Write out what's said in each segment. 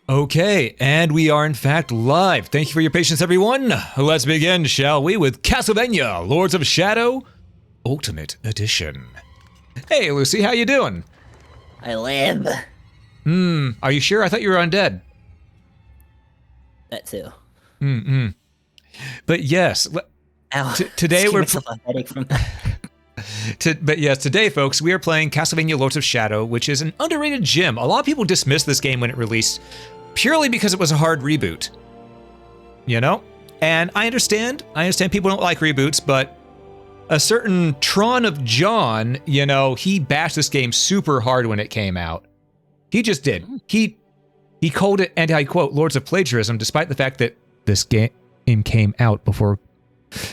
Okay, and we are in fact live. Thank you for your patience, everyone. Let's begin, shall we, with Castlevania, Lords of Shadow, Ultimate Edition. Hey, Lucy, how you doing? I live. Are you sure? I thought you were undead. That too. But yes, Ow. today we're a headache from that. But yes, today, folks, we are playing Castlevania Lords of Shadow, which is an underrated gem. A lot of people dismissed this game when it released, purely because it was a hard reboot. You know? And I understand people don't like reboots, but a certain Tron of John, you know, he bashed this game super hard when it came out. He just did. He called it, and I quote, Lords of Plagiarism, despite the fact that this game came out before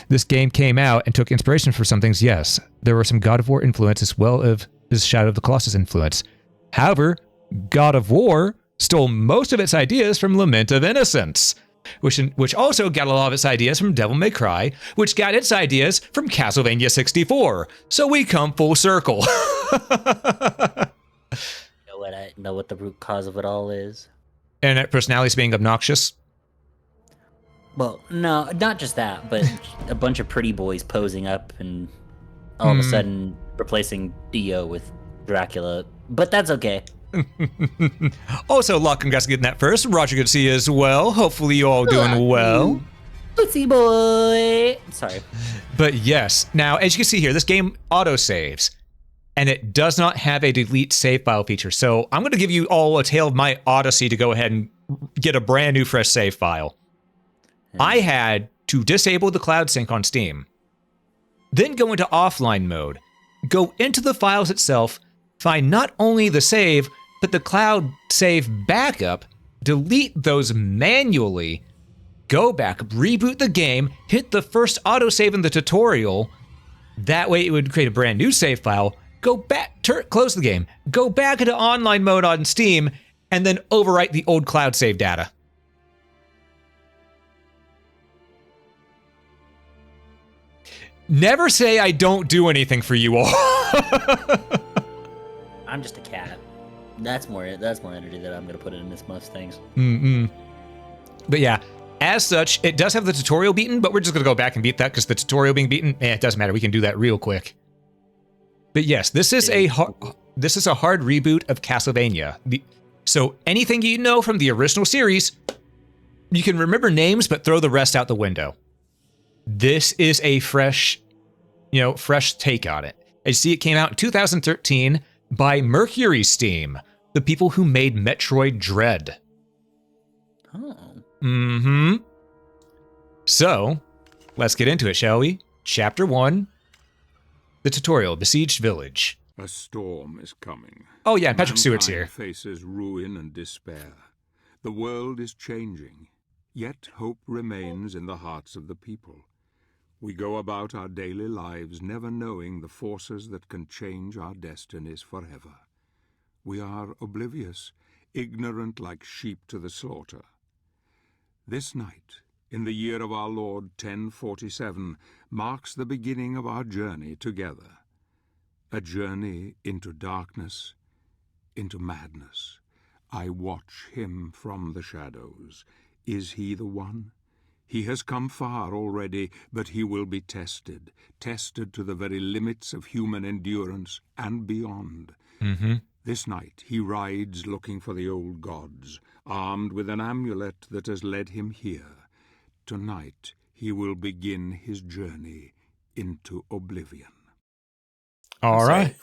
this game came out and took inspiration for some things. Yes, there were some God of War influence as well as Shadow of the Colossus influence. However, God of War stole most of its ideas from Lament of Innocence, which also got a lot of its ideas from Devil May Cry, which got its ideas from Castlevania 64. So we come full circle. I know what the root cause of it all is. Internet personalities being obnoxious. Well, no, not just that, but a bunch of pretty boys posing up and all of a sudden replacing Dio with Dracula. But that's okay. Also, Locke, congrats on getting that first. Roger, good to see you as well. Hopefully you all doing well. Tootsie boy. Sorry. But yes, now as you can see here, this game auto-saves, and it does not have a delete save file feature. So I'm going to give you all a tale of my odyssey to go ahead and get a brand new fresh save file. I had to disable the cloud sync on Steam, then go into offline mode, go into the files itself, find not only the save, but the cloud save backup, delete those manually, go back, reboot the game, hit the first autosave in the tutorial. That way it would create a brand new save file, go back, close the game, go back into online mode on Steam, and then overwrite the old cloud save data. Never say I don't do anything for you all. I'm just a cat. That's more energy that I'm gonna put in this most things. But yeah, as such, it does have the tutorial beaten, but we're just gonna go back and beat that because the tutorial being beaten, it doesn't matter. We can do that real quick. But yes, this is a hard reboot of Castlevania. So anything you know from the original series, you can remember names, but throw the rest out the window. This is a fresh take on it. As you see, it came out in 2013 by Mercury Steam, the people who made Metroid Dread. Oh. So, let's get into it, shall we? Chapter 1, the tutorial, Besieged Village. A storm is coming. Oh yeah, Patrick Stewart's here. Mankind faces ruin and despair. The world is changing, yet hope remains in the hearts of the people. We go about our daily lives never knowing the forces that can change our destinies forever. We are oblivious, ignorant like sheep to the slaughter. This night, in the year of our Lord 1047, marks the beginning of our journey together. A journey into darkness, into madness. I watch him from the shadows. Is he the one? He has come far already, but he will be tested to the very limits of human endurance and beyond. This night he rides looking for the old gods, armed with an amulet that has led him here. Tonight he will begin his journey into oblivion. All right.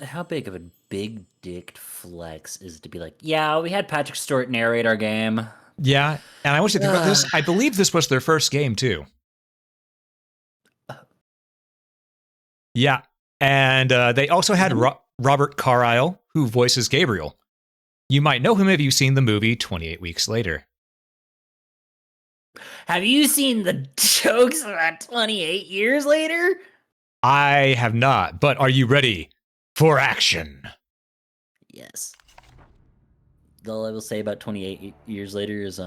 How big of a big-dicked flex is it to be like, yeah, we had Patrick Stewart narrate our game. Yeah, and I want you to think about this. I believe this was their first game, too. Yeah, and they also had Robert Carlyle, who voices Gabriel. You might know him if you've seen the movie 28 Weeks Later. Have you seen the jokes about 28 years later? I have not, but are you ready for action? Yes. All I will say about 28 years later is,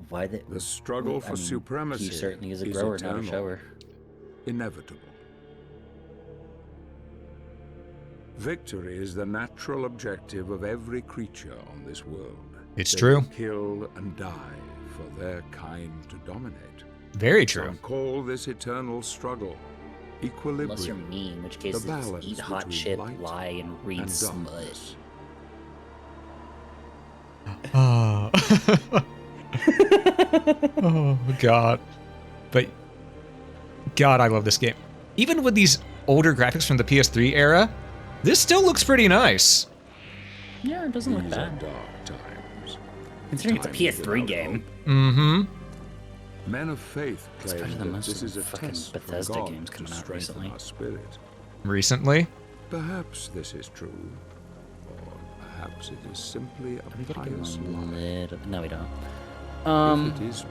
why The struggle for supremacy he certainly is a grower, eternal, not a shower. inevitable. Victory is the natural objective of every creature on this world. It's They true. kill and die for their kind to dominate. Very true. Some call this eternal struggle equilibrium. Unless you're me, in which case the it's balance eat hot between shit, light lie, and read and smut. darkness. Oh. Oh, God. But, God, I love this game. Even with these older graphics from the PS3 era, this still looks pretty nice. Yeah, it doesn't look These are bad. dark times. Considering it's a Times PS3 without game. hope. Mm-hmm. Men of faith It's claim better than that most this of is the a fucking test Bethesda from God games to coming out strengthen recently. our spirit. Recently. Perhaps this is true, or perhaps it is simply a We gotta give pious him a lie. little... No, we don't. If it is true,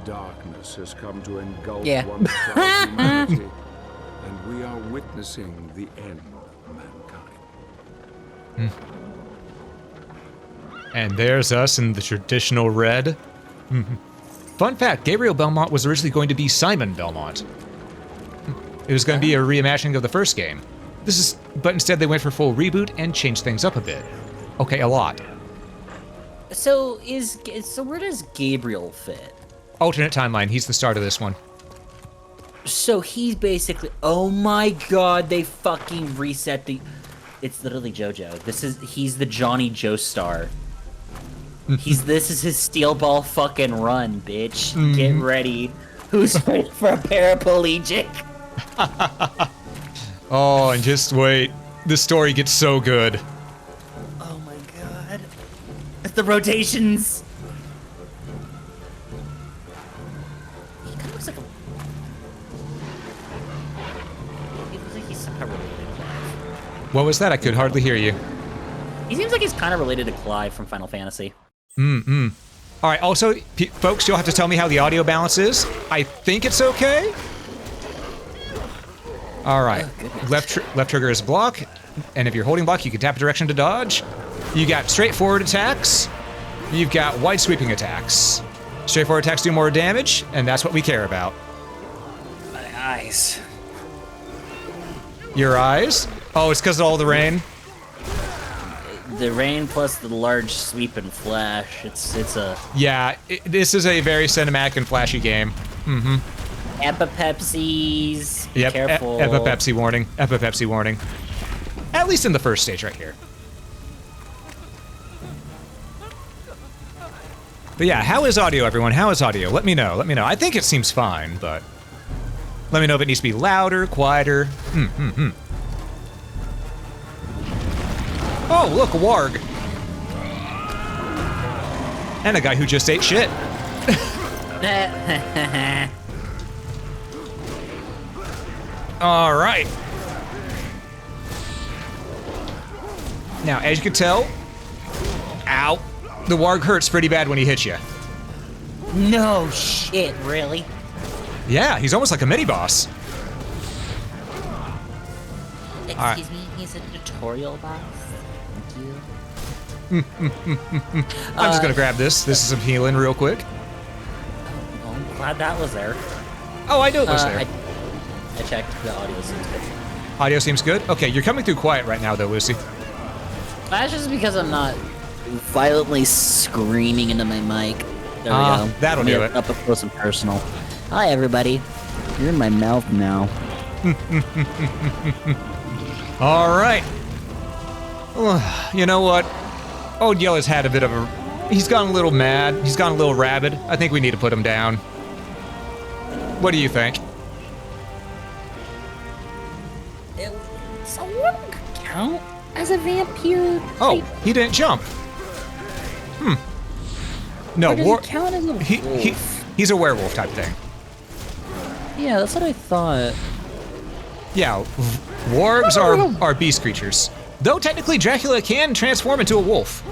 darkness has come to engulf Yeah. one proud humanity, and we are witnessing the end of mankind. And there's us in the traditional red. Fun fact, Gabriel Belmont was originally going to be Simon Belmont. It was going to be a reimagining of the first game. But instead they went for full reboot and changed things up a bit. Okay, a lot. So where does Gabriel fit? Alternate timeline, he's the start of this one. So he's basically... Oh my god, they fucking reset the... It's literally JoJo. He's the Johnny Joestar. This is his steel ball fucking run, bitch. Get ready. Who's ready for a paraplegic? Oh, and just wait. This story gets so good. Oh my god. The rotations. He kind of looks like a... He looks like he's somehow related to Clive. What was that? I could hardly hear you. He seems like he's kind of related to Clive from Final Fantasy. All right, also, folks, you'll have to tell me how the audio balance is. I think it's okay. All right, left trigger is block, and if you're holding block, you can tap a direction to dodge. You got straightforward attacks. You've got wide sweeping attacks. Straightforward attacks do more damage, and that's what we care about. My eyes. Your eyes? Oh, it's because of all the rain? The rain plus the large sweep and flash. It's a... Yeah, this is a very cinematic and flashy game. Epipepsies. Be Yep, careful. Epipepsi warning. Epipepsi warning. At least in the first stage right here. But yeah, how is audio, everyone? How is audio? Let me know. Let me know. I think it seems fine, but let me know if it needs to be louder, quieter. Oh, look, a warg. And a guy who just ate shit. All right. Now, as you can tell, ow, the warg hurts pretty bad when he hits you. No shit, really? Yeah, he's almost like a mini-boss. Excuse me, he's a tutorial boss. Thank you. I'm just gonna grab this. This is some healing real quick. Oh, I'm glad that was there. Oh, I knew it was there. I checked. The audio seems good. Audio seems good. Okay, you're coming through quiet right now, though, Lucy. That's just because I'm not violently screaming into my mic. There we go. That'll do it. Up close and personal. Hi, everybody. You're in my mouth now. All right. You know what? Old Yellow's had a bit of a... He's gone a little mad. He's gone a little rabid. I think we need to put him down. What do you think? So warg count as a vampire? Oh, he didn't jump. No, Or does he count as a wolf? he's a werewolf type thing. Yeah, that's what I thought. Yeah, wargs are beast creatures. Though technically Dracula can transform into a wolf.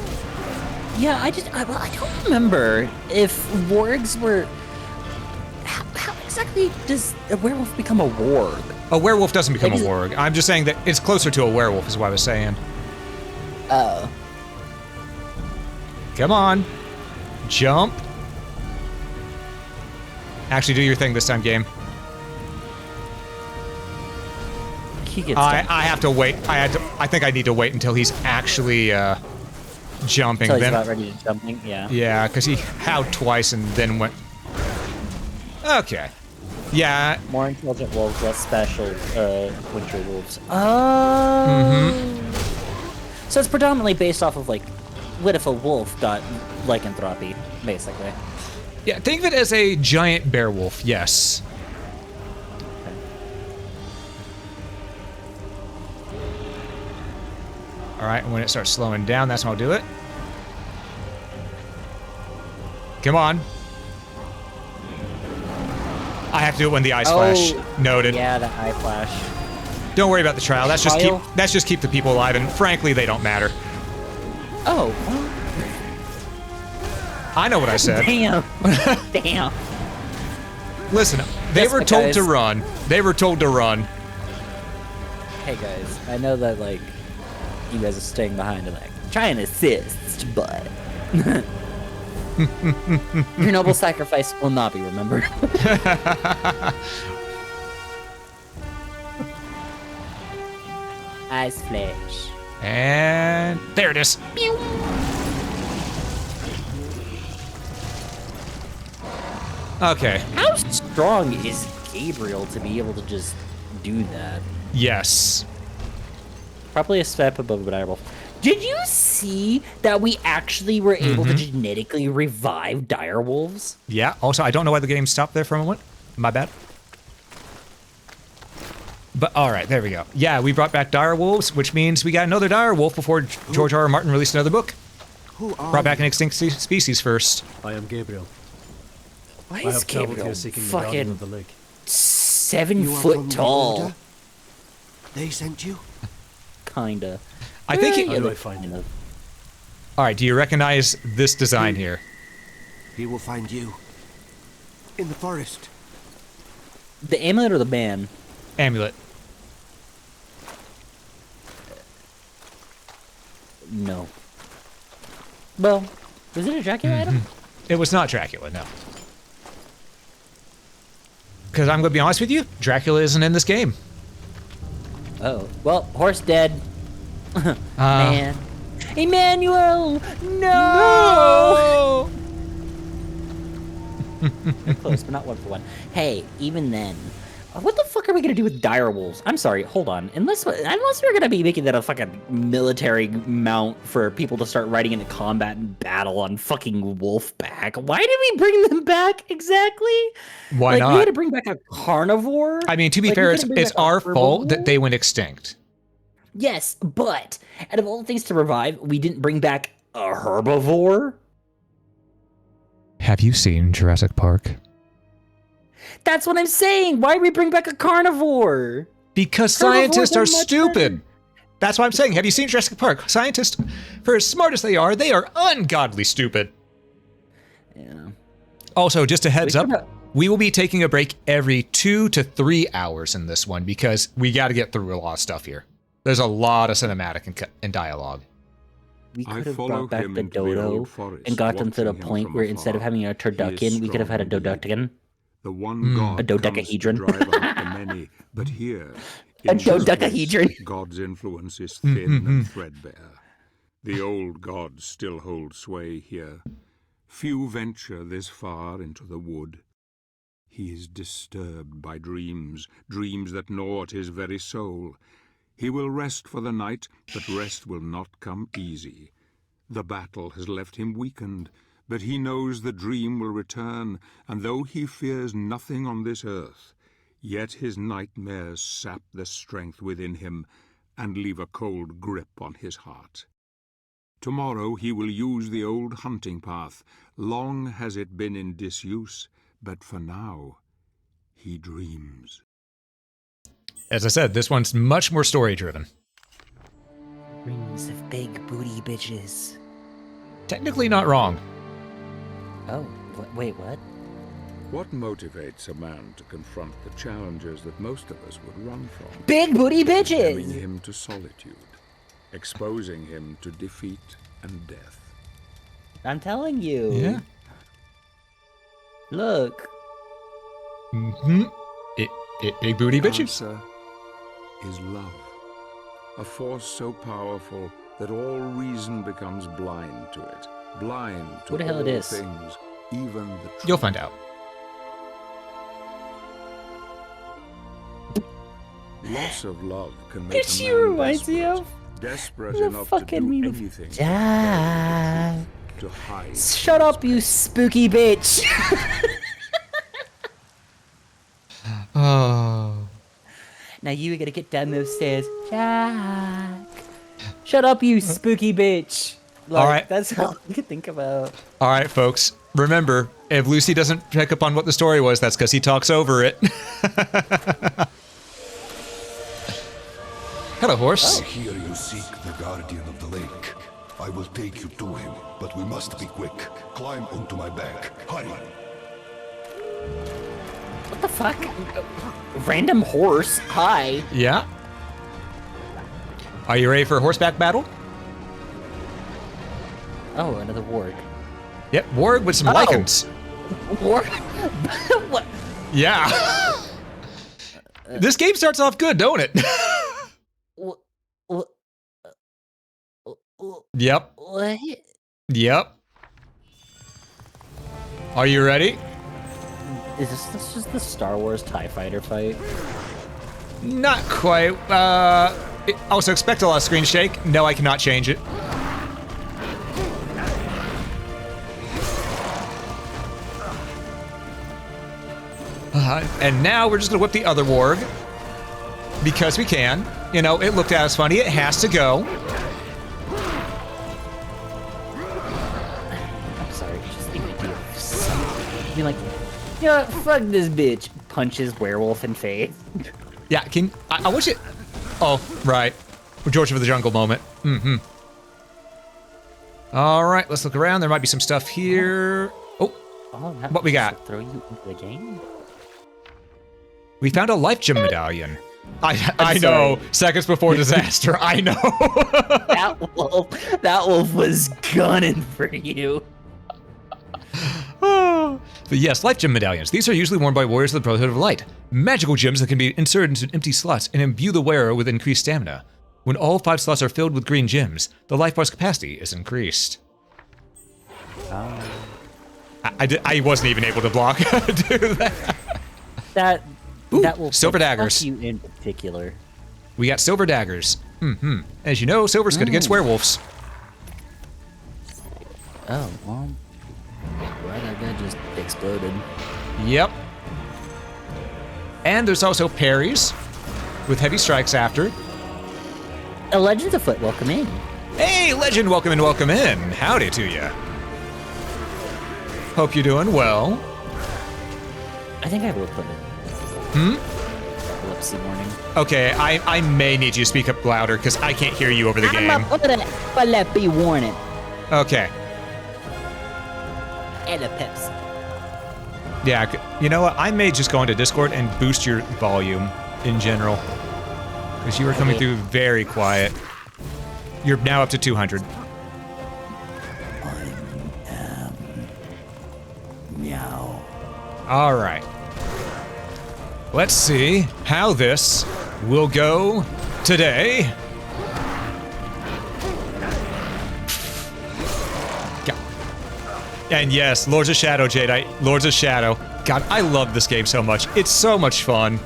Yeah, I don't remember if wargs were... How exactly does a werewolf become a warg? A werewolf doesn't become a Like, warg. I'm just saying that it's closer to a werewolf is what I was saying. Oh. Come on. Jump. Actually do your thing this time, game. He gets I have to wait. I think I need to wait until he's actually jumping. Until he's then about ready to jumping, yeah. Yeah, because he howled twice and then went. Okay. Yeah. More intelligent wolves, less special winter wolves. Oh. So it's predominantly based off of like, what if a wolf got lycanthropy, basically. Yeah. Think of it as a giant bear wolf. Yes. All right, and when it starts slowing down, that's when I'll do it. Come on. I have to do it when the eyes flash. Noted. Yeah, the eye flash. Don't worry about the trial. That's just keep the people alive, and frankly, they don't matter. Oh. I know what I said. Damn. Damn. Listen, they were told to run. They were told to run. Hey guys, I know that like you guys are staying behind and like trying to assist, but your noble sacrifice will not be remembered. Eyes flash. And there it is. Okay. How strong is Gabriel to be able to just do that? Yes. Probably a step above a direwolf. Did you see that we actually were able to genetically revive direwolves? Yeah. Also, I don't know why the game stopped there for a moment. My bad. But all right, there we go. Yeah, we brought back direwolves, which means we got another direwolf before George R. R. Martin released another book. Brought back an extinct species first. I am Gabriel. Why I is have traveled Gabriel here seeking the guardian fucking of the lake. 7 You are foot from the tall? Order? They sent you? Kinda. I think How do I find kind him? of. All right, do you recognize this design here? He will find you. In the forest. The amulet or the man? Amulet. No. Well, was it a Dracula item? It was not Dracula, no. Because I'm going to be honest with you, Dracula isn't in this game. Oh. Well, horse dead. Man. Emmanuel! No! They're close, but not one for one. Hey, even then, what the fuck are we gonna do with direwolves? I'm sorry, hold on. Unless we're gonna be making that a fucking military mount for people to start riding into combat and battle on fucking wolfback. Why did we bring them back exactly? Why not? We had to bring back a carnivore? I mean, to be Like, we fair, couldn't bring it's back a our fault that herbivore? they went extinct. Yes, but out of all the things to revive, we didn't bring back a herbivore? Have you seen Jurassic Park? That's what I'm saying. Why did we bring back a carnivore? Because Carnivores scientists are are much stupid. That's what I'm saying. Have you seen Jurassic Park? Scientists, for as smart as they are ungodly stupid. Yeah. Also, just a heads We up, could've- we will be taking a break every 2 to 3 hours in this one because we got to get through a lot of stuff here. There's a lot of cinematic and dialogue. We I could have follow brought back him the into the dodo old forest, and got them to the watching him point from where instead of afar. having a He is turducken, we could have had a strong indeed. doductigan. The one God A comes to dodecahedron. drive out the many, but here, A in this place, dodecahedron. God's influence is thin and threadbare. The old gods still hold sway here. Few venture this far into the wood. He is disturbed by dreams, dreams that gnaw at his very soul. He will rest for the night, but rest will not come easy. The battle has left him weakened, but he knows the dream will return, and though he fears nothing on this earth, yet his nightmares sap the strength within him and leave a cold grip on his heart. Tomorrow he will use the old hunting path. Long has it been in disuse, but for now he dreams. As I said, this one's much more story-driven. Rings of big booty bitches. Technically not wrong. Oh, wait, what? What motivates a man to confront the challenges that most of us would run from? Big booty Condemning bitches! him to solitude, exposing him to defeat and death. I'm telling you. Yeah. Look. Mm-hmm. Big booty bitches. Answer, is love. A force so powerful that all reason becomes blind to it. Blind to What the hell all it is? things, even the truth. You'll find out. Loss of love can make She a man reminds me desperate. of Desperate the enough to fucking do meme of anything Jack. to hide. Shut up, you spooky bitch. Oh. Now you gotta get down those stairs, Jack. Shut up, you spooky bitch. Like, All right. That's all I can think about. All right, folks. Remember, if Lucy doesn't pick up on what the story was, that's because he talks over it. Hello, horse. I hear you seek the guardian of the lake. I will take you to him, but we must be quick. Climb onto my back. Hurry. What the fuck? Random horse. Hi. Yeah. Are you ready for a horseback battle? Oh, another warg. Yep, warg with some Oh. lichens. Warg? What? Yeah. This game starts off good, don't it? What? What? Yep. What? Yep. Are you ready? Is this just the Star Wars TIE Fighter fight? Not quite. Also expect a lot of screen shake. No, I cannot change it. And now we're just gonna whip the other warg. Because we can. You know, it looked at us funny. It has to go. I'm sorry, just the idea of something. Be like, you know what, fuck this bitch. Punches werewolf in face. Yeah, I wish it... Oh, right. George of the Jungle moment. Mm-hmm. All right, let's look around. There might be some stuff here. Oh, Oh, that What we got? should throw you into the game? we found a life gem medallion. I sorry. know. Seconds before disaster. I know. That wolf was gunning for you. But yes, life gem medallions. These are usually worn by warriors of the Brotherhood of Light. Magical gems that can be inserted into empty slots and imbue the wearer with increased stamina. When all 5 slots are filled with green gems, the life bar's capacity is increased. I wasn't even able to block do that. That will silver fuck daggers. you in particular. We got silver daggers. Mm-hmm. As you know, silver's good against werewolves. Oh, well, right, that guy just exploded. Yep. And there's also parries with heavy strikes after. A Legends Afoot, welcome in. Hey, legend, welcome in, welcome in. Howdy to ya. Hope you're doing well. I think I will put it. Epilepsy warning. Okay, I may need you to speak up louder because I can't hear you over the game. I'm gonna put an epilepsy warning. Okay. Epilepsy. Yeah, you know what? I may just go into Discord and boost your volume in general. Because you were coming Okay. through very quiet. You're now up to 200. Meow. All right. Let's see how this will go today. And yes, Lords of Shadow, Jadeite. Lords of Shadow. God, I love this game so much. It's so much fun.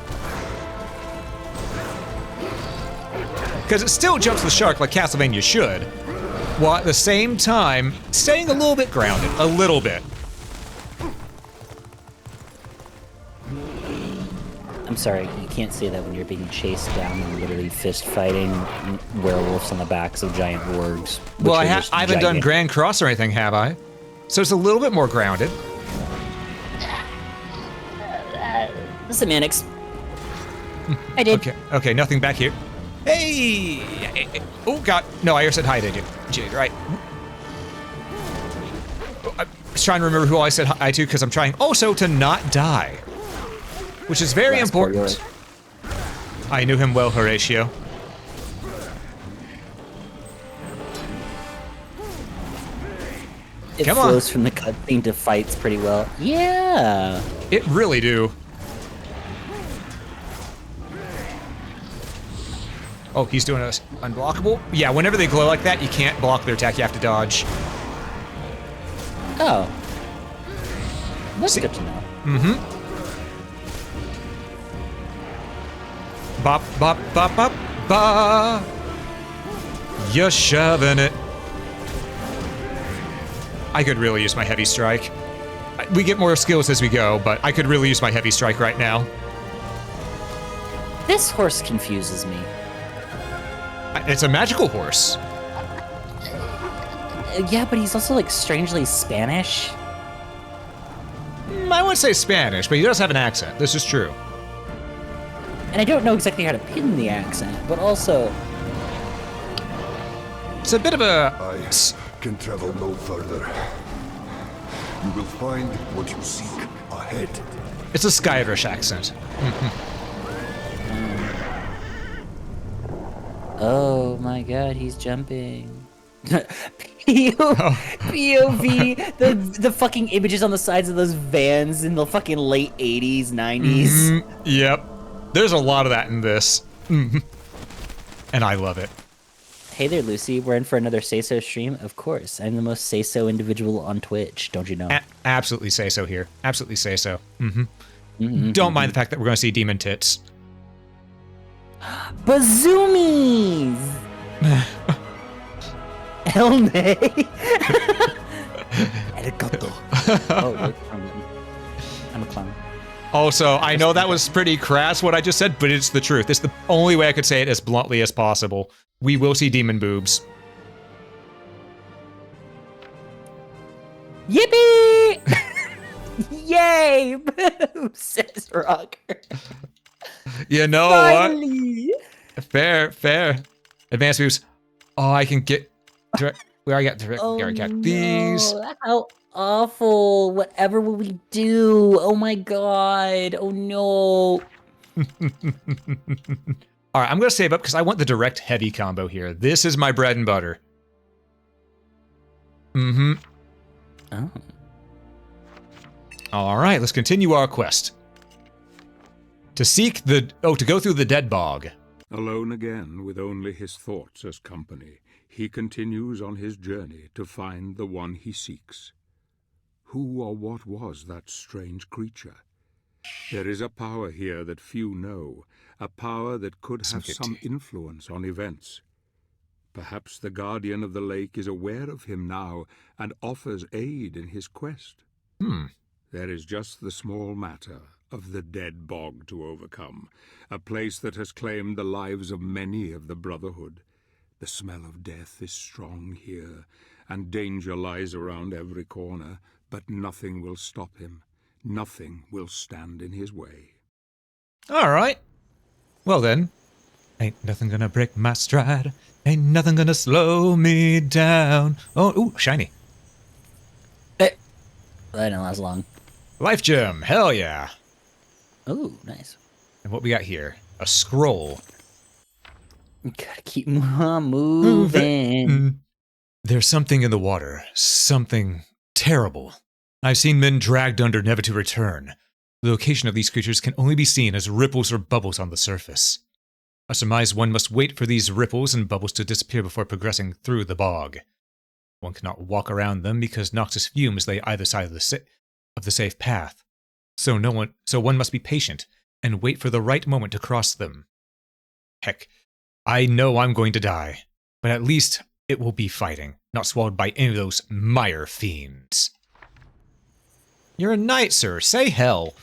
Because it still jumps the shark like Castlevania should, while at the same time staying a little bit grounded. A little bit. I'm sorry, you can't say that when you're being chased down and literally fist fighting werewolves on the backs of giant wargs. Well, I which are just haven't done giant. Grand Cross or anything, have I? So it's a little bit more grounded. Semantics. I did. Okay, nothing back here. Hey! Oh, God. No, I said hi to you. Jade, right. Oh, I was trying to remember who I said hi to because I'm trying also to not die. Which is very Last part, important. I knew him well, Horatio. It Come on. flows from the cutscene to fights pretty well. Yeah. It really do. Oh, he's doing us unblockable. Yeah, whenever they glow like that, you can't block their attack. You have to dodge. Oh. That's good to know. Bop, bop, bop, bop, bop. You're shoving it. I could really use my heavy strike. We get more skills as we go, but I could really use my heavy strike right now. This horse confuses me. It's a magical horse. Yeah, but he's also like strangely Spanish. I wouldn't say Spanish, but he does have an accent. This is true. And I don't know exactly how to pin the accent, but also... It's a bit of a... I can travel no further. You will find what you seek ahead. It's a Skyrish accent. Oh my god, he's jumping. POV, the fucking images on the sides of those vans in the fucking late 80s, 90s. Yep. There's a lot of that in this. And I love it. Hey there, Lucy. We're in for another Say-So stream. Of course. I'm the most Say-So individual on Twitch. Don't you know? Absolutely say so here. Absolutely say so. Don't mind the fact that we're going to see demon tits. Bazoomies! El nay. Arigato. Oh, look, I'm a clown. Also, I know that was pretty crass what I just said, but it's the truth. It's the only way I could say it as bluntly as possible. We will see demon boobs. Yippee! Yay! Says Rocker. You know Finally. what? Fair. Advanced moves. Oh, I can get direct. Where I got direct. Oh, I got these. no. How awful. Whatever will we do? Oh my god. Oh no. All right, I'm going to save up because I want the direct heavy combo here. This is my bread and butter. Oh. All right, let's continue our quest. To go through the dead bog. Alone again, with only his thoughts as company, he continues on his journey to find the one he seeks. Who or what was that strange creature? There is a power here that few know, a power that could have some influence on events. Perhaps the Guardian of the Lake is aware of him now and offers aid in his quest. There is just the small matter of the dead bog to overcome, a place that has claimed the lives of many of the Brotherhood. The smell of death is strong here, and danger lies around every corner, but nothing will stop him. Nothing will stand in his way. All right. Well then, ain't nothing gonna break my stride. Ain't nothing gonna slow me down. Oh, ooh, shiny. That didn't last long. Life gem, hell yeah. Oh, nice. And what we got here? A scroll. Gotta keep moving. There's something in the water. Something terrible. I've seen men dragged under never to return. The location of these creatures can only be seen as ripples or bubbles on the surface. I surmise one must wait for these ripples and bubbles to disappear before progressing through the bog. One cannot walk around them because noxious fumes lay either side of the safe path. So one must be patient and wait for the right moment to cross them. Heck, I know I'm going to die, but at least it will be fighting, not swallowed by any of those mire fiends. You're a knight, sir. Say hell.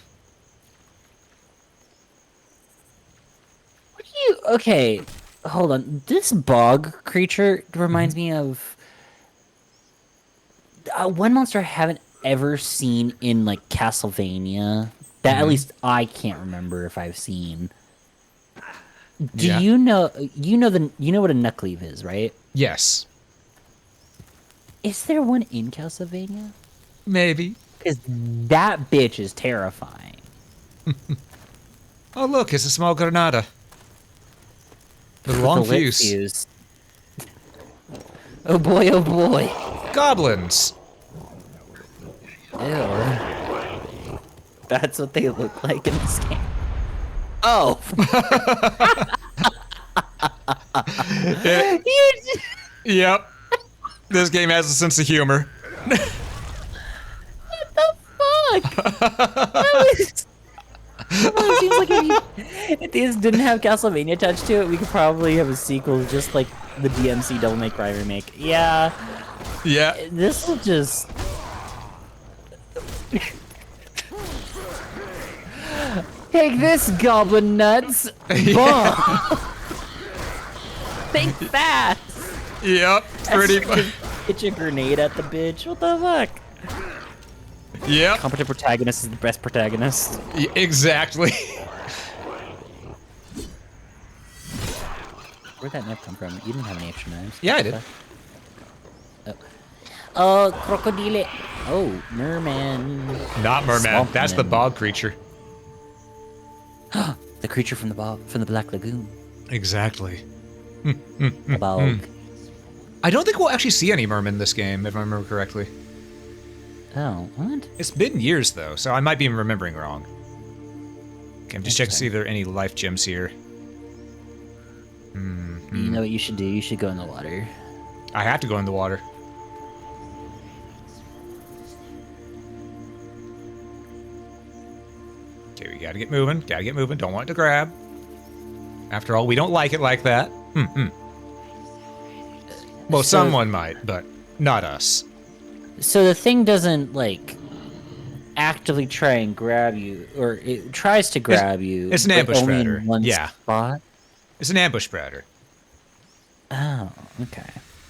What do you... Okay, hold on. This bog creature reminds me of... one monster I haven't ever seen in, like, Castlevania. That at least I can't remember if I've seen. Do you know... You know what a Nuckleave is, right? Yes. Is there one in Castlevania? Maybe. Because that bitch is terrifying. Oh, look, it's a small granada. With a long The lit fuse. Oh boy, oh boy. Goblins. Ew. That's what they look like in this game. Oh! Yep. This game has a sense of humor. What the fuck? It seems like if these didn't have Castlevania attached to it, we could probably have a sequel just like the DMC Devil May Cry remake. Yeah. Yeah. This will just... Take this, goblin nuts! Bomb! Think fast! Yep. Pretty much. Hit your grenade at the bitch. What the fuck? Yep. Competent protagonist is the best protagonist. Exactly. Where'd that knife come from? You didn't have any extra knives. Yeah, I did. Oh, crocodile. Oh, merman. Not merman. Swamp That's the man. bog creature. The creature from the Black Lagoon. Exactly. The bog. I don't think we'll actually see any mermen in this game, if I remember correctly. Oh, what? It's been years, though, so I might be remembering wrong. Okay, I'm just checking to see if there are any life gems here. You know what you should do? You should go in the water. I have to go in the water. Okay, we gotta get moving. Gotta get moving. Don't want it to grab. After all, we don't like it like that. Well, So- someone might, but not us. So the thing doesn't, like, actively try and grab you, or it tries to grab you. it's an but ambush only in predator. one Yeah. spot? It's an ambush predator. Oh, okay.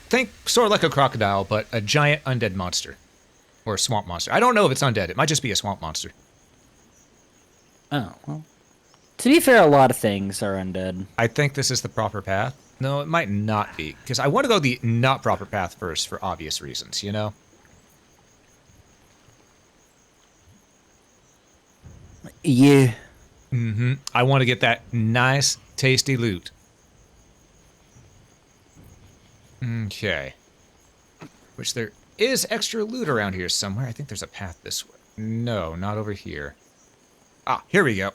Think sort of like a crocodile, but a giant undead monster. Or a swamp monster. I don't know if it's undead. It might just be a swamp monster. Oh, well. To be fair, a lot of things are undead. I think this is the proper path. No, it might not be. Because I want to go the not proper path first for obvious reasons, you know? Yeah. I want to get that nice, tasty loot. Okay. Which there is extra loot around here somewhere. I think there's a path this way. No, not over here. Ah, here we go.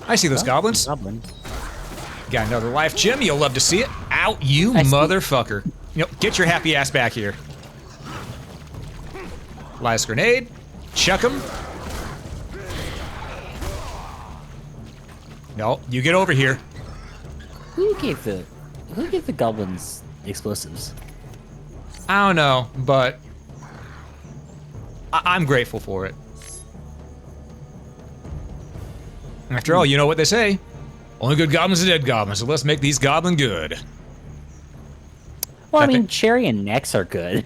I see those goblins. Goblin. Got another life gem. You'll love to see it. Ow, you I see. motherfucker. Get your happy ass back here. Last grenade. Chuck him. No, you get over here. Who gave the goblins explosives? I don't know, but I'm grateful for it. After all, you know what they say. Only good goblins are dead goblins, so let's make these goblin good. Well, I That mean, thing- cherry and necks are good.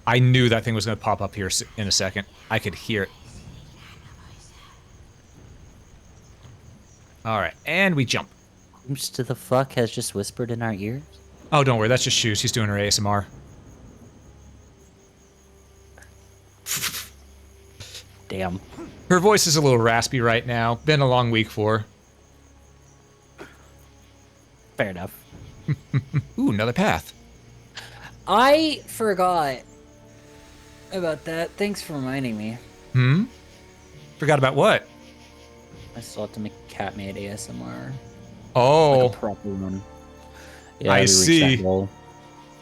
I knew that thing was going to pop up here in a second. I could hear it. All right, and we jump. To the fuck has just whispered in our ears. Oh, don't worry, that's just Shoes. He's doing her ASMR. Damn. Her voice is a little raspy right now. Been a long week for her. Fair enough. Ooh, another path. I forgot about that. Thanks for reminding me. Forgot about what? I still have to make a cat made ASMR. Oh, Like a proper one. Yeah, I we reached see. that goal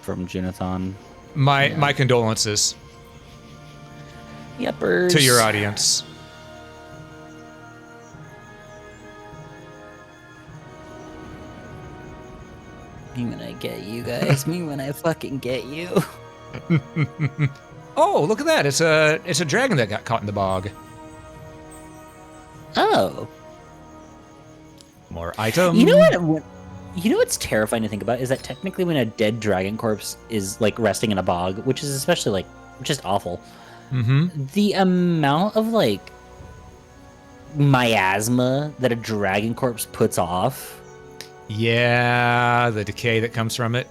from Junathan. my condolences Yepers. to your audience. Me when I get you guys. Me when I fucking get you. Oh, look at that! It's a dragon that got caught in the bog. Oh. More item. You know what? You know what's terrifying to think about is that technically when a dead dragon corpse is like resting in a bog, which is especially like just awful. The amount of like miasma that a dragon corpse puts off, Yeah, the decay that comes from it.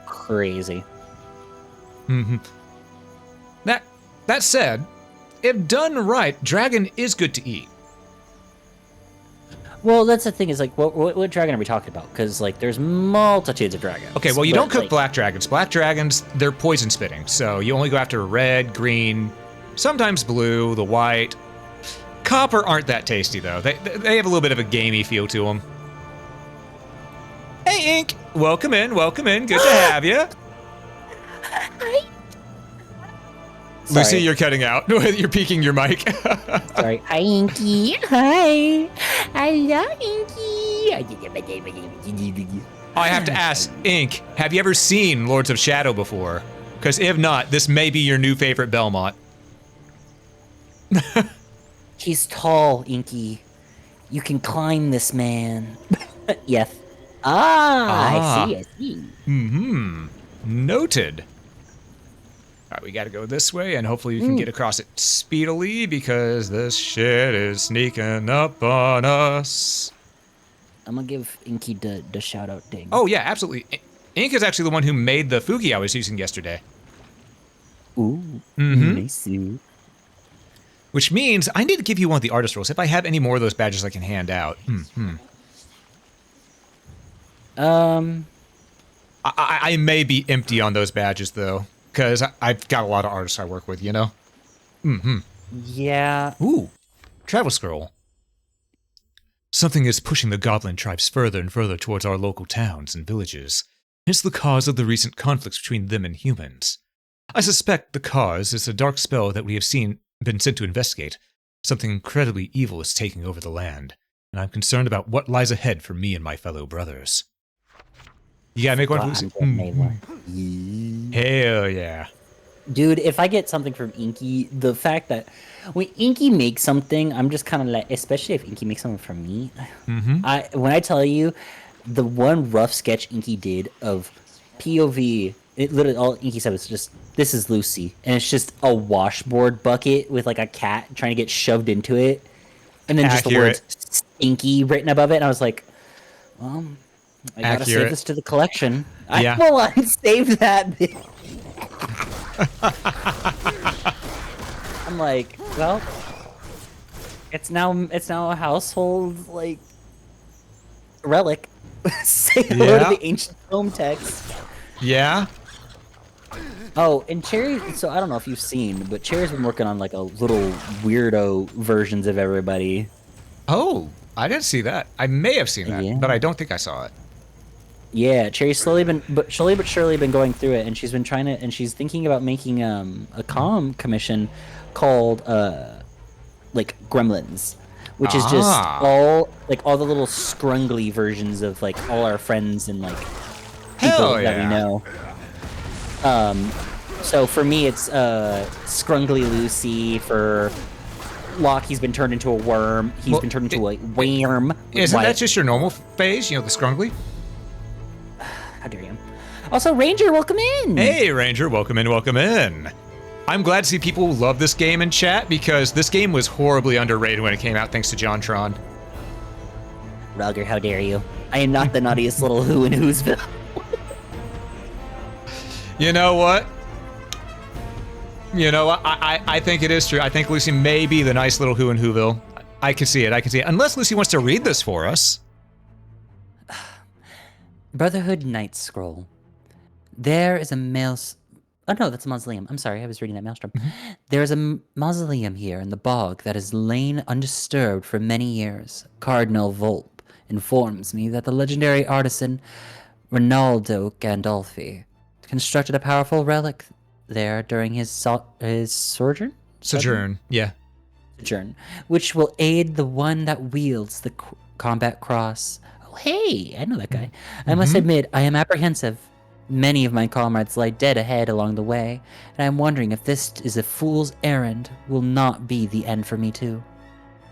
crazy. That said, if done right, dragon is good to eat. Well, that's the thing is like what dragon are we talking about? Because like there's multitudes of dragons. Okay, well, you but, don't cook like, black dragons. Black dragons, they're poison spitting, so you only go after red, green, sometimes blue, the white. copper aren't that tasty, though. They have a little bit of a gamey feel to them. Hey, Ink! Welcome in, welcome in. Good to have you. Hi. Lucy, you're cutting out. You're peeking your mic. Sorry. Hi, Inky. Hi. I love Inky. I have to ask, Ink, have you ever seen Lords of Shadow before? Because if not, this may be your new favorite Belmont. He's tall, Inky. You can climb this man. Yes. I see. Mm-hmm. Noted. All right, we got to go this way, and hopefully we can get across it speedily, because this shit is sneaking up on us. I'm gonna give Inky the shout-out ding. Oh, yeah, absolutely. Ink is actually the one who made the Fugi I was using yesterday. Ooh. Nice. Which means I need to give you one of the artist roles if I have any more of those badges I can hand out. I may be empty on those badges, though, because I've got a lot of artists I work with, you know? Yeah. Ooh, travel scroll. Something is pushing the goblin tribes further and further towards our local towns and villages. It's the cause of the recent conflicts between them and humans. I suspect the cause is a dark spell that we have been sent to investigate. Something incredibly evil is taking over the land, and I'm concerned about what lies ahead for me and my fellow brothers. You gotta make one, Lucy? Hell yeah. Dude, if I get something from Inky, the fact that when Inky makes something, I'm just kind of like, especially if Inky makes something from me. When I tell you, the one rough sketch Inky did of POV, it literally all Inky said was just, "This is Lucy," and it's just a washboard bucket with like a cat trying to get shoved into it, and then just the words "stinky" written above it. And I was like, well, I gotta save this to the collection. Yeah. I will unsave that. I'm like, well, it's now a household like relic. Say hello to the ancient home text. Yeah. Oh, and Cherry. So I don't know if you've seen, but Cherry's been working on like a little weirdo versions of everybody. Oh, I didn't see that. I may have seen that, but I don't think I saw it. Yeah, Cherry's slowly but surely been going through it, and she's been trying to, and she's thinking about making a comm commission called like Gremlins, which is just all the little scrungly versions of like all our friends and like people that we know. So for me, it's Scrungly Lucy. For Locke, he's been turned into a worm. He's been turned into a worm. Isn't that just your normal phase? You know, the Scrungly? How dare you? Also, Ranger, welcome in. Hey, Ranger, welcome in, welcome in. I'm glad to see people love this game in chat, because this game was horribly underrated when it came out, thanks to JonTron. Rugger, how dare you? I am not the naughtiest little who in Who'sville. You know what? You know what? I think it is true. I think Lucy may be the nice little who in Whoville. I can see it. I can see it. Unless Lucy wants to read this for us. Brotherhood Night Scroll. There is a Oh no, that's a mausoleum. I'm sorry, I was reading that Maelstrom. There is a mausoleum here in the bog that has lain undisturbed for many years. Cardinal Volpe informs me that the legendary artisan Ronaldo Gandolfi constructed a powerful relic there during his sojourn? Sojourn, yeah. Sojourn, which will aid the one that wields the combat cross. Oh, hey, I know that guy. I must admit, I am apprehensive. Many of my comrades lie dead ahead along the way, and I am wondering if this is a fool's errand will not be the end for me too.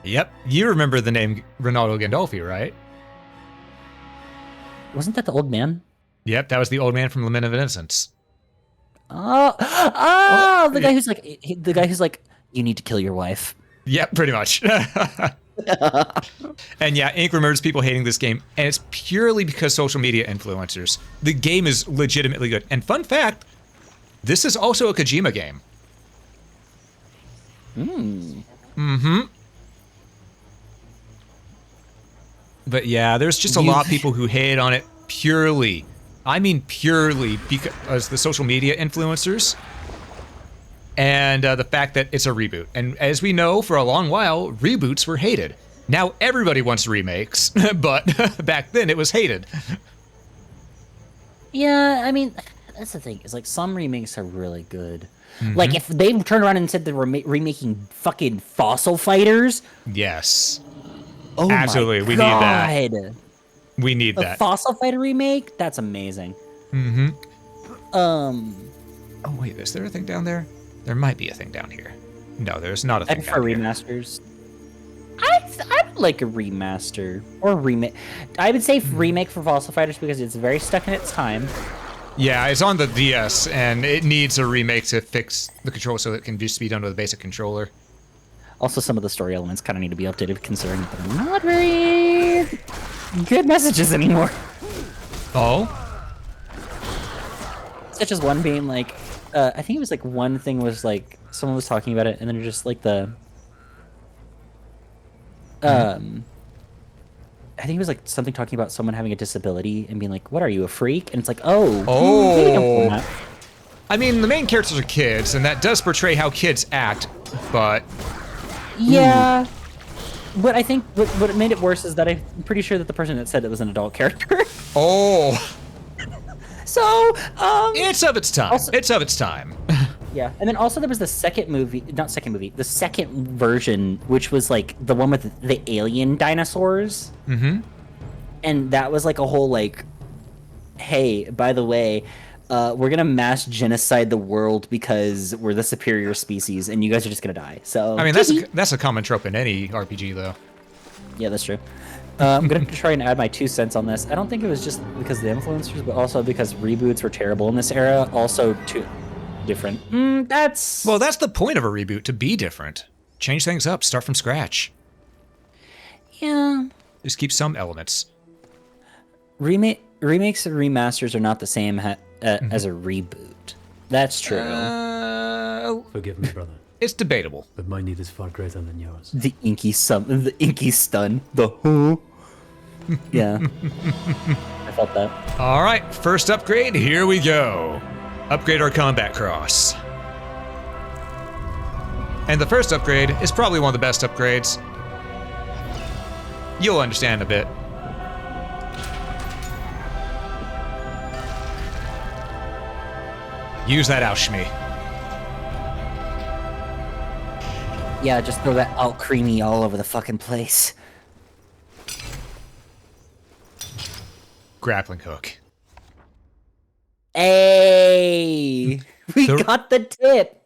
Yep, you remember the name Ronaldo Gandolfi, right? Wasn't that the old man? Yep, that was the old man from Lament of Innocence. The guy who's like, you need to kill your wife. Yep, pretty much. And yeah, Ink remembers people hating this game, and it's purely because social media influencers. The game is legitimately good. And fun fact, this is also a Kojima game. But yeah, there's just a lot of people who hate on it purely. I mean purely because the social media influencers. and the fact that it's a reboot. And as we know, for a long while, reboots were hated. Now everybody wants remakes, but back then it was hated. Yeah, I mean, that's the thing. Is like some remakes are really good. Like if they turned around and said they were remaking fucking Fossil Fighters. Yes. Oh Absolutely, my we God. need that. We need A that. Fossil Fighter remake? That's amazing. Oh wait, is there a thing down there? There might be a thing down here. No, there's not a I thing prefer down here. remasters. I would like a remaster or remake. I would say remake for Fossil Fighters because it's very stuck in its time. Yeah, it's on the DS, and it needs a remake to fix the controller so it can just be done with a basic controller. Also, some of the story elements kind of need to be updated, considering that they're not very good messages anymore. Oh? Such as one being like, I think it was like one thing was like someone was talking about it, and then they're just like the, I think it was like something talking about someone having a disability and being like, "What are you, a freak?" And it's like, "Oh, Oh. I mean, the main characters are kids, and that does portray how kids act, but yeah." But I think what made it worse is that I'm pretty sure that the person that said it was an adult character. oh, So, it's of its time. Also- It's of its time. yeah. And then also there was the second movie, not second movie, the second version, which was like the one with the alien dinosaurs. Mm-hmm. And that was like a whole like, hey, by the way, we're gonna mass genocide the world because we're the superior species, and you guys are just gonna die. So I mean, that's a common trope in any RPG, though. yeah, that's true. I'm gonna try and add my 2 cents on this. I don't think it was just because of the influencers, but also because reboots were terrible in this era. Also, too different. That's Well, that's the point of a reboot, to be different. Change things up, start from scratch. yeah. Just keep some elements. Remakes and remasters are not the same as a reboot. That's true. Forgive me, brother, It's debatable. but my need is far greater than yours. The inky stun. The who? Yeah. I felt that. All right, first upgrade, here we go. Upgrade our combat cross. And the first upgrade is probably one of the best upgrades. You'll understand a bit. Use that alchemy. Yeah, just throw that out creamy all over the fucking place. Grappling hook. Hey! We The- got the tip!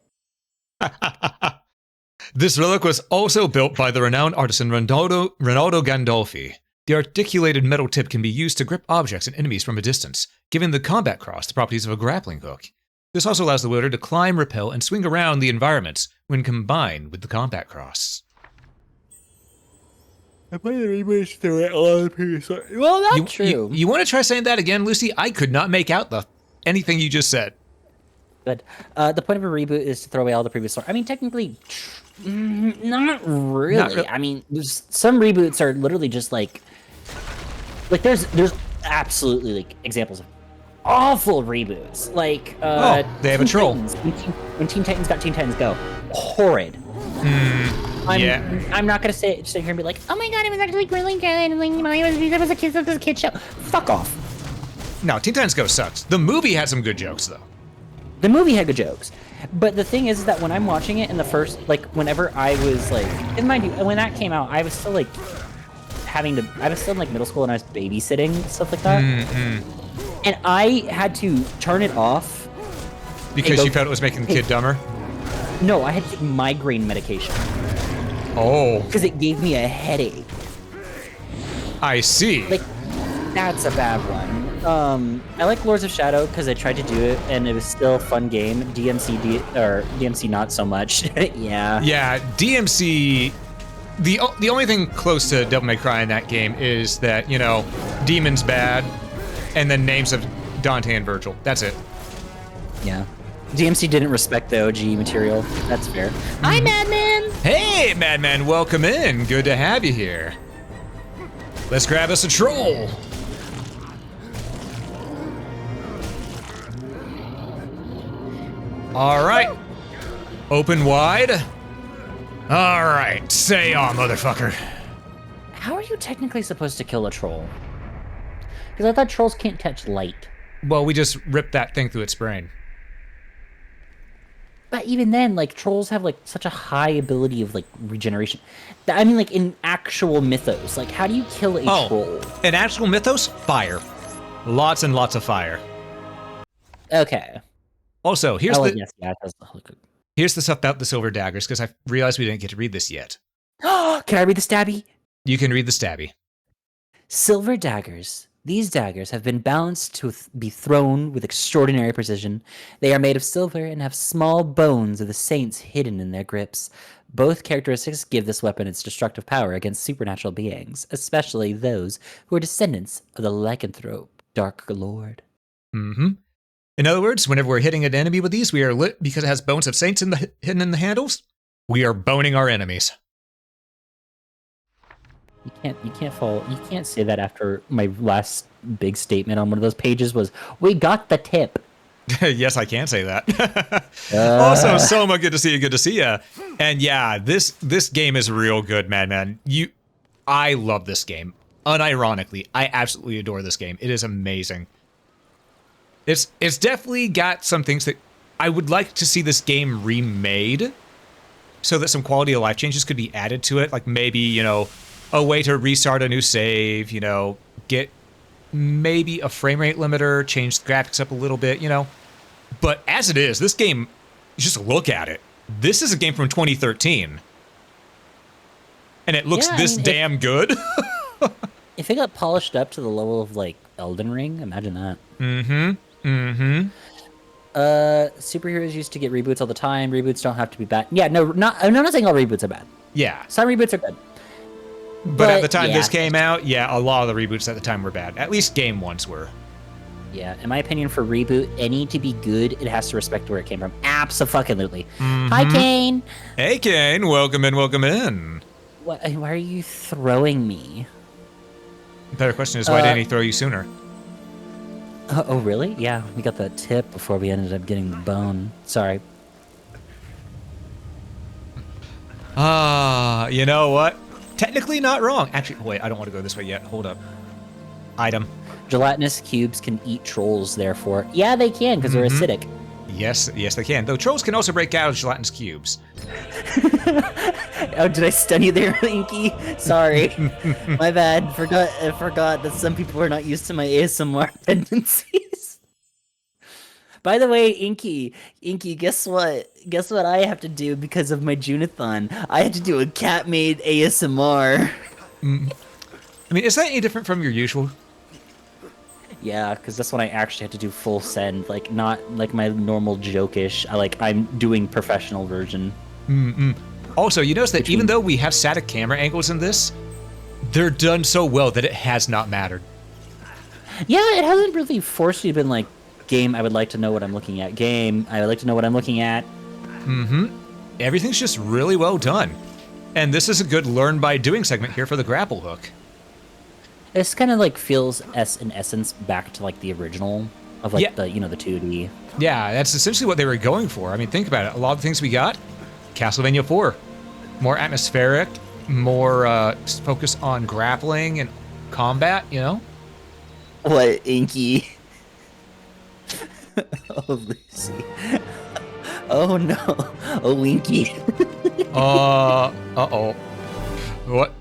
This relic was also built by the renowned artisan Ronaldo Gandolfi. The articulated metal tip can be used to grip objects and enemies from a distance, giving the combat cross the properties of a grappling hook. This also allows the wielder to climb, rappel, and swing around the environments when combined with the combat cross. I play the reboots through it a lot of people. Well, that's true. You want to try saying that again, Lucy? I could not make out anything you just said. Good. The point of a reboot is to throw away all the previous story. I mean, technically, not really. Not really. I mean, some reboots are literally just like there's absolutely like examples of awful reboots. Like they have a Teen troll. Titans. When Teen Titans got Teen Titans Go, horrid. I'm not gonna sit here and be like, oh my god, it was actually really good, and like, you know, it was a kid show. Fuck off. No, Teen Titans Go sucks. The movie had some good jokes, though. The movie had good jokes, but the thing is that when I'm watching it in the first, like, whenever I was like, and mind you, when that came out, I was still like I was still in like middle school and I was babysitting stuff like that, and I had to turn it off Because you felt it was making the kid dumber? No, I had to take migraine medication Oh, because it gave me a headache. I see. Like, that's a bad one. I like Lords of Shadow because I tried to do it and it was still a fun game. DMC not so much. Yeah. Yeah, DMC. The only thing close to Devil May Cry in that game is that, you know, Demon's bad, and then names of Dante and Virgil. That's it. Yeah. DMC didn't respect the OG material. That's fair. Hi, Madman! Hey, Madman, welcome in. Good to have you here. Let's grab us a troll. All right. Open wide. All right, say on, motherfucker. How are you technically supposed to kill a troll? Because I thought trolls can't catch light. Well, we just ripped that thing through its brain. But even then, like, trolls have, like, such a high ability of, like, regeneration. I mean, like, in actual mythos, like, how do you kill a troll? In actual mythos, fire. Lots and lots of fire. Okay. Also, here's here's the stuff about the silver daggers, because I realized we didn't get to read this yet. Can I read the stabby? You can read the stabby. Silver daggers. These daggers have been balanced to be thrown with extraordinary precision. They are made of silver and have small bones of the saints hidden in their grips. Both characteristics give this weapon its destructive power against supernatural beings, especially those who are descendants of the lycanthrope Dark Lord. Mm-hmm. In other words, whenever we're hitting an enemy with these, we are lit because it has bones of saints hidden in the handles. We are boning our enemies. You can't say that after my last big statement on one of those pages was, we got the tip. Yes, I can say that. Also, Soma, good to see you. Good to see you. And yeah, this game is real good, man. I love this game. Unironically, I absolutely adore this game. It is amazing. It's definitely got some things that I would like to see this game remade, so that some quality of life changes could be added to it. Like maybe, you know, a way to restart a new save, you know, get maybe a frame rate limiter, change the graphics up a little bit, you know. But as it is, this game, just look at it. This is a game from 2013. And it looks damn good. If it got polished up to the level of, like, Elden Ring, imagine that. Superheroes used to get reboots all the time. Reboots don't have to be bad. Yeah, I'm not saying all reboots are bad. Yeah. Some reboots are good. But at the time this came out, yeah, a lot of the reboots at the time were bad. At least game ones were. Yeah, in my opinion, for reboot, any to be good, it has to respect where it came from. Abso-fucking-lutely. Hi, Kane. Hey, Kane. Welcome in, welcome in. Why are you throwing me? The better question is, why didn't he throw you sooner? Oh, really? Yeah, we got that tip before we ended up getting the bone. Sorry. You know what? Technically not wrong. Actually, wait, I don't want to go this way yet. Hold up. Item. Gelatinous cubes can eat trolls, therefore. Yeah, they can, because they're acidic. Yes, they can. Though trolls can also break out of gelatinous cubes. Oh, did I stun you there, Inky? Sorry. My bad. I forgot that some people are not used to my ASMR tendencies. By the way, Inky, guess what? Guess what I have to do because of my Junathon? I had to do a cat-made ASMR. I mean, is that any different from your usual? Yeah, because that's when I actually had to do full send, like not like my normal joke-ish. I'm doing professional version. Also, you notice that even though we have static camera angles in this, they're done so well that it has not mattered. Yeah, it hasn't really forced you to been like, game, I would like to know what I'm looking at. Game, I would like to know what I'm looking at. Everything's just really well done. And this is a good learn by doing segment here for the grapple hook. This kind of like feels in essence back to like the original of like the, you know, the 2D. Yeah, that's essentially what they were going for. I mean, think about it. A lot of the things we got, Castlevania 4. More atmospheric, more focus on grappling and combat, you know? What, Inky? Oh, Lucy. Oh, no. Oh, Winky. Uh-oh. What?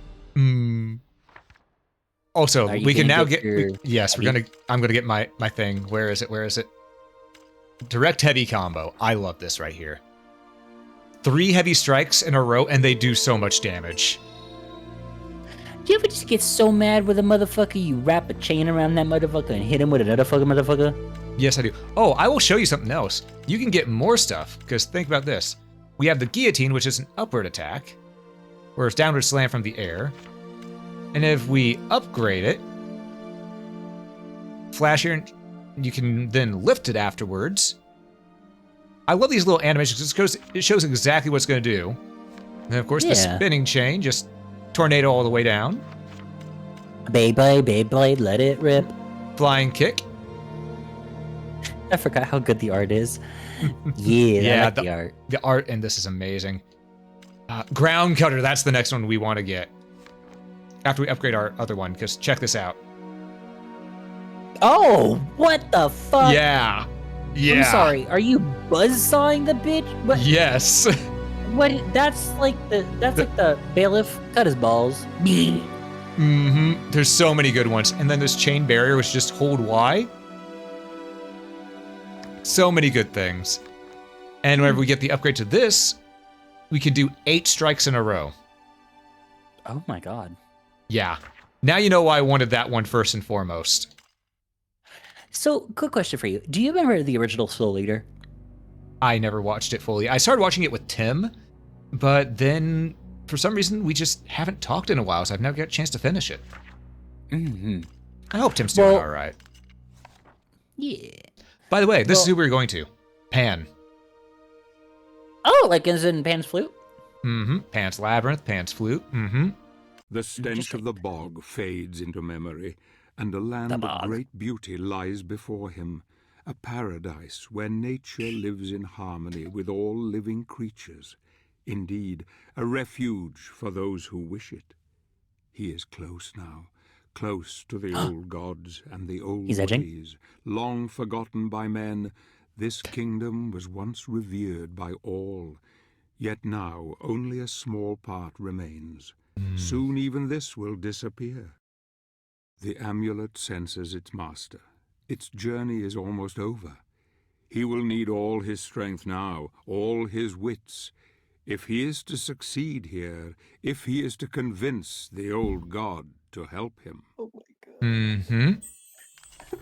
Also, we can now get... yes, I'm gonna get my thing. Where is it? Direct heavy combo. I love this right here. 3 heavy strikes in a row, and they do so much damage. Do you ever just get so mad with a motherfucker, you wrap a chain around that motherfucker and hit him with another fucking motherfucker? Yes, I do. Oh, I will show you something else. You can get more stuff, because think about this. We have the guillotine, which is an upward attack, where it's downward slam from the air. And if we upgrade it, flash here, you can then lift it afterwards. I love these little animations because it shows exactly what it's going to do. And of course, the spinning chain, just tornado all the way down. Beyblade, let it rip. Flying kick. I forgot how good the art is. Yeah, I like the art. The art in this is amazing. Ground cutter, that's the next one we want to get. After we upgrade our other one, because check this out. Oh, what the fuck? Yeah. Yeah. I'm sorry, are you buzzsawing the bitch? What? Yes. What? That's like the bailiff cut his balls. Mm-hmm. There's so many good ones. And then this chain barrier, which just hold Y. So many good things. And whenever we get the upgrade to this, we can do 8 strikes in a row. Oh my god. Yeah. Now you know why I wanted that one first and foremost. So, quick question for you. Do you remember the original Soul Eater? I never watched it fully. I started watching it with Tim, but then for some reason we just haven't talked in a while, so I've never got a chance to finish it. Mm-hmm. I hope Tim's doing all right. Yeah. By the way, this is who we're going to. Pan. Oh, like as in Pan's Flute? Mm-hmm. Pan's Labyrinth, Pan's Flute. Mm-hmm. The stench of the bog fades into memory, and a land of great beauty lies before him, a paradise where nature lives in harmony with all living creatures, indeed, a refuge for those who wish it. He is close now, close to the old gods and the old ways, long forgotten by men. This kingdom was once revered by all, yet now only a small part remains. Soon even this will disappear. The amulet senses its master. Its journey is almost over. He will need all his strength now, all his wits. If he is to succeed here, if he is to convince the old god to help him. Oh my god. Mm-hmm.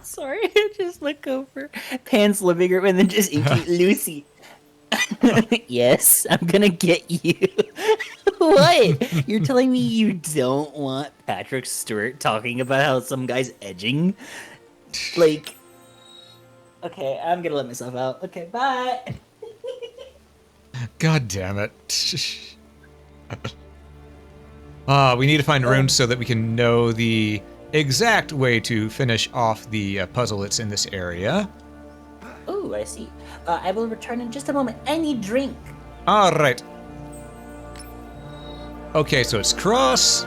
Sorry, I just look over Pan's living room and then just include Lucy. Yes, I'm gonna get you. What? You're telling me you don't want Patrick Stewart talking about how some guy's edging? Like, okay, I'm gonna let myself out. Okay, bye. God damn it. We need to find runes so that we can know the exact way to finish off the puzzle that's in this area. Oh, I see. I will return in just a moment. I need drink. All right. Okay, so it's cross,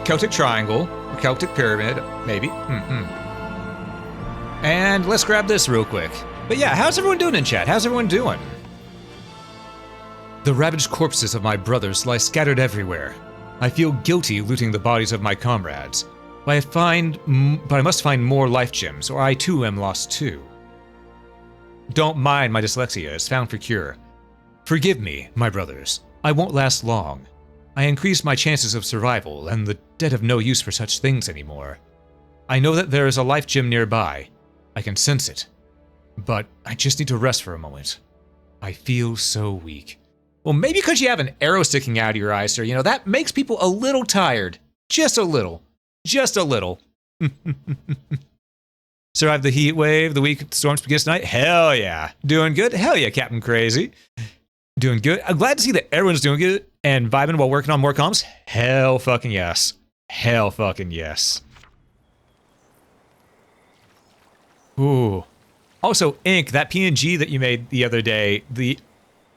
Celtic triangle, or Celtic pyramid, maybe. And let's grab this real quick. But yeah, how's everyone doing in chat? How's everyone doing? The ravaged corpses of my brothers lie scattered everywhere. I feel guilty looting the bodies of my comrades, but I must find more life gems, or I too am lost too. Don't mind my dyslexia, it's found for cure. Forgive me, my brothers. I won't last long. I increased my chances of survival, and the dead have no use for such things anymore. I know that there is a life gem nearby. I can sense it. But I just need to rest for a moment. I feel so weak. Well, maybe because you have an arrow sticking out of your eye, sir. You know, that makes people a little tired. Just a little. Just a little. Survived the heat wave, the week storms begins tonight? Hell yeah. Doing good? Hell yeah, Captain Crazy. Doing good. I'm glad to see that everyone's doing good and vibing while working on more comms. Hell fucking yes. Hell fucking yes. Ooh. Also, Ink, that PNG that you made the other day,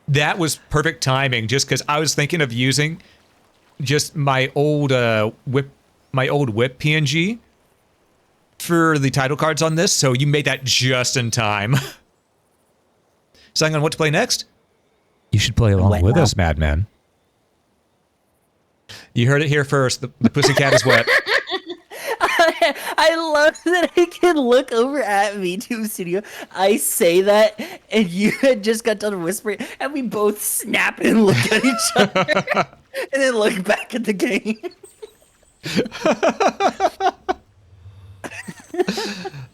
that was perfect timing just because I was thinking of using just my old whip PNG for the title cards on this, so you made that just in time. So on what to play next? You should play along with us, Madman. You heard it here first. The pussycat is wet. I love that I can look over at VTuber Studio. I say that, and you had just got done whispering, and we both snap and look at each other, and then look back at the game.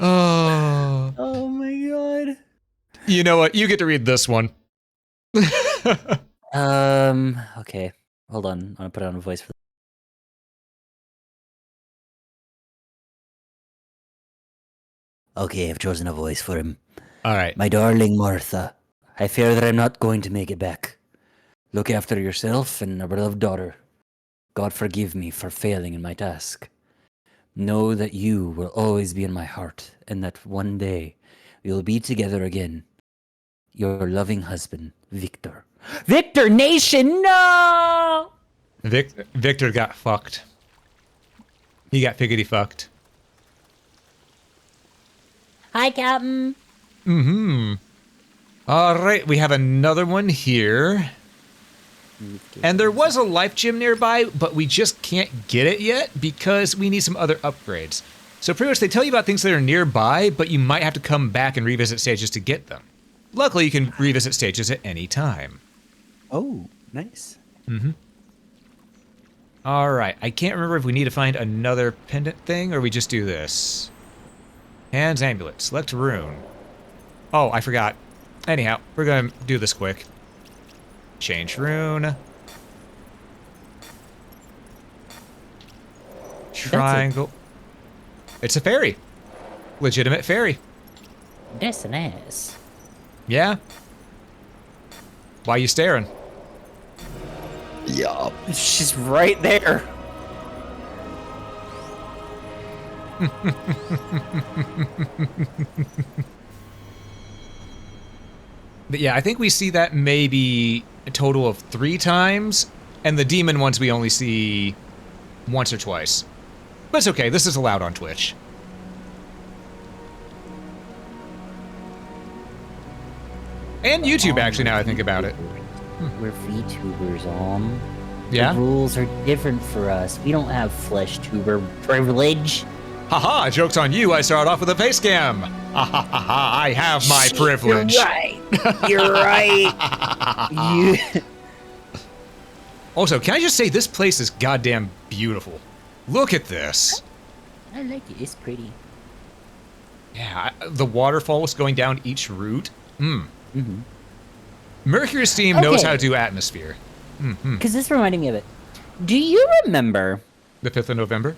Oh my god. You know what? You get to read this one. Okay. Hold on. I'm gonna put on a voice for Okay, I've chosen a voice for him. All right. My darling Martha, I fear that I'm not going to make it back. Look after yourself and our beloved daughter. God forgive me for failing in my task. Know that you will always be in my heart, and that one day we will be together again. Your loving husband, Victor. Victor Nation, no! Victor got fucked. He got figgity fucked. Hi, Captain. All right, we have another one here. And there was a life gem nearby, but we just can't get it yet because we need some other upgrades. So pretty much they tell you about things that are nearby, but you might have to come back and revisit stages to get them. Luckily, you can revisit stages at any time. Oh, nice. All right, I can't remember if we need to find another pendant thing or we just do this. Hands amulet, select rune. Oh, I forgot. Anyhow, we're gonna do this quick. Change rune. Triangle. It's a fairy. Legitimate fairy. That's an ass. Yeah. Why you staring? Yeah. She's right there. But yeah, I think we see that maybe a total of 3 times, and the demon ones we only see once or twice. But it's okay, this is allowed on Twitch. And YouTube, actually, now I think about it. We're VTubers, Yeah? The rules are different for us. We don't have flesh tuber privilege. Haha, joke's on you, I started off with a face cam. Ha ha ha ha, I have my privilege. You're right. You're right. You... Also, can I just say, this place is goddamn beautiful. Look at this. I like it. It's pretty. Yeah, the waterfalls going down each route. Mercury Steam knows how to do atmosphere. Because this reminded me of it. Do you remember... The 5th of November?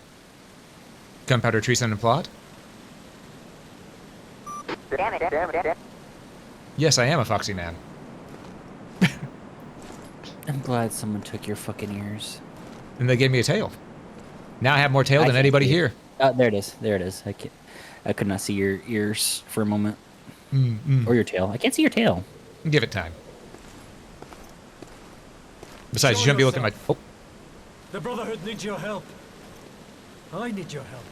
Gunpowder Treason and Plot? Yes, I am a foxy man. I'm glad someone took your fucking ears. And they gave me a tail. Now I have more tail than anybody here. Oh, there it is. There it is. I could not see your ears for a moment. Or your tail. I can't see your tail. Give it time. Besides, you shouldn't be looking at my... Oh. The Brotherhood needs your help. I need your help.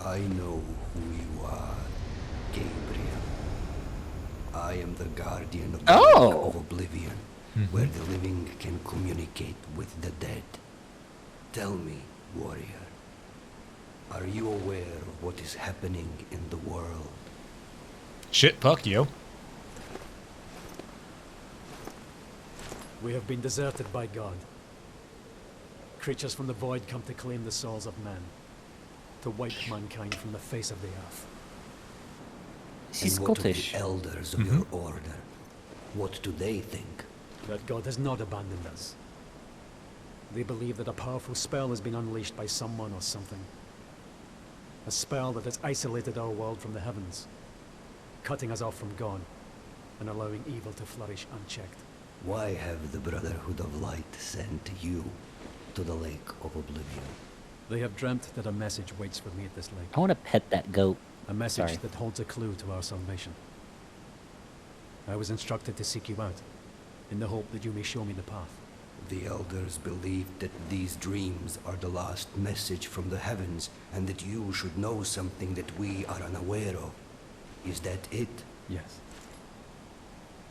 I know who you are, Gabriel. I am the guardian of the Lake of Oblivion, where the living can communicate with the dead. Tell me, warrior, are you aware of what is happening in the world? Shit, fuck you. We have been deserted by God. Creatures from the void come to claim the souls of men, to wipe mankind from the face of the earth. She's And what of Scottish. the elders of your order? What do they think? That God has not abandoned us. They believe that a powerful spell has been unleashed by someone or something. A spell that has isolated our world from the heavens, cutting us off from God, and allowing evil to flourish unchecked. Why have the Brotherhood of Light sent you to the Lake of Oblivion? They have dreamt that a message waits for me at this lake. I want to pet that goat. A message Sorry. that holds a clue to our salvation. I was instructed to seek you out, in the hope that you may show me the path. The elders believe that these dreams are the last message from the heavens, and that you should know something that we are unaware of. Is that it? Yes.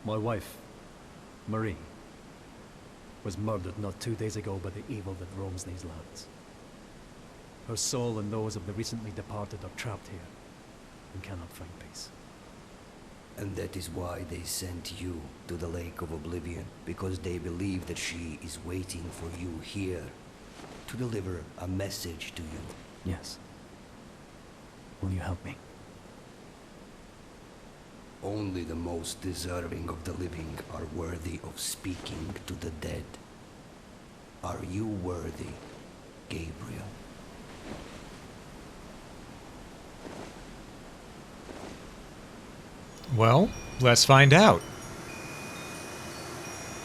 My wife, Marie, was murdered not 2 days ago by the evil that roams these lands. Her soul and those of the recently departed are trapped here and cannot find peace. And that is why they sent you to the Lake of Oblivion, because they believe that she is waiting for you here to deliver a message to you. Yes. Will you help me? Only the most deserving of the living are worthy of speaking to the dead. Are you worthy, Gabriel? Well, let's find out.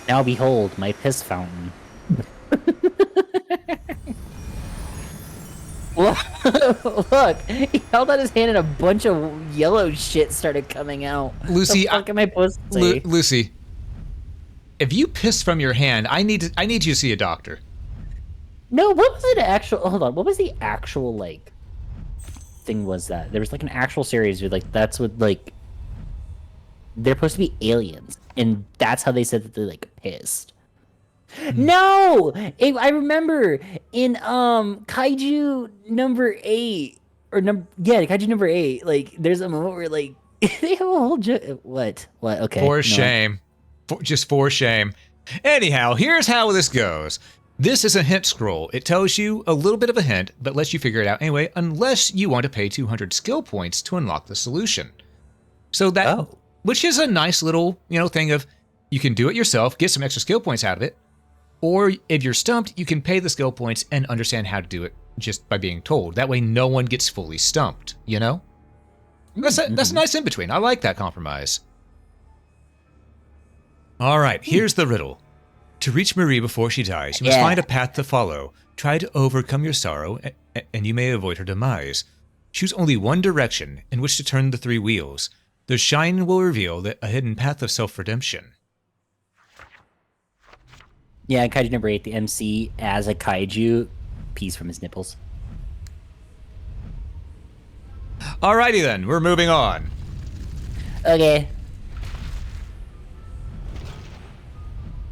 Now behold, my piss fountain. Look, he held out his hand and a bunch of yellow shit started coming out. Lucy, the fuck am I supposed to say? Lucy, if you piss from your hand, I need you to see a doctor. No, what was it actual? Hold on, what was the actual like thing? Was that there was like an actual series where like that's what like they're supposed to be aliens, and that's how they said that they like pissed. No, I remember in Kaiju number 8 or Kaiju number 8. Like, there's a moment where like they have a whole what? Okay, For no. shame, just for shame. Anyhow, here's how this goes. This is a hint scroll. It tells you a little bit of a hint, but lets you figure it out anyway, unless you want to pay 200 skill points to unlock the solution. So that, which is a nice little thing of you can do it yourself, get some extra skill points out of it. Or if you're stumped, you can pay the skill points and understand how to do it just by being told. That way no one gets fully stumped, That's a nice in-between. I like that compromise. All right, here's the riddle. To reach Marie before she dies, you must find a path to follow. Try to overcome your sorrow, and you may avoid her demise. Choose only one direction in which to turn the 3 wheels. The shine will reveal a hidden path of self-redemption. Yeah, Kaiju number 8, the MC as a kaiju pees from his nipples. Alrighty then, we're moving on. Okay.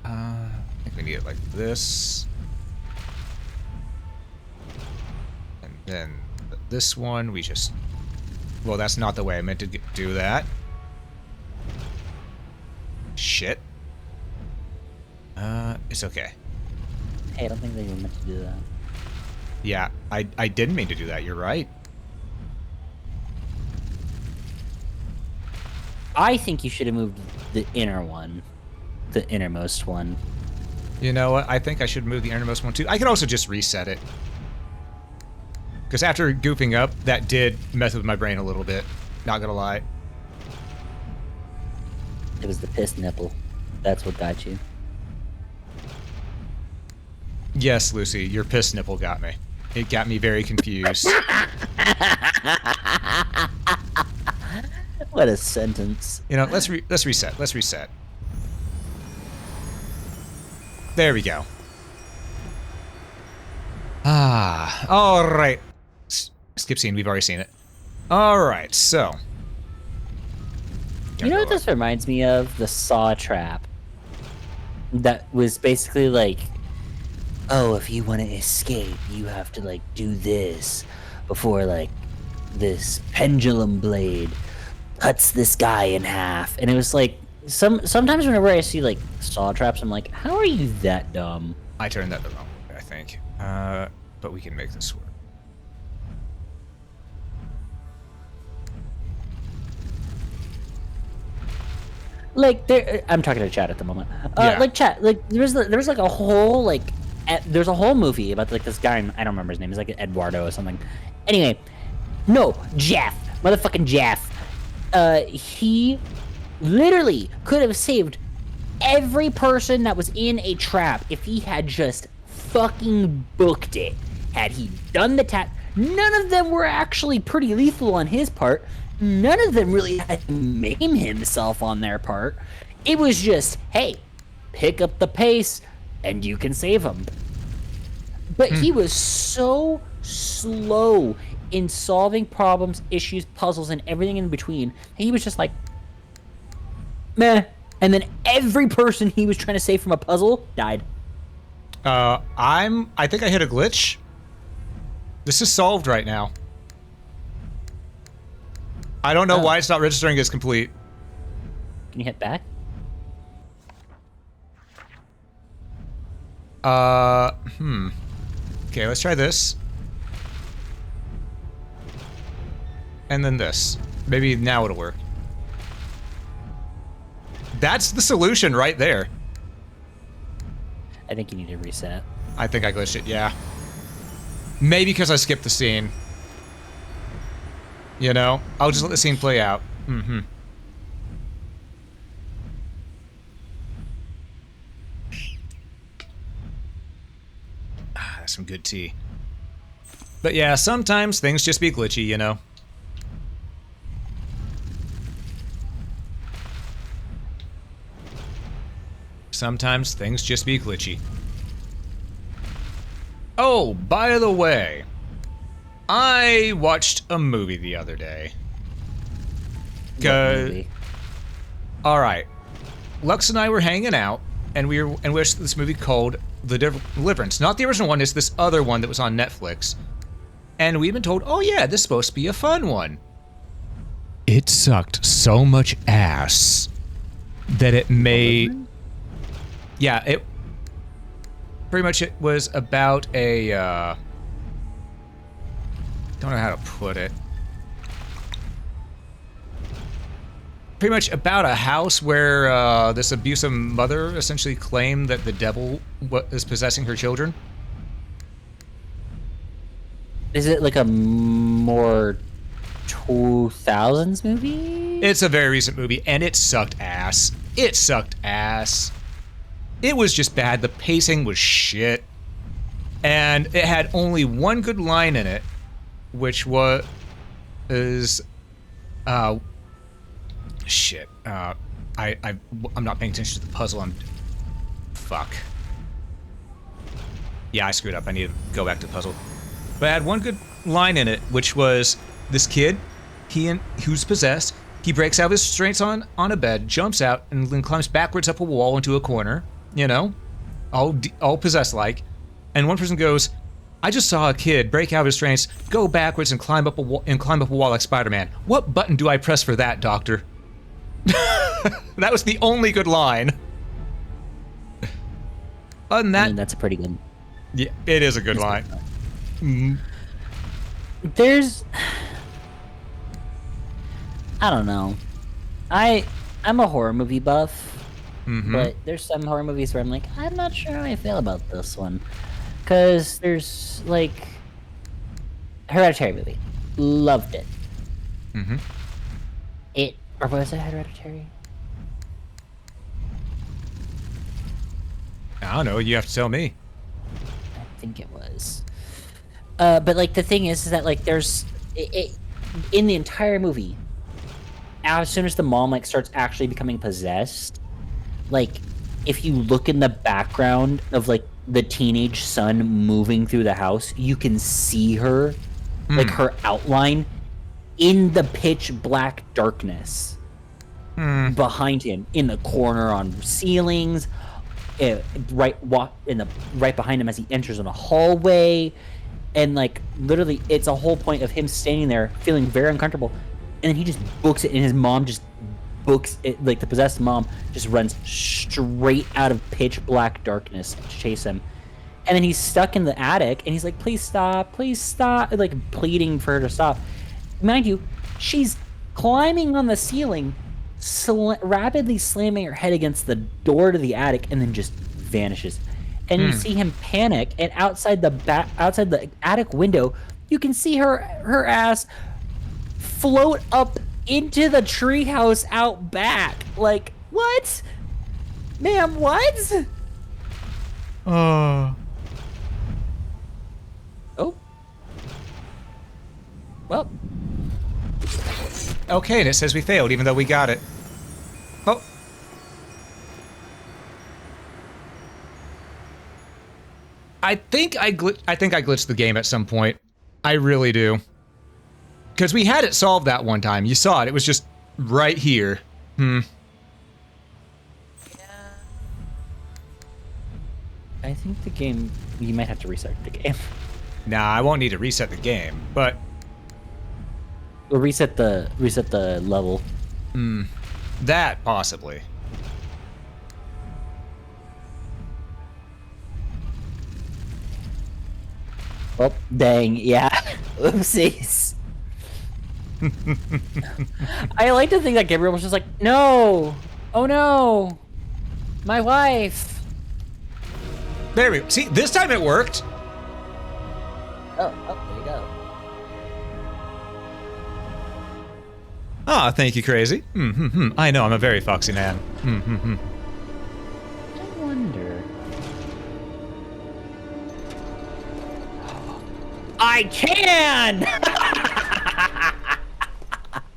I think we need it like this. And then this one, we just... Well, that's not the way I meant to do that. Shit. It's okay. Hey, I don't think they were meant to do that. Yeah, I didn't mean to do that, you're right. I think you should have moved the inner one. The innermost one. You know what? I think I should move the innermost one too. I could also just reset it. Because after goofing up, that did mess with my brain a little bit. Not gonna lie. It was the piss nipple. That's what got you. Yes, Lucy, your piss nipple got me. It got me very confused. What a sentence. Let's reset. Let's reset. There we go. All right. Skip scene. We've already seen it. All right. So. You know what this reminds me of? The Saw trap. That was basically like, oh, if you want to escape, you have to like do this before like this pendulum blade cuts this guy in half. And it was like sometimes whenever I see like Saw traps, I'm like, how are you that dumb? I turned that the wrong way, I think. But we can make this work. Like I'm talking to chat at the moment. Yeah. Like chat, like there was like a whole like there's a whole movie about like this guy. I don't remember his name. He's like Eduardo or something. Anyway, no, Jeff, motherfucking Jeff. He literally could have saved every person that was in a trap if he had just fucking booked it. Had he done the tap, none of them were actually pretty lethal on his part. None of them really had to maim himself on their part. It was just, hey, pick up the pace and you can save him. But he was so slow in solving problems, issues, puzzles, and everything in between. He was just like, meh. And then every person he was trying to save from a puzzle died. I think I hit a glitch. This is solved right now. I don't know why it's not registering as complete. Can you hit back? Okay, let's try this. And then this. Maybe now it'll work. That's the solution right there. I think you need to reset. I think I glitched it, yeah. Maybe because I skipped the scene. I'll just let the scene play out. Mm-hmm. That's some good tea. But yeah, sometimes things just be glitchy, you know? Sometimes things just be glitchy. Oh, by the way, I watched a movie the other day. What movie? All right, Lux and I were hanging out, and we watched this movie called The Deliverance. Not the original one, it's this other one that was on Netflix. And we've been told, oh yeah, this is supposed to be a fun one. It sucked so much ass that it made... Yeah, it... Pretty much it was about a, don't know how to put it. Pretty much about a house where this abusive mother essentially claimed that the devil is possessing her children. Is it like a more 2000s movie? It's a very recent movie, and it sucked ass. It sucked ass. It was just bad. The pacing was shit. And it had only one good line in it, which was... shit. I'm not paying attention to the puzzle. Fuck. Yeah, I screwed up. I need to go back to the puzzle. But it had one good line in it, which was this kid, who's possessed, he breaks out of his restraints on a bed, jumps out, and then climbs backwards up a wall into a corner, you know, all possessed-like. And one person goes, I just saw a kid break out of his restraints, go backwards, and climb up a wall like Spider-Man. What button do I press for that, Doctor? That was the only good line. Other than that, I mean, that's a pretty good... Yeah, it is a good line. There's... I don't know. I'm a horror movie buff, but there's some horror movies where I'm like, I'm not sure how I feel about this one. Because there's, like... Hereditary movie. Loved it. Or was it Hereditary? I don't know, you have to tell me. I think it was. But like the thing is that like there's in the entire movie, as soon as the mom like starts actually becoming possessed, like if you look in the background of like the teenage son moving through the house, you can see her, like her outline in the pitch black darkness behind him, in the corner, on ceilings, right behind him as he enters in a hallway. And like literally it's a whole point of him standing there feeling very uncomfortable, and then he just books it, and his mom just books it, like the possessed mom just runs straight out of pitch black darkness to chase him. And then he's stuck in the attic, and he's like, please stop, like pleading for her to stop. Mind you, she's climbing on the ceiling, rapidly slamming her head against the door to the attic, and then just vanishes. And you see him panic, and outside the attic window, you can see her ass float up into the treehouse out back. Like, what? Ma'am, what? Oh. Well. Okay, and it says we failed, even though we got it. Oh. I think I glitched the game at some point. I really do. Because we had it solved that one time. You saw it. It was just right here. Yeah. I think the game... You might have to restart the game. Nah, I won't need to reset the game, but... Or reset the level. That, possibly. Oh, dang, yeah. Oopsies. I like to think that Gabriel was just like, no! Oh no! My wife! There we go. See, this time it worked! Oh, there you go. Ah, thank you, Crazy. I know, I'm a very foxy man. I wonder... I can!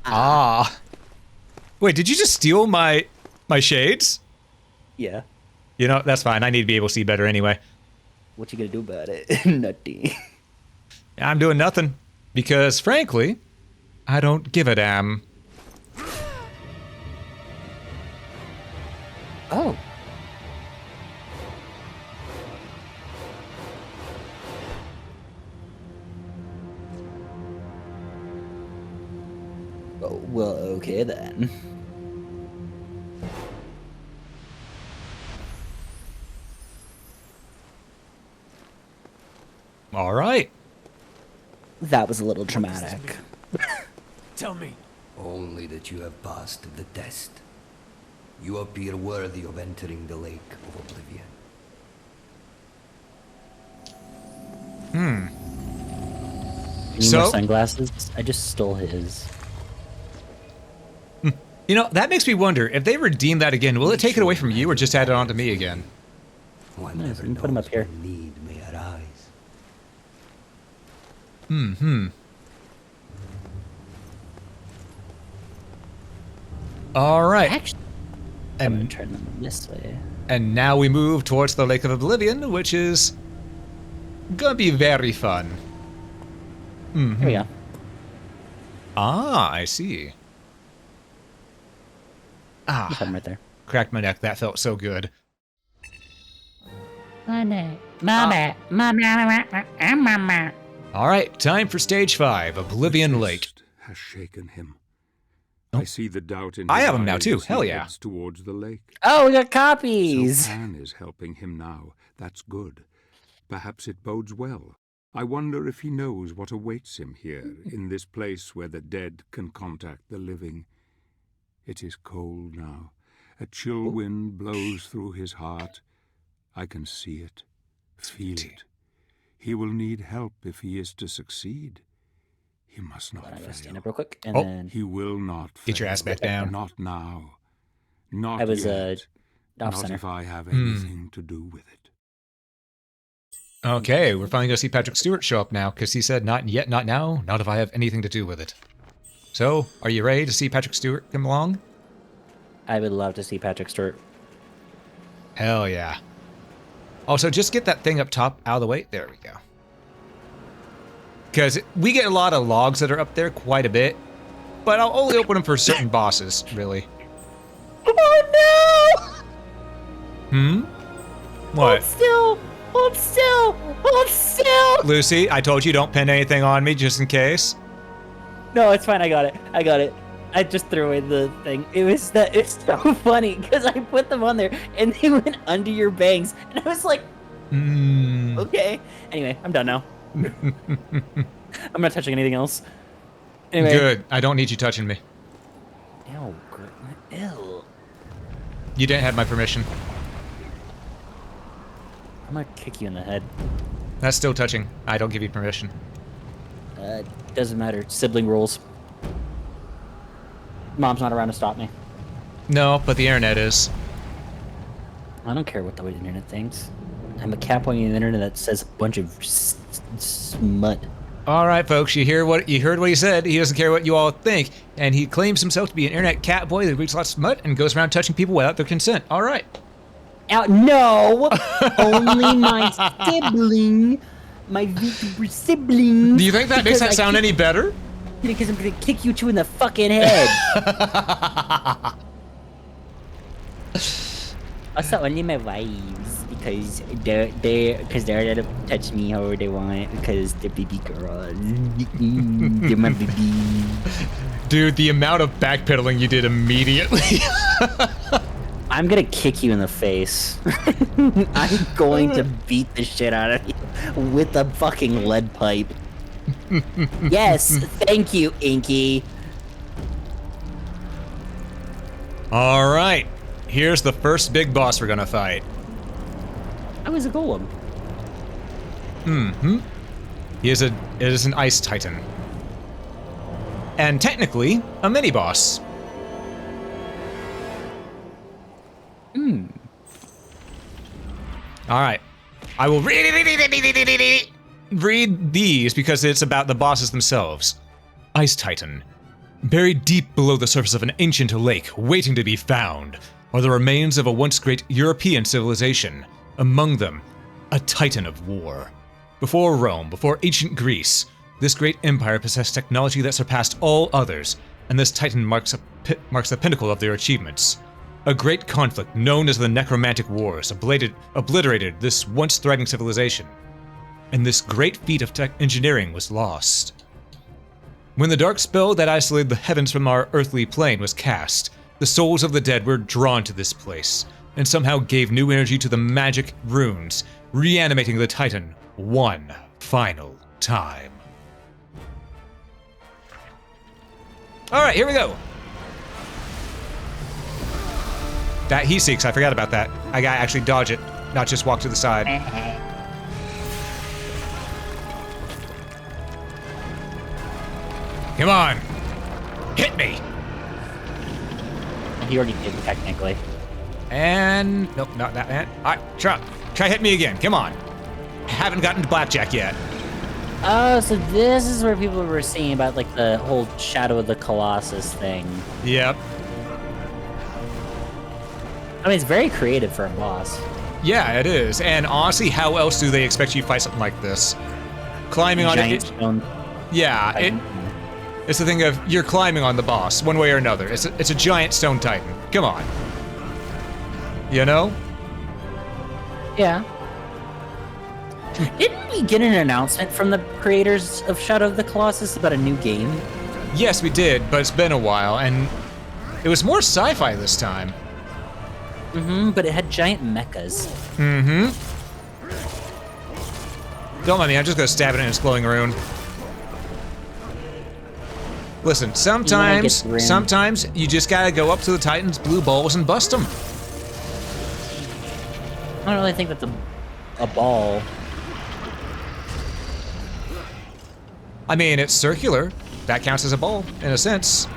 Ah. Wait, did you just steal my shades? Yeah. You know, that's fine. I need to be able to see better anyway. What you gonna do about it? Nothing. I'm doing nothing. Because, frankly, I don't give a damn. Oh. Oh, well, okay then. All right. That was a little traumatic. Tell me. Only that you have passed the test. You appear worthy of entering the Lake of Oblivion. Need So- more sunglasses? I just stole his. You know, that makes me wonder, if they redeem that again, will it take it away from you or just add it on to me again? One Nice, never we can put 'em knows up here. when need may arise. All right. Actually, I'm gonna And, turn them this way. and now we move towards the Lake of Oblivion, which is gonna be very fun. Here we go. Ah, I see. Ah, Put them right there. cracked my neck. That felt so good. Mama. All right, time for stage 5, Oblivion Lake. Test has shaken him. I see the doubt in his I have 'em now, eyes too. as he Hell yeah. heads towards the lake. Oh, we got So copies. Pan is helping him now. That's good. Perhaps it bodes well. I wonder if he knows what awaits him here, in this place where the dead can contact the living. It is cold now. A chill wind blows through his heart. I can see it, feel it. He will need help if he is to succeed. He must not I gotta stand fail. up real quick, and Oh. then He will not fail. Get your ass back down. Not now. Not I was yet. off Not center. if I have anything to do with it. Okay, we're finally gonna see Patrick Stewart show up now, because he said, not yet, not now, not if I have anything to do with it. So, are you ready to see Patrick Stewart come along? I would love to see Patrick Stewart. Hell yeah. Also, just get that thing up top out of the way. There we go. Because we get a lot of logs that are up there, quite a bit. But I'll only open them for certain bosses, really. Oh Hmm? no! What? Still! Hold still! Hold still! Lucy, I told you don't pin anything on me just in case. No, it's fine. I got it. I got it. I just threw away the thing. It's so funny because I put them on there and they went under your bangs, and I was like, okay. Anyway, I'm done now. I'm not touching anything else. Anyway. Good. I don't need you touching me. Ew. Ew. You didn't have my permission. I'm gonna kick you in the head. That's still touching. I don't give you permission. Doesn't matter. Sibling rules. Mom's not around to stop me. No, but the internet is. I don't care what the internet thinks. I'm a cat pointing on the internet that says a bunch of smut. All right, folks, you heard what he said. He doesn't care what you all think, and he claims himself to be an internet cat boy that reads lots of smut and goes around touching people without their consent. All right. No! Only my sibling. My VTuber sibling. Do you think that makes that sound any better? Because I'm gonna kick you two in the fucking head. Also, only my wives, because they're allowed to touch me however they want, because they're baby girls. They're my baby. Dude, the amount of backpedaling you did immediately. I'm gonna kick you in the face. I'm going to beat the shit out of you with a fucking lead pipe. Yes, thank you, Inky. All right. Here's the first big boss we're gonna fight. I was a golem. It is an ice titan. And technically, a mini boss. All right. I will read these because it's about the bosses themselves. Ice Titan. Buried deep below the surface of an ancient lake, waiting to be found, are the remains of a once great European civilization. Among them, a Titan of war. Before Rome, before ancient Greece, this great empire possessed technology that surpassed all others, and this Titan marks the pinnacle of their achievements. A great conflict known as the Necromantic Wars obliterated this once thriving civilization, and this great feat of engineering was lost. When the dark spell that isolated the heavens from our earthly plane was cast, the souls of the dead were drawn to this place, and somehow gave new energy to the magic runes, reanimating the Titan one final time. Alright, here we go! That he seeks, I forgot about that. I gotta actually dodge it, not just walk to the side. Come on! Hit me! He already did, technically. And... nope, not that man. Alright, try hit me again, come on. Haven't gotten to blackjack yet. Oh, so this is where people were saying about, like, the whole Shadow of the Colossus thing. Yep. I mean, it's very creative for a boss. Yeah, it is. And honestly, how else do they expect you to fight something like this? Climbing on Giant it... stone. Yeah, it's the thing of, you're climbing on the boss, one way or another. It's a giant stone titan. Come on. You know? Yeah. Didn't we get an announcement from the creators of Shadow of the Colossus about a new game? Yes, we did, but it's been a while, and it was more sci-fi this time. Mm-hmm, but it had giant mechas. Mm-hmm. Don't mind me, I'm just gonna stab it in its glowing rune. Listen, sometimes you just gotta go up to the Titan's blue balls and bust them. I don't really think that's a ball. I mean, it's circular. That counts as a ball, in a sense.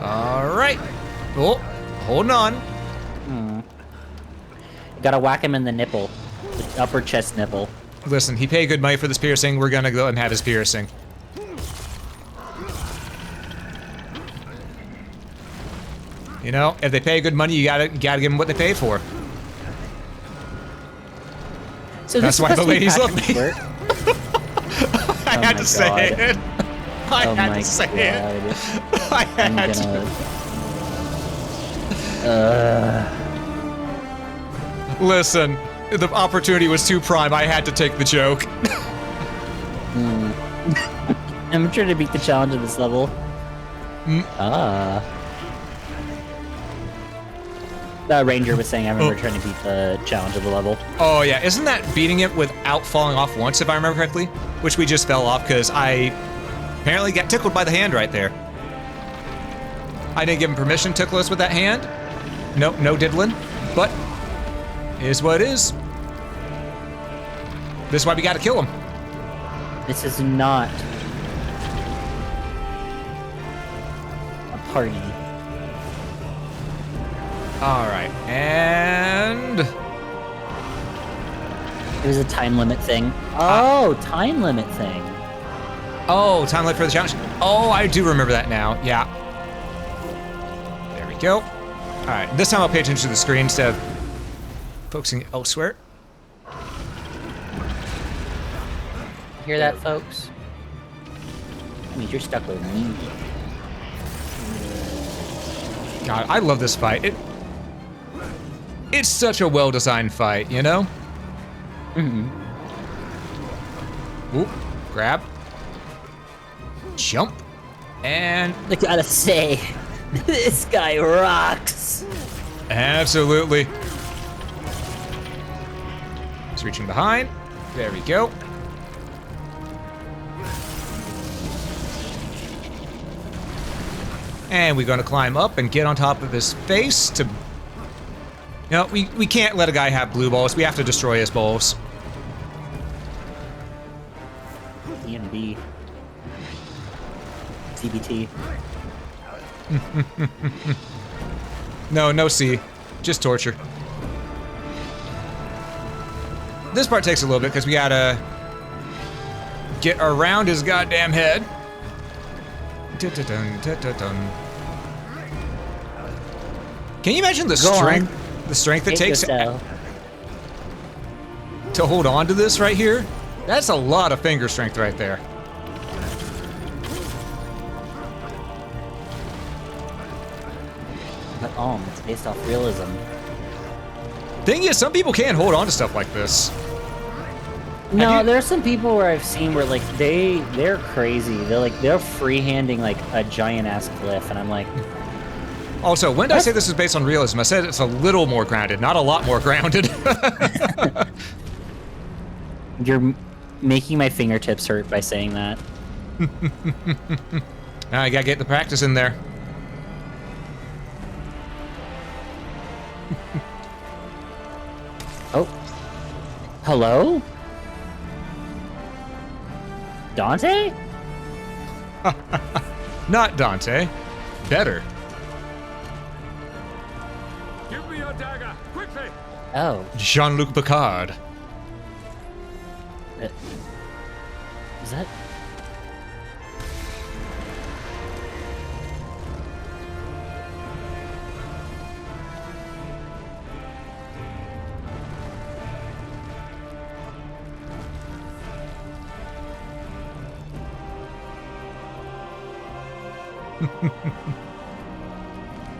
Alright. Oh, holding on. You gotta whack him in the nipple. The upper chest nipple. Listen, he paid good money for this piercing. We're gonna go and have his piercing. You know, if they pay good money, you gotta give them what they pay for. So that's why the ladies love me. I had to say it. I had to say it. I had to. Listen, the opportunity was too prime. I had to take the joke. I'm trying to beat the challenge of this level. The ranger was saying I remember trying to beat the challenge of the level. Oh yeah, isn't that beating it without falling off once, if I remember correctly? Which we just fell off because I apparently got tickled by the hand right there. I didn't give him permission to tickle us with that hand. Nope, no diddling. But it is what it is. This is why we gotta kill him. This is not a party. Alright, and... It was a time limit thing. Oh, time limit thing. Oh, time limit for the challenge. Oh, I do remember that now. Yeah. There we go. Alright, this time I'll pay attention to the screen instead of focusing elsewhere. Hear that, folks? That means you're stuck with me. God, I love this fight. It's such a well-designed fight, you know? Mm-hmm. Oop, grab. Jump. And... I gotta say, this guy rocks. Absolutely. He's reaching behind. There we go. And we're gonna climb up and get on top of his face to... No, we can't let a guy have blue balls. We have to destroy his balls. E and B. CBT. No C. Just torture. This part takes a little bit because we gotta get around his goddamn head. Can you imagine the strength it takes to hold on to this right here? That's a lot of finger strength right there. But it's based off realism. Thing is, some people can't hold on to stuff like this. No, there's some people where I've seen where like they're crazy. They're freehanding like a giant ass cliff, and I'm like. Also, when did I say this is based on realism? I said it's a little more grounded, not a lot more grounded. You're making my fingertips hurt by saying that. Now I gotta get the practice in there. Oh. Hello? Dante? Not Dante. Better. Give me your dagger, quickly! Oh. Jean-Luc Picard. Is that...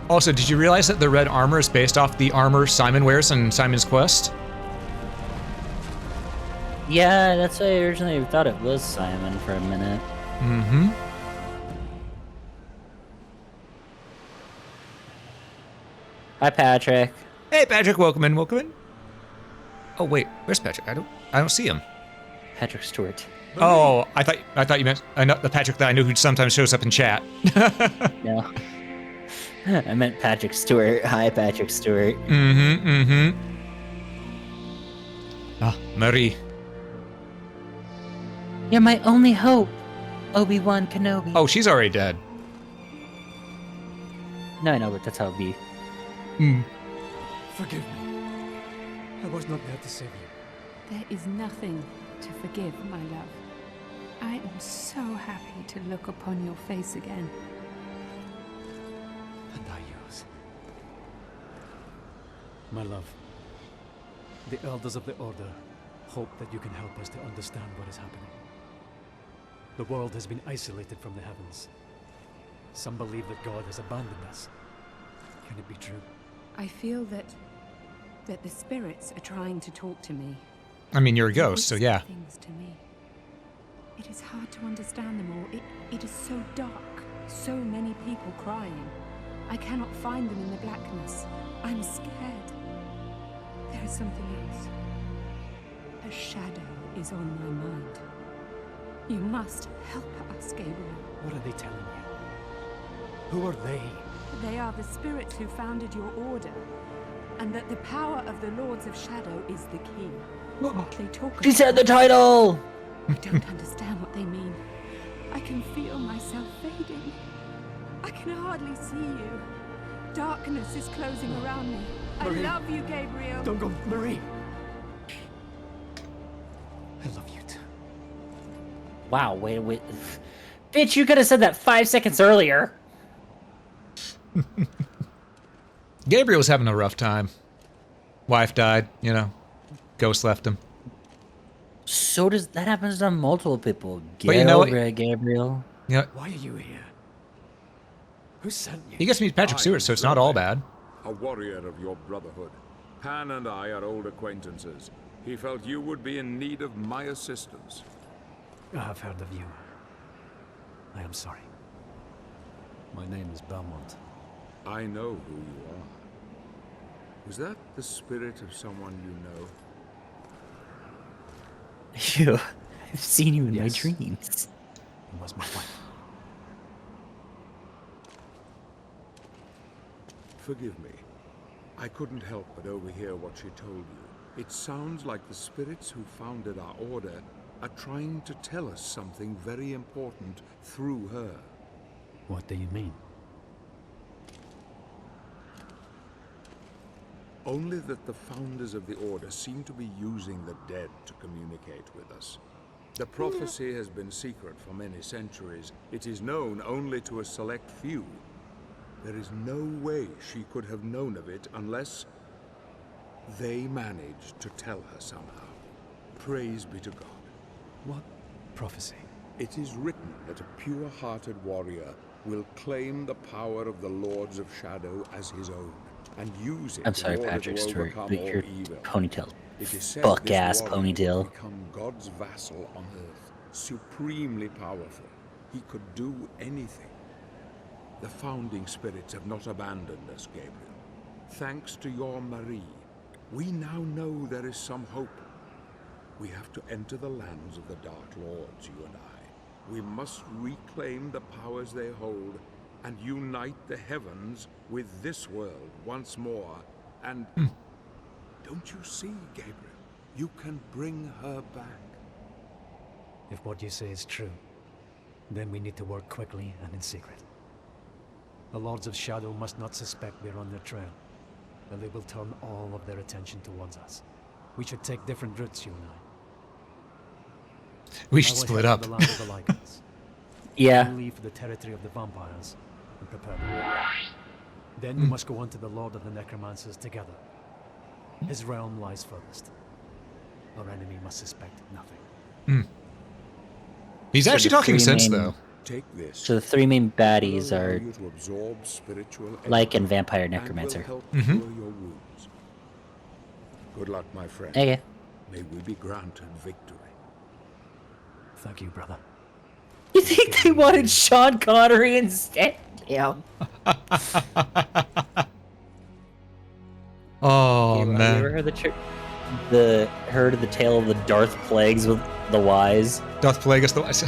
Also, did you realize that the red armor is based off the armor Simon wears in Simon's Quest? Yeah, that's why I originally thought it was Simon for a minute. Mm-hmm. Hi, Patrick. Hey, Patrick, welcome in, welcome in. Oh wait, where's Patrick? I don't see him. Patrick Stewart. Oh, I thought you meant the Patrick that I know who sometimes shows up in chat. No. I meant Patrick Stewart. Hi, Patrick Stewart. Mm-hmm, mm-hmm. Ah, Marie. You're my only hope, Obi-Wan Kenobi. Oh, she's already dead. No, I know, but that's how it be. Hmm. Forgive me. I was not there to save you. There is nothing to forgive, my love. I am so happy to look upon your face again. And I yours. My love, the elders of the Order hope that you can help us to understand what is happening. The world has been isolated from the heavens. Some believe that God has abandoned us. Can it be true? I feel that the spirits are trying to talk to me. I mean, you're a ghost, so yeah. Things to me. It is hard to understand them all. It is so dark. So many people crying. I cannot find them in the blackness. I'm scared. There is something else. A shadow is on my mind. You must help us, Gabriel. What are they telling you? Who are they? They are the spirits who founded your order, and that the power of the Lords of Shadow is the key. They talk. She said the title! I don't understand what they mean. I can feel myself fading. I can hardly see you. Darkness is closing around me. Marie. I love you, Gabriel. Don't go, Marie! I love you too. Wow, wait. Bitch, you could have said that 5 seconds earlier. Gabriel was having a rough time. Wife died, you know. Ghost left him. So that happens to multiple people. But you know over it, Gabriel. Yeah, Why are you here? Who sent you? he gets to meet Patrick Stewart, so it's not all bad. A warrior of your brotherhood. Pan and I are old acquaintances. He felt you would be in need of my assistance. I have heard of you. I am sorry. My name is Belmont. I know who you are. Is that the spirit of someone you know? Phew, I've seen you in my Yes. dreams. He was my wife. Forgive me. I couldn't help but overhear what she told you. It sounds like the spirits who founded our order are trying to tell us something very important through her. What do you mean? Only that the founders of the Order seem to be using the dead to communicate with us. The prophecy has been secret for many centuries. It is known only to a select few. There is no way she could have known of it unless they managed to tell her somehow. Praise be to God. What prophecy? It is written that a pure-hearted warrior will claim the power of the Lords of Shadow as his own, and use it I'm sorry, in order Patrick to Stewart, overcome but all your evil. ponytail. It is said Fuck this ass warrior will ponytail. become God's vassal on earth, supremely powerful. He could do anything. The founding spirits have not abandoned us, Gabriel. Thanks to your Marie, we now know there is some hope. We have to enter the lands of the Dark Lords, you and I. We must reclaim the powers they hold and unite the heavens with this world once more. And don't you see, Gabriel? You can bring her back. If what you say is true, then we need to work quickly and in secret. The Lords of Shadow must not suspect we're on their trail, or they will turn all of their attention towards us. We should take different routes, you and I. We I should will split head up. to the land of the Lycans. Yeah. You leave for the territory of the vampires and prepare the war. Then we must go on to the Lord of the Necromancers together. His realm lies furthest. Our enemy must suspect nothing. He's So actually the talking three sense, main- though. Take this. So the three main It will baddies allow are you to absorb spiritual Lycan energy Vampire and will Necromancer. help cure your wounds. Good luck, my friend. Okay. May we be granted victory. Thank you, brother. You think they wanted Sean Connery instead? Damn. Oh, Have you man. ever heard of the tale of the Darth Plagues with the Wise? Doth Plagueis the Wise.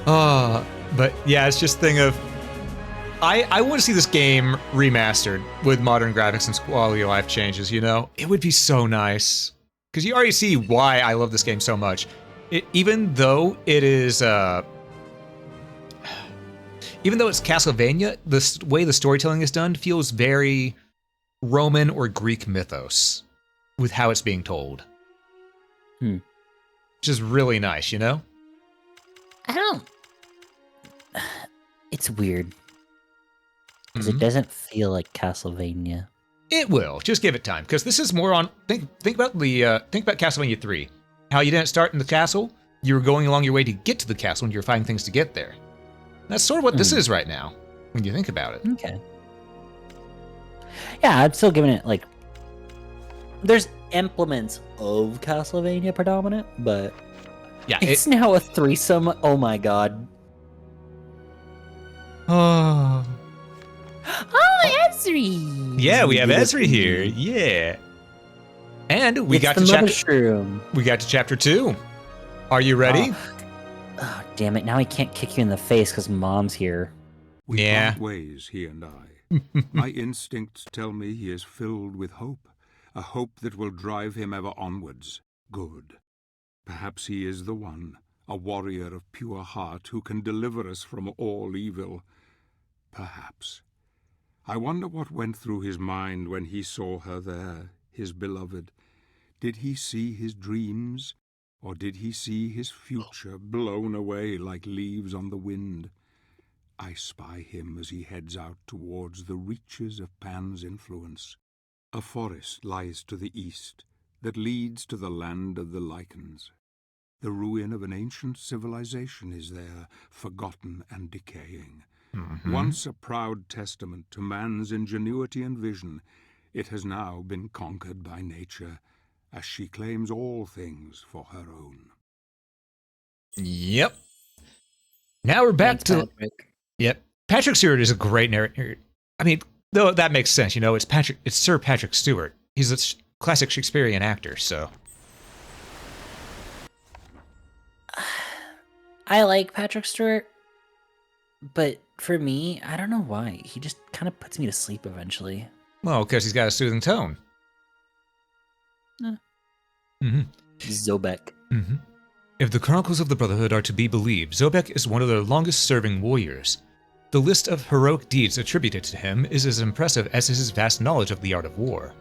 But yeah, it's just a thing of... I want to see this game remastered with modern graphics and quality of life changes, you know? It would be so nice. Because you already see why I love this game so much. Even though it is... even though it's Castlevania, the way the storytelling is done feels very Roman or Greek mythos with how it's being told. Which is really nice, you know? I don't. It's weird. Because it doesn't feel like Castlevania. It will. Just give it time, because this is more on. Think about Castlevania 3. How you didn't start in the castle. You were going along your way to get to the castle, and you were finding things to get there. That's sort of what this is right now, when you think about it. Okay. Yeah, I'm still giving it like. There's implements of Castlevania predominant, but Yeah. it's now a threesome. Oh my god. Oh. Oh, Ezri! Yeah, we have Ezri here. Yeah. And we got to chapter 2. Are you ready? Oh, damn it. Now he can't kick you in the face because Mom's here. We Yeah. part ways, he and I. My instincts tell me he is filled with hope, a hope that will drive him ever onwards. Good. Perhaps he is the one, a warrior of pure heart who can deliver us from all evil. Perhaps. I wonder what went through his mind when he saw her there, his beloved. Did he see his dreams, or did he see his future blown away like leaves on the wind? I spy him as he heads out towards the reaches of Pan's influence. A forest lies to the east that leads to the land of the Lycans. The ruin of an ancient civilization is there, forgotten and decaying. Once a proud testament to man's ingenuity and vision, it has now been conquered by nature, as she claims all things for her own. Yep. Now we're back to... Patrick. Yep. Patrick Stewart is a great narrator. I mean, though that makes sense, you know, it's Sir Patrick Stewart. He's a classic Shakespearean actor, so... I like Patrick Stewart, but for me, I don't know why. He just kind of puts me to sleep eventually. Well, because he's got a soothing tone. Zobek. If the chronicles of the Brotherhood are to be believed, Zobek is one of their longest-serving warriors. The list of heroic deeds attributed to him is as impressive as his vast knowledge of the art of war.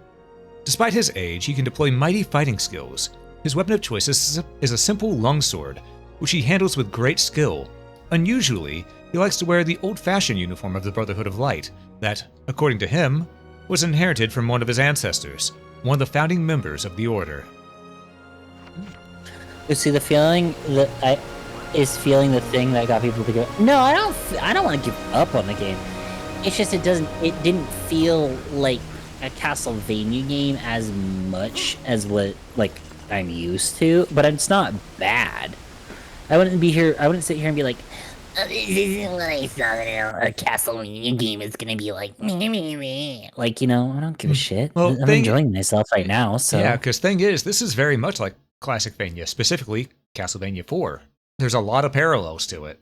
Despite his age, he can deploy mighty fighting skills. His weapon of choice is a simple longsword, which he handles with great skill. Unusually, he likes to wear the old-fashioned uniform of the Brotherhood of Light that, according to him, was inherited from one of his ancestors, one of the founding members of the Order. You see, the feeling that is feeling the thing that got people to go, no, I don't want to give up on the game. It's just it didn't feel like a Castlevania game as much as what like I'm used to, but it's not bad. I wouldn't sit here and be like, this isn't what I thought a Castlevania game is gonna be like. Like, you know, I don't give a shit. Well, I'm enjoying myself right now, so. Yeah, because thing is, this is very much like Classicvania, specifically Castlevania 4. There's a lot of parallels to it.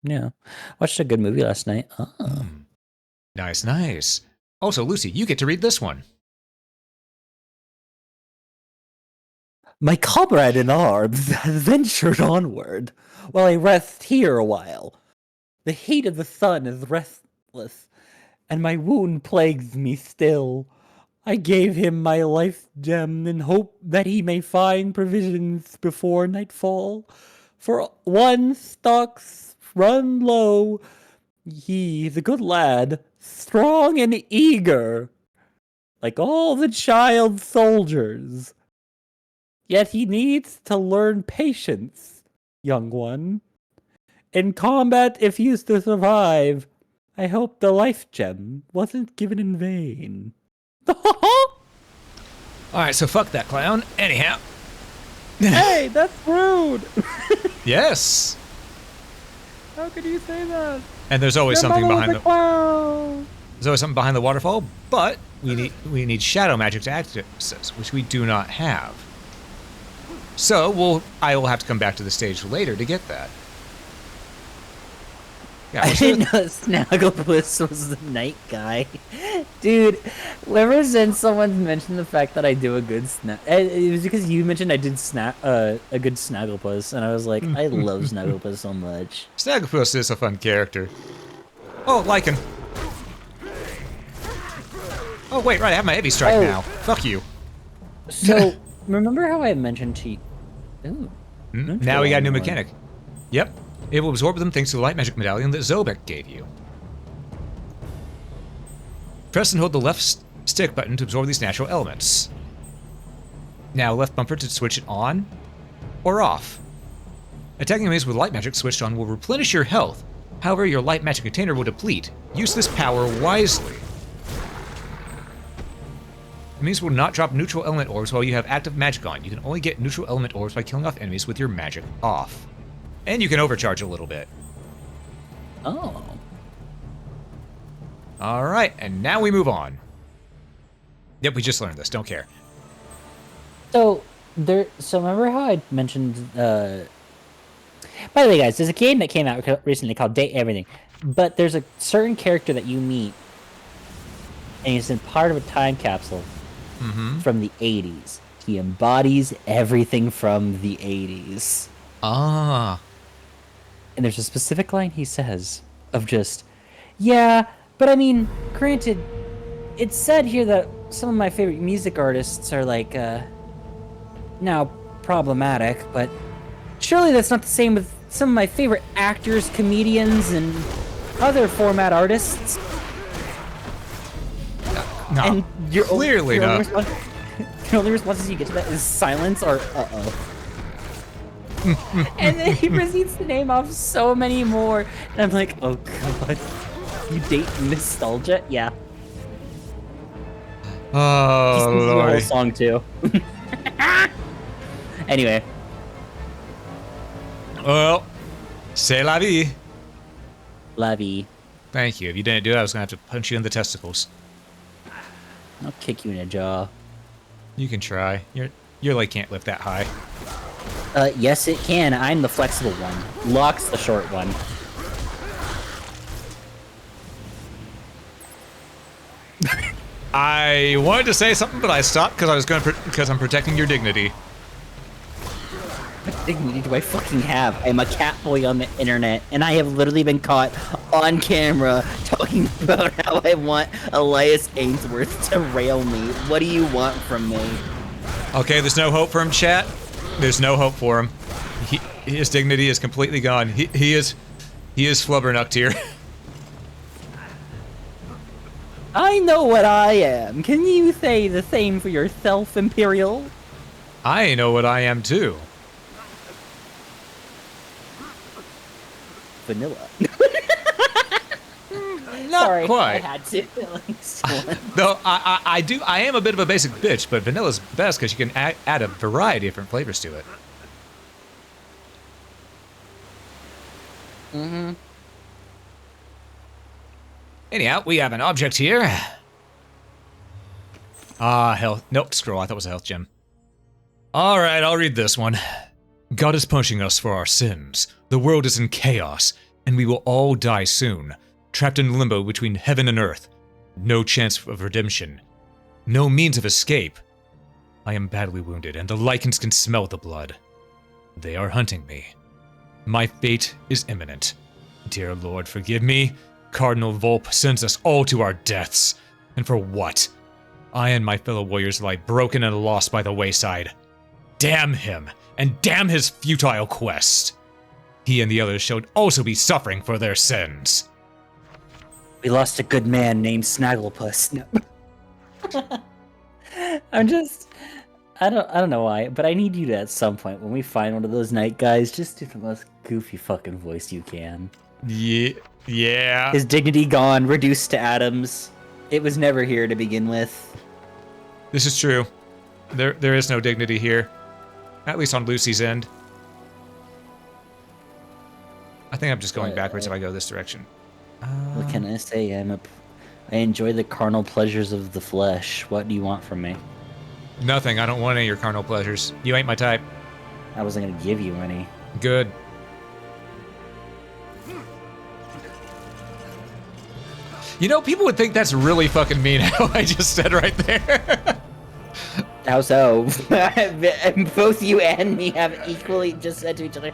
Yeah. Watched a good movie last night. Oh. Nice, nice. Also, Lucy, you get to read this one. My comrade in arms has ventured onward, while I rest here a while. The heat of the sun is restless, and my wound plagues me still. I gave him my life gem in hope that he may find provisions before nightfall. For one stocks run low. He is a good lad, strong and eager, like all the child soldiers. Yet he needs to learn patience, young one. In combat, if he is to survive, I hope the life gem wasn't given in vain. Alright, so fuck that clown. Anyhow. Hey, that's rude! Yes! How could you say that? And there's always something behind the clown. There's always something behind the waterfall, but we need shadow magic to access, which we do not have. So I will have to come back to the stage later to get that. Yeah, I didn't know Snagglepuss was the night guy. Dude, ever since someone mentioned the fact that I do a good it was because you mentioned I did a good Snagglepuss, and I was like, I love Snagglepuss so much. Snagglepuss is a fun character. Oh, Lycan. Oh, wait, right, I have my heavy strike now. Fuck you. So, remember how I mentioned to you... Ooh. Now we got a new mechanic. Yep. It will absorb them thanks to the light magic medallion that Zobek gave you. Press and hold the left stick button to absorb these natural elements. Now left bumper to switch it on or off. Attacking enemies with light magic switched on will replenish your health. However, your light magic container will deplete. Use this power wisely. Enemies will not drop neutral element orbs while you have active magic on. You can only get neutral element orbs by killing off enemies with your magic off. And you can overcharge a little bit. Oh. Alright, and now we move on. Yep, we just learned this, don't care. So remember how I mentioned, by the way, guys, there's a game that came out recently called Date Everything, but there's a certain character that you meet, and he's in part of a time capsule from the 80s. He embodies everything from the 80s. Ah. And there's a specific line he says of just, yeah, but I mean, granted, it's said here that some of my favorite music artists are like, now problematic, but surely that's not the same with some of my favorite actors, comedians, and other format artists. No, And your clearly only not. response, the only responses you get to that is silence or uh-oh. And then he proceeds to name off so many more. And I'm like, oh god. You date nostalgia? Yeah. Oh, He sings the whole Lordy. song too. Anyway. Well, c'est la vie. Lovey. Thank you. If you didn't do it, I was going to have to punch you in the testicles. I'll kick you in the jaw. You can try. Your leg can't lift that high. Yes it can. I'm the flexible one. Locke's the short one. I wanted to say something, but I stopped because I'm protecting your dignity. dignity do I fucking have? I'm a cat boy on the internet, and I have literally been caught on camera talking about how I want Elias Ainsworth to rail me. What do you want from me? Okay, there's no hope for him, chat. There's no hope for him. His dignity is completely gone. He is flubbernucked here. I know what I am. Can you say the same for yourself, Imperial? I know what I am too. Vanilla. Not Sorry, quite. I had to. Though I am a bit of a basic bitch, but vanilla's best because you can add a variety of different flavors to it. Mm-hmm. Anyhow, we have an object here. Health. Nope, scroll. I thought it was a health gem. Alright, I'll read this one. God is punishing us for our sins. The world is in chaos, and we will all die soon. Trapped in limbo between heaven and earth. No chance of redemption. No means of escape. I am badly wounded, and the lichens can smell the blood. They are hunting me. My fate is imminent. Dear Lord, forgive me. Cardinal Volpe sends us all to our deaths. And for what? I and my fellow warriors lie broken and lost by the wayside. Damn him, and damn his futile quest. He and the others should also be suffering for their sins. We lost a good man named Snagglepuss. No. I don't know why, but I need you to at some point when we find one of those night guys, just do the most goofy fucking voice you can. Yeah. His dignity gone, reduced to atoms. It was never here to begin with. This is true. There is no dignity here. At least on Lucy's end. I think I'm just going backwards if I go this direction. What can I say? I enjoy the carnal pleasures of the flesh. What do you want from me? Nothing. I don't want any of your carnal pleasures. You ain't my type. I wasn't gonna give you any. Good. You know, people would think that's really fucking mean how I just said right there. How so? Both you and me have equally just said to each other,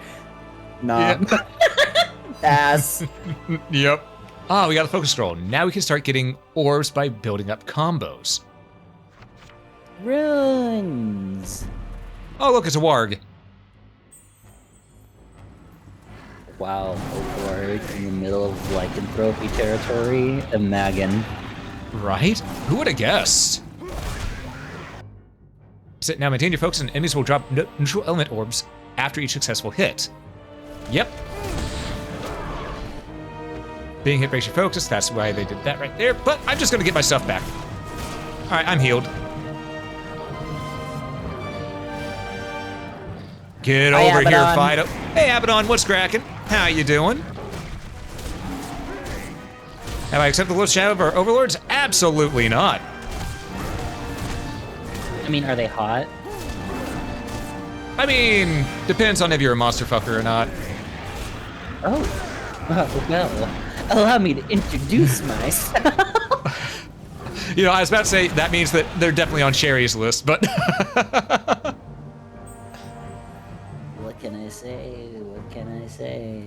nah. Yeah. Pass. Yep. Ah, we got a focus scroll. Now we can start getting orbs by building up combos. Runes. Oh, look, it's a warg. Wow, Overlord in the middle of lycanthropy territory. A Magan. Right? Who would have guessed? So now maintain your focus and enemies will drop neutral element orbs after each successful hit. Yep. Being hit breaks your focus, that's why they did that right there, but I'm just gonna get my stuff back. Alright, I'm healed. Get Hi, over here, Abaddon. Fido. Hey, Abaddon, what's cracking? How you doing? Have I accepted the Lord's shadow of our overlords? Absolutely not. I mean, are they hot? I mean, depends on if you're a monster fucker or not. Oh. Well, allow me to introduce myself. You know, I was about to say that means that they're definitely on Sherry's list, but What can I say? What can I say?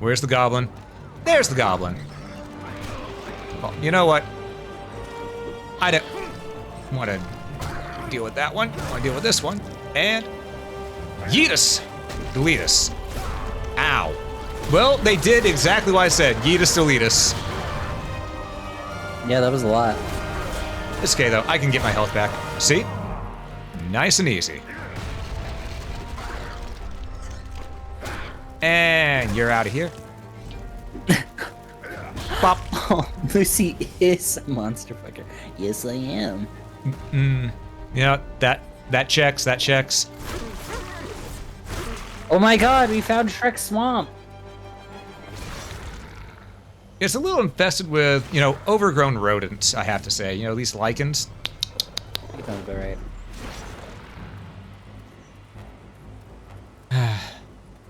where's the goblin? There's the goblin. Well, you know what? I don't want to deal with that one. I want to deal with this one. And yeetus. Deletus. Ow. Well, they did exactly what I said. Yeetus, deletus. Yeah, that was a lot. It's okay, though. I can get my health back. See? Nice and easy. And you're out of here. Pop. Oh, Lucy is a monster fucker. Yes, I am. You know, that checks, that checks. Oh my god, we found Shrek's swamp. It's a little infested with, you know, overgrown rodents, I have to say. You know, these lichens. That sounds about right.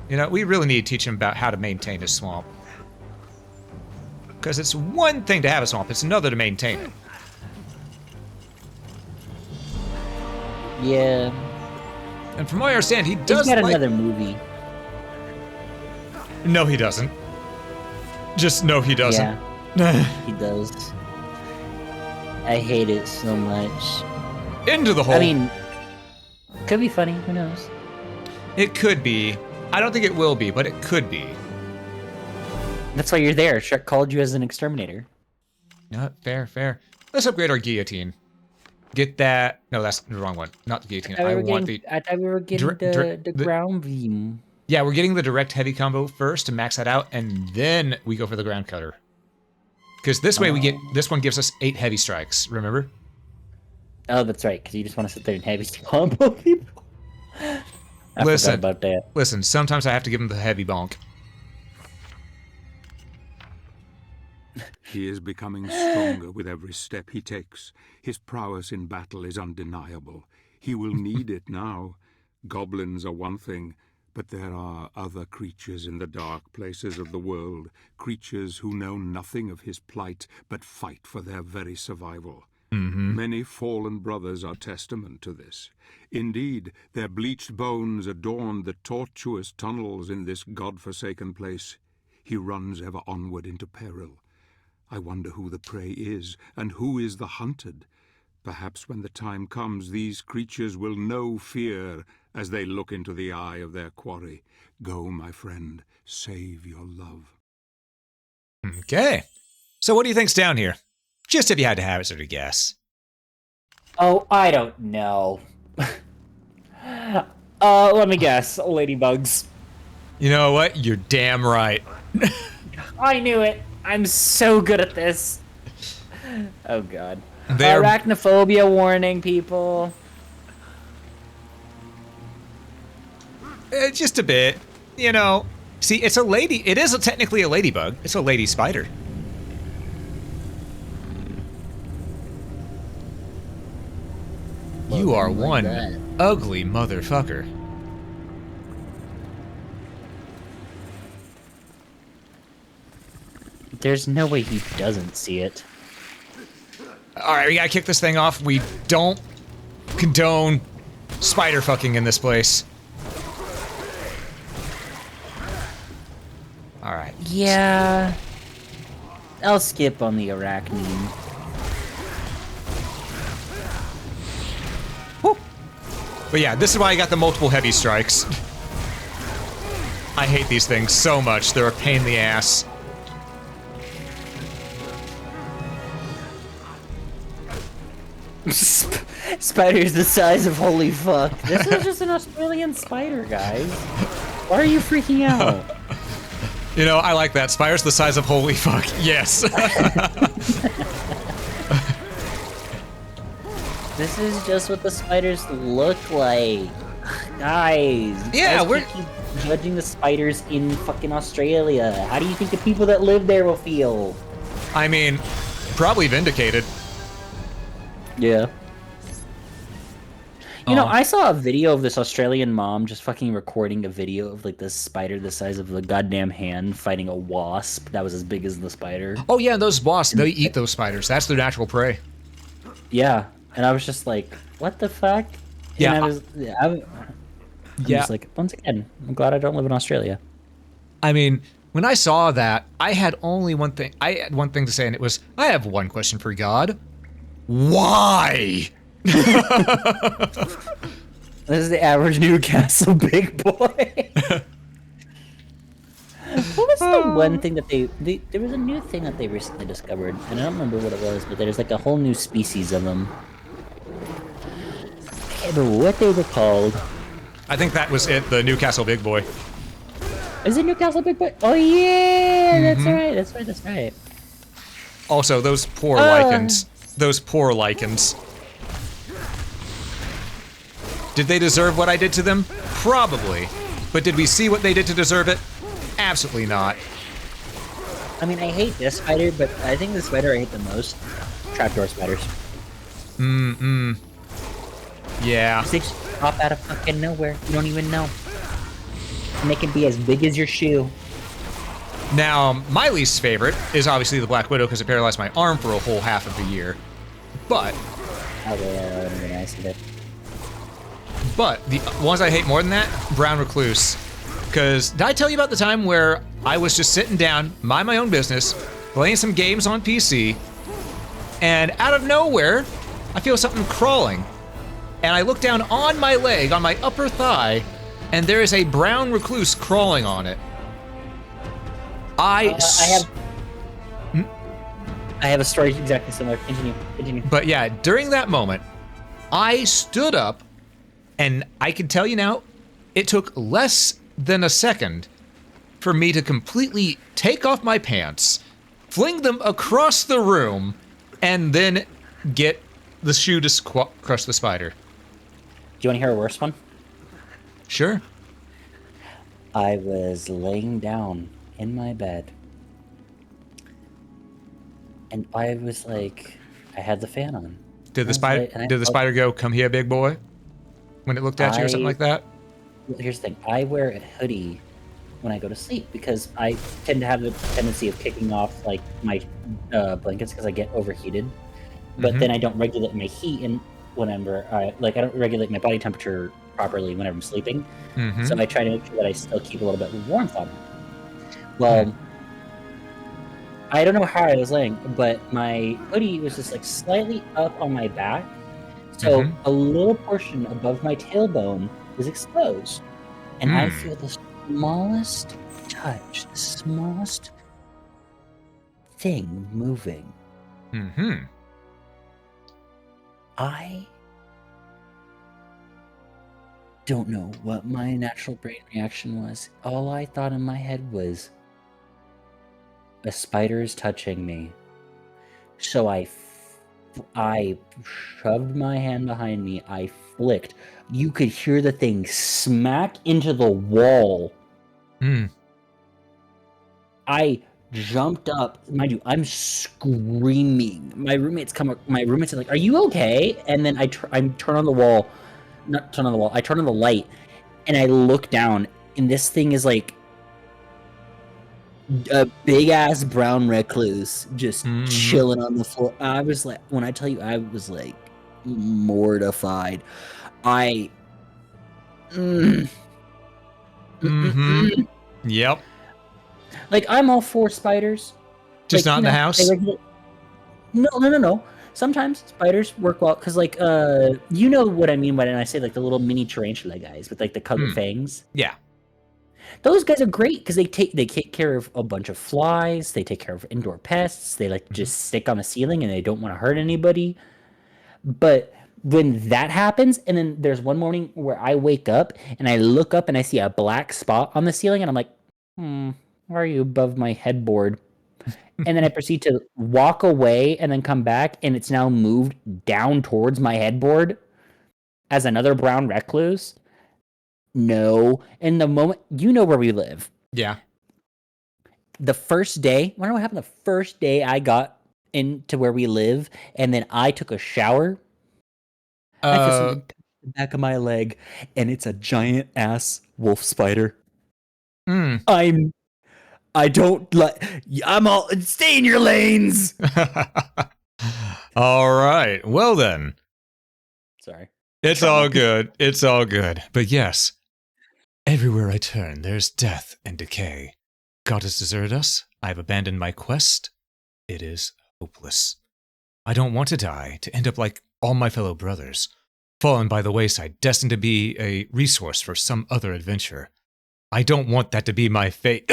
You know, we really need to teach him about how to maintain his swamp. Because it's one thing to have a swamp, it's another to maintain it. Yeah. And from what I understand, he He's does got like... another movie. No, he doesn't. Just no, he doesn't. Yeah, he does. I hate it so much. Into the hole. I mean, could be funny. Who knows? It could be. I don't think it will be, but it could be. That's why you're there. Shrek called you as an exterminator. Fair, fair. Let's upgrade our guillotine. Get that. No, that's the wrong one. Not the guillotine. I want the. I thought we were getting the ground beam. Yeah, we're getting the direct heavy combo first to max that out, and then we go for the ground cutter. Because this way we get, this one gives us 8 heavy strikes, remember? Oh, that's right, because you just want to sit there and heavy combo people. I forgot about that. Listen, sometimes I have to give him the heavy bonk. He is becoming stronger with every step he takes. His prowess in battle is undeniable. He will need it now. Goblins are one thing, but there are other creatures in the dark places of the world, creatures who know nothing of his plight, but fight for their very survival. Many fallen brothers are testament to this. Indeed, their bleached bones adorn the tortuous tunnels in this god-forsaken place. He runs ever onward into peril. I wonder who the prey is, and who is the hunted. Perhaps when the time comes, these creatures will know fear as they look into the eye of their quarry. Go, my friend, save your love. Okay. So what do you think's down here? Just if you had to hazard a guess. Oh, I don't know. Let me guess. Ladybugs. You know what? You're damn right. I knew it. I'm so good at this. Oh, God. They're... Arachnophobia warning, people. Just a bit. You know. See, it's a lady. It is technically a ladybug. It's a lady spider. You are one ugly motherfucker. There's no way he doesn't see it. Alright, we gotta kick this thing off. We don't condone spider fucking in this place. Alright. Yeah. I'll skip on the arachnine. Woo. But yeah, this is why I got the multiple heavy strikes. I hate these things so much. They're a pain in the ass. Spiders the size of holy fuck. This is just an Australian spider, guys. Why are you freaking out? You know, I like that. Spiders the size of holy fuck. Yes. This is just what the spiders look like. Guys. Yeah, we're judging the spiders in fucking Australia. How do you think the people that live there will feel? I mean, probably vindicated. Yeah. You know, I saw a video of this Australian mom just fucking recording a video of like this spider the size of the goddamn hand fighting a wasp that was as big as the spider. Oh yeah, those wasps, they eat those spiders. That's their natural prey. Yeah, and I was just like, what the fuck? Yeah. And I'm just like, once again, I'm glad I don't live in Australia. I mean, when I saw that, I had only one thing. I had one thing to say, and it was, I have one question for God. Why? This is the average Newcastle big boy. What was the one thing that they there was a new thing that they recently discovered, and I don't remember what it was, but there's like a whole new species of them. I can't remember what they were called. I think that was it, the Newcastle big boy. Is it Newcastle big boy? Oh yeah, that's right, that's right. Also, those poor lichens. Those poor lichens. Did they deserve what I did to them? Probably. But did we see what they did to deserve it? Absolutely not. I mean, I hate this spider, but I think the spider I hate the most, trapdoor spiders. Yeah. They just pop out of fucking nowhere. You don't even know. And they can be as big as your shoe. Now, my least favorite is obviously the Black Widow because it paralyzed my arm for a whole half of the year. But... Oh, yeah, nice of it. But the ones I hate more than that, brown recluse. Because did I tell you about the time where I was just sitting down, mind my own business, playing some games on PC, and out of nowhere, I feel something crawling. And I look down on my leg, on my upper thigh, and there is a brown recluse crawling on it. I have a story exactly similar. Continue. But yeah, during that moment, I stood up, and I can tell you now, it took less than a second for me to completely take off my pants, fling them across the room, and then get the shoe to crush the spider. Do you want to hear a worse one? Sure. I was laying down in my bed, and I was like, I had the fan on. Did the spider go, "Come here, big boy," when it looked at you or something like that? Here's the thing. I wear a hoodie when I go to sleep because I tend to have the tendency of kicking off like my blankets because I get overheated. But then I don't regulate my heat and whenever I don't regulate my body temperature properly whenever I'm sleeping. So I try to make sure that I still keep a little bit of warmth on me. Well, I don't know how I was laying, but my hoodie was just like slightly up on my back. So a little portion above my tailbone was exposed. And I feel the smallest touch, the smallest thing moving. I don't know what my natural brain reaction was. All I thought in my head was, a spider is touching me. So I shoved my hand behind me. I flicked. You could hear the thing smack into the wall. I jumped up. Mind you, I'm screaming. My roommates are like, "Are you okay?" And then I turn on the wall. Not turn on the wall. I turn on the light, and I look down, and this thing is like a big ass brown recluse just chilling on the floor. I was like, when I tell you, I was like mortified. Yep. Like, I'm all for spiders. Just like, not in the house? No. Sometimes spiders work well, because, like, you know what I mean when I say, like, the little mini tarantula guys with, like, the colored fangs? Yeah. Those guys are great, because they take care of a bunch of flies, they take care of indoor pests, they, like, just stick on the ceiling, and they don't want to hurt anybody. But when that happens, and then there's one morning where I wake up, and I look up, and I see a black spot on the ceiling, and I'm like, why are you above my headboard? And then I proceed to walk away and then come back, and it's now moved down towards my headboard as another brown recluse. No. In the moment, you know where we live. Yeah. The first day, I wonder what happened the first day I got into where we live, and then I took a shower. I feel something touch the back of my leg, and it's a giant ass wolf spider. I'm all, stay in your lanes. All right. Well then. Sorry. It's all good. It's all good. But yes, everywhere I turn, there's death and decay. God has deserted us. I've abandoned my quest. It is hopeless. I don't want to die, to end up like all my fellow brothers, fallen by the wayside, destined to be a resource for some other adventure. I don't want that to be my fate.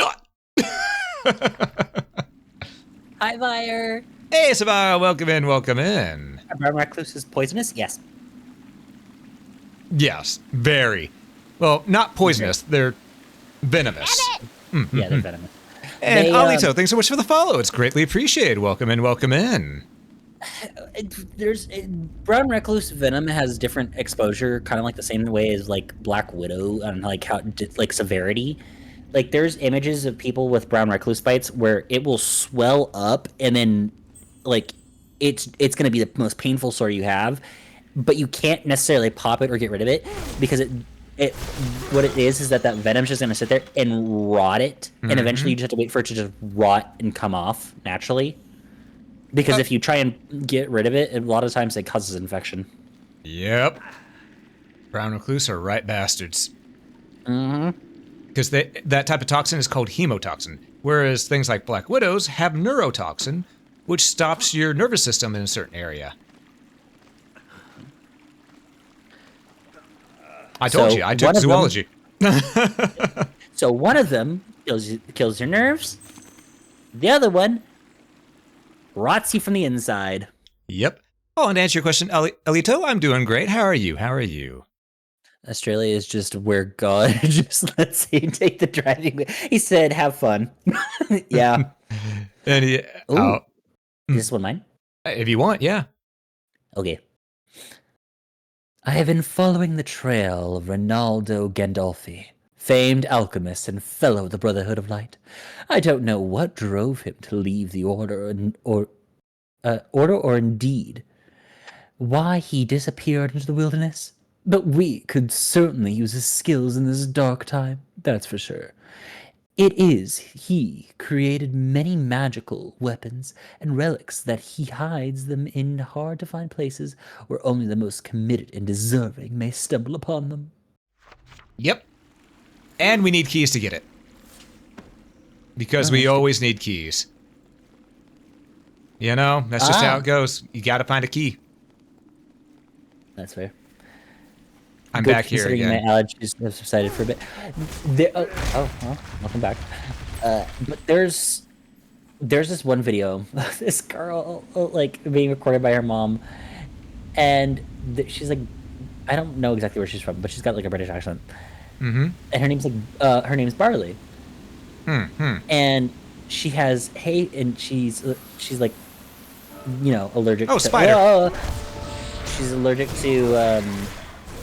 Hi, Fire. Hey, Savara, welcome in, welcome in. Are brown recluses poisonous? Yes. Yes, very. Well, not poisonous, they're venomous. Yeah, they're venomous. And Alito, thanks so much for the follow. It's greatly appreciated. Welcome in, welcome in. Brown recluse venom has different exposure, kind of like the same way as like Black Widow and like how like severity. Like, there's images of people with brown recluse bites where it will swell up, and then like it's gonna be the most painful sore you have, but you can't necessarily pop it or get rid of it because what it is that venom's just gonna sit there and rot it, and eventually you just have to wait for it to just rot and come off naturally. Because if you try and get rid of it, a lot of times it causes infection. Yep. Brown recluse are right bastards. Mm-hmm. Because that type of toxin is called hemotoxin, whereas things like black widows have neurotoxin, which stops your nervous system in a certain area. I told you, I took zoology. So one of them kills your nerves. The other one rots you from the inside. Yep. Oh, and to answer your question, Elito, I'm doing great. How are you? How are you? Australia is just where God just lets him take the driving wheel. He said, have fun. Yeah. And he, Ooh. Is this one mine? If you want, yeah. Okay. I have been following the trail of Ronaldo Gandolfi, famed alchemist and fellow of the Brotherhood of Light. I don't know what drove him to leave the order or indeed why he disappeared into the wilderness. But we could certainly use his skills in this dark time, that's for sure. It is he created many magical weapons and relics that he hides them in hard-to-find places where only the most committed and deserving may stumble upon them. Yep. And we need keys to get it. Because we always need keys. You know, that's just how it goes. You gotta find a key. That's fair. I'm back here again. My allergies have subsided for a bit. Welcome back. But there's this one video of this girl like being recorded by her mom, and she's like, I don't know exactly where she's from, but she's got like a British accent. Mm-hmm. And her name's Barley. And she has and she's like, you know, allergic. Oh, to, spider. She's allergic to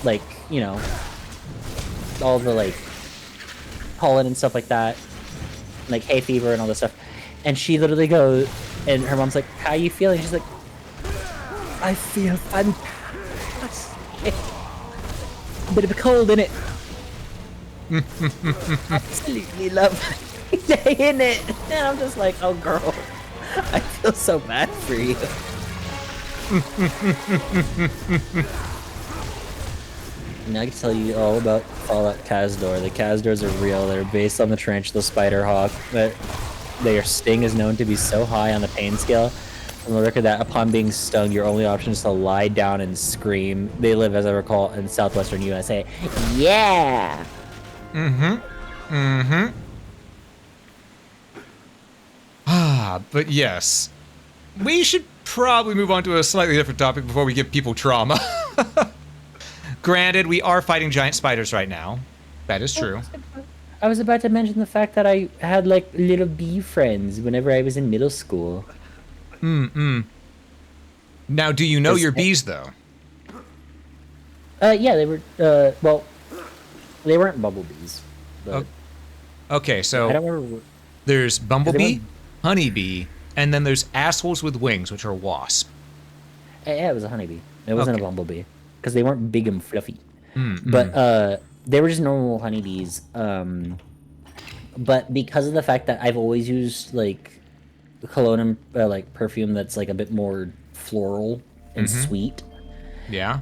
like, you know, all the like pollen and stuff like that, like hay fever and all this stuff. And she literally goes, and her mom's like, "How are you feeling?" She's like, "I feel fantastic. Bit of a cold in it. Absolutely lovely day in it." And I'm just like, "Oh, girl, I feel so bad for you." Now I can tell you all about Fallout Kazdor. The Kazdors are real. They're based on the tarantula spider hawk. But their sting is known to be so high on the pain scale from the record that upon being stung, your only option is to lie down and scream. They live, as I recall, in southwestern USA. Yeah! But yes. We should probably move on to a slightly different topic before we give people trauma. Granted, we are fighting giant spiders right now. That is true. I was about to mention the fact that I had, like, little bee friends whenever I was in middle school. Now, do you know your bees, though? Yeah, they were, well, they weren't bumblebees. But Okay, so I don't remember. there's bumblebee, honeybee, and then there's assholes with wings, which are wasp. Yeah, it was a honeybee. It wasn't a bumblebee. Because they weren't big and fluffy. Mm-hmm. But they were just normal honeybees. But because of the fact that I've always used like cologne and like perfume that's like a bit more floral and sweet. Yeah.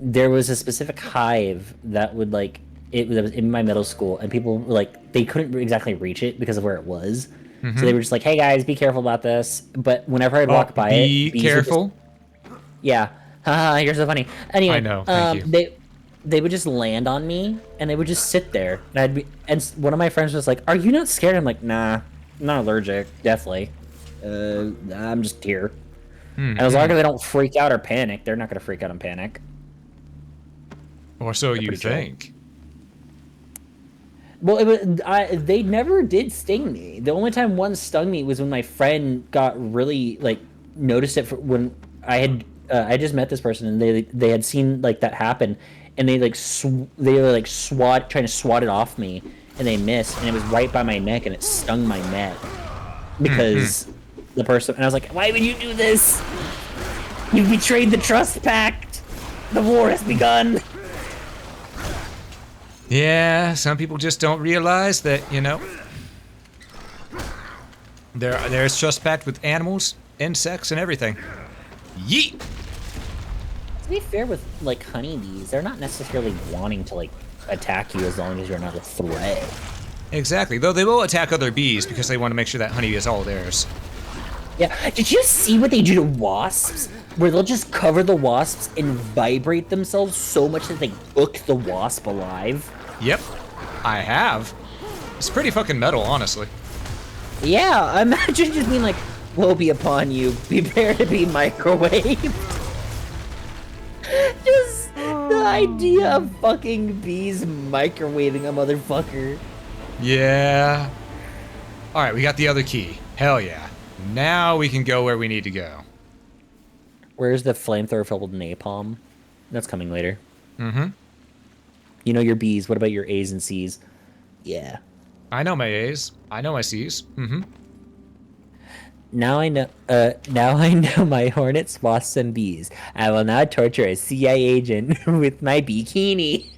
There was a specific hive that would like that was in my middle school, and people like they couldn't exactly reach it because of where it was. So they were just like, "Hey guys, be careful about this." But whenever I'd walk by be it, careful. Yeah. Haha, you're so funny. Anyway, I know, thank you. They would just land on me, and they would just sit there. And one of my friends was like, "Are you not scared?" I'm like, "Nah, I'm not allergic, definitely. I'm just here." And as long as they don't freak out or panic, they're not gonna freak out and panic. Or so They're you pretty chill. think. Well, they never did sting me. The only time one stung me was when my friend got really like noticed it when I just met this person, and they had seen like that happen, and they were like trying to swat it off me, and they missed, and it was right by my neck, and it stung my neck because the person, and I was like, "Why would you do this? You betrayed the trust pact. The war has begun." Yeah, some people just don't realize that, you know, there's trust pact with animals, insects, and everything. Yeet! To be fair with, like, honeybees, they're not necessarily wanting to, like, attack you as long as you're not a threat. Exactly, though they will attack other bees because they want to make sure that honey is all theirs. Yeah, did you see what they do to wasps? Where they'll just cover the wasps and vibrate themselves so much that they cook the wasp alive? Yep, I have. It's pretty fucking metal, honestly. Yeah, imagine just being like, woe be upon you, prepare to be microwaved. Just the idea of fucking bees microwaving a motherfucker. Yeah. Alright, we got the other key. Hell yeah. Now we can go where we need to go. Where's the flamethrower filled with napalm? That's coming later. Mm-hmm. You know your B's, what about your A's and C's? Yeah. I know my A's. I know my C's. Mm-hmm. Now I know my hornets, wasps, and bees. I will now torture a CIA agent with my bikini.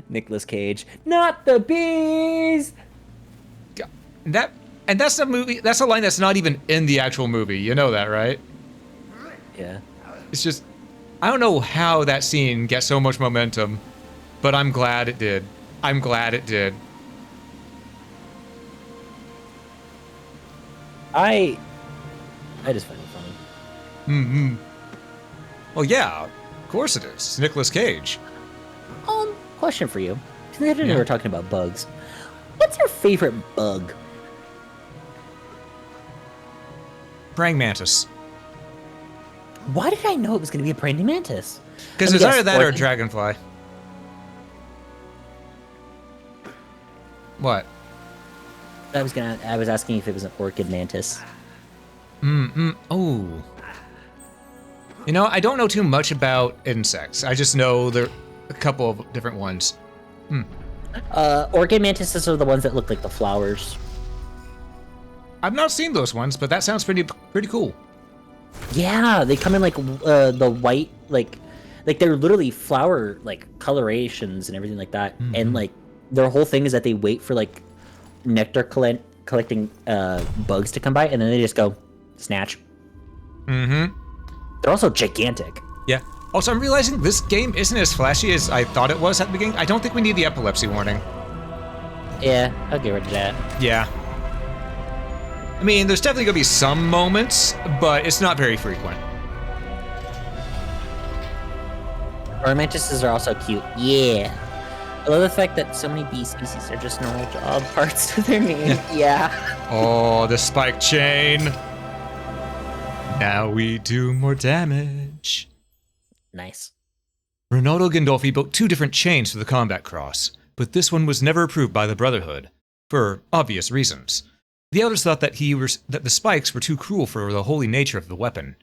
Nicolas Cage. Not the bees! That's a movie. That's a line that's not even in the actual movie. You know that, right? Yeah. It's just, I don't know how that scene gets so much momentum, but I'm glad it did. I'm glad it did. I just find it funny. Mm-hmm. Well, yeah, of course it is. It's Nicolas Cage. Question for you. Considering Yeah. we're talking about bugs, what's your favorite bug? Praying mantis. Why did I know it was going to be a praying mantis? Because Let it's me guess, either that or a orchid? dragonfly. What? I was asking if it was an orchid mantis. Oh. You know, I don't know too much about insects. I just know there are a couple of different ones. Orchid mantises are the ones that look like the flowers. I've not seen those ones, but that sounds pretty cool. Yeah, they come in like the white, like they're literally flower like colorations and everything like that. And like their whole thing is that they wait for like nectar collecting bugs to come by, and then they just go snatch. Mm-hmm. They're also gigantic. Yeah. Also, I'm realizing this game isn't as flashy as I thought it was at the beginning. I don't think we need the epilepsy warning. Yeah, I'll get rid of that. Yeah. I mean, there's definitely gonna be some moments, but it's not very frequent. Orchid mantises are also cute. Yeah. I love the fact that so many bee species are just normal job parts to their name. Yeah. Oh, the spike chain. Now we do more damage. Nice. Ronaldo Gandolfi built 2 different chains for the combat cross, but this one was never approved by the Brotherhood, for obvious reasons. The elders thought that the spikes were too cruel for the holy nature of the weapon.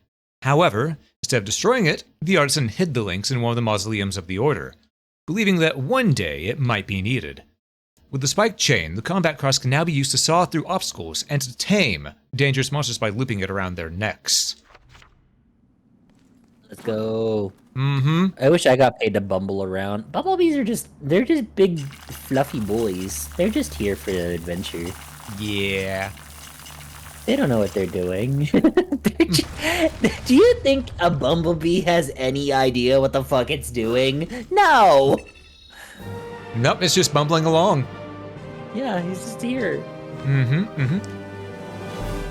However, instead of destroying it, the artisan hid the links in one of the mausoleums of the Order, believing that one day it might be needed. With the spiked chain, the combat cross can now be used to saw through obstacles and to tame dangerous monsters by looping it around their necks. Let's go. Mm-hmm. I wish I got paid to bumble around. Bumblebees are they're just big, fluffy boys. They're just here for the adventure. Yeah. They don't know what they're doing. Do you think a bumblebee has any idea what the fuck it's doing? No! Nope, it's just bumbling along. Yeah, he's just here.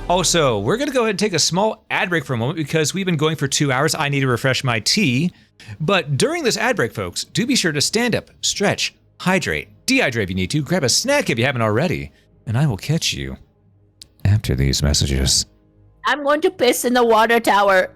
Also, we're going to go ahead and take a small ad break for a moment because we've been going for 2 hours. I need to refresh my tea. But during this ad break, folks, do be sure to stand up, stretch, hydrate, dehydrate if you need to, grab a snack if you haven't already, and I will catch you after these messages. I'm going to piss in the water tower.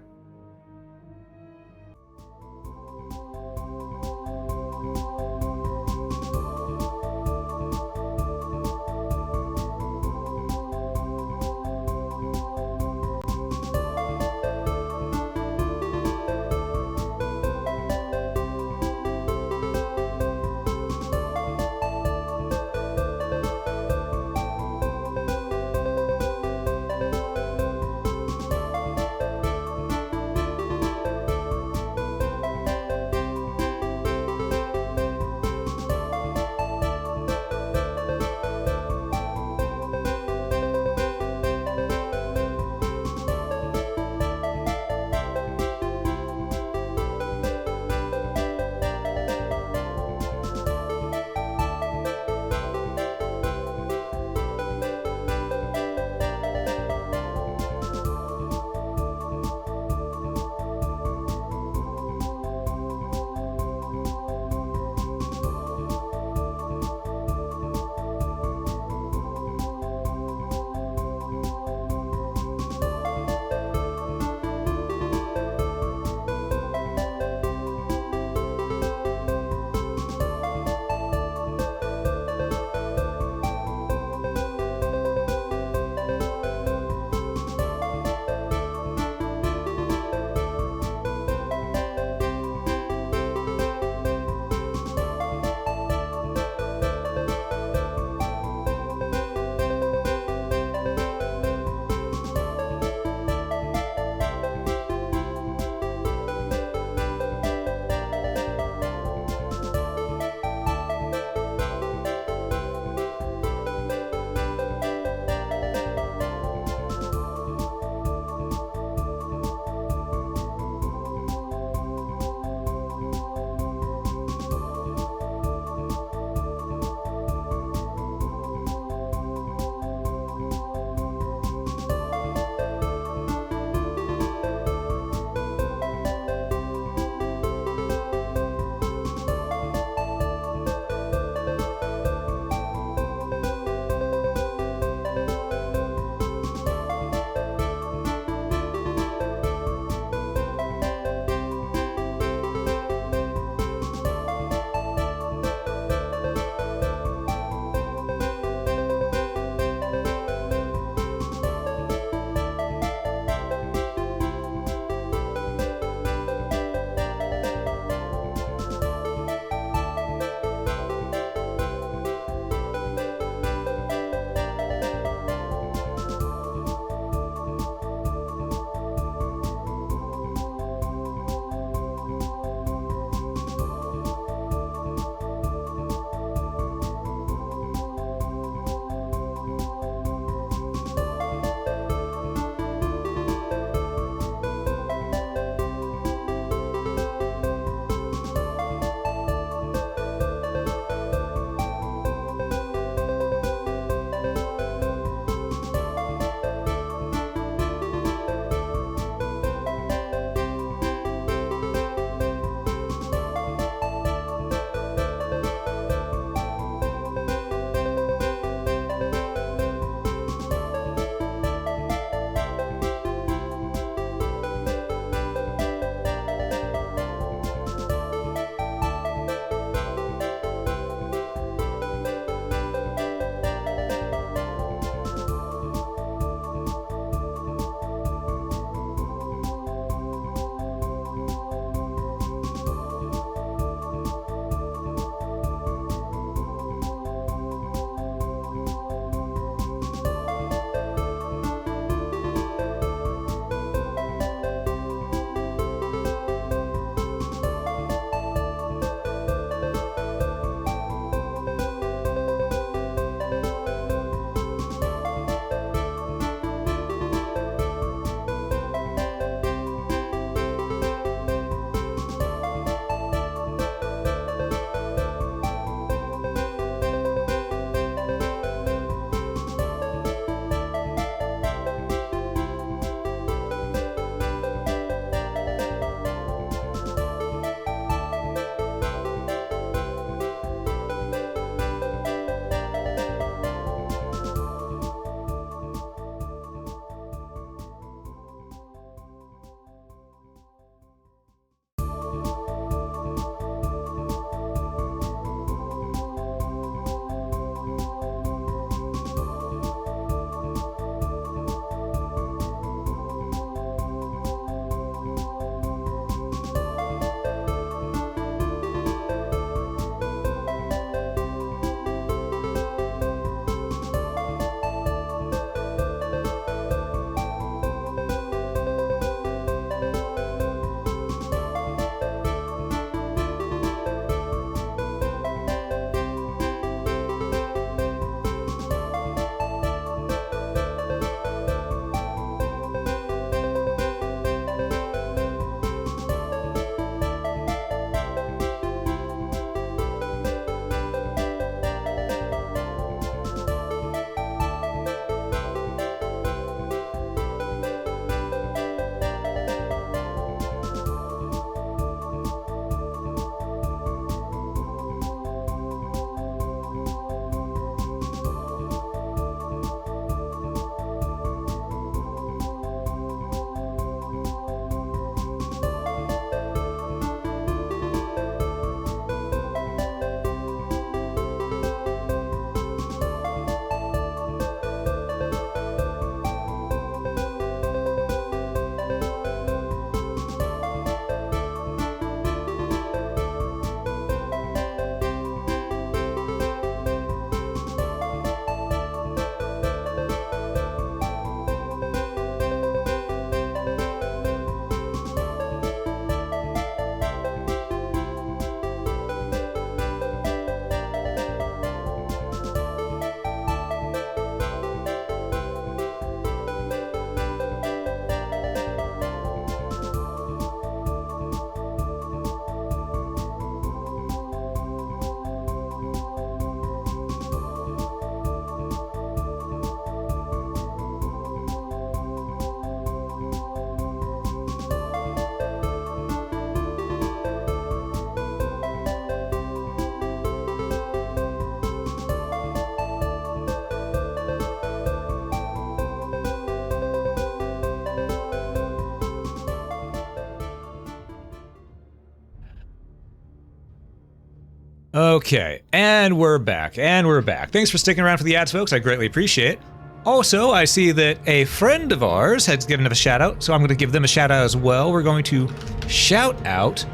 Okay, and we're back, and we're back. Thanks for sticking around for the ads, folks. I greatly appreciate it. Also, I see that a friend of ours has given us a shout out, so I'm going to give them a shout out as well. We're going to shout out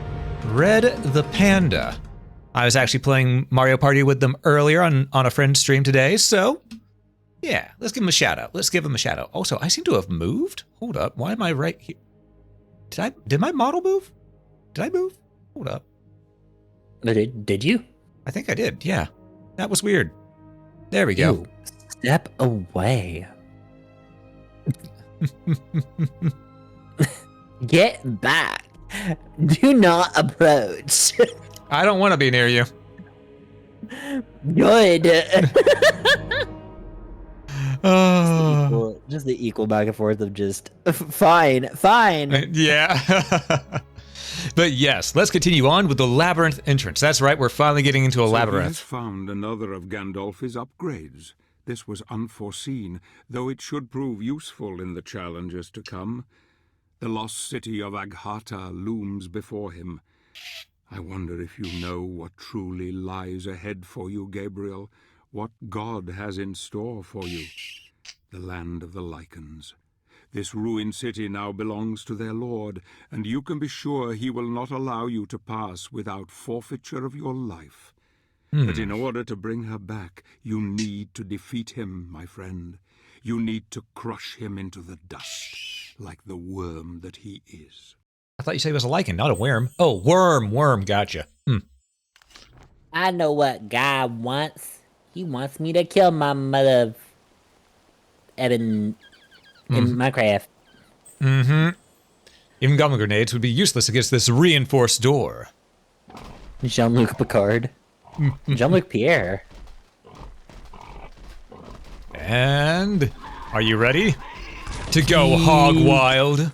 Red the Panda. I was actually playing Mario Party with them earlier on a friend's stream today, so yeah, let's give them a shout out. Let's give them a shout out. Also, I seem to have moved. Hold up, why am I right here? Did my model move? Did I move? Hold up. Did you? I think I did, yeah. That was weird. There we go. Ew. Step away. Get back. Do not approach. I don't want to be near you. Good. Oh. Just the equal back and forth of just fine. Yeah. But yes, let's continue on with the labyrinth entrance. That's right, we're finally getting into a So he labyrinth. has found another of Gandalf's upgrades. This was unforeseen, though it should prove useful in the challenges to come. The lost city of Aghata looms before him. I wonder if you know what truly lies ahead for you, Gabriel, what God has in store for you. The land of the Lycans. This ruined city now belongs to their lord, and you can be sure he will not allow you to pass without forfeiture of your life. But in order to bring her back, you need to defeat him, my friend. You need to crush him into the dust, like the worm that he is. I thought you said it was a lichen, not a worm. Oh, worm, gotcha. I know what God wants. He wants me to kill my mother. Evan in Minecraft. Mm-hmm. Even goblin grenades would be useless against this reinforced door. Jean-Luc Picard. Jean-Luc Pierre. And are you ready to go hog wild?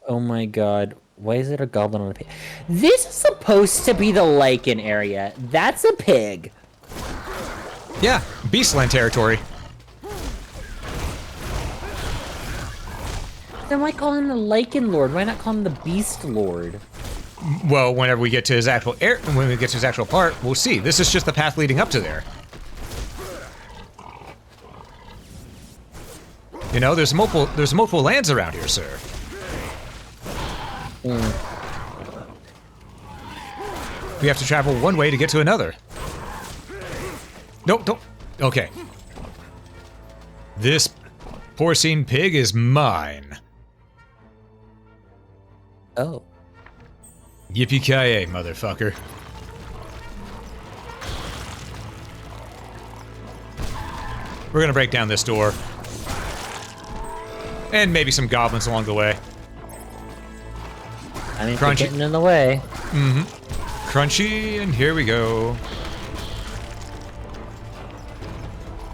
Oh my god. Why is it a goblin on a pig? This is supposed to be the lichen area. That's a pig. Yeah, Beastland territory. Then why call him the Lichen Lord? Why not call him the Beast Lord? Well, whenever we get to his actual when we get to his actual part, we'll see. This is just the path leading up to there. You know, there's multiple lands around here, sir. We have to travel one way to get to another. Nope, don't. Okay. This porcine pig is mine. Oh. Yippee-ki-yay, motherfucker. We're gonna break down this door. And maybe some goblins along the way. I mean, Crunchy. getting in the way. Mm-hmm. Crunchy, and here we go.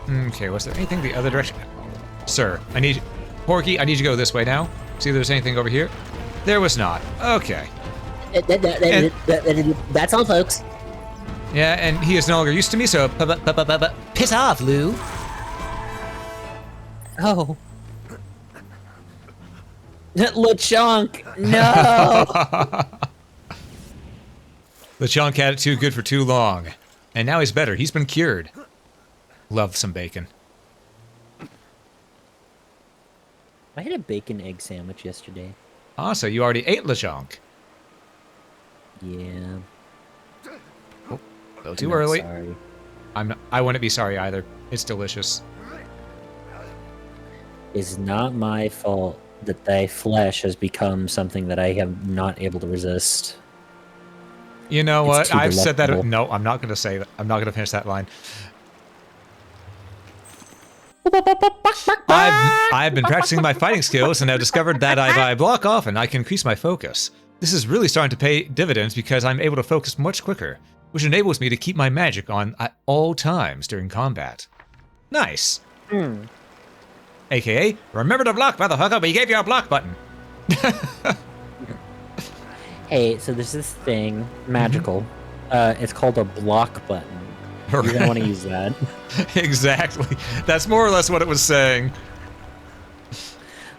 Okay, was there anything the other direction? Sir, Porky, I need you to go this way now. See if there's anything over here. There was not. Okay. That's all, folks. Yeah, and he is no longer used to me, so piss off, Lou. Oh. LeChonk, no! LeChonk had it too good for too long. And now he's better. He's been cured. Love some bacon. I had a bacon egg sandwich yesterday. Ah, so you already ate LeChonk. Yeah. Oh, a little too I'm early. Sorry. I wouldn't be sorry either. It's delicious. It's not my fault that thy flesh has become something that I am not able to resist. You know It's what? too I've said that. delectable. No, I'm not going to say that. I'm not going to finish that line. I've been practicing my fighting skills and have discovered that if I block often, I can increase my focus. This is really starting to pay dividends because I'm able to focus much quicker, which enables me to keep my magic on at all times during combat. Nice. AKA, remember to block, motherfucker, we gave you a block button. Hey, so there's this thing, magical. It's called a block button. You're gonna want to use that. Exactly. That's more or less what it was saying.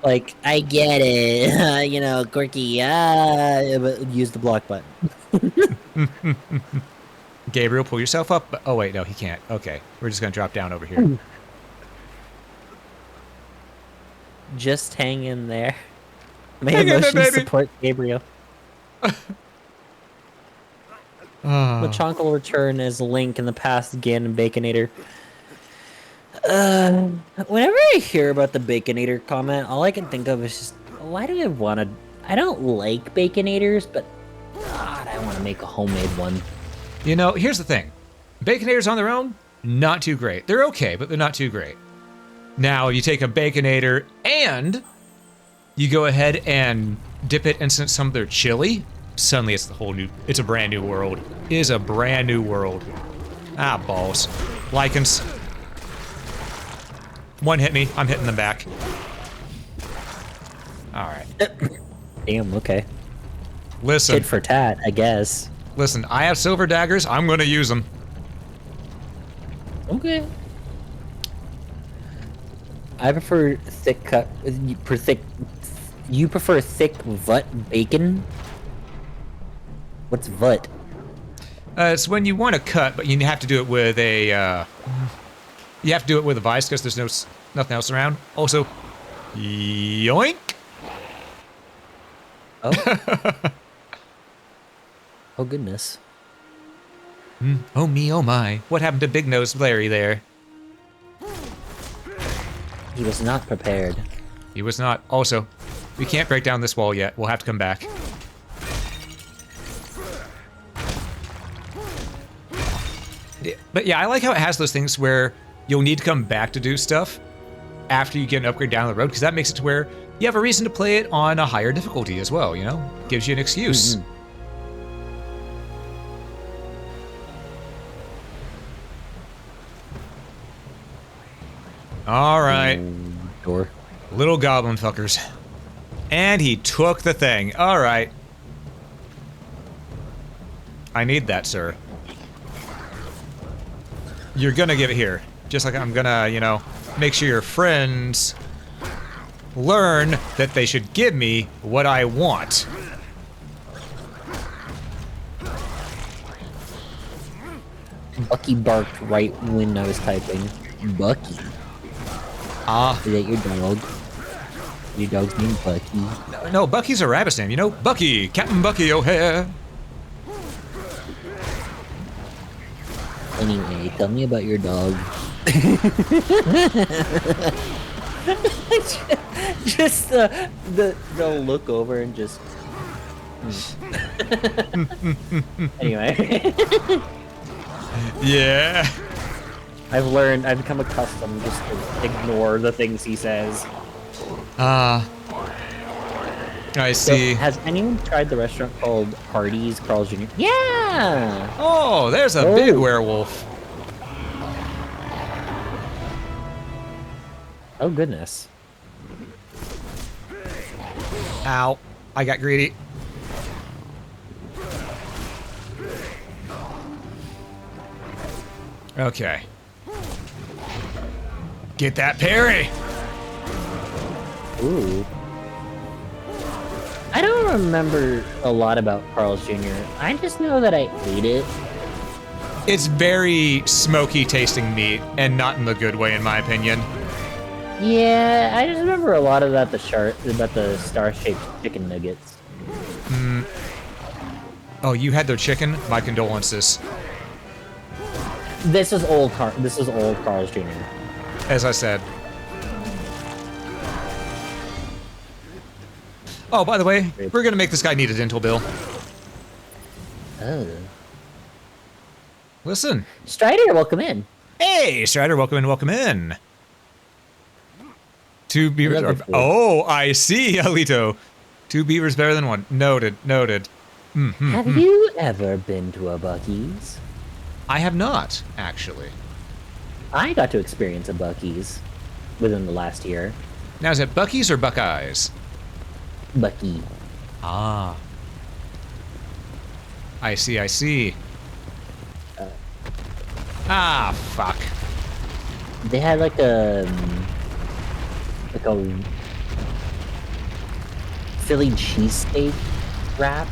Like, I get it, you know, quirky, but use the block button. Gabriel, pull yourself up. Oh, wait, no, he can't. Okay, we're just going to drop down over here. Just hang in there. My Hang in there, emotions baby. support Gabriel. Lechonk will return as Link in the past, Ganon Baconator. Whenever I hear about the Baconator comment, all I can think of is just, why do I want to... I don't like Baconators, but God, I want to make a homemade one. You know, here's the thing. Baconators on their own, not too great. They're okay, but they're not too great. Now, you take a Baconator and you go ahead and dip it in some of their chili, suddenly it's a brand new world. It is a brand new world. Ah, balls. Lycans. One hit me, I'm hitting them back. Alright. Damn, okay. Listen. Tit for tat, I guess. Listen, I have silver daggers, I'm gonna use them. Okay. I prefer thick cut. You prefer thick vut bacon? What's vut? It's when you want to cut, but you have to do it with a. You have to do it with a vise because there's nothing else around. Also, yoink. Oh. Oh goodness. Oh me, oh my! What happened to Big Nose Larry there? He was not prepared. He was not. Also, we can't break down this wall yet. We'll have to come back. But yeah, I like how it has those things where you'll need to come back to do stuff after you get an upgrade down the road, because that makes it to where you have a reason to play it on a higher difficulty as well, you know? Gives you an excuse. Mm-hmm. All right. Door. Little goblin fuckers. And he took the thing. All right. I need that, sir. You're gonna give it here. Just like I'm gonna, you know, make sure your friends learn that they should give me what I want. Bucky barked right when I was typing. Bucky. Ah. Is that your dog? Your dog's named Bucky. No, Bucky's a rabbit's name, you know? Bucky, Captain Bucky O'Hare. Anyway, tell me about your dog. just they'll look over and just. Anyway. Yeah. I've become accustomed just to ignore the things he says. I see. So, has anyone tried the restaurant called Hardee's Carl's Jr.? Yeah! Oh, there's a big werewolf. Oh, goodness. Ow. I got greedy. Okay. Get that parry. Ooh. I don't remember a lot about Carl's Jr. I just know that I ate it. It's very smoky tasting meat, and not in the good way, in my opinion. Yeah, I just remember a lot about the star-shaped chicken nuggets. Oh, you had their chicken? My condolences. This is old Carl's Jr. As I said. Oh, by the way, we're gonna make this guy need a dental bill. Oh. Listen. Strider, welcome in. Hey, Strider, welcome in, welcome in. Two beavers. Oh, I see, Alito. Two beavers better than one. Noted, noted. Have you ever been to a Buc-ee's? I have not, actually. I got to experience a Buc-ee's within the last year. Now, is it Buc-ee's or Buckeyes? Buc-ee. Ah. I see, I see. Fuck. They had like a Philly cheesesteak wrap.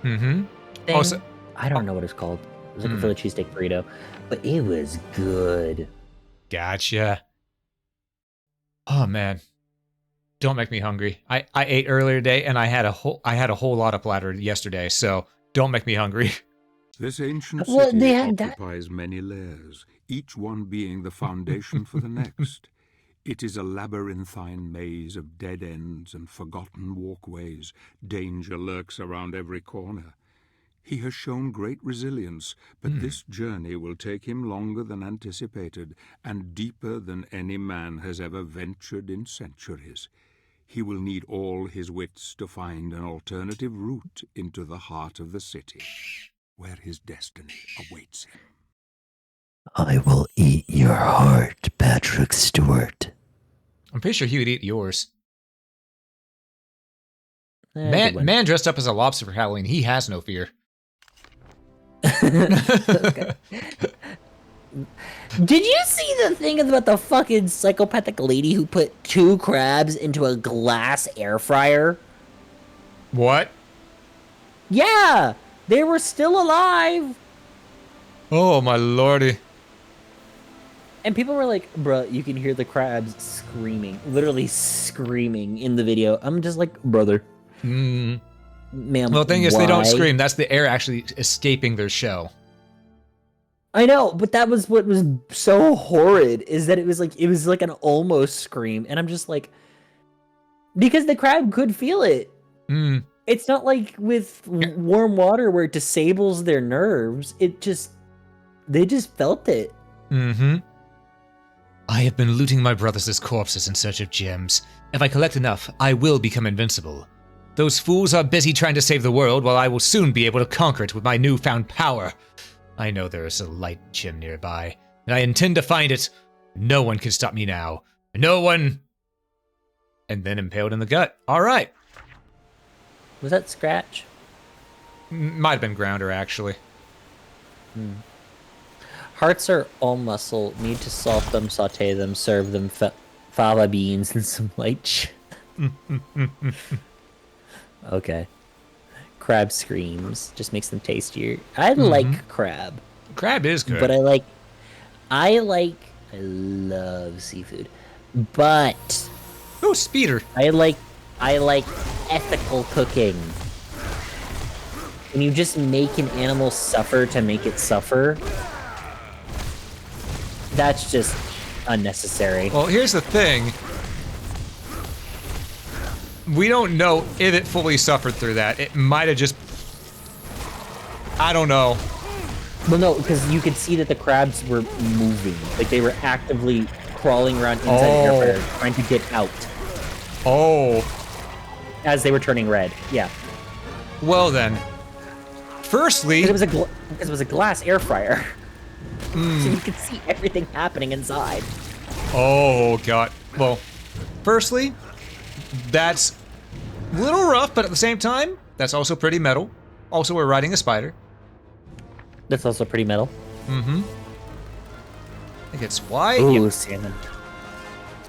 Mm-hmm. thing. Also, I don't know what it's called. I was looking for the cheesesteak burrito, but it was good. gotcha. Oh man, don't make me hungry. I ate earlier today, and I had a whole lot of platter yesterday. So don't make me hungry. This ancient Well, city they had that- occupies many layers, each one being the foundation for the next. It is a labyrinthine maze of dead ends and forgotten walkways. Danger lurks around every corner. He has shown great resilience, but this journey will take him longer than anticipated and deeper than any man has ever ventured in centuries. He will need all his wits to find an alternative route into the heart of the city, where his destiny awaits him. I will eat your heart, Patrick Stewart. I'm pretty sure he would eat yours. Good one. Man dressed up as a lobster for Halloween. He has no fear. Okay. Did you see the thing about the fucking psychopathic lady who put 2 crabs into a glass air fryer? What? Yeah, they were still alive. Oh my lordy. And people were like, bruh, you can hear the crabs screaming, literally screaming in the video. I'm just like, brother. Ma'am, Well, the thing is, they don't why? scream. That's the air actually escaping their shell. I know, but that was what was so horrid, is that it was like an almost scream. And I'm just like, because the crab could feel it. Mm. It's not like with warm water where it disables their nerves. They just felt it. Mm-hmm. I have been looting my brothers' corpses in search of gems. If I collect enough, I will become invincible. Those fools are busy trying to save the world, while I will soon be able to conquer it with my newfound power. I know there is a light gem nearby, and I intend to find it. No one can stop me now. No one... And then impaled in the gut. All right. Was that Scratch? Might have been Grounder, actually. Hearts are all muscle. Need to salt them, saute them, serve them fava beans and some light. Okay. Crab screams. Just makes them tastier. I like crab. Crab is good. But I love seafood. But Oh, speeder. I like ethical cooking. When you just make an animal suffer to make it suffer, that's just unnecessary. Well, here's the thing. We don't know if it fully suffered through that. It might have just... I don't know. Well, no, because you could see that the crabs were moving. Like, they were actively crawling around inside the air fryer, trying to get out. Oh. As they were turning red. Yeah. Well then. Firstly... Because it was a glass air fryer. So you could see everything happening inside. Oh, God. Well, firstly, that's a little rough, but at the same time, that's also pretty metal. Also, we're riding a spider. That's also pretty metal. Mm-hmm. I think it's white. Ooh, Yep. salmon.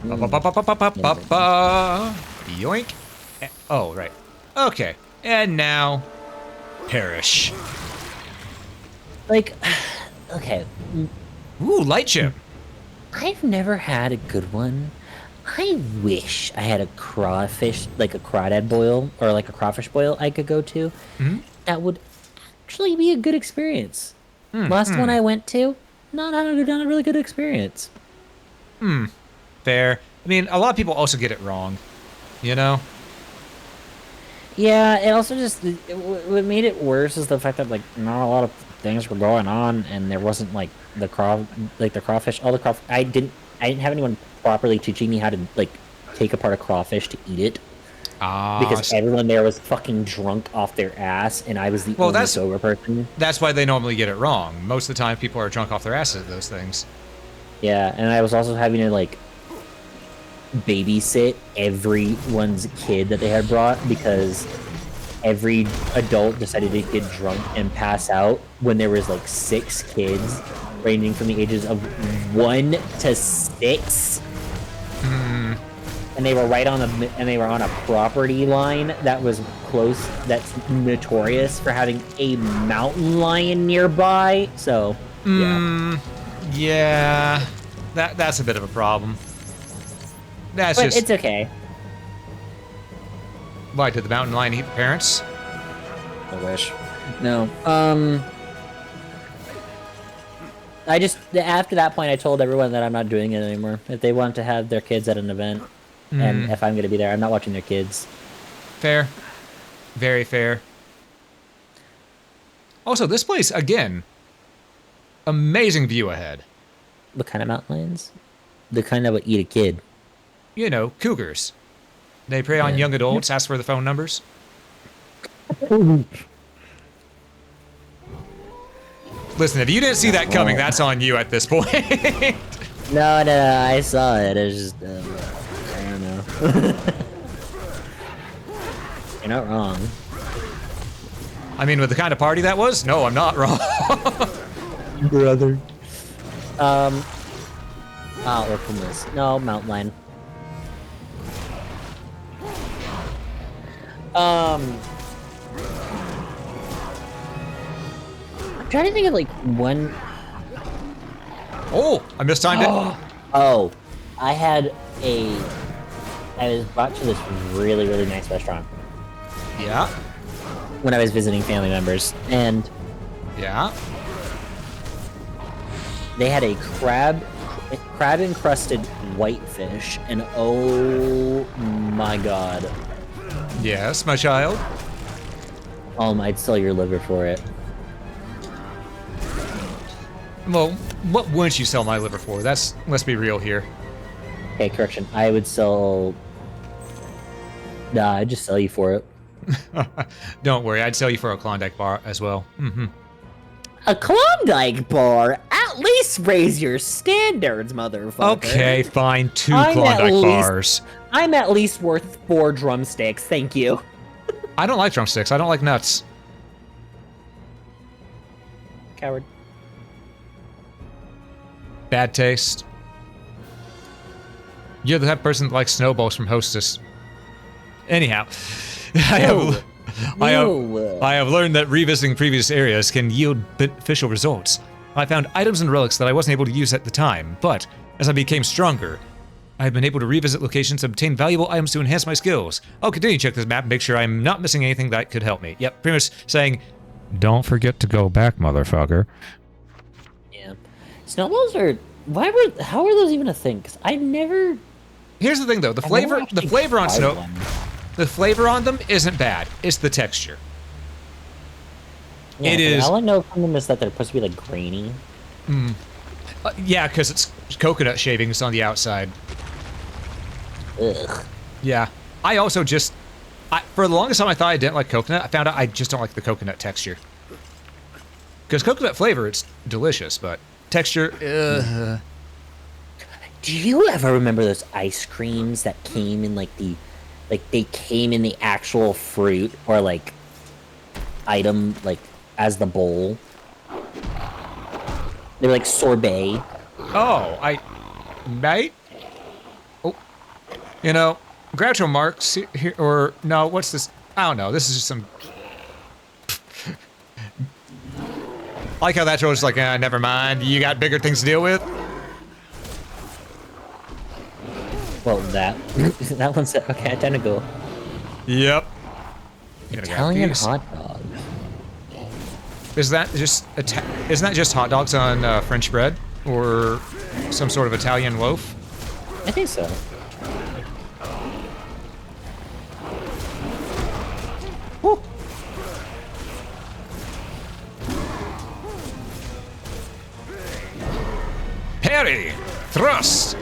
Ba-ba-ba-ba-ba-ba-ba. Yoink. Oh, right. Okay. And now, perish. Like, okay. Ooh, light chip. I've never had a good one. I wish I had a crawfish, like a crawdad boil, or like a crawfish boil I could go to. That would actually be a good experience. Last one I went to, not a really good experience. Fair. I mean, a lot of people also get it wrong. You know? Yeah, and also just what made it worse is the fact that like not a lot of things were going on, and there wasn't like the crawfish. I didn't have anyone properly teaching me how to like take apart a crawfish to eat it. Because everyone there was fucking drunk off their ass, and I was the only sober person. That's why they normally get it wrong. Most of the time, people are drunk off their asses at those things. Yeah, and I was also having to like babysit everyone's kid that they had brought, because every adult decided to get drunk and pass out when there was like 6 kids ranging from the ages of 1 to 6. and they were on a property line that was close. That's notorious for having a mountain lion nearby. So, yeah. Yeah, that's a bit of a problem. That's But just. it's okay. Why did the mountain lion eat the parents? I wish. No. I just after that point, I told everyone that I'm not doing it anymore. If they want to have their kids at an event, and if I'm going to be there, I'm not watching their kids. Fair. Very fair. Also, this place, again, amazing view ahead. What kind of mountain lions? The kind that would eat a kid. You know, cougars. They prey on young adults, ask for the phone numbers. Listen, if you didn't see that coming, that's on you at this point. No, I saw it. It's just, I don't know. You're not wrong. I mean, with the kind of party that was, no, I'm not wrong. Brother. Or from this. No, mountain lion. I'm trying to think of like one. Oh, I mistimed it. Oh, I was brought to this really, really nice restaurant Yeah. when I was visiting family members, and Yeah. they had a crab encrusted whitefish, and oh my god, Yes, my child. I'd sell your liver for it. Well, what wouldn't you sell my liver for? Let's be real here. Okay, correction. I would sell. Nah, I'd just sell you for it. Don't worry, I'd sell you for a Klondike bar as well. Mm-hmm. A Klondike bar? At least raise your standards, motherfucker. Okay, fine. 2 I'm Klondike bars. I'm at least worth 4 drumsticks, thank you. I don't like drumsticks. I don't like nuts. Coward. Bad taste. You're the type of person that likes snowballs from Hostess. Anyhow, I have learned that revisiting previous areas can yield beneficial results. I found items and relics that I wasn't able to use at the time, but as I became stronger, I have been able to revisit locations and obtain valuable items to enhance my skills. I'll continue to check this map and make sure I'm not missing anything that could help me. Yep, pretty much saying, don't forget to go back, motherfucker. Yeah. Snowballs are... How are those even a thing? Because I never... Here's the thing, though. The flavor on them isn't bad. It's the texture. Yeah, it is. All I know from them is that they're supposed to be like grainy. Yeah, because it's coconut shavings on the outside. Ugh. Yeah. I also just... for the longest time, I thought I didn't like coconut. I found out I just don't like the coconut texture. Because coconut flavor, it's delicious, but texture... Do you ever remember those ice creams that came in like the... Like, they came in the actual fruit or like... item, like, as the bowl? They were like sorbet. Oh, Mate? Oh. You know, Groucho Marx here, or... No, what's this? I don't know. This is just some... I like how that show's like, never mind. You got bigger things to deal with? Well, that one's okay. Identical. Yep. Italian hot dog. Isn't that just hot dogs on French bread or some sort of Italian loaf? I think so. Woo. Parry, thrust,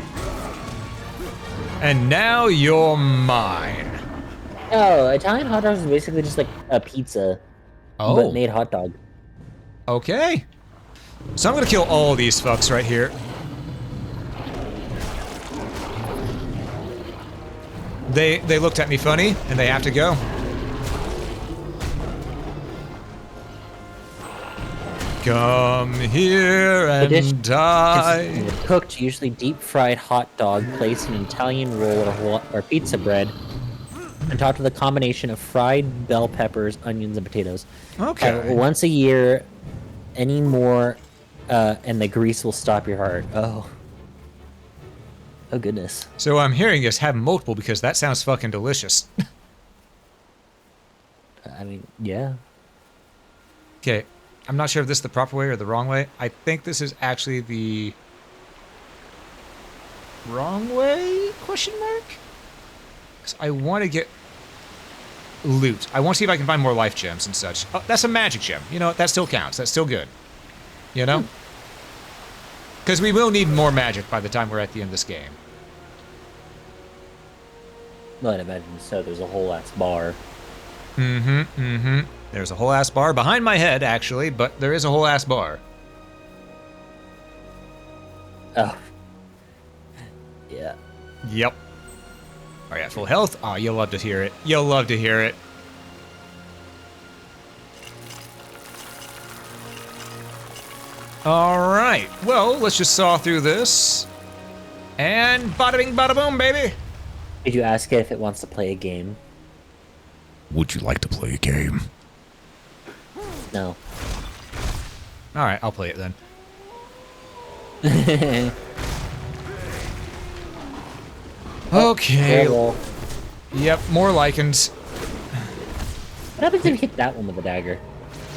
and now you're mine. Oh, Italian hot dogs is basically just like a pizza, but made hot dog. Okay. So I'm gonna kill all these fucks right here. They looked at me funny, and they have to go. Come here The dish and die. consists of a cooked, usually deep-fried hot dog placed in an Italian roll or pizza bread and topped with a combination of fried bell peppers, onions, and potatoes. Okay. Once a year, any more, and the grease will stop your heart. Oh. Oh, goodness. So I'm hearing us have multiple because that sounds fucking delicious. I mean, yeah. Okay. I'm not sure if this is the proper way or the wrong way. I think this is actually the wrong way? Question mark? Because I want to get loot. I want to see if I can find more life gems and such. Oh, that's a magic gem. You know, that still counts. That's still good. You know? Because we will need more magic by the time we're at the end of this game. Well, I'd imagine so. There's a whole ass bar. There's a whole ass bar behind my head, actually, but there is a whole ass bar. Oh. Yeah. Yep. All right, full health. Oh, you'll love to hear it. You'll love to hear it. All right. Well, let's just saw through this. And bada bing, bada boom, baby. Did you ask it if it wants to play a game? Would you like to play a game? No. All right, I'll play it then. Okay. Well, Yep, more lichens. what happens if you hit that one with a dagger?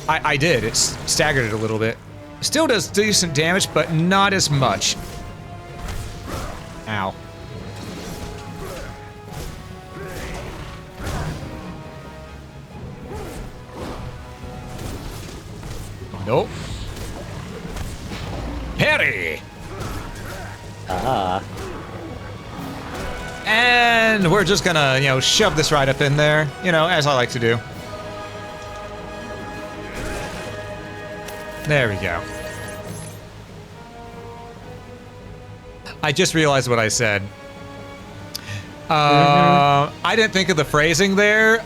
I did. It staggered it a little bit. Still does decent damage, but not as much. Ow. Nope. Parry! Ah. And we're just gonna, you know, shove this right up in there, you know, as I like to do. There we go. I just realized what I said. I didn't think of the phrasing there.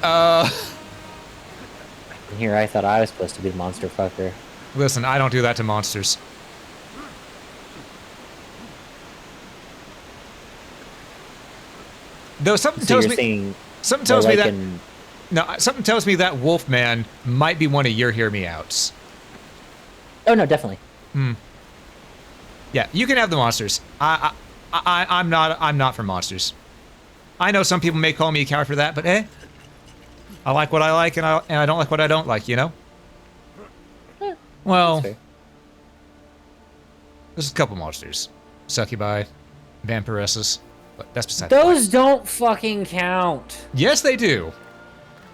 Here, I thought I was supposed to be the monster fucker. Listen, I don't do that to monsters. Though something So tells you're me, saying something tells me like that in- no, something tells me that Wolfman might be one of your hear me outs. Oh no, definitely. Yeah, you can have the monsters. I'm not for monsters. I know some people may call me a coward for that, but I like what I like, and I don't like what I don't like. You know. Well, That's fair. there's a couple monsters, succubi, vampiresses, but that's beside. Those don't fucking count. Yes, they do.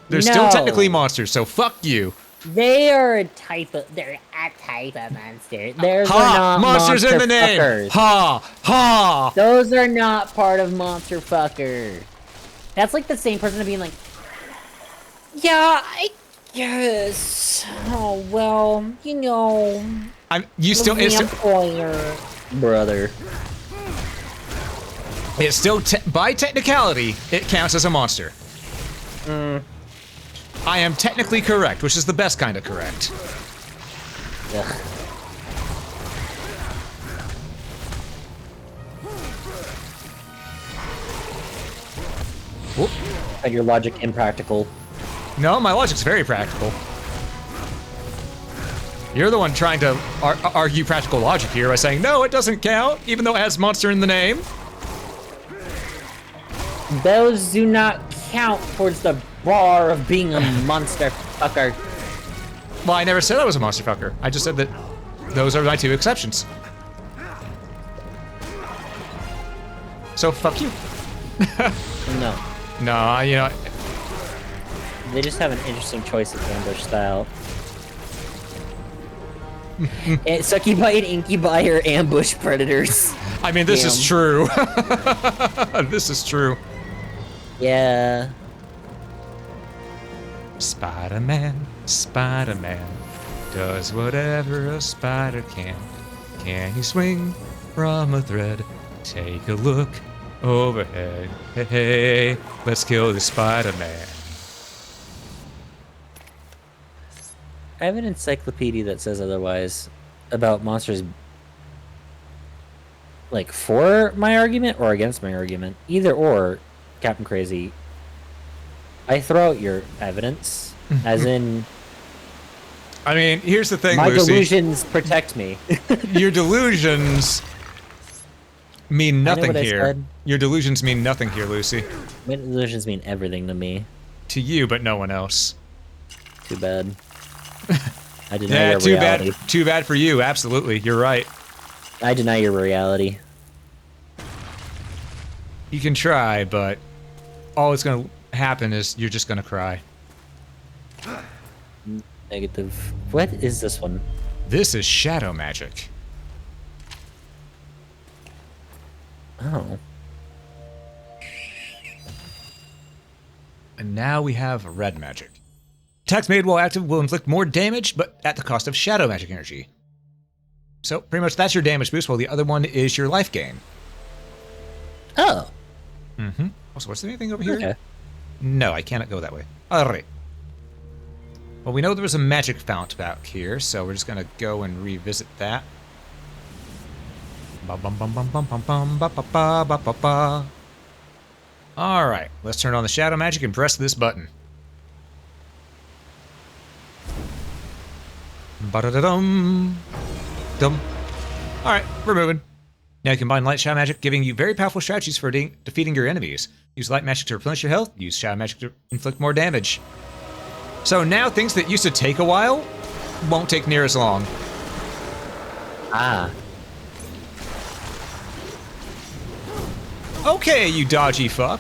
They're still No. technically monsters, so fuck you. They're a type of monster. Those are Ha! not Monsters in the name. fuckers. Ha! Ha! Those are not part of monster fucker. That's like the same person being like, yeah, I guess. Oh well, you know. You still the it's vampire. Brother. still by technicality it counts as a monster. I am technically correct, which is the best kind of correct. Ugh. Whoop. And your logic impractical. No, my logic's very practical. You're the one trying to argue practical logic here by saying, no, it doesn't count, even though it has monster in the name. Those do not count towards the bar of being a monster fucker. Well, I never said I was a monster fucker. I just said that those are my two exceptions. So, fuck you. No. No, you know, They just have an interesting choice of ambush style. Succubi and incubi are ambush predators. I mean, this is Damn. true. This is true. Yeah. Spider-Man, Spider-Man, does whatever a spider can. Can he swing from a thread? Take a look overhead. Hey, hey, let's kill the Spider-Man. I have an encyclopedia that says otherwise about monsters. Like, for my argument or against my argument. Either or, Captain Crazy. I throw out your evidence, as in... I mean, here's the thing, my Lucy. delusions protect me. Your delusions mean nothing here. Your delusions mean nothing here, Lucy. My delusions mean everything to me. To you, but no one else. Too bad. I deny your too reality. bad. Too bad for you. Absolutely, you're right. I deny your reality. You can try, but all that's gonna happen is you're just gonna cry. Negative. What is this one? This is shadow magic. Oh. And now we have red magic. Attacks made while active will inflict more damage, but at the cost of shadow magic energy. So pretty much that's your damage boost, while the other one is your life gain. Oh. Mm-hmm. Also, what's there anything over here? Okay. No, I cannot go that way. Alright. Well, we know there was a magic fount back here, so we're just gonna go and revisit that. Alright, let's turn on the shadow magic and press this button. Ba-da-da-dum. Dum. Alright, we're moving. Now you combine light shadow magic, giving you very powerful strategies for defeating your enemies. Use light magic to replenish your health, use shadow magic to inflict more damage. So now things that used to take a while won't take near as long. Ah. Okay, you dodgy fuck.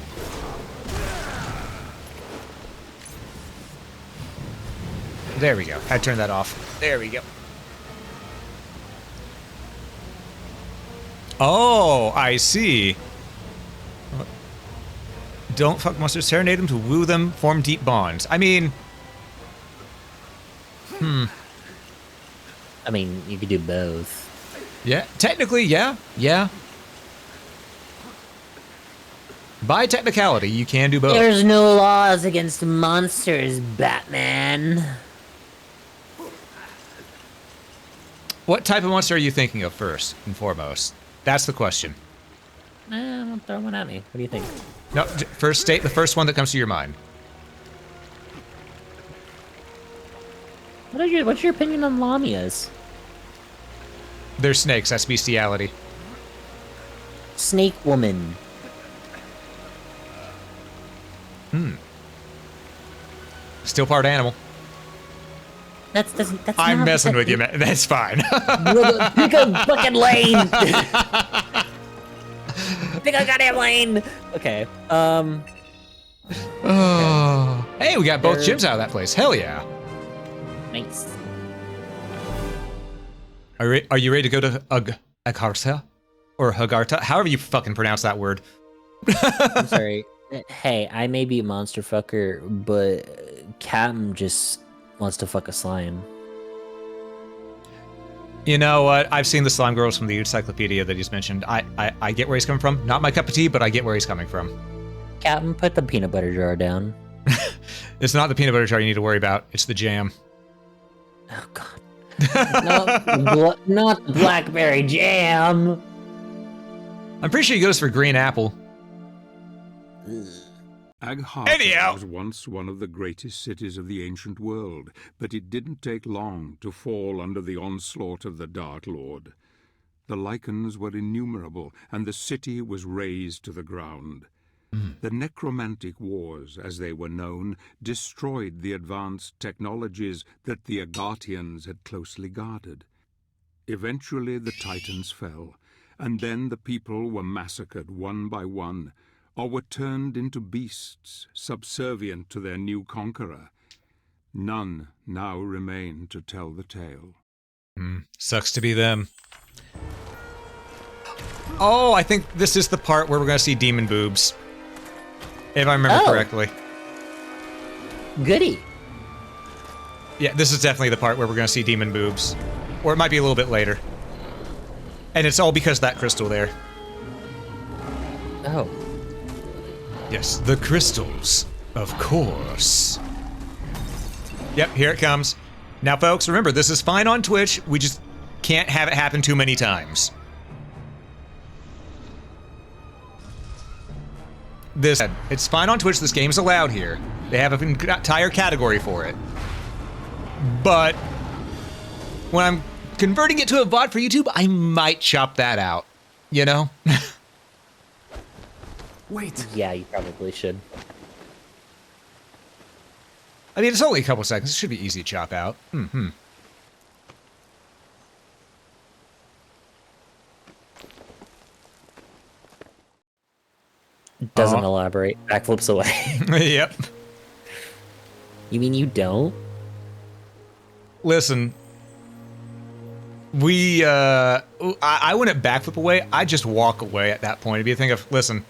There we go. I turned that off. There we go. Oh, I see. Don't fuck monsters, serenade them to woo them, form deep bonds. I mean... I mean, you could do both. Yeah, technically, yeah. Yeah. By technicality, you can do both. There's no laws against monsters, Batman. What type of monster are you thinking of first and foremost? That's the question. Don't throw one at me. What do you think? No, first state the first one that comes to your mind. What's your opinion on Lamias? They're snakes, that's bestiality. Snake woman. Still part animal. That's I'm not messing that with you, man. That's fine. Pick a fucking lane. Pick a goddamn lane. Okay. Oh. Hey, we got both gyms out of that place. Hell yeah. Nice. Are you ready to go to Agartha? Or Hagarta? However you fucking pronounce that word. I'm sorry. Hey, I may be a monster fucker, but Captain just wants to fuck a slime. You know what? I've seen the slime girls from the encyclopedia that he's mentioned. I get where he's coming from. Not my cup of tea, but I get where he's coming from. Captain, put the peanut butter jar down. It's not the peanut butter jar you need to worry about. It's the jam. Oh, God. Not the blackberry jam. I'm pretty sure he goes for green apple. Agartha was once one of the greatest cities of the ancient world, but it didn't take long to fall under the onslaught of the Dark Lord. The lichens were innumerable, and the city was razed to the ground. The necromantic wars, as they were known, destroyed the advanced technologies that the Agarthians had closely guarded. Eventually the Titans fell, and then the people were massacred one by one, or were turned into beasts, subservient to their new conqueror. None now remain to tell the tale. Sucks to be them. Oh, I think this is the part where we're gonna see demon boobs. If I remember correctly. Goody. Yeah, this is definitely the part where we're gonna see demon boobs. Or it might be a little bit later. And it's all because of that crystal there. Oh. Yes, the crystals, of course. Yep, here it comes. Now, folks, remember, this is fine on Twitch. We just can't have it happen too many times. It's fine on Twitch. This game's allowed here. They have an entire category for it. But when I'm converting it to a VOD for YouTube, I might chop that out. You know? Wait. Yeah, you probably should. I mean, it's only a couple seconds. It should be easy to chop out. Doesn't elaborate. Backflips away. Yep. You mean you don't? Listen. I wouldn't backflip away. I'd just walk away at that point. It'd be a thing of, listen.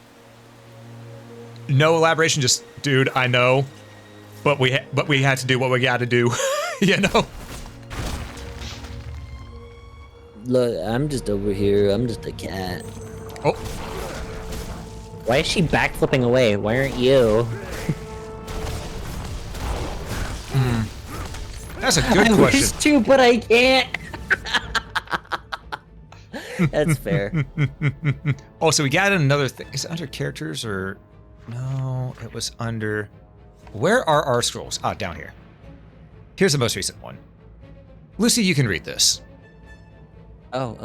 No elaboration, just, dude, I know. But we had to do what we gotta do. You know? Look, I'm just over here. I'm just a cat. Oh. Why is she backflipping away? Why aren't you? That's a good I question. wish to, but I can't. That's fair. Oh, so we got another thing. Is it under characters or... No, it was under... Where are our scrolls? Ah, down here. Here's the most recent one. Lucy, you can read this. Oh,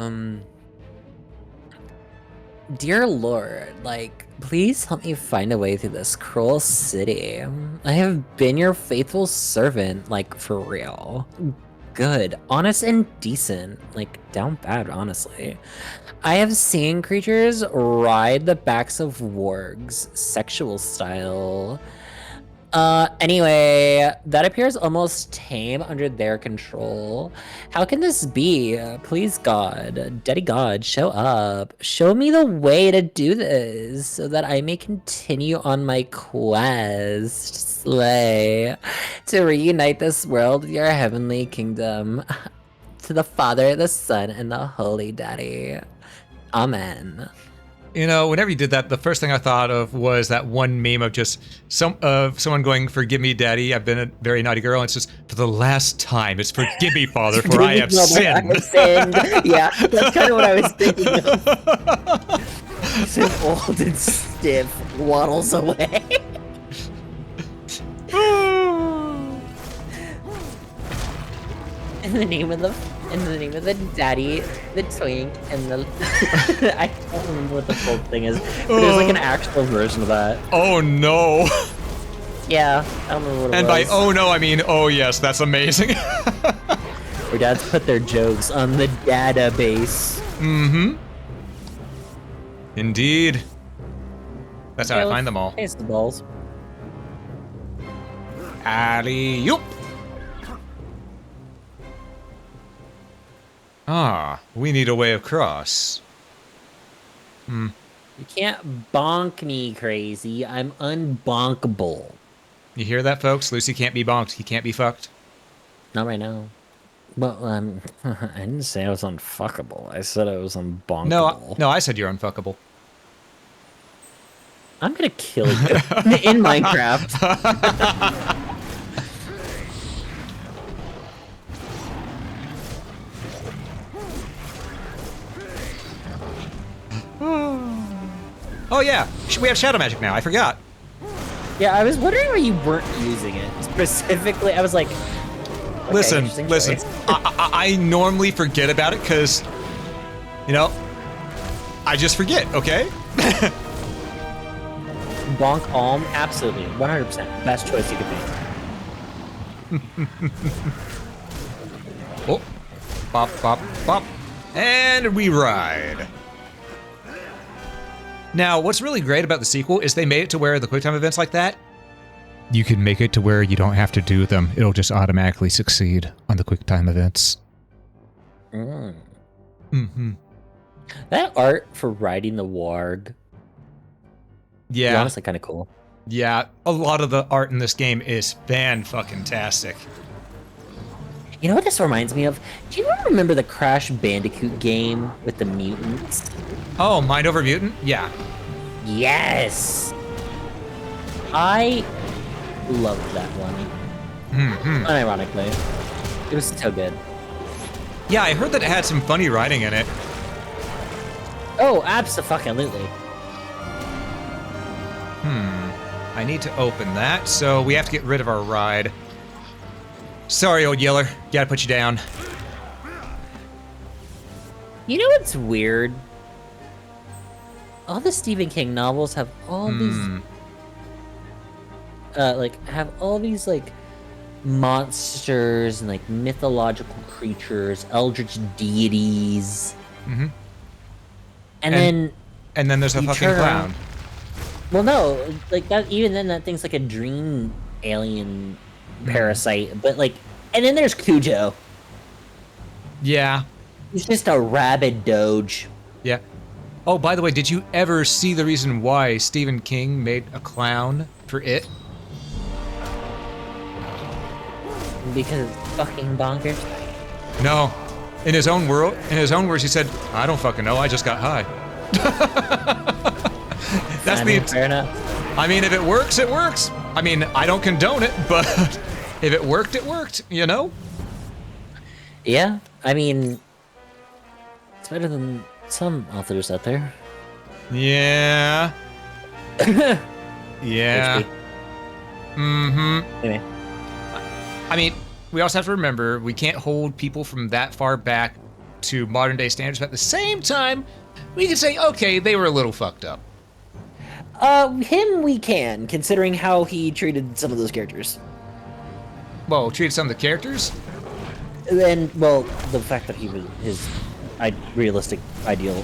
dear Lord, like, please help me find a way through this cruel city. I have been your faithful servant, like, for real. Good, honest, and decent. Like, down bad, honestly. I have seen creatures ride the backs of wargs, sexual style. Anyway, that appears almost tame under their control. How can this be? Please, God, Daddy God, show up. Show me the way to do this so that I may continue on my quest, slay, to reunite this world with your heavenly kingdom. To the Father, the Son, and the Holy Daddy. Amen. You know, whenever you did that, the first thing I thought of was that one meme of just someone going, "Forgive me, Daddy, I've been a very naughty girl." And it's just, "For the last time, it's forgive me, Father, for I have sinned." I have sinned. Yeah, that's kind of what I was thinking of. So old and stiff, waddles away. In the name of the daddy, the twink, and the I don't remember what the full thing is, but there's like an actual version of that. Oh no. Yeah, I don't remember what it And was. by oh no, I mean oh yes, that's amazing. Where dads put their jokes on the database. Mm-hmm. Indeed. That's how I Okay, find them all. Face the balls. Alley-oop. Ah, we need a way across. You can't bonk me, crazy. I'm unbonkable. You hear that, folks? Lucy can't be bonked. He can't be fucked. Not right now. But I didn't say I was unfuckable. I said I was unbonkable. No, I said you're unfuckable. I'm gonna kill you in Minecraft. Oh yeah, we have shadow magic now. I forgot. Yeah, I was wondering why you weren't using it. Specifically, I was like, okay, Listen. interesting choice. I normally forget about it because, you know, I just forget. Okay. Bonk Alm, absolutely, 100%. Best choice you could make. Oh, bop, bop, bop, and we ride. Now, what's really great about the sequel is they made it to where the QuickTime events like that, you can make it to where you don't have to do them. It'll just automatically succeed on the QuickTime events. That art for riding the warg, Yeah. honestly, kind of cool. Yeah, a lot of the art in this game is fan-fucking-tastic. You know what this reminds me of? Do you remember the Crash Bandicoot game with the mutants? Oh, Mind Over Mutant? Yeah. Yes! I loved that one. Unironically. It was so good. Yeah, I heard that it had some funny writing in it. Oh, absolutely. I need to open that, so we have to get rid of our ride. Sorry, old Yeller. Gotta put you down. You know what's weird? All the Stephen King novels have all these, have all these, like, monsters and, like, mythological creatures, eldritch deities. Mm-hmm. And then there's a you fucking turn clown. around- Well, no, like, that. Even then, that thing's like a dream alien parasite. But, like, and then there's Cujo. Yeah. He's just a rabid doge. Yeah. Oh, by the way, did you ever see the reason why Stephen King made a clown for It? Because it's fucking bonkers. No. In his own words, he said, "I don't fucking know. I just got high." Fair enough. I mean, if it works, it works. I mean, I don't condone it, but if it worked, it worked. You know? Yeah, I mean, it's better than some authors out there. Yeah. Yeah. HP. Mm-hmm. Anyway. I mean, we also have to remember we can't hold people from that far back to modern day standards, but at the same time, we can say, okay, they were a little fucked up. Him we can, considering how he treated some of those characters. Well, treated some of the characters? And, well, the fact that he was his realistic ideals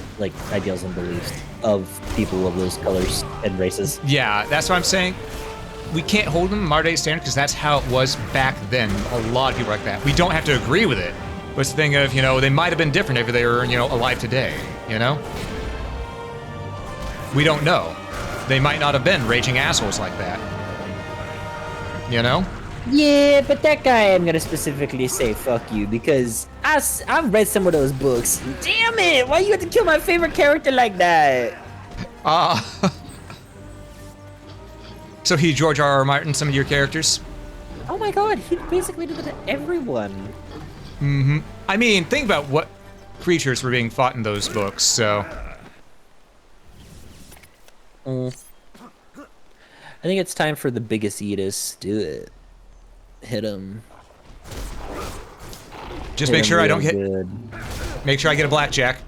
and beliefs of people of those colors and races. Yeah, that's what I'm saying. We can't hold them modern day standards because that's how it was back then. A lot of people like that. We don't have to agree with it. But it's the thing of, they might have been different if they were, alive today, We don't know. They might not have been raging assholes like that. Yeah, but that guy I'm gonna specifically say fuck you because I've read some of those books. Damn it! Why you have to kill my favorite character like that? So George R.R. Martin, some of your characters? Oh my god, he basically did that to everyone. Mm-hmm. I mean, think about what creatures were being fought in those books, so... I think it's time for the biggest Eatus. Do it. Hit him. Just make sure I don't get... Good. Make sure I get a blackjack.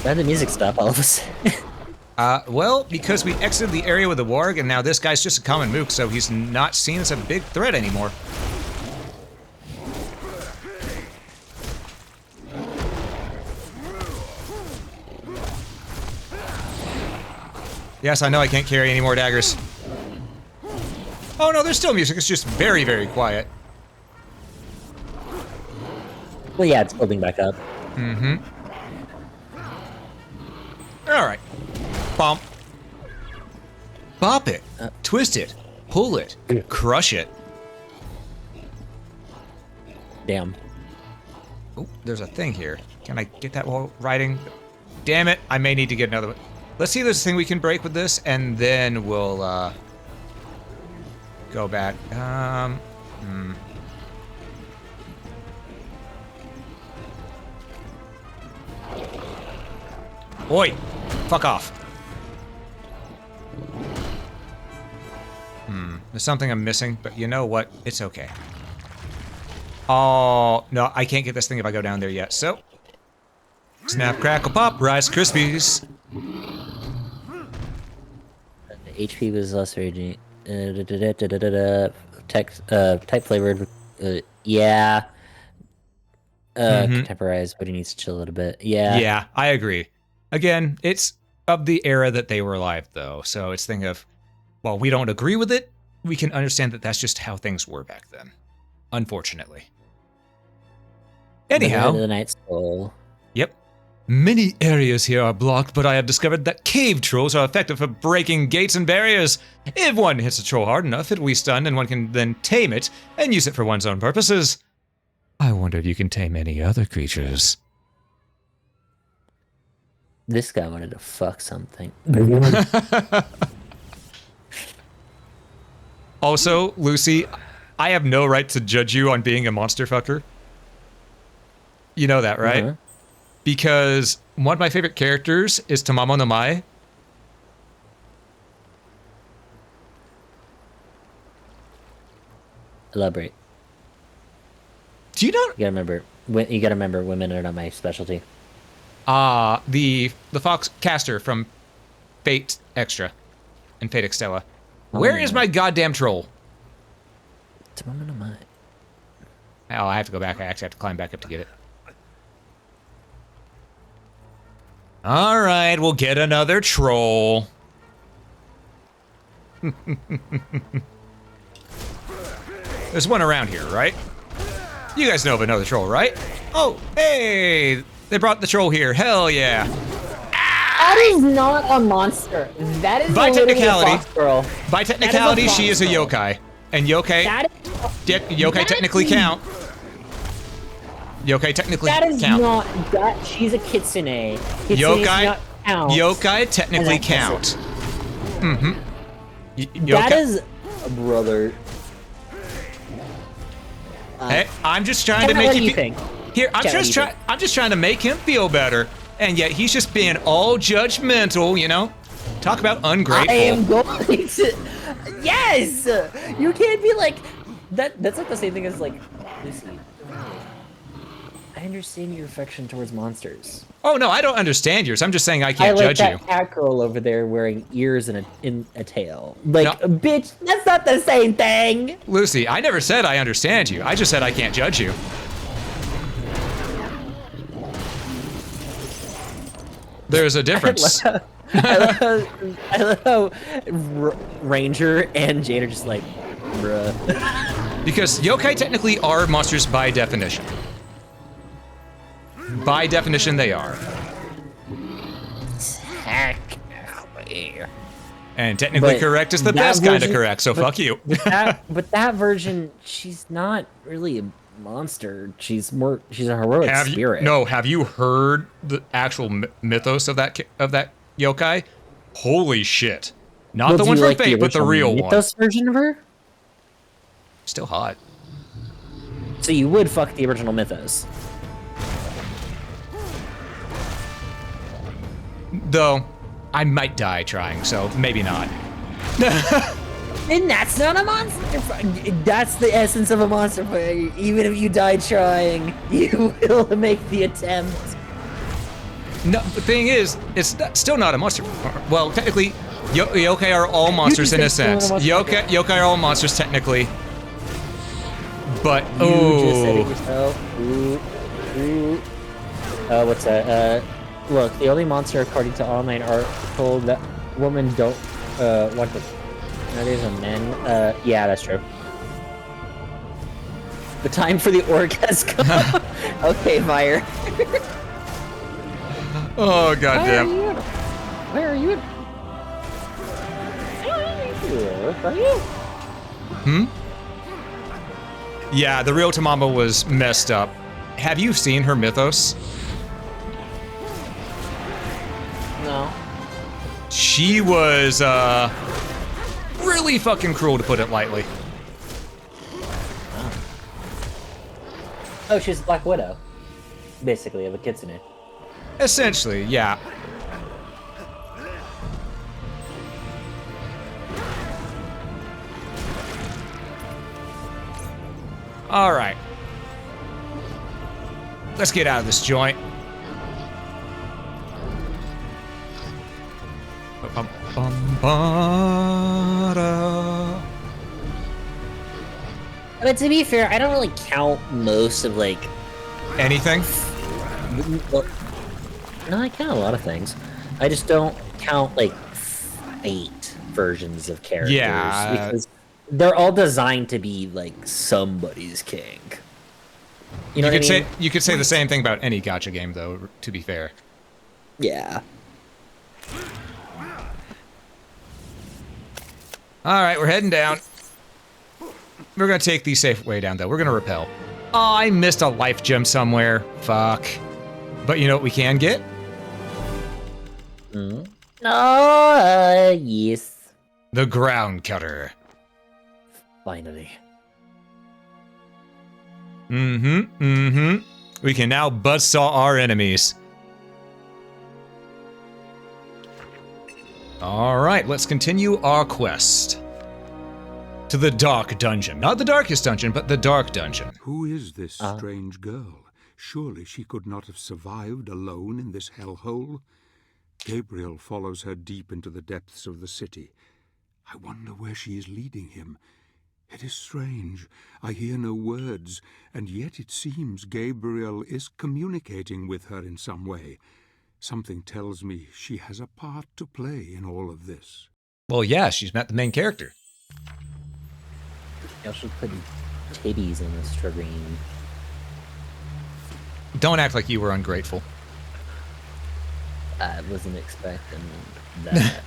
Why'd the music stop all of a sudden? Well, because we exited the area with the warg, and now this guy's just a common mook, so he's not seen as a big threat anymore. Yes, I know I can't carry any more daggers. Oh no, there's still music, it's just very, very quiet. Well, yeah, it's building back up. Mm-hmm. Alright. Bump. Bop it. Twist it. Pull it. Crush it. Damn. Oh, there's a thing here. Can I get that while riding? Damn it, I may need to get another one. Let's see if there's a thing we can break with this, and then we'll, go back. Oi! Fuck off. There's something I'm missing, but you know what? It's okay. Oh, no, I can't get this thing if I go down there yet, so... Snap, crackle, pop, Rice Krispies. The HP was less raging. Type flavored. Yeah. Contemporized, but he needs to chill a little bit. Yeah. Yeah, I agree. Again, it's of the era that they were alive, though, so it's thing of, while we don't agree with it, we can understand that that's just how things were back then. Unfortunately. Anyhow. The Night Soul. Yep. Many areas here are blocked, but I have discovered that cave trolls are effective for breaking gates and barriers. If one hits a troll hard enough, it will be stunned, and one can then tame it and use it for one's own purposes. I wonder if you can tame any other creatures. This guy wanted to fuck something. Also, Lucy, I have no right to judge you on being a monster fucker. You know that, right? Uh-huh. Because one of my favorite characters is Tamamo no Mae. Elaborate. Do you know? You gotta remember, women are not my specialty. The Fox caster from Fate Extra and Fate Extella. Where is my goddamn troll? Tamamo no Mae. Oh, I have to go back. I actually have to climb back up to get it. All right, we'll get another troll. There's one around here, right? You guys know of another troll, right? Oh, hey! They brought the troll here. Hell yeah. That is not a monster. That is By literally technicality, a fox girl. By technicality, she is a fox girl. yokai. And yokai, yokai technically count. Yokai technically That is count. not that. She's a kitsune. Kitsunes Yokai, not count. yokai technically As a count. Mm-hmm. That is, brother. Hey, I'm just trying to Chat, make what you do you feel. think? Here, I'm Chat, what just do you trying. I'm just trying to make him feel better, and yet he's just being all judgmental. You know, talk about ungrateful. I am going to. Yes, you can't be like that. That's like the same thing as like, Lucy. I understand your affection towards monsters. Oh no, I don't understand yours. I'm just saying I I can't like judge that you. cat girl over there wearing ears and a tail. Like, No. bitch, that's not the same thing. Lucy, I never said I understand you. I just said I can't judge you. There's a difference. I love how Ranger and Jade are just like, bruh. Because yokai technically are monsters by definition. By definition, they are. And technically But correct is the that best kind of version- correct, so fuck you. But that version, she's not really a monster. She's a heroic spirit. Have you heard the actual mythos of that yokai? Holy shit. Not Well, the do one you from like Fate, but the original real Mythos version of her? one. Still hot. So you would fuck the original Mythos. Though, I might die trying, so maybe not. And that's not a monster fight. That's the essence of a monster fight. Even if you die trying, you will make the attempt. No, the thing is, still not a monster. Well, technically, yokai are all monsters in a sense. Yokai are all monsters technically. But You just said it yourself. Ooh. What's that? Look, the only monster according to online art told that women don't want to. No, these are men. Yeah, that's true. The time for the orgasm. Okay, Meyer. oh goddamn. Where are you? Where are you? Hmm? Yeah, the real Tamamo was messed up. Have you seen her mythos? No. She was, really fucking cruel, to put it lightly. Oh, she's Black Widow. Basically, of a kitsune. Essentially, yeah. Alright. Let's get out of this joint. But to be fair, I don't really count most of like. Anything? No, I count a lot of things. I just don't count like 8 versions of characters because they're all designed to be like somebody's king. You know what I mean? You could say the same thing about any gacha game, though. To be fair. Yeah. All right, we're heading down. We're gonna take the safe way down, though. We're gonna repel. Oh, I missed a life gem somewhere. Fuck. But you know what we can get? Oh, yes. The ground cutter. Finally. We can now buzzsaw our enemies. Alright, let's continue our quest. To the Dark Dungeon. Not the darkest dungeon, but the Dark Dungeon. Who is this strange girl? Surely she could not have survived alone in this hellhole. Gabriel follows her deep into the depths of the city. I wonder where she is leading him. It is strange. I hear no words, and yet it seems Gabriel is communicating with her in some way. Something tells me she has a part to play in all of this. Well, yeah, she's met the main character. You also put titties in the screen. Don't act like you were ungrateful. I wasn't expecting that.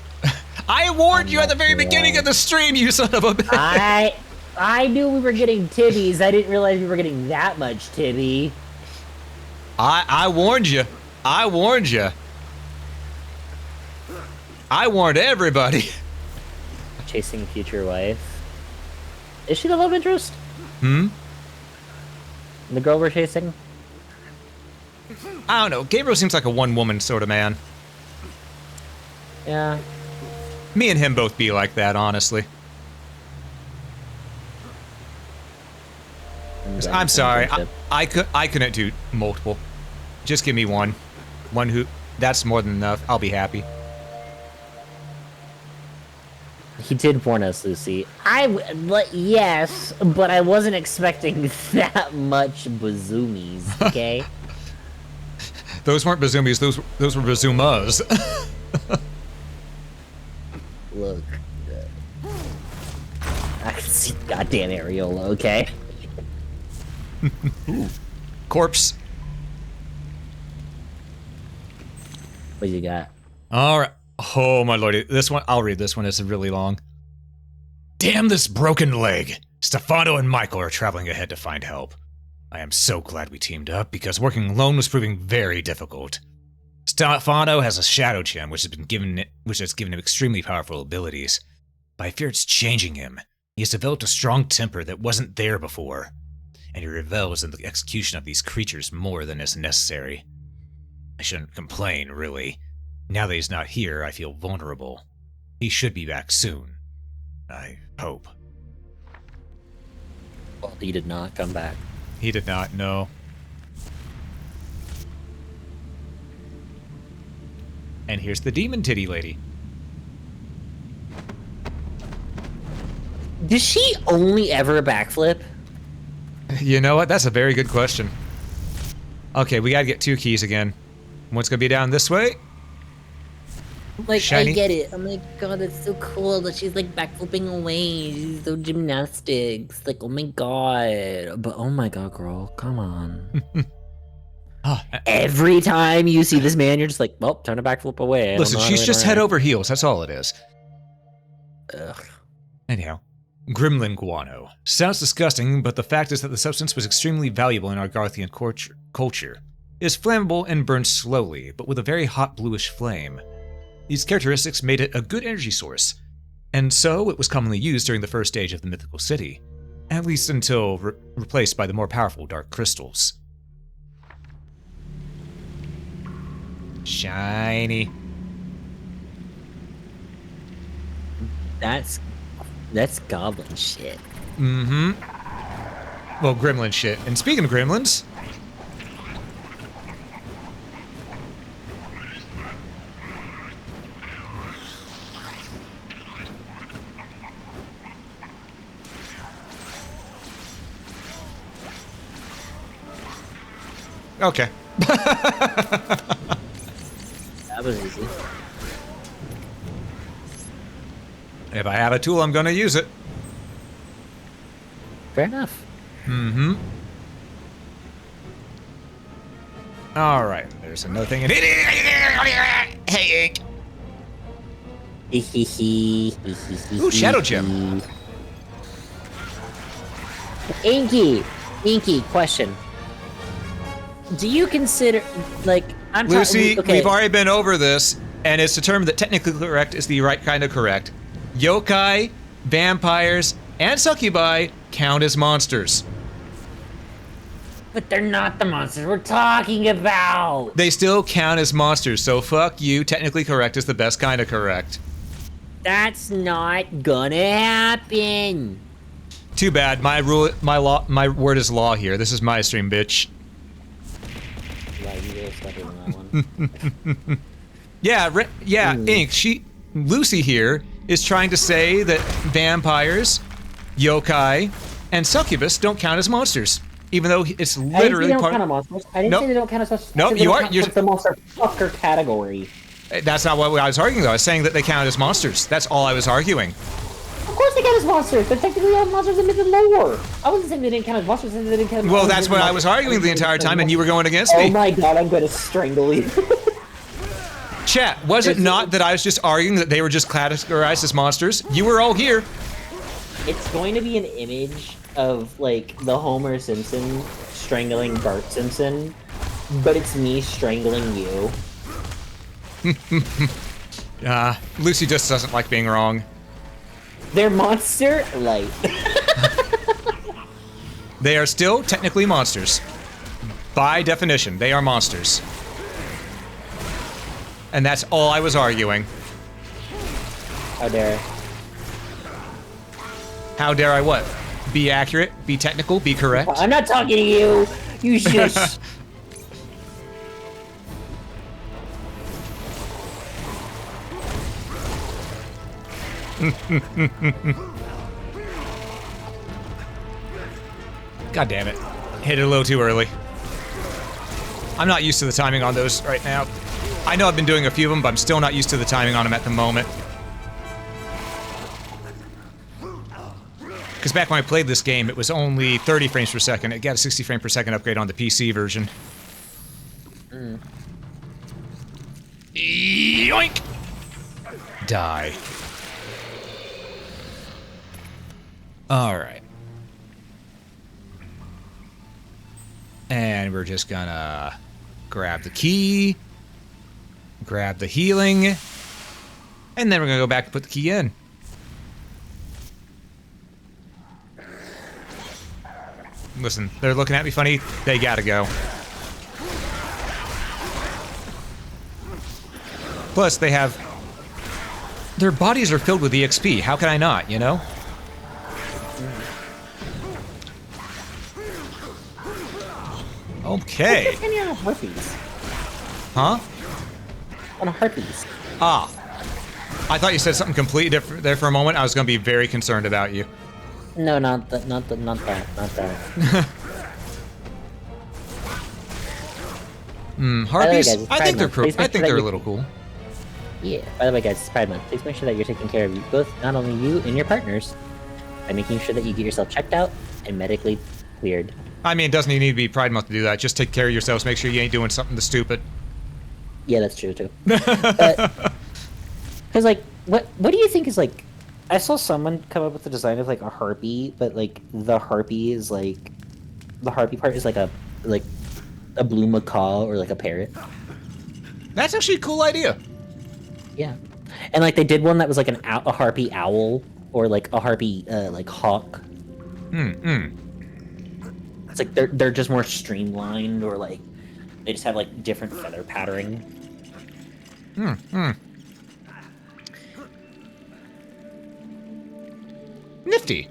I warned you at the very beginning of the stream, you son of a bitch! I knew we were getting titties. I didn't realize we were getting that much titty. I warned you. I warned you. I warned everybody. Chasing future wife. Is she the love interest? The girl we're chasing? I don't know. Gabriel seems like a one-woman sort of man. Yeah. Me and him both be like that, honestly. I'm sorry. I couldn't do multiple. Just give me one. One who... That's more than enough. I'll be happy. He did warn us, Lucy. Yes, but I wasn't expecting that much bazoomies, okay? Those weren't bazoomies. Those were bazoomas. Look. I can see goddamn areola, okay? Corpse. What you got? All right. Oh my lordy, this one. I'll read this one. It's really long. Damn this broken leg! Stefano and Michael are traveling ahead to find help. I am so glad we teamed up because working alone was proving very difficult. Stefano has a shadow gem which has given him extremely powerful abilities, but I fear it's changing him. He has developed a strong temper that wasn't there before, and he revels in the execution of these creatures more than is necessary. I shouldn't complain, really. Now that he's not here, I feel vulnerable. He should be back soon. I hope. Well, he did not come back. He did not, no. And here's the demon titty lady. Does she only ever backflip? You know what? That's a very good question. Okay, we gotta get 2 keys again. One's gonna be down this way. Like, Shiny. I get it. Oh my god, it's so cool that she's like backflipping away. She's so gymnastics. Like, oh my god. But oh my god, girl, come on. Every time you see this man, you're just like, well, turn a backflip away. Listen, she's just head over heels. That's all it is. Ugh. Anyhow, gremlin guano. Sounds disgusting, but the fact is that the substance was extremely valuable in our Garthian culture. It is flammable and burns slowly, but with a very hot bluish flame. These characteristics made it a good energy source, and so it was commonly used during the first stage of the mythical city, at least until replaced by the more powerful dark crystals. Shiny. That's goblin shit. Mm-hmm. Well, gremlin shit. And speaking of gremlins... Okay. That was easy. If I have a tool, I'm gonna use it. Fair enough. Mm-hmm. Alright, there's another thing in it. Hey, Ink. Ooh, Shadow Gem. Inky, question. Do you consider, like, Lucy, we've already been over this, and it's determined that technically correct is the right kind of correct. Yokai, vampires, and succubi count as monsters. But they're not the monsters we're talking about. They still count as monsters, so fuck you. Technically correct is the best kind of correct. That's not gonna happen. Too bad. My word is law here. This is my stream, bitch. Yeah, you really stuck in that one. Yeah, Ink. Lucy here is trying to say that vampires, yokai, and succubus don't count as monsters, even though it's literally I didn't say they don't part. count as monsters. I didn't say they don't count as monsters. Nope, you are. You're the monster fucker category. That's not what I was arguing, though. I was saying that they count as monsters. That's all I was arguing. Of course they count as monsters. They're technically all monsters in the lore. I wasn't saying they didn't count as monsters. I said they didn't count as Well, monsters. that's what I was arguing the entire time, and you were going against Oh me. my god, I'm gonna strangle you. Chat, was it not that I was just arguing that they were just categorized as monsters? You were all here. It's going to be an image of, like, the Homer Simpson strangling Bart Simpson, but it's me strangling you. Lucy just doesn't like being wrong. They're monster light. They are still technically monsters. By definition, they are monsters. And that's all I was arguing. How dare I? How dare I what? Be accurate, be technical, be correct? I'm not talking to you! You just... God damn it. Hit it a little too early. I'm not used to the timing on those right now. I know I've been doing a few of them, but I'm still not used to the timing on them at the moment. Because back when I played this game, it was only 30 frames per second. It got a 60 frame per second upgrade on the PC version. Yoink! Die. Alright. And we're just gonna grab the key, grab the healing, and then we're gonna go back and put the key in. Listen, they're looking at me funny. They gotta go. Plus, they have... Their bodies are filled with EXP. How can I not, you know? Okay. Any on herpes? Huh? On herpes. Ah. I thought you said something completely different there for a moment. I was gonna be very concerned about you. No, not that. Harpies? guys, it's I think Pride they're Month. I think they're a little cool. Yeah. By the way, guys, it's Pride Month. Please make sure that you're taking care of you, both not only you and your partners, by making sure that you get yourself checked out and medically cleared. I mean, it doesn't even need to be Pride Month to do that. Just take care of yourselves. Make sure you ain't doing something stupid. Yeah, that's true too. Because like, what do you think is like? I saw someone come up with the design of like a harpy, but like the harpy is like, the harpy part is like a blue macaw or like a parrot. That's actually a cool idea. Yeah, and like they did one that was like a harpy owl or like a harpy like hawk. It's like they're just more streamlined, or like they just have like different feather patterning. Nifty.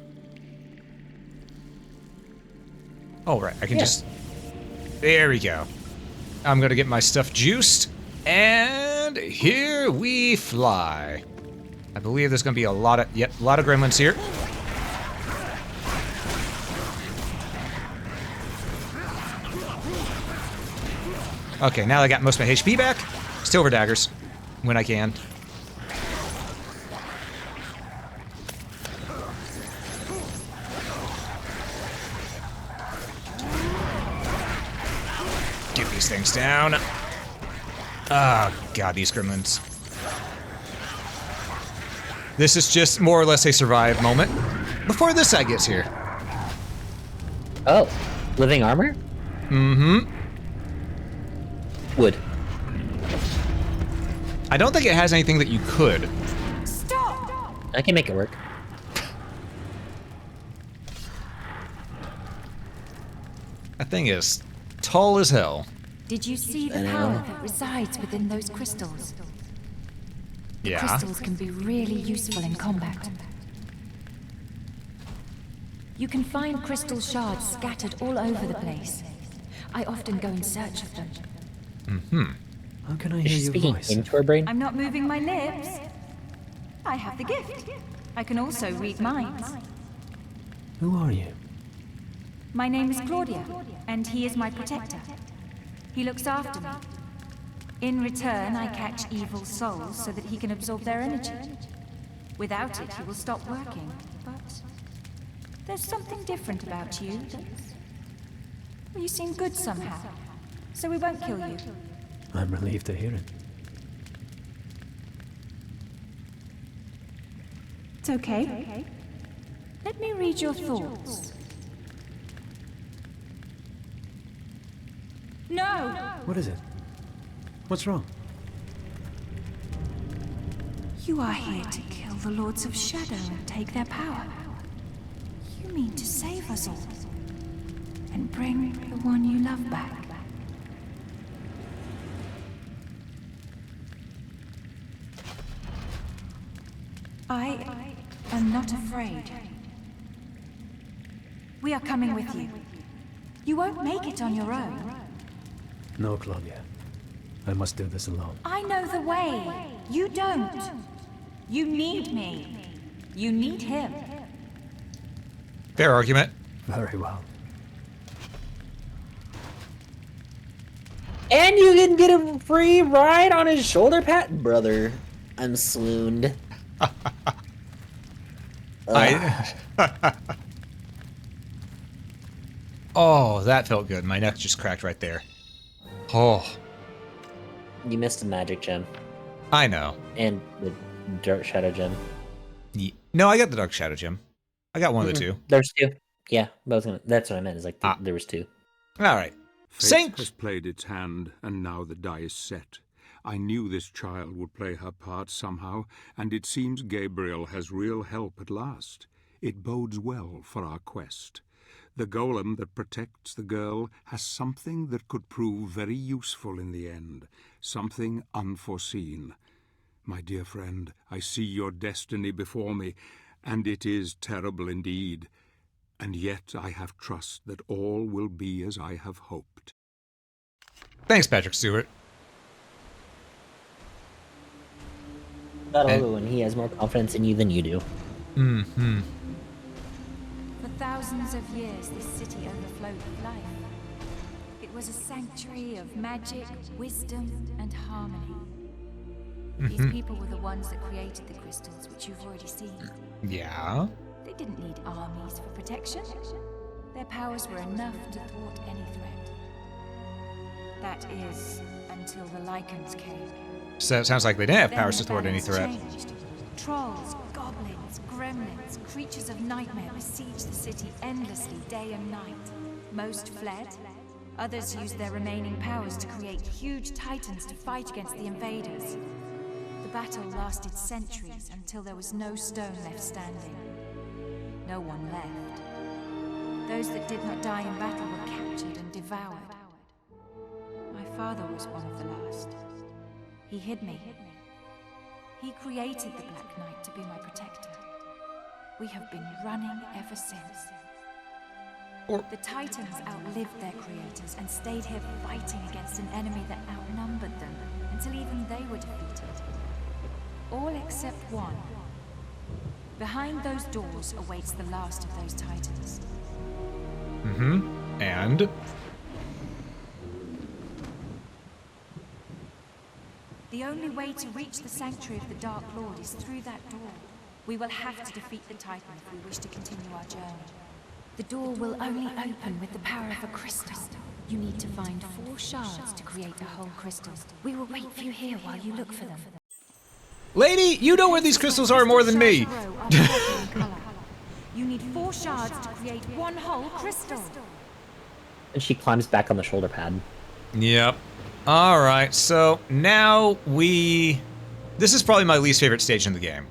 Oh, right. I can just... There we go. I'm gonna get my stuff juiced. And here we fly. I believe there's gonna be a lot of... Yep, a lot of gremlins here. Okay, now I got most of my HP back. Silver daggers. When I can. Get these things down. Oh, God, these gremlins. This is just more or less a survive moment. Before this guy gets here. Oh, living armor? Mm-hmm. Wood. I don't think it has anything that you could. Stop! I can make it work. That thing is tall as hell. Did you see the power that resides within those crystals? Yeah. Crystals can be really useful in combat. You can find crystal shards scattered all over the place. I often go in search of them. Mm-hmm. How can I Is hear she your speaking voice? into her brain? I'm not moving my lips. I have the gift. I can also read minds. Who are you? My name is Claudia, and he is my protector. He looks after me. In return, I catch evil souls so that he can absorb their energy. Without it, he will stop working. But there's something different about you. Well, you seem good somehow, so we won't kill you. I'm relieved to hear it. It's okay. Let me read your thoughts. No! What is it? What's wrong? You are here to kill the Lords of Shadow and take their power. You mean to save us all and bring the one you love back. I am not afraid. We are coming with you. You won't make it on your own. No, Claudia. I must do this alone. I know the way. You don't. You need me. You need him. Fair argument. Very well. And you can get a free ride on his shoulder pad? Brother, I'm swooned. Oh, that felt good. My neck just cracked right there. Oh, You missed a magic gem. I know. And the Dark Shadow gem. No, I got the Dark Shadow Gem. I got one of the two. There's two. Yeah, that's what I meant. Is like there was two. All right. Fate has played its hand, and now the die is set. I knew this child would play her part somehow, and it seems Gabriel has real help at last. It bodes well for our quest. The golem that protects the girl has something that could prove very useful in the end, something unforeseen. My dear friend, I see your destiny before me, and it is terrible indeed. And yet I have trust that all will be as I have hoped. Thanks, Patrick Stewart. That'll when he has more confidence in you than you do. Mm-hmm. For thousands of years, this city overflowed with life. It was a sanctuary of magic, wisdom, and harmony. These people were the ones that created the crystals, which you've already seen. Yeah. They didn't need armies for protection. Their powers were enough to thwart any threat. That is, until the Lycans came. So it sounds like they didn't have Then powers the to thwart any balance threat. changed. Trolls, goblins, gremlins, creatures of nightmare besieged the city endlessly day and night. Most fled. Others used their remaining powers to create huge titans to fight against the invaders. The battle lasted centuries until there was no stone left standing. No one left. Those that did not die in battle were captured and devoured. My father was one of the last. He hid me. He created the Black Knight to be my protector. We have been running ever since. The Titans outlived their creators and stayed here fighting against an enemy that outnumbered them until even they were defeated. All except one. Behind those doors awaits the last of those Titans. Mm-hmm. And? The only way to reach the Sanctuary of the Dark Lord is through that door. We will have to defeat the Titan if we wish to continue our journey. The door will only open with the power of a crystal. You need to find 4 shards to create a whole crystal. We will wait for you here while you look for them. Lady, you know where these crystals are more than me. You need 4 shards to create 1 whole crystal. And she climbs back on the shoulder pad. Yep. All right, so now we This is probably my least favorite stage in the game.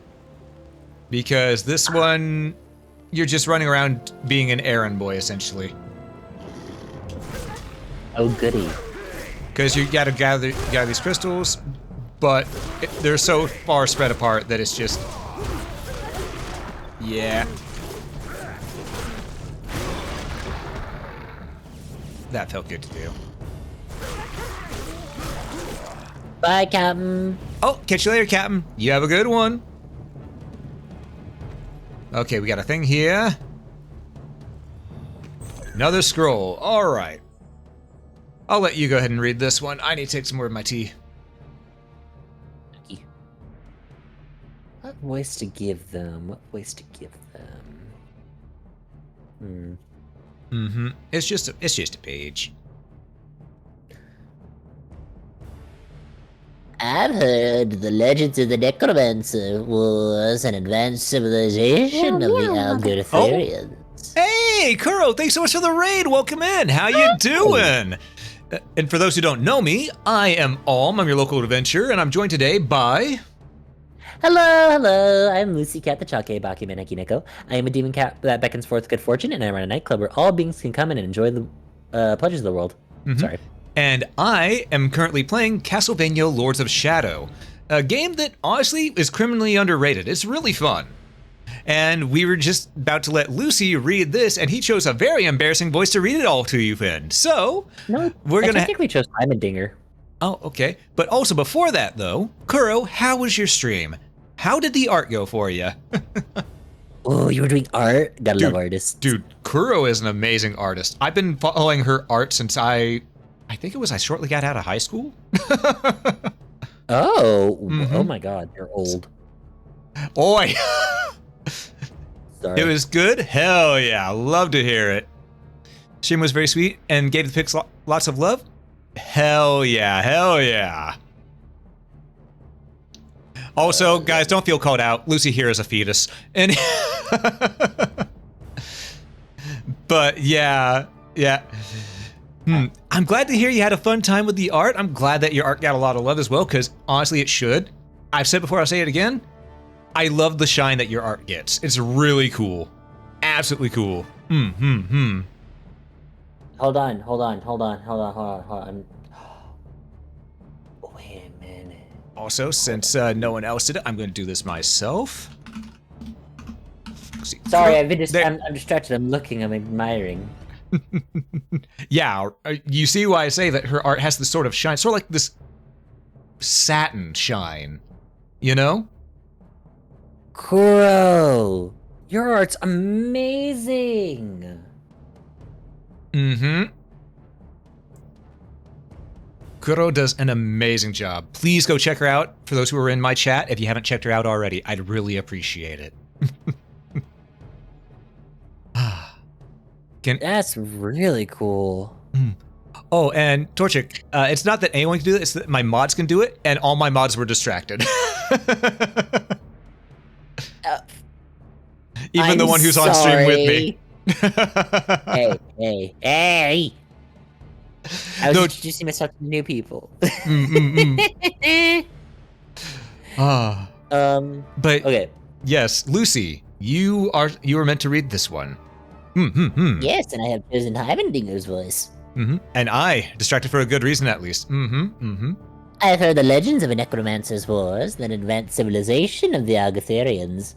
Because this one, you're just running around being an errand boy, essentially. Oh, goody. Because you gotta gather these crystals, but they're so far spread apart that it's just... Yeah. That felt good to do. Bye, Captain. Oh, catch you later, Captain. You have a good one. Okay, we got a thing here. Another scroll. All right. I'll let you go ahead and read this one. I need to take some more of my tea. What voice to give them? What voice to give them? It's just a page. I've heard the legends of the Necromancer was an advanced civilization of the Algotherians. Hey, Kuro, thanks so much for the raid. Welcome in. How you doing? And for those who don't know me, I am Alm. I'm your local adventurer, and I'm joined today by... Hello, I'm Lucy Cat the Chake Baki Meneki Neko. I am a demon cat that beckons forth good fortune, and I run a nightclub where all beings can come in and enjoy the pleasures of the world. Sorry. And I am currently playing Castlevania Lords of Shadow, a game that honestly is criminally underrated. It's really fun. And we were just about to let Lucy read this, and he chose a very embarrassing voice to read it all to you in. So, No, we're I gonna... technically chose Dinger. Oh, okay. But also before that, though, Kuro, how was your stream? How did the art go for you? Oh, you were doing art? Gotta love artists. Dude, Kuro is an amazing artist. I've been following her art since I think it was I shortly got out of high school. Oh, oh my God, you're old. Oi! Sorry. It was good? Hell yeah, love to hear it. Stream was very sweet and gave the pics lots of love? Hell yeah, hell yeah. Also, guys, don't feel called out. Lucy here is a fetus. And but yeah. I'm glad to hear you had a fun time with the art. I'm glad that your art got a lot of love as well, because honestly, it should. I've said before, I'll say it again. I love the shine that your art gets. It's really cool. Absolutely cool. Hold on. Wait a minute. Also, since no one else did it, I'm going to do this myself. See, Sorry, I'm distracted. I'm looking, I'm admiring. Yeah, you see why I say that her art has this sort of shine, sort of like this satin shine, you know? Kuro, your art's amazing. Kuro does an amazing job. Please go check her out. For those who are in my chat, if you haven't checked her out already, I'd really appreciate it. That's really cool. Oh, and Torchic, it's not that anyone can do it, it's that my mods can do it, and all my mods were distracted. Even the one who's on stream with me. Hey. I was introducing myself to new people. But okay. Yes, Lucy, you were meant to read this one. Yes, and I have chosen Hivendinger's voice. And I, distracted for a good reason at least. I've heard the legends of a necromancer's wars, an advanced civilization of the Algotherians.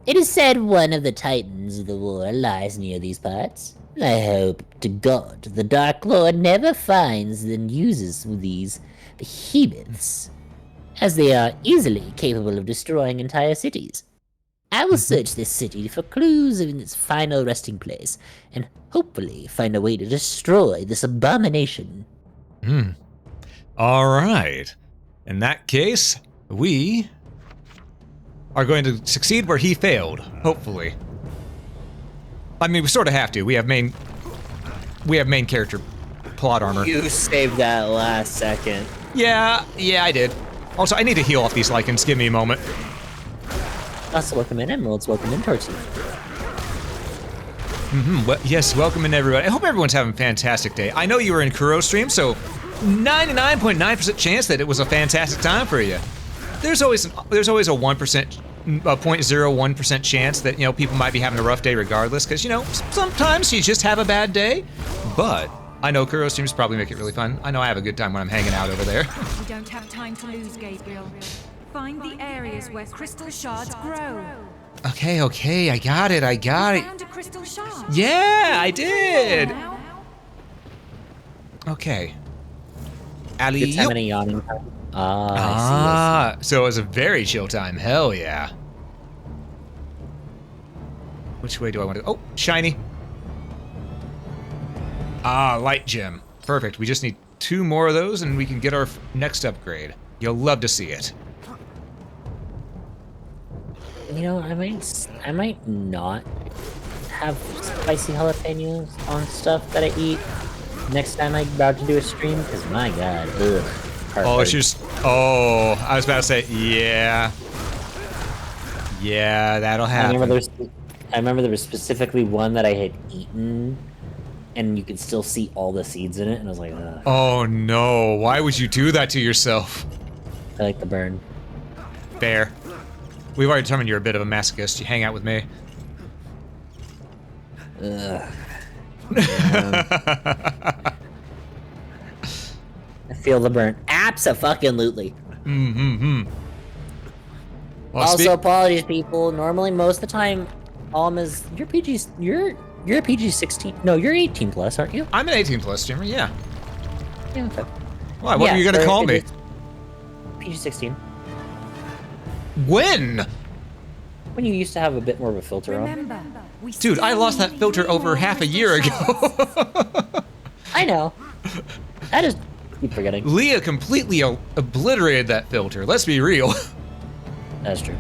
It is said one of the titans of the war lies near these parts. I hope to God the Dark Lord never finds and uses these behemoths, as they are easily capable of destroying entire cities. I will search this city for clues in its final resting place, and hopefully find a way to destroy this abomination. All right. In that case, we are going to succeed where he failed, hopefully. I mean, we sort of have to. We have main character plot armor. You saved that last second. Yeah, I did. Also, I need to heal off these lichens. Give me a moment. Also, welcome in Emeralds, welcome in Torchy. Well, yes, welcome in everybody. I hope everyone's having a fantastic day. I know you were in Kuro's stream, so 99.9% chance that it was a fantastic time for you. there's always a 1%, a 0.01% chance that, you know, people might be having a rough day regardless, because, you know, sometimes you just have a bad day. But I know Kuro streams probably make it really fun. I know I have a good time when I'm hanging out over there. We don't have time to lose, Gabriel. Find the areas where crystal shards grow. Okay, I got it. Found a crystal shard. Yeah, I did. Okay. Ali. Good time and a yawning time. I see. So it was a very chill time. Hell yeah. Which way do I want to go? Oh, shiny. Light gem. Perfect. We just need 2 more of those and we can get our next upgrade. You'll love to see it. You know, I might not have spicy jalapenos on stuff that I eat next time I'm about to do a stream, because my god, ugh. Oh, it's just, I was about to say, yeah. Yeah, that'll happen. I remember there was specifically one that I had eaten, and you could still see all the seeds in it, and I was like, ugh. Oh no, why would you do that to yourself? I like the burn. Fair. We've already determined you're a bit of a masochist. You hang out with me. Ugh. I feel the burn. Abso-fucking-lutely. Well, Also, apologies, people. Normally, most of the time, is you're a PG-16. No, you're 18 plus, aren't you? I'm an 18 plus streamer, yeah. Yeah, okay. Why? What were you gonna call me? PG-16. When? When you used to have a bit more of a filter on. Dude, I lost that filter over half a year ago. I know. I just keep forgetting. Leah completely obliterated that filter. Let's be real. That's true.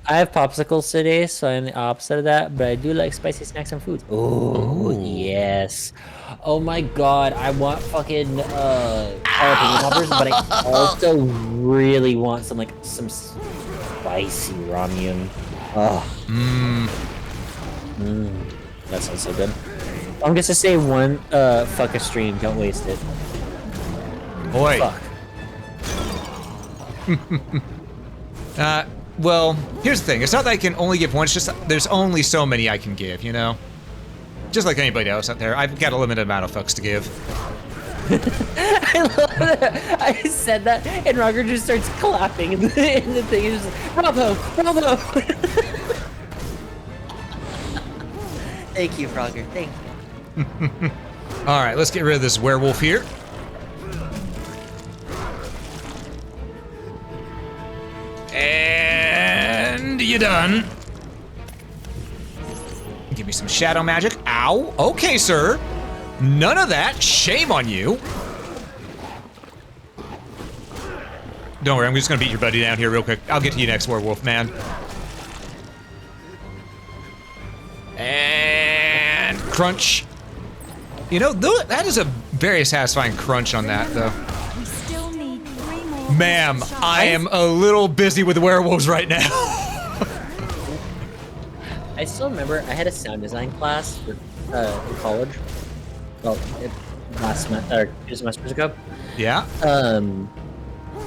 I have popsicles today, so I'm the opposite of that, but I do like spicy snacks and foods. Oh, yes. Oh my god, I want fucking jalapeno poppers, but I also really want some spicy ramen. Oh. That sounds so good. I'm just gonna say one fuck a stream, don't waste it. Boy. Fuck. Well, here's the thing. It's not that I can only give one, it's just there's only so many I can give, you know? Just like anybody else out there, I've got a limited amount of fucks to give. I love that. I said that, and Roger just starts clapping, and the thing is just, bravo, bravo. Thank you, Roger. Thank you. All right, let's get rid of this werewolf here. And you're done. Give me some shadow magic. Ow. Okay, sir. None of that. Shame on you. Don't worry, I'm just gonna beat your buddy down here real quick. I'll get to you next, werewolf man. And crunch. You know, that is a very satisfying crunch on that, though. We still need 3 more. Ma'am, I am a little busy with werewolves right now. I still remember I had a sound design class for, in college. Well, last semester, or 2 semesters ago. Yeah?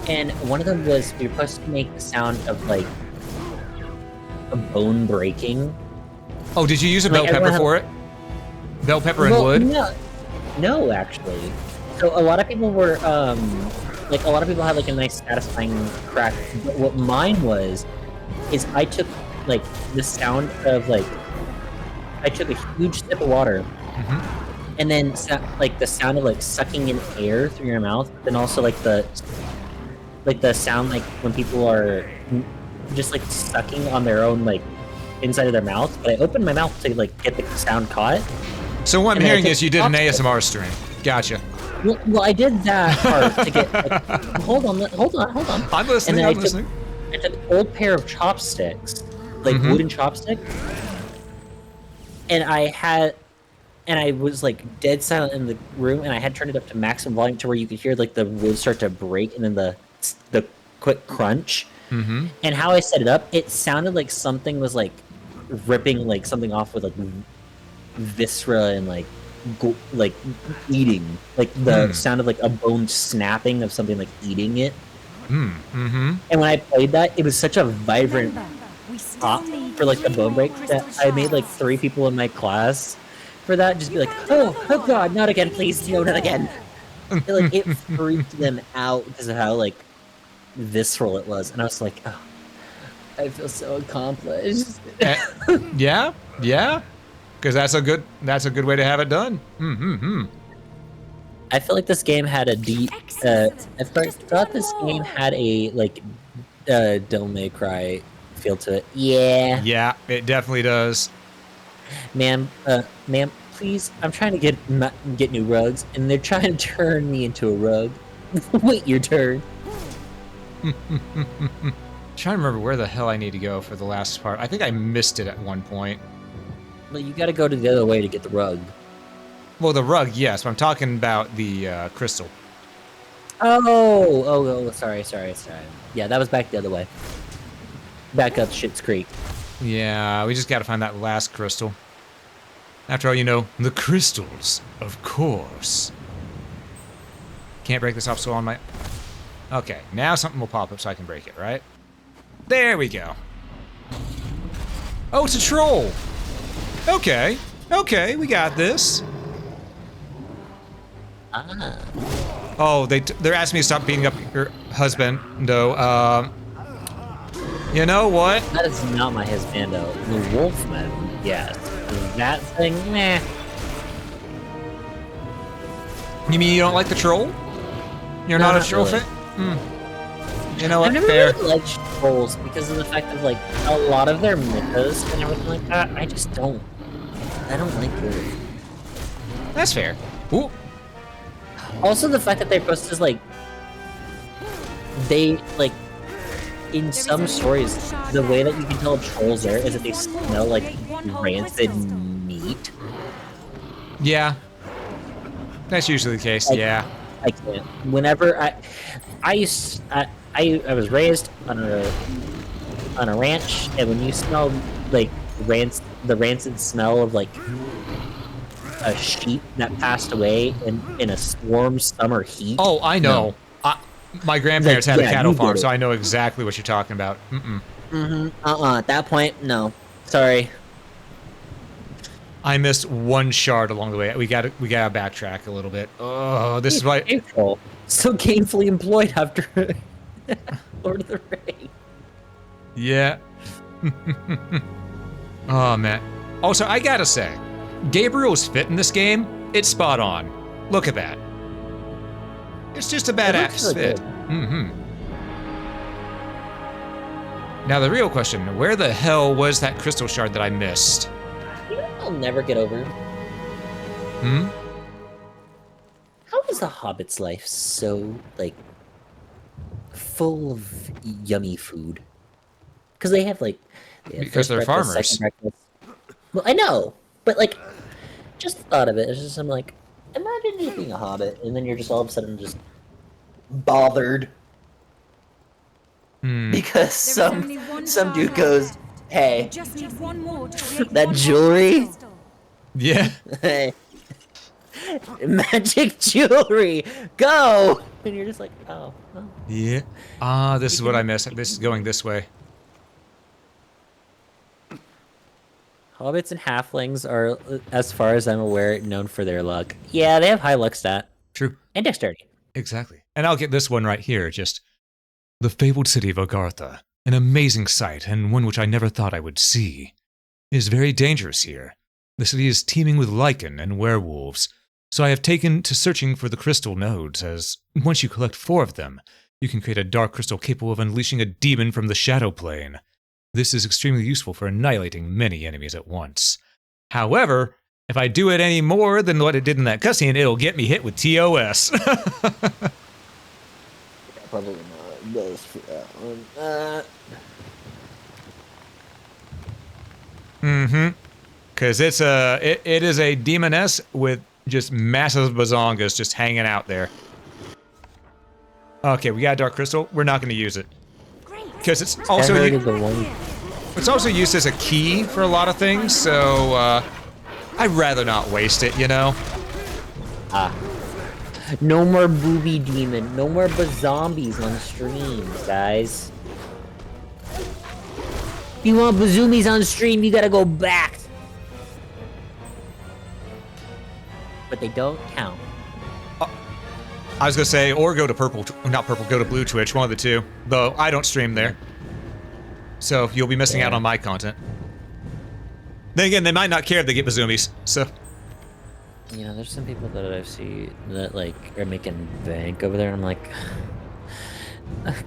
And one of them was we were supposed to make the sound of like a bone breaking. Oh, did you use a bell pepper for it? Bell pepper and wood? No, actually. So a lot of people were a lot of people had like a nice satisfying crack. But what mine was is I took like the sound of I took a huge sip of water. And then like the sound of like sucking in air through your mouth, but then also like the sound like when people are just like sucking on their own like inside of their mouth. But I opened my mouth to like get the sound caught. So what I'm hearing is you did an ASMR stream. Gotcha. Well, I did that part to get. Like, hold on. I'm listening. I took an old pair of chopsticks, like wooden chopsticks, and I was like dead silent in the room, and I had turned it up to maximum volume to where you could hear like the wood start to break, and then the quick crunch. And how I set it up, it sounded like something was like ripping like something off with like viscera and like eating, like the sound of like a bone snapping of something like eating it. And when I played that, it was such a vibrant pop for like the bone break that I made like 3 people in my class for that just be like, oh god, not again, please, no, not again. It freaked them out because of how like visceral it was, and I was like, oh, I feel so accomplished. Yeah, because that's a good way to have it done. I feel like this game had a deep. I thought this game had a like Devil May Cry feel to it. Yeah. Yeah, it definitely does. Ma'am, please, I'm trying to get new rugs, and they're trying to turn me into a rug. Wait your turn. Trying to remember where the hell I need to go for the last part. I think I missed it at one point. Well, you got to go to the other way to get the rug. Well, the rug, yes, but I'm talking about the crystal. Oh, sorry. Yeah, that was back the other way. Back up Schitt's Creek. Yeah, we just gotta find that last crystal. After all, you know, the crystals, of course. Can't break this obstacle on my... Okay, now something will pop up so I can break it, right? There we go. Oh, it's a troll! Okay, we got this. Oh, they're asking me to stop beating up your husband, though. You know what? That is not my husbando. The Wolfman, yes. That thing, meh. You mean you don't like the troll? You're not a troll really. fan? You know what? I've never Fair. really liked trolls because of the fact of like a lot of their mythos and everything like that. I just don't. I don't like it. That's fair. Ooh. Also, the fact that they're supposed to like, they like, in some stories, the way that you can tell trolls are is that they smell like rancid meat. Yeah. That's usually the case. Like, yeah. I can't. Whenever I was raised on a ranch, and when you smell like the rancid smell of like a sheep that passed away in a warm summer heat. Oh, I know. My grandparents had a cattle farm, it. so I know exactly what you're talking about. At that point, no. Sorry. I missed one shard along the way. We gotta backtrack a little bit. Oh, this is why. April. So gainfully employed after Lord of the Rings. Yeah. Oh man. Also, I gotta say, Gabriel's fit in this game, it's spot on. Look at that. It's just a badass fit. Now the real question, where the hell was that crystal shard that I missed? You know I'll never get over? How is the Hobbit's life so, like, full of yummy food? Because they have, like... Because they're farmers. Well, I know, but, like, just the thought of it, it's just, I'm like, imagine just being a Hobbit, and then you're just all of a sudden just bothered. Because some dude goes, hey, that jewelry? Yeah. Hey. Magic jewelry, go! And you're just like, oh. Yeah. This is what I missed. This is going this way. Hobbits and halflings are, as far as I'm aware, known for their luck. Yeah, they have high luck stat. True. And dexterity. Exactly. And I'll get this one right here, just... The fabled city of Agartha, an amazing sight and one which I never thought I would see. It is very dangerous here. The city is teeming with lichen and werewolves, so I have taken to searching for the crystal nodes, as once you collect 4 of them, you can create a dark crystal capable of unleashing a demon from the shadow plane. This is extremely useful for annihilating many enemies at once. However, if I do it any more than what it did in that cutscene, it'll get me hit with TOS. Probably not best for that one. Because it is a demoness with just massive bazongas just hanging out there. Okay, we got a dark crystal. We're not going to use it because it's also used as a key for a lot of things. So I'd rather not waste it, you know. No more booby demon. No more zombies on streams, guys. If you want bazoomies on stream, you gotta go back. But they don't count. I was gonna say, or go to go to blue Twitch, one of the two. Though I don't stream there. So you'll be missing out on my content. Then again, they might not care if they get bazoomies, so. You know, there's some people that I see that, like, are making bank over there, and I'm like,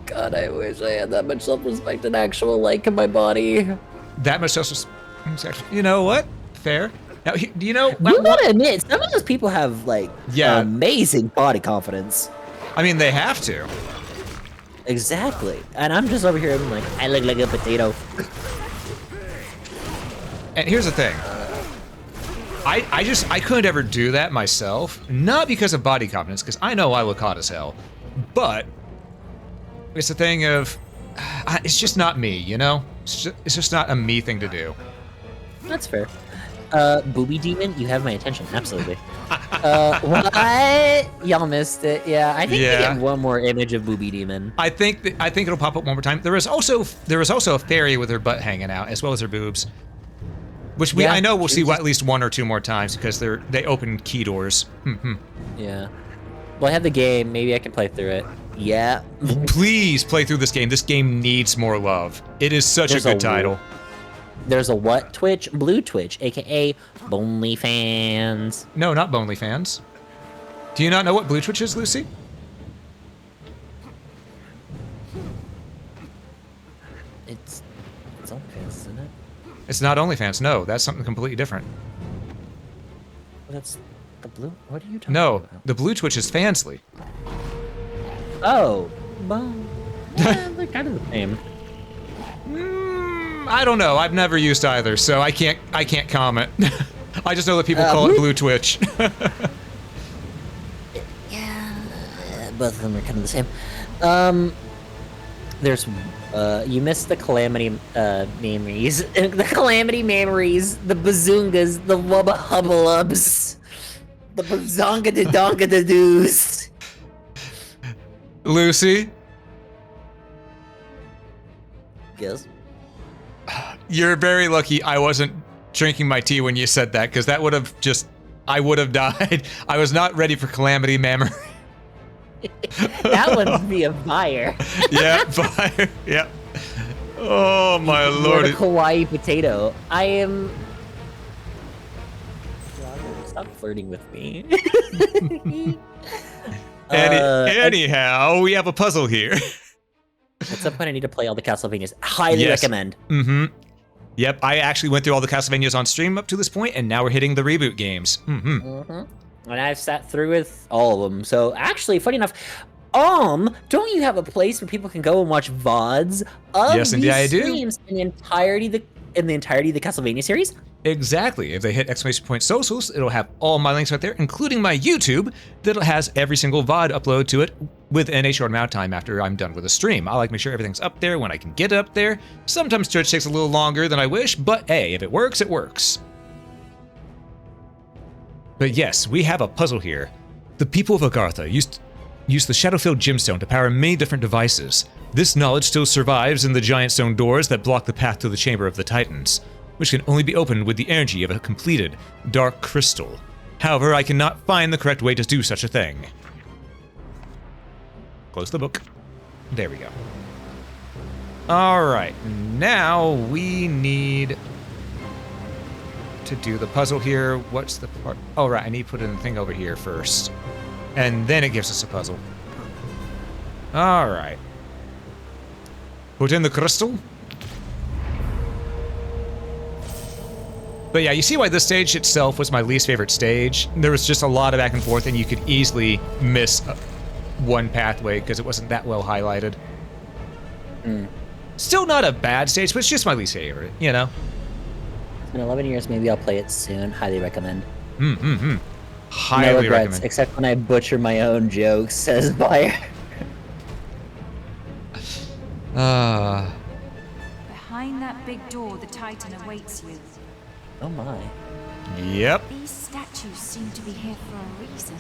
God, I wish I had that much self-respect and actual like in my body. That much self-respect. You know what? Fair. Now, do you know? You gotta admit, some of those people have, like, amazing body confidence. I mean, they have to. Exactly. And I'm just over here, I'm like, I look like a potato. And here's the thing. I couldn't ever do that myself. Not because of body confidence, because I know I look hot as hell. But it's a thing of, it's just not me, you know? It's just not a me thing to do. That's fair. Booby Demon, you have my attention, absolutely. What? Y'all missed it. Yeah, I think we get one more image of Booby Demon. I think it'll pop up one more time. There was also a fairy with her butt hanging out, as well as her boobs. Which I know we'll see at least one or two more times because they open key doors. Yeah. Well, I have the game. Maybe I can play through it. Yeah. Please play through this game. This game needs more love. It is such a good title. There's a what Twitch? Blue Twitch, aka Bonely Fans. No, not Bonely Fans. Do you not know what Blue Twitch is, Lucy? It's OnlyFans, isn't it? It's not OnlyFans. No, that's something completely different. That's the blue. What are you talking about? No, the Blue Twitch is Fansly. Oh, well, they're kind of the same. I don't know. I've never used either, so I can't comment. I just know that people call it Blue Twitch. Yeah, both of them are kind of the same. There's you missed the Calamity memories. The Calamity memories, the Bazoongas, the Wubba Hubbalubs, the Bazonga de Donga de Doos. Lucy? Yes? You're very lucky I wasn't drinking my tea when you said that, because that would have I would have died. I was not ready for Calamity memory. That would be a fire. Yeah, fire. Yeah. Oh my lord. What a kawaii potato. I am. Stop flirting with me. Anyhow, we have a puzzle here. At some point, I need to play all the Castlevanias. Highly recommend. Yep, I actually went through all the Castlevanias on stream up to this point, and now we're hitting the reboot games. And I've sat through with all of them. So actually, funny enough, don't you have a place where people can go and watch VODs of these streams in the entirety of the Castlevania series? Exactly. If they hit ! Socials, it'll have all my links right there, including my YouTube, that has every single VOD upload to it within a short amount of time after I'm done with a stream. I like to make sure everything's up there when I can get it up there. Sometimes Twitch takes a little longer than I wish, but hey, if it works, it works. But yes, we have a puzzle here. The people of Agartha used the Shadowfield Gemstone to power many different devices. This knowledge still survives in the giant stone doors that block the path to the Chamber of the Titans, which can only be opened with the energy of a completed dark crystal. However, I cannot find the correct way to do such a thing. Close the book. There we go. Alright, now we need to do the puzzle here. What's the part? Oh, right, I need to put in the thing over here first. And then it gives us a puzzle. Alright. Put in the crystal. But yeah, you see why this stage itself was my least favorite stage. There was just a lot of back and forth, and you could easily miss one pathway because it wasn't that well highlighted. Still not a bad stage, but it's just my least favorite, you know? It's been 11 years, maybe I'll play it soon. Highly recommend. Highly no regrets, recommend. except when I butcher my own jokes, says Bayer. Behind that big door, the Titan awaits you. Oh my. Yep. These statues seem to be here for a reason.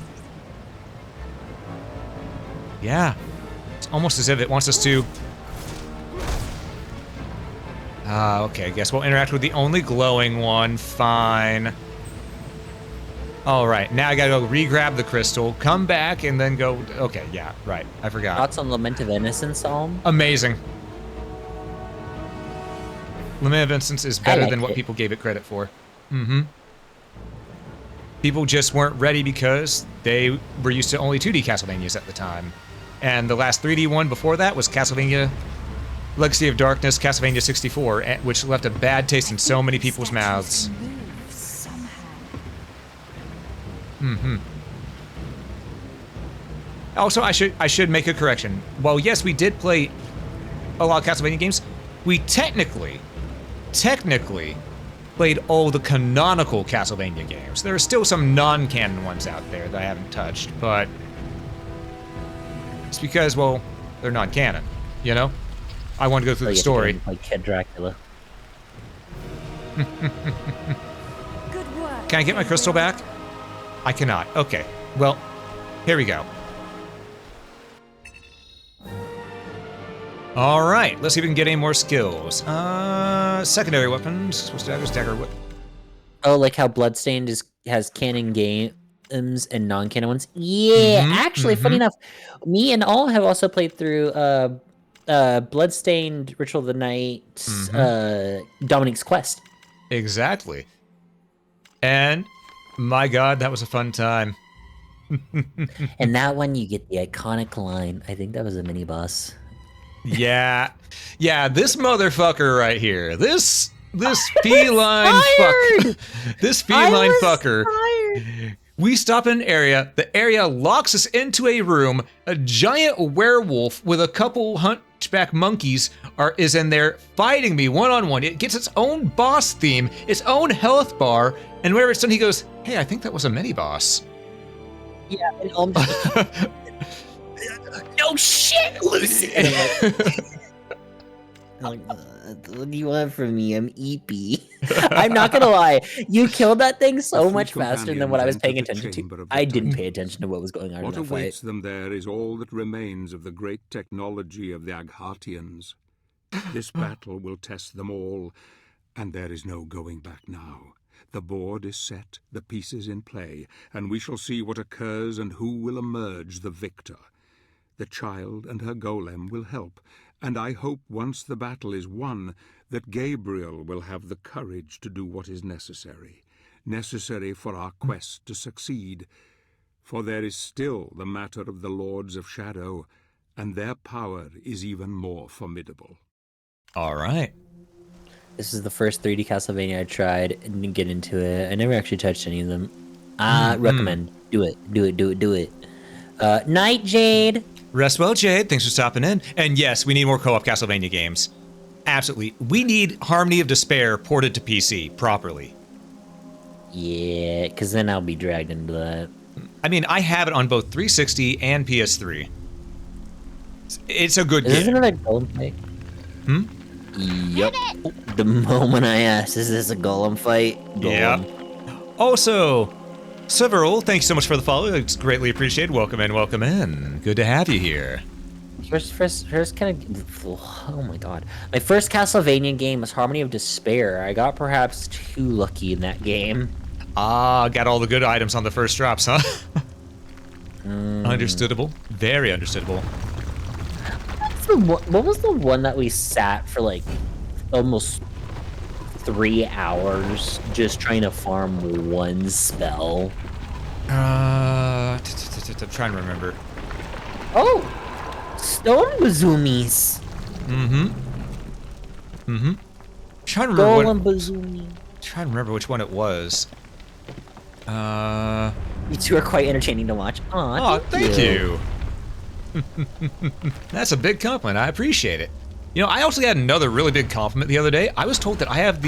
Yeah. It's almost as if it wants us to... okay, I guess we'll interact with the only glowing one. Fine. All right, now I gotta go re-grab the crystal, come back, and then go... Okay, yeah, right. I forgot. Thoughts on Lament of Innocence, Psalm? Amazing. Lament of Innocence is better than what it. people gave it credit for. Mm-hmm. People just weren't ready because they were used to only 2D Castlevanias at the time. And the last 3D one before that was Castlevania Legacy of Darkness, Castlevania 64, which left a bad taste in so many people's mouths. Mm-hmm. Also, I should make a correction. While yes, we did play a lot of Castlevania games, we technically played all the canonical Castlevania games. There are still some non-canon ones out there that I haven't touched, but it's because, well, they're non-canon, you know? I want to go through the story. Like Kid Dracula. Good work. Can I get my crystal back? I cannot. Okay. Well, here we go. All right. Let's see if we can get any more skills. Secondary weapons. Switch daggers, dagger whip. Oh, like how Bloodstained has canon games and non-canon ones? Yeah, actually, funny enough, me and All have also played through Bloodstained, Ritual of the Night, Dominique's Quest. Exactly. And my God, that was a fun time. And that one, you get the iconic line. I think that was a mini boss. Yeah, this motherfucker right here. This feline fucker. This feline fucker. Fired. We stop in an area. The area locks us into a room. A giant werewolf with a couple hunchback monkeys is in there fighting me one-on-one. It gets its own boss theme, its own health bar, and whenever it's done, he goes, "Hey, I think that was a mini boss." Yeah, and no shit, Lucy. Like, what do you want from me? I'm EP. I'm not gonna lie. You killed that thing so much faster than what I was paying attention to. I didn't pay attention to what was going on in that fight. What awaits them there is all that remains of the great technology of the Aghartians. This battle will test them all, and there is no going back now. The board is set, the pieces in play, and we shall see what occurs and who will emerge the victor. The child and her golem will help, and I hope once the battle is won that Gabriel will have the courage to do what is necessary for our quest to succeed. For there is still the matter of the Lords of Shadow, and their power is even more formidable. All right. This is the first 3D Castlevania I tried and didn't get into it. I never actually touched any of them. Recommend. Do it. Night, Jade. Rest well, Jade. Thanks for stopping in. And yes, we need more co-op Castlevania games. Absolutely. We need Harmony of Despair ported to PC properly. Yeah, because then I'll be dragged into that. I mean, I have it on both 360 and PS3. It's a good game. Is this another golem fight? Yep. The moment I asked, is this a golem fight? Yeah. Also, Several, thank you so much for the follow. It's greatly appreciated. Welcome in, welcome in. Good to have you here. First kind of, oh my god. My first Castlevania game was Harmony of Despair. I got perhaps too lucky in that game. Ah, got all the good items on the first drops, huh? Understandable. Very understandable. What was the one that we sat for like almost 3 hours just trying to farm one spell? I'm trying to remember. Oh! Stone Bazumis! Trying to remember which one it was. You two are quite entertaining to watch. Aw, thank you. That's a big compliment. I appreciate it. You know, I also had another really big compliment the other day. I was told that I have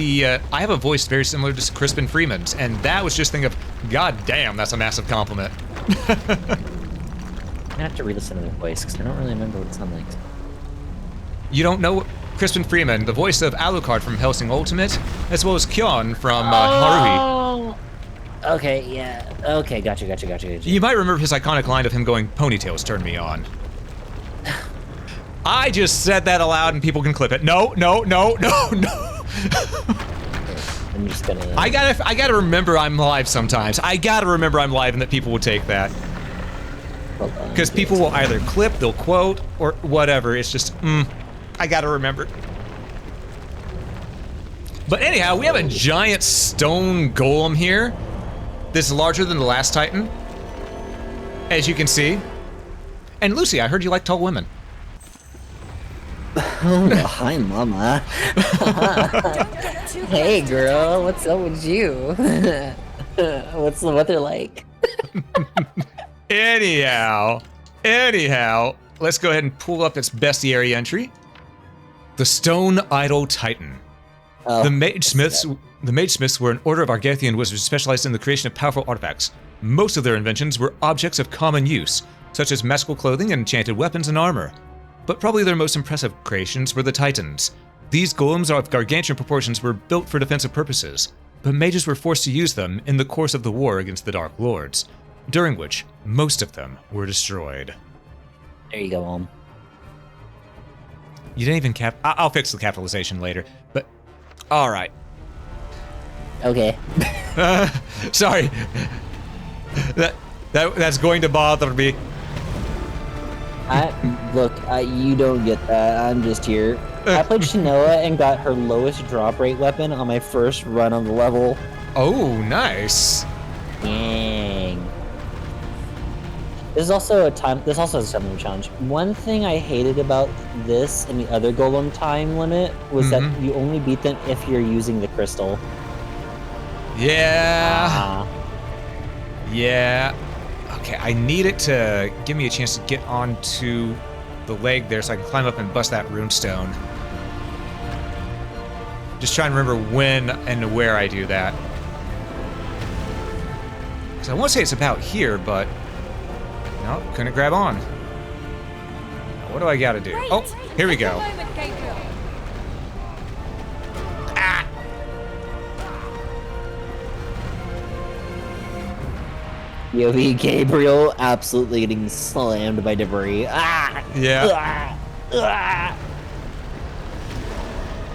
a voice very similar to Crispin Freeman's, and that was just thinking of, God damn, that's a massive compliment. I have to re-listen to their voice because I don't really remember what it sounds like. You don't know Crispin Freeman, the voice of Alucard from Hellsing Ultimate, as well as Kyon from Haruhi. Okay, yeah. Okay, gotcha. You might remember his iconic line of him going, "Ponytails turn me on." I just said that aloud and people can clip it. No, no, no, no, no. I'm just gonna... I gotta remember I'm live sometimes. I gotta remember I'm live and that people will take that. Because people will either clip, they'll quote, or whatever. It's just, I gotta remember. But anyhow, we have a giant stone golem here. This is larger than the last Titan, as you can see. And Lucy, I heard you like tall women. Oh, hi, mama. Hey, girl, what's up with you? What's the weather like? Anyhow, let's go ahead and pull up its bestiary entry. The Stone Idol Titan. Oh, The Magesmiths were an order of Argathian wizards specialized in the creation of powerful artifacts. Most of their inventions were objects of common use, such as magical clothing and enchanted weapons and armor. But probably their most impressive creations were the Titans. These golems of gargantuan proportions were built for defensive purposes, but mages were forced to use them in the course of the war against the Dark Lords, during which most of them were destroyed. There you go, Mom. You didn't even I'll fix the capitalization later, but all right. Okay. Sorry. That's going to bother me. Look, you don't get that. I'm just here. I played Shinoa and got her lowest drop rate weapon on my first run on the level. Oh, nice. Dang. This is also a time limit challenge. One thing I hated about this and the other golem time limit was that you only beat them if you're using the crystal. Yeah. Yeah. Okay, I need it to give me a chance to get onto the leg there so I can climb up and bust that runestone. Just trying to remember when and where I do that. Because I want to say it's about here, but no, couldn't grab on. Now, what do I gotta do? Oh, here we go. Ah! POV Gabriel absolutely getting slammed by debris. Ah! Yeah. Ah!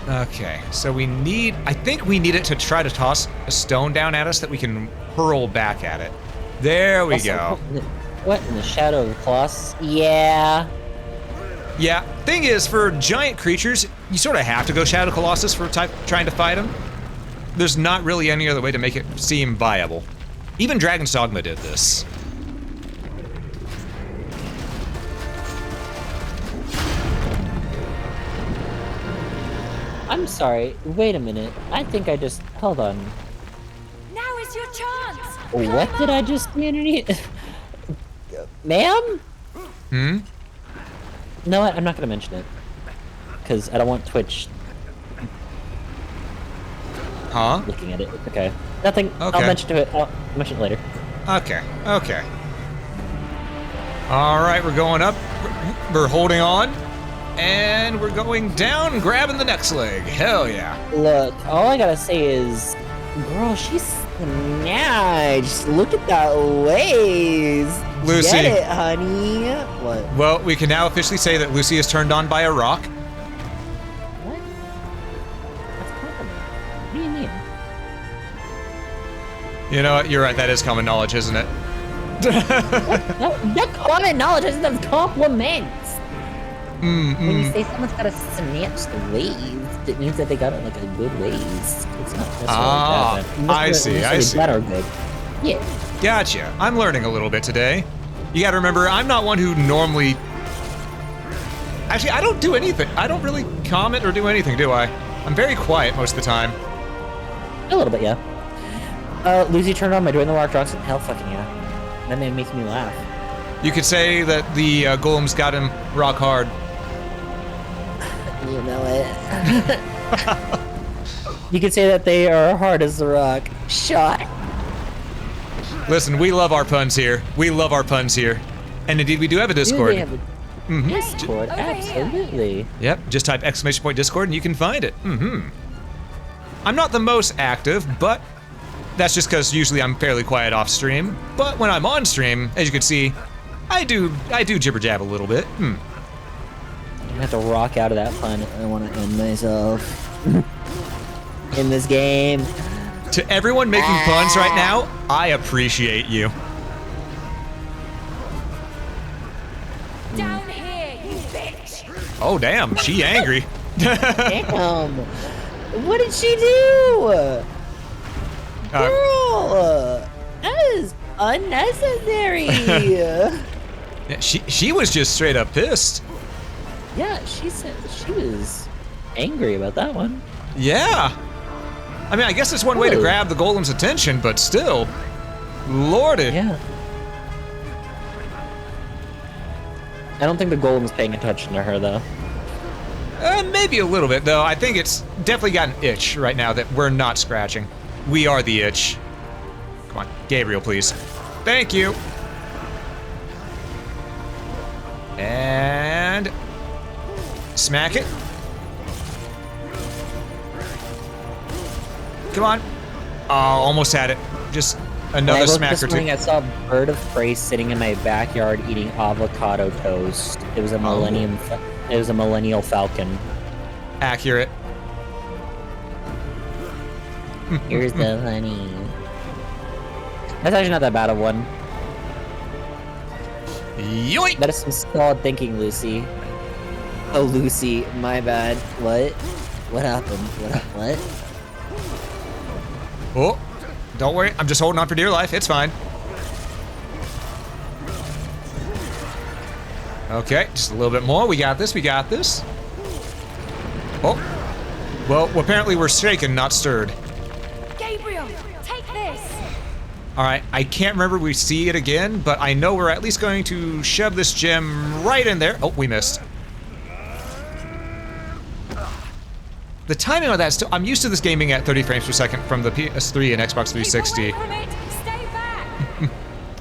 Okay, so I think we need it to try to toss a stone down at us that we can hurl back at it. There we go. What in the shadow of the Colossus? Yeah. Yeah, thing is, for giant creatures, you sort of have to go Shadow Colossus for trying to fight them. There's not really any other way to make it seem viable. Even Dragon's Dogma did this. I'm sorry, wait a minute. I think I just... Hold on. Now is your chance! What did I just see underneath? Ma'am? Hmm? No, I'm not gonna mention it. Because I don't want Twitch Huh? looking at it. Okay. Nothing. Okay. I'll mention it later. Okay, okay. All right, we're going up. We're holding on. And we're going down, grabbing the next leg. Hell yeah. Look, all I gotta say is... Girl, she's snatched. Look at that waist. Lucy. Get it, honey. What? Well, we can now officially say that Lucy is turned on by a rock. What? That's a compliment. What do you mean? You know what? You're right. That is common knowledge, isn't it? That common knowledge isn't a compliment. When you say someone's got a snatched waist, it means that they got it like a good waist. It's not necessarily bad. I see, I see. Bad or good. Yeah. Gotcha. I'm learning a little bit today. You gotta remember, I'm not one who normally... Actually, I don't do anything. I don't really comment or do anything, do I? I'm very quiet most of the time. A little bit, yeah. Lucy turned on my Dwayne the Rock Johnson. Hell fucking yeah. That man makes me laugh. You could say that the golems got him rock hard. You know it. You could say that they are hard as the rock. Shot. Listen, we love our puns here. We love our puns here. And indeed, we do have a Discord. They have a Discord, absolutely. Yep, just type !Discord and you can find it. I'm not the most active, but that's just because usually I'm fairly quiet off stream. But when I'm on stream, as you can see, I do jibber jab a little bit. have to rock out of that planet. I want to end myself in this game. To everyone making puns right now, I appreciate you. Down here, you bitch! Oh damn, she angry. Damn. What did she do? Girl, that is unnecessary. Yeah, she was just straight up pissed. Yeah, she said she was angry about that one. Yeah. I mean, I guess it's one way to grab the golem's attention, but still. Lordy. Yeah. I don't think the golem's paying attention to her, though. Maybe a little bit, though. I think it's definitely got an itch right now that we're not scratching. We are the itch. Come on, Gabriel, please. Thank you. And smack it. Come on. Oh, almost had it. Just another smack or two. I saw a bird of prey sitting in my backyard eating avocado toast. It was a millennium. It was a millennial falcon. Accurate. Here's the honey. That's actually not that bad of one. Yoink! That is some solid thinking, Lucy. Oh, Lucy, my bad. What? What happened? What? Oh, don't worry. I'm just holding on for dear life. It's fine. Okay, just a little bit more. We got this. We got this. Oh. Well, apparently we're shaken, not stirred. Gabriel, take this! Alright, I can't remember if we see it again, but I know we're at least going to shove this gem right in there. Oh, we missed. The timing on that is still... I'm used to this gaming at 30 frames per second from the PS3 and Xbox 360. Keep away from it. Stay back!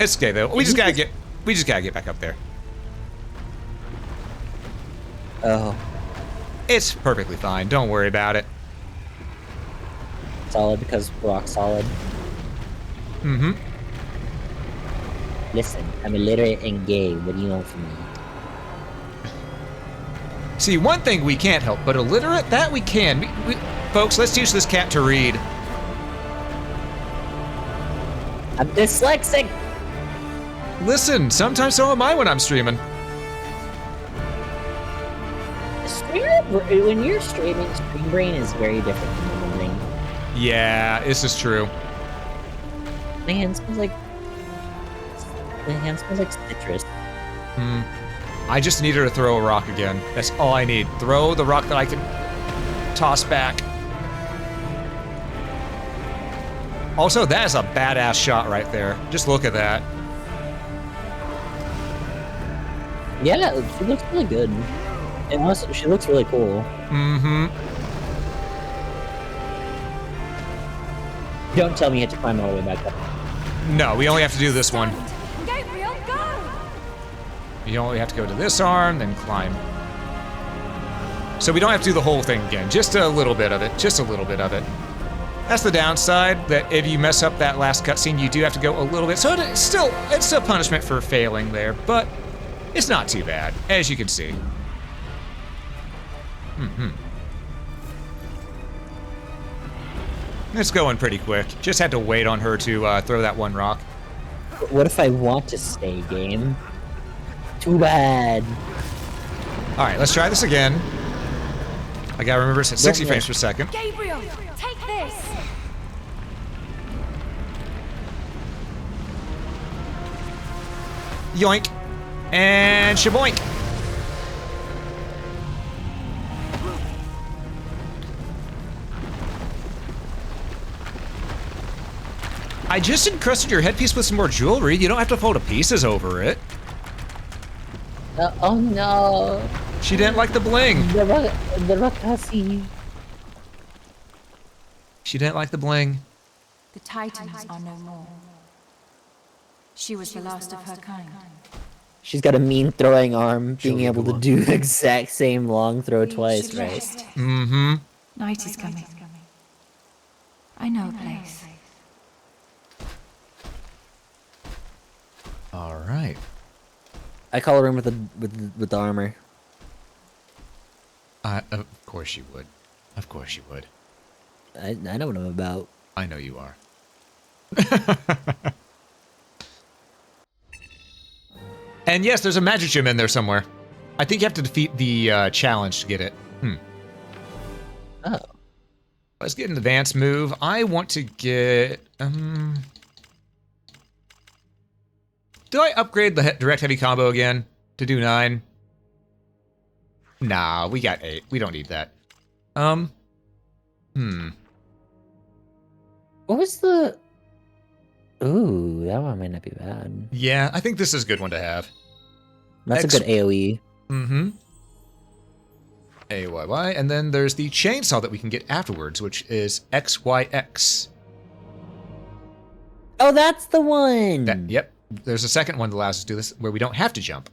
It's okay though. We just gotta get back up there. Oh, It's perfectly fine. Don't worry about it. solid because rock solid. Mm-hmm. Listen, I'm illiterate and gay. What do you want from me? See, one thing we can't help, but illiterate, that we can. Folks, let's teach this cat to read. I'm dyslexic. Listen, sometimes so am I when I'm streaming. When you're streaming, Stream Brain is very different from the morning. Yeah, this is true. My hand smells like citrus. I just need her to throw a rock again. That's all I need. Throw the rock that I can toss back. Also, that is a badass shot right there. Just look at that. Yeah, she looks really good. And also, she looks really cool. Mm-hmm. Don't tell me you had to climb all the way back up. No, we only have to do this one. Gabriel, go! You only have to go to this arm, then climb. So we don't have to do the whole thing again. Just a little bit of it. Just a little bit of it. That's the downside, that if you mess up that last cutscene, you do have to go a little bit. So it's still punishment for failing there, but it's not too bad, as you can see. It's going pretty quick. Just had to wait on her to throw that one rock. What if I want to stay, game? Too bad. All right, let's try this again. I gotta remember it's at 60 frames per second. Gabriel, take this! Yoink. And shaboink. I just encrusted your headpiece with some more jewelry. You don't have to fold to pieces over it. Oh no. She didn't like the bling. The Rakasi. She didn't like the bling. The Titans are no more. She was the last of her kind. She's got a mean throwing arm, being able to do the exact same long throw twice, right? Mm-hmm. Night is coming. I know a place. All right. I call her in with the armor. Of course you would. Of course you would. I know what I'm about. I know you are. And yes, there's a magic gem in there somewhere. I think you have to defeat the challenge to get it. Oh. Let's get an advanced move. I want to get... Do I upgrade the direct heavy combo again to do 9? Nah, we got 8. We don't need that. What was the... Ooh, that one might not be bad. Yeah, I think this is a good one to have. That's a good AoE. Mm-hmm. AYY, and then there's the chainsaw that we can get afterwards, which is XYX. Oh, that's the one! Yep. There's a second one that allows us to do this, where we don't have to jump.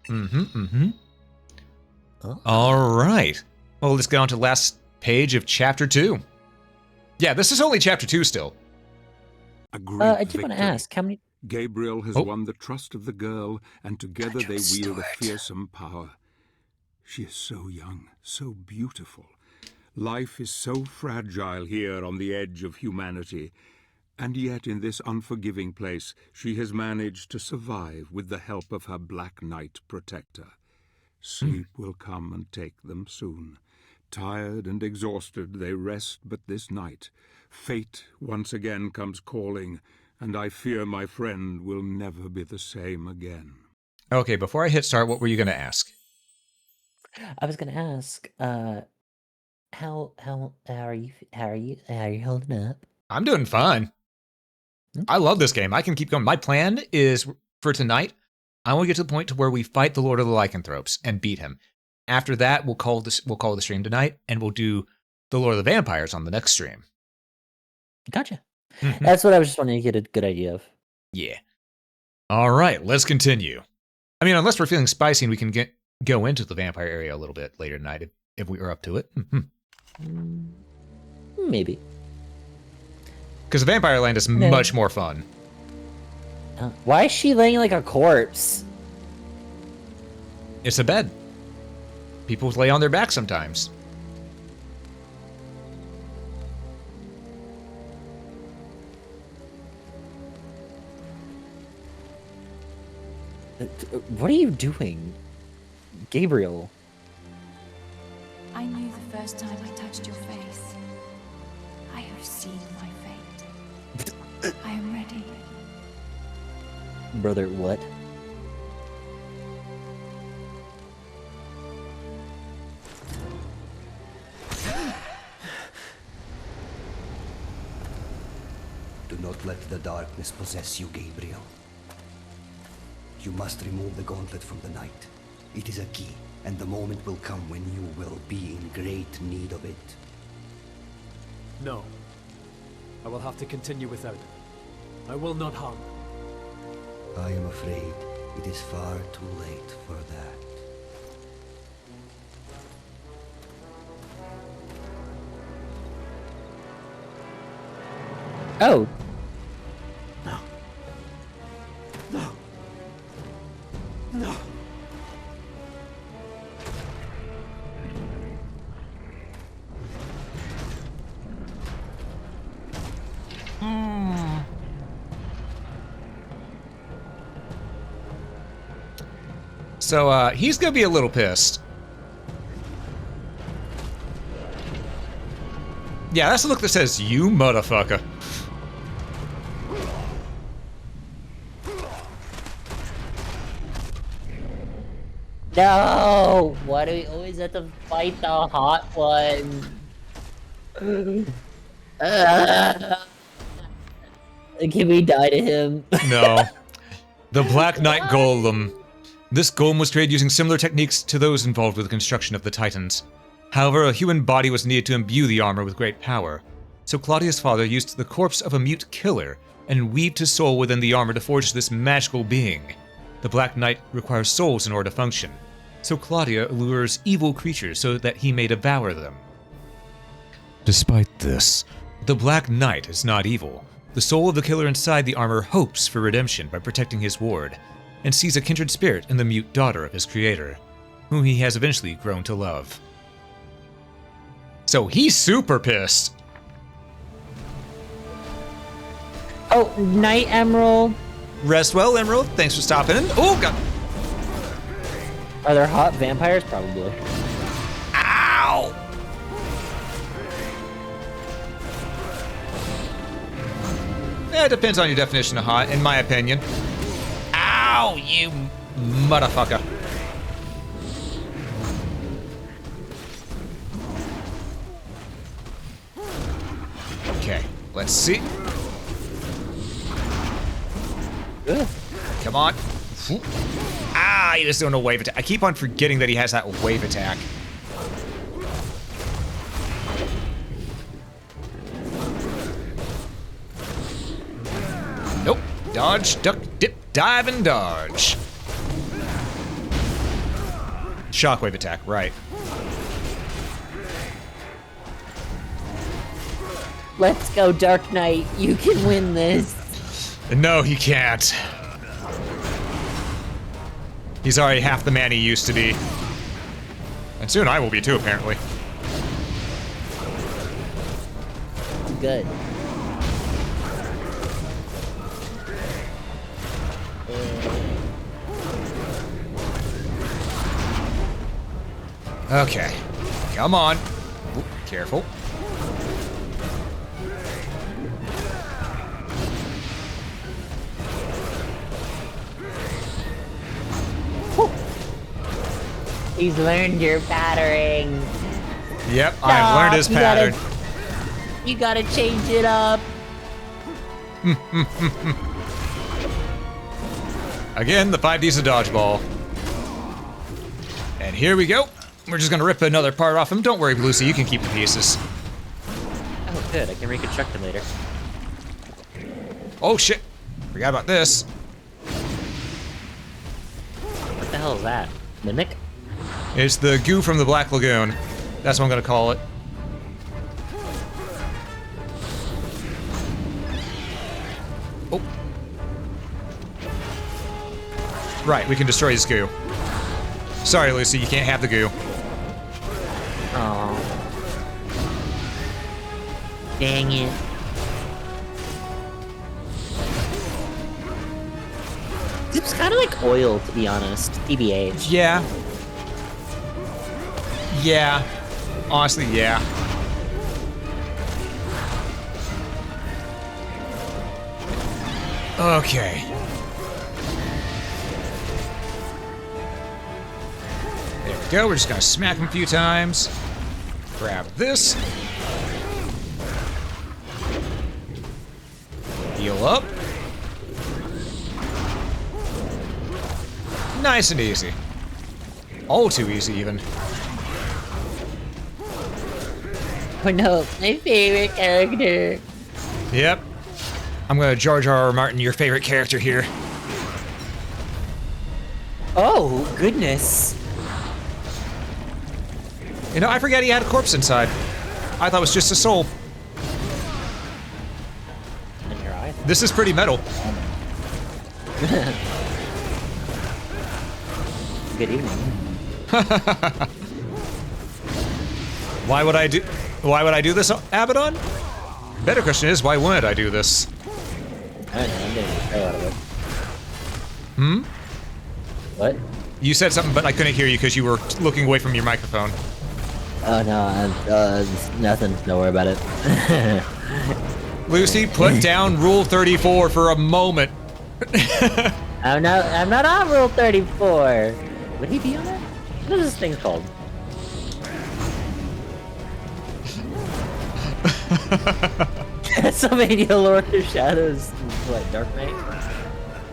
Oh. All right. Well, let's get on to the last page of Chapter 2. Yeah, this is only Chapter 2 still. A great I did want to victory. ask, how many... Gabriel has won the trust of the girl, and together they wield a fearsome power. She is so young, so beautiful. Life is so fragile here on the edge of humanity. And yet in this unforgiving place, she has managed to survive with the help of her Black Knight protector. Sleep will come and take them soon. Tired and exhausted, they rest but this night. Fate once again comes calling, and I fear my friend will never be the same again. Okay, before I hit start, what were you going to ask? I was gonna ask, how are you holding up? I'm doing fine. I love this game. I can keep going. My plan is for tonight, I want to get to the point to where we fight the Lord of the Lycanthropes and beat him. After that, we'll call the stream tonight, and we'll do the Lord of the Vampires on the next stream. Gotcha. That's what I was just wanting to get a good idea of. Yeah. All right, let's continue. I mean, unless we're feeling spicy and we can go into the vampire area a little bit later tonight if we are up to it. Maybe. Because the vampire land is much more fun. Why is she laying like a corpse? It's a bed. People lay on their back sometimes. What are you doing? Gabriel. I knew the first time I touched your face. I have seen my fate. I am ready. Brother, what? Do not let the darkness possess you, Gabriel. You must remove the gauntlet from the night. It is a key, and the moment will come when you will be in great need of it. No. I will have to continue without it. I will not harm. I am afraid it is far too late for that. Oh. No. No. No. So, he's gonna be a little pissed. Yeah, that's the look that says, "You motherfucker." No! Why do we always have to fight the hot one? Can we die to him? No. The Black Knight Golem. This golem was created using similar techniques to those involved with the construction of the Titans. However, a human body was needed to imbue the armor with great power. So Claudia's father used the corpse of a mute killer and weaved his soul within the armor to forge this magical being. The Black Knight requires souls in order to function. So Claudia lures evil creatures so that he may devour them. Despite this, the Black Knight is not evil. The soul of the killer inside the armor hopes for redemption by protecting his ward, and sees a kindred spirit in the mute daughter of his creator. whom he has eventually grown to love. So he's super pissed. Oh, Night Emerald. Rest well, Emerald. Thanks for stopping in. Oh, God. Are there hot vampires? Probably. Ow! Yeah, it depends on your definition of hot, in my opinion. Ow, you motherfucker. Okay, let's see. Ugh. Come on. Ah, he just doing a wave attack. I keep on forgetting that he has that wave attack. Nope. Dodge, duck, dip, dive, and dodge. Shockwave attack, right. Let's go, Dark Knight. You can win this. No, he can't. He's already half the man he used to be. And soon I will be too, apparently. Good. Okay. Come on. Ooh, careful. He's learned your pattern. Yep, I've learned his pattern. You gotta change it up. Again, the 5D's a dodgeball. And here we go. We're just gonna rip another part off him. Don't worry, Lucy, you can keep the pieces. Oh, good. I can reconstruct them later. Oh shit. Forgot about this. What the hell is that? Mimic? It's the goo from the Black Lagoon. That's what I'm gonna call it. Oh. Right, we can destroy his goo. Sorry, Lucy, you can't have the goo. Oh. Dang it. It's kind of like oil, to be honest. TBH. Yeah. Yeah. Honestly, yeah. Okay. There we go. We're just gonna smack him a few times. Grab this. Heal up. Nice and easy. All too easy, even. Oh no, my favorite character. Yep. I'm gonna Jar Jar Martin, your favorite character here. Oh, goodness. You know, I forgot he had a corpse inside. I thought it was just a soul. In your eye? This is pretty metal. Good evening. Why would I do this, Abaddon? Better question is, why wouldn't I do this? I don't know, I'm getting a hell out of it. Hmm? What? You said something, but I couldn't hear you because you were looking away from your microphone. Oh no, nothing. Don't worry about it. Lucy, put down Rule 34 for a moment. I'm not on Rule 34. Would he be on it? What is this thing called? Castlevania Lord of Shadows. What, Dark Knight?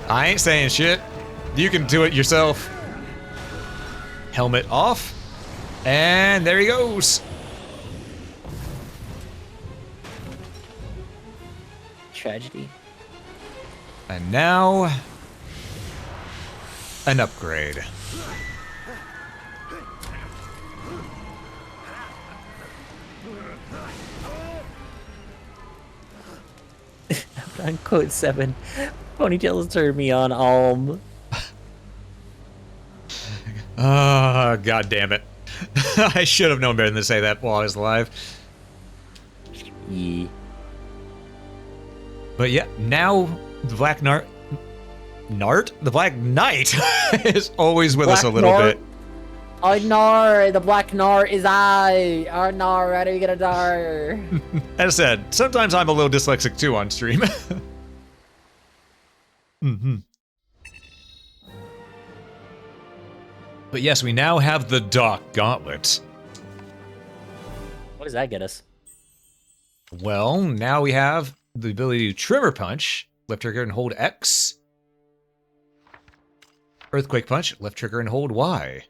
I ain't saying shit. You can do it yourself. Helmet off. And there he goes. Tragedy. And now, an upgrade. On quote 7, Ponytails turned me on Alm. God damn it. I should have known better than to say that while I was alive. Yeah. But yeah, now the Black the Black Knight is always with us a little bit. Oh no, the Black Knight is I. Oh no, how are we gonna die? As I said, sometimes I'm a little dyslexic too on stream. But yes, we now have the Dark Gauntlet. What does that get us? Well, now we have the ability to Tremor Punch, left trigger and hold X. Earthquake Punch, left trigger and hold Y.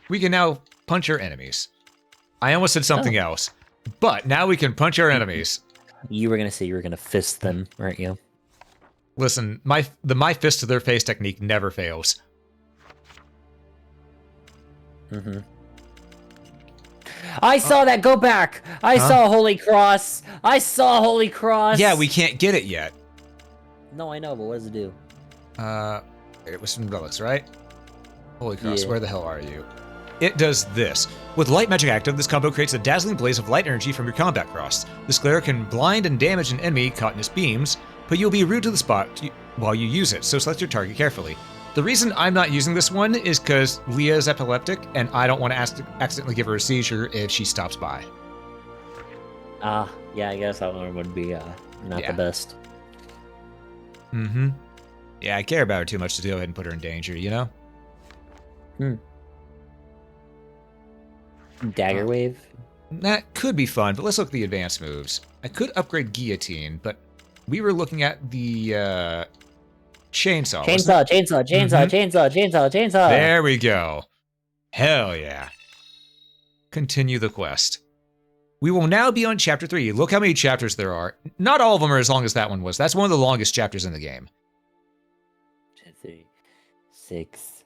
We can now punch our enemies. I almost said something else, but now we can punch our enemies. You were gonna say you were gonna fist them, weren't you? Listen, my fist to their face technique never fails. Mm-hmm. I saw that. Go back. I saw Holy Cross. I saw Holy Cross. Yeah, we can't get it yet. No, I know, but what does it do? It was from Relics, right? Holy Cross, Yeah. where the hell are you? It does this. With Light Magic active, this combo creates a dazzling blaze of light energy from your combat cross. This glare can blind and damage an enemy caught in its beams, but you'll be rude to the spot while you use it, so select your target carefully. The reason I'm not using this one is because Leah is epileptic, and I don't want to accidentally give her a seizure if she stops by. Yeah, I guess that one would be not the best. Mm-hmm. Yeah, I care about her too much to go ahead and put her in danger, you know? Dagger Wave? That could be fun, but let's look at the advanced moves. I could upgrade Guillotine, but we were looking at the Chainsaw. Chainsaw. There we go. Hell yeah. Continue the quest. We will now be on Chapter 3. Look how many chapters there are. Not all of them are as long as that one was. That's one of the longest chapters in the game. 2, 3, 6.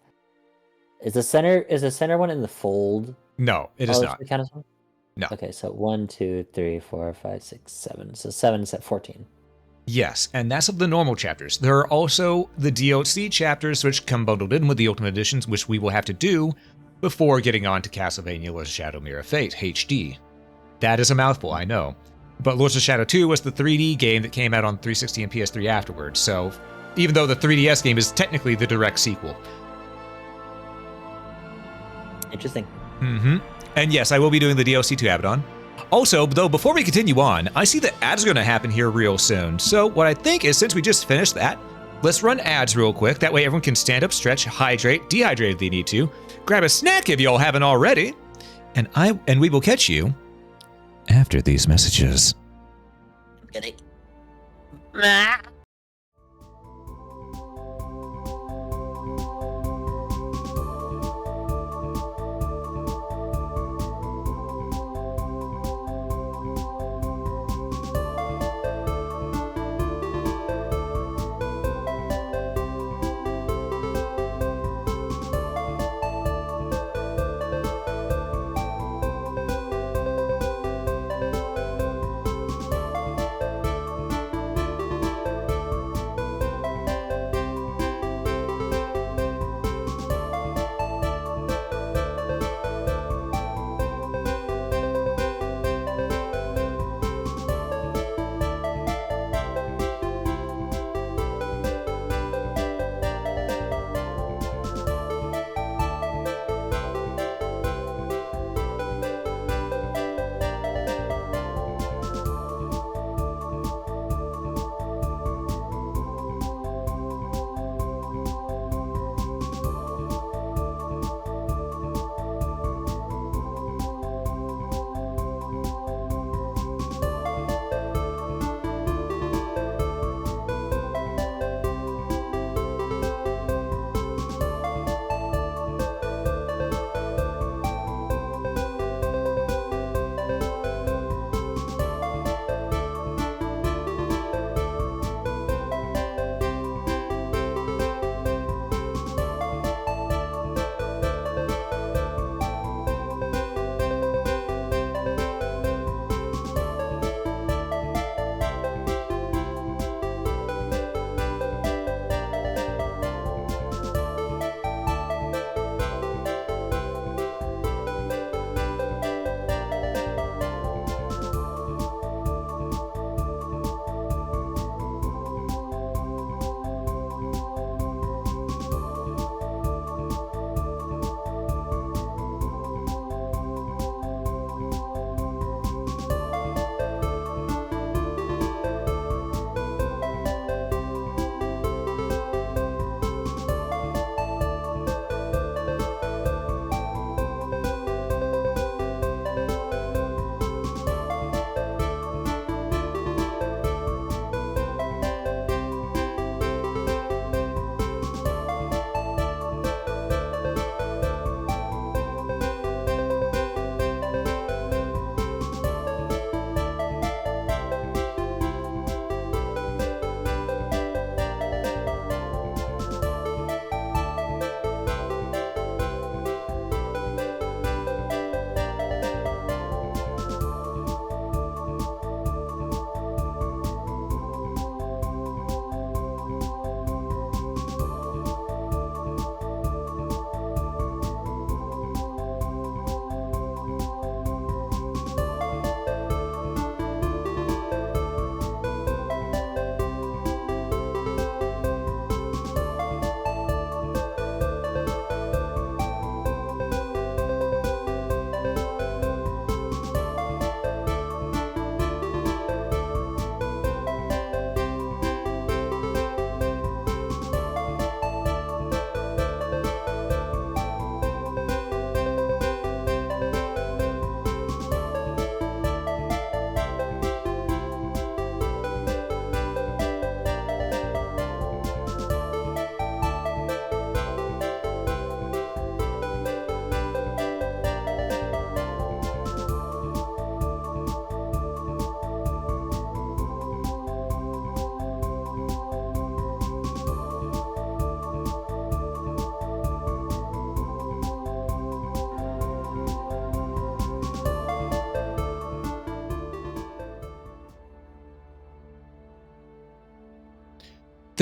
Is the center one in the fold? No, it is not. Kind of No. Okay, so 1, 2, 3, 4, 5, 6, 7. So 7 is at 14. Yes, and that's of the normal chapters. There are also the DLC chapters which come bundled in with the Ultimate Editions, which we will have to do before getting on to Castlevania Lords of Shadow Mirror of Fate, HD. That is a mouthful, I know. But Lords of Shadow 2 was the 3D game that came out on 360 and PS3 afterwards, so even though the 3DS game is technically the direct sequel. Interesting. Mm-hmm. And yes, I will be doing the DLC to Abaddon. Also, though, before we continue on, I see that ads are going to happen here real soon. So what I think is, since we just finished that, let's run ads real quick. That way everyone can stand up, stretch, hydrate, dehydrate if they need to. Grab a snack if y'all haven't already. And we will catch you after these messages.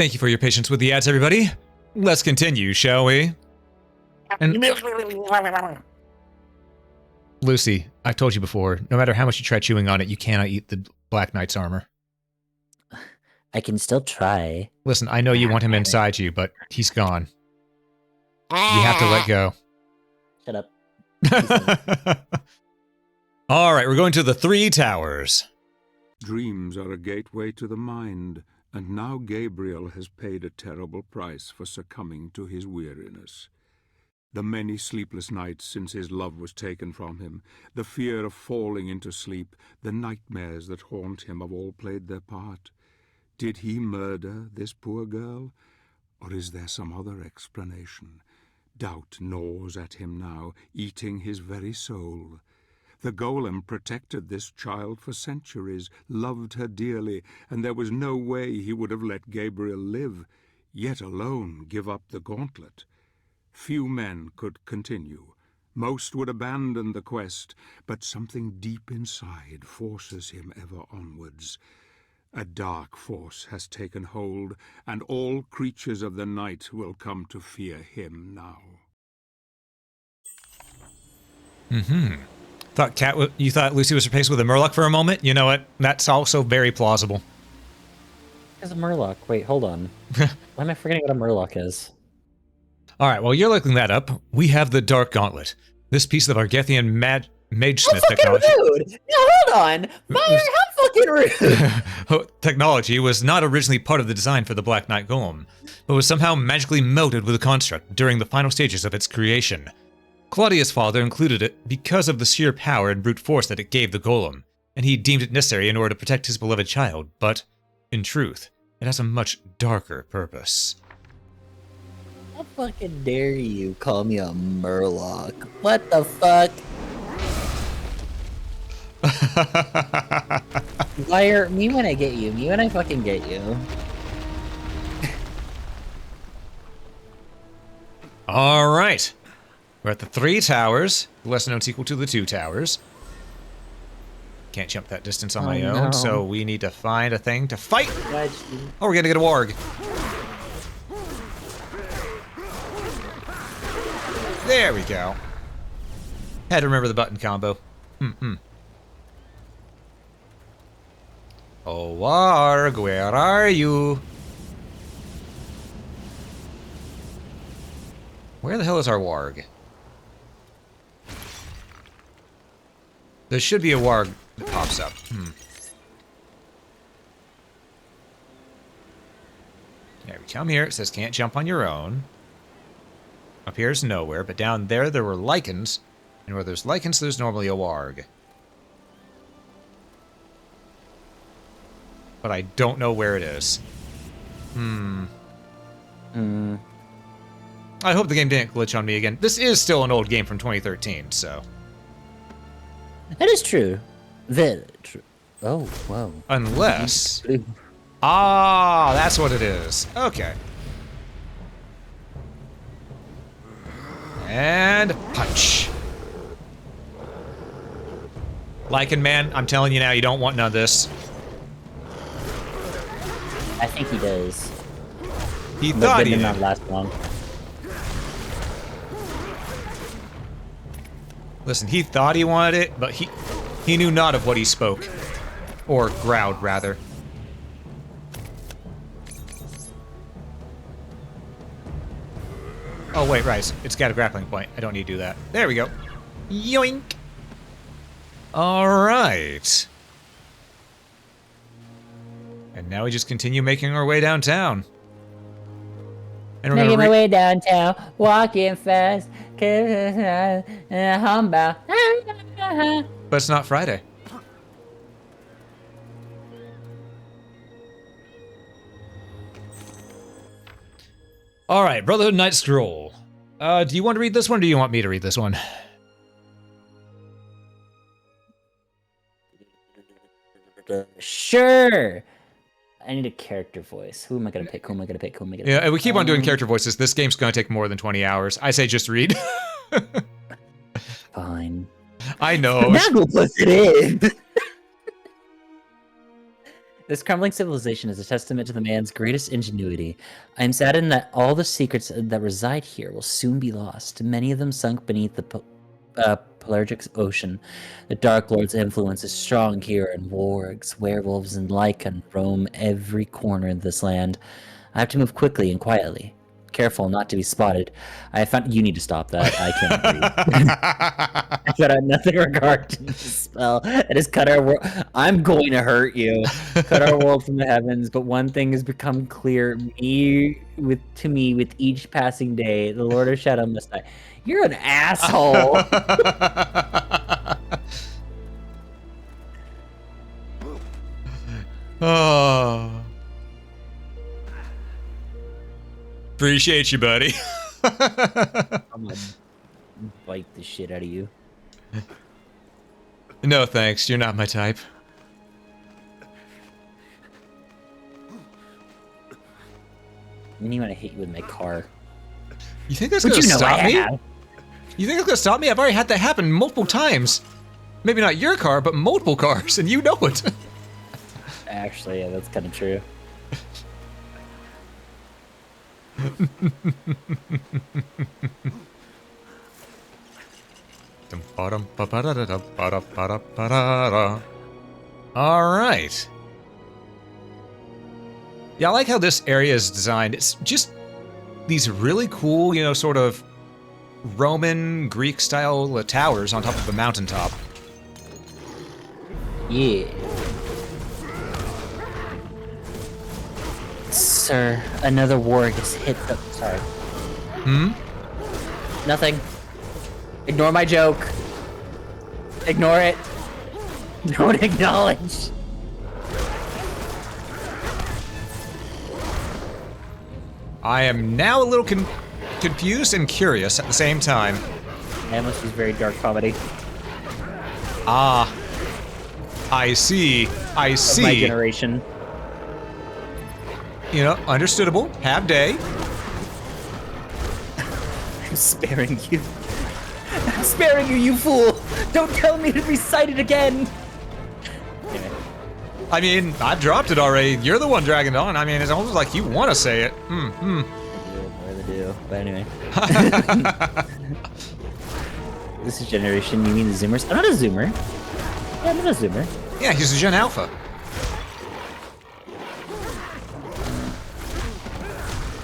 Thank you for your patience with the ads, everybody. Let's continue, shall we? And Lucy, I told you before, no matter how much you try chewing on it, you cannot eat the Black Knight's armor. I can still try. Listen, I know you want him inside you, but he's gone. You have to let go. Shut up. All right, we're going to the Three Towers. Dreams are a gateway to the mind, and now Gabriel has paid a terrible price for succumbing to his weariness. The many sleepless nights since his love was taken from him, the fear of falling into sleep, the nightmares that haunt him have all played their part. Did he murder this poor girl? Or is there some other explanation? Doubt gnaws at him now, eating his very soul. The golem protected this child for centuries, loved her dearly, and there was no way he would have let Gabriel live, yet alone give up the gauntlet. Few men could continue. Most would abandon the quest, but something deep inside forces him ever onwards. A dark force has taken hold, and all creatures of the night will come to fear him now. You thought Lucy was replaced with a Murloc for a moment? You know what? That's also very plausible. There's a Murloc. Wait, hold on. Why am I forgetting what a Murloc is? All right, while you're looking that up, we have the Dark Gauntlet. This piece of Argethian Magesmith technology. Rude! No, hold on! Fire, how fucking rude! Technology was not originally part of the design for the Black Knight Golem, but was somehow magically melded with the construct during the final stages of its creation. Claudia's father included it because of the sheer power and brute force that it gave the golem, and he deemed it necessary in order to protect his beloved child, but, in truth, it has a much darker purpose. How fucking dare you call me a Murloc? What the fuck? Liar, me when I get you. Me when I fucking get you. All right. We're at the Three Towers, the lesser known sequel to the Two Towers. Can't jump that distance on my own, so we need to find a thing to fight. Oh, we're gonna get a warg. There we go. Had to remember the button combo. Oh, warg, where are you? Where the hell is our warg? There should be a warg that pops up. There we come here. It says can't jump on your own. Up here is nowhere, but down there were lichens. And where there's lichens, there's normally a warg. But I don't know where it is. I hope the game didn't glitch on me again. This is still an old game from 2013, so... That is true. Very true. Oh, wow. Unless... Ah, that's what it is. Okay. And punch. Lycan man, I'm telling you now, you don't want none of this. I think he does. He thought he did. Not last long. Listen, he thought he wanted it, but he knew not of what he spoke. Or growled, rather. Oh, wait, right. It's got a grappling point. I don't need to do that. There we go. Yoink! Alright. And now we just continue making our way downtown. And we're Making gonna my way downtown, walking fast, humble. But it's not Friday. Alright, Brotherhood Night Scroll. Do you want to read this one, or do you want me to read this one? Sure. I need a character voice. Who am I gonna pick? Who am I gonna pick? Who am I gonna pick? Yeah, we keep on doing character voices. This game's gonna take more than 20 hours. I say just read. Fine. I know. Now go put it in. This crumbling civilization is a testament to the man's greatest ingenuity. I am saddened that all the secrets that reside here will soon be lost. Many of them sunk beneath the Pelagic Ocean. The Dark Lord's influence is strong here, and wargs, werewolves, and lycan roam every corner of this land. I have to move quickly and quietly. Careful not to be spotted. I found you need to stop that. I can't breathe. But I have nothing regard to this spell. It has cut our world. I'm going to hurt you. Cut our world from the heavens. But one thing has become clear: to me, with each passing day, the Lord of Shadow must die. You're an asshole. Oh. Appreciate you, buddy. I'm gonna bite the shit out of you. No thanks, you're not my type. Then you want to hit you with my car. You think that's gonna stop me? You think it's gonna stop me? I've already had that happen multiple times. Maybe not your car, but multiple cars, and you know it. Actually, yeah, that's kind of true. All right. Yeah, I like how this area is designed. It's just these really cool, you know, sort of Roman, Greek-style towers on top of a mountaintop. Yeah. Sir, another warg has hit the... Sorry. Nothing. Ignore my joke. Ignore it. Don't acknowledge. I am now a little confused and curious at the same time. I almost use very dark comedy. Ah. I see. I see. My generation. You know, understandable. Have day. I'm sparing you. I'm sparing you, you fool! Don't tell me to recite it again! Anyway. I mean, I dropped it already. You're the one dragging it on. I mean, it's almost like you want to say it. I really do. But anyway. This is generation, you mean the Zoomers? I'm not a Zoomer. Yeah, I'm not a Zoomer. Yeah, he's a Gen Alpha.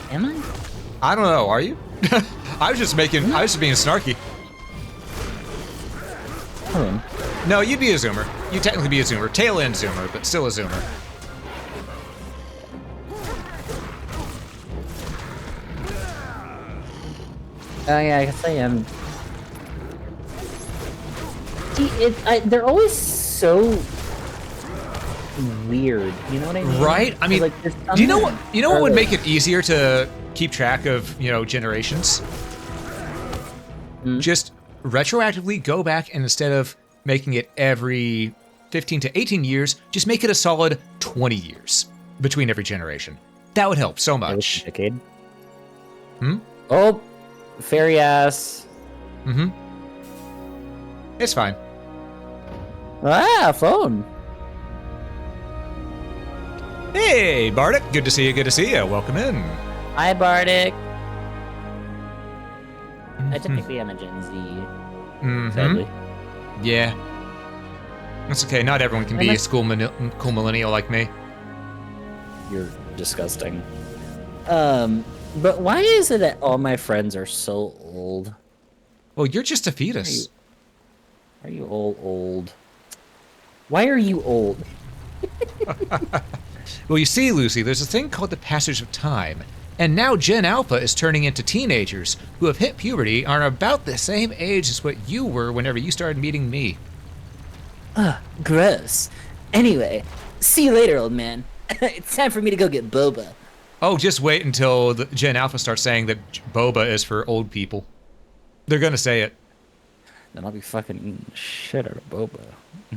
Am I? I don't know, are you? I was just being snarky. No, you'd be a Zoomer. You'd technically be a Zoomer. Tail end Zoomer, but still a Zoomer. Oh yeah, I guess I am. See, they're always so weird. You know what I mean? Right? I mean, like, do you know what? You know what would make it easier to keep track of, you know, generations? Just retroactively go back and instead of making it every 15 to 18 years, just make it a solid 20 years between every generation. That would help so much. Decade. Oh, fairy ass. It's fine. Ah, phone. Hey, Bardic. Good to see you. Good to see you. Welcome in. Hi, Bardic. I typically am a Gen Z. Sadly. Yeah. That's okay. Not everyone can be a cool millennial like me. You're disgusting. But why is it that all my friends are so old? Well, you're just a fetus. Are you all old? Why are you old? Well, you see, Lucy, there's a thing called the passage of time. And now Gen Alpha is turning into teenagers who have hit puberty are about the same age as what you were whenever you started meeting me. Ugh, gross. Anyway, see you later, old man. It's time for me to go get boba. Oh, just wait until the Gen Alpha starts saying that boba is for old people. They're gonna say it. Then I'll be fucking eating the shit out of boba.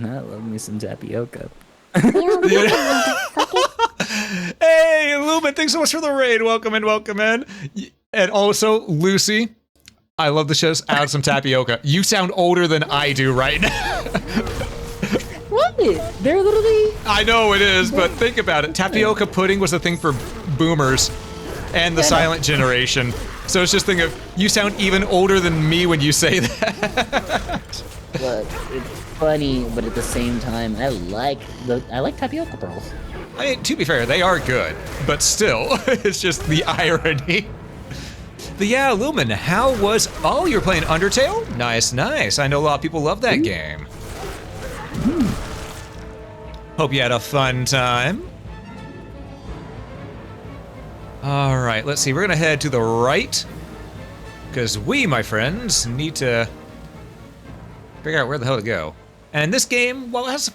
I love me some tapioca. Hey, Lumen, thanks so much for the raid. Welcome in, welcome in. And also, Lucy, I love the shows. Add some tapioca. You sound older than I do right now. What? it. They're literally. I know it is, but think about it. Tapioca pudding was a thing for boomers and the silent generation. So it's just thing of, you sound even older than me when you say that. But it's funny, but at the same time, I like tapioca pearls. I mean, to be fair, they are good, but still, it's just the irony. But yeah, Lumen, how was... Oh, you're playing Undertale? Nice, nice. I know a lot of people love that game. Hope you had a fun time. All right, let's see. We're gonna head to the right, because we, my friends, need to figure out where the hell to go. And this game, while it has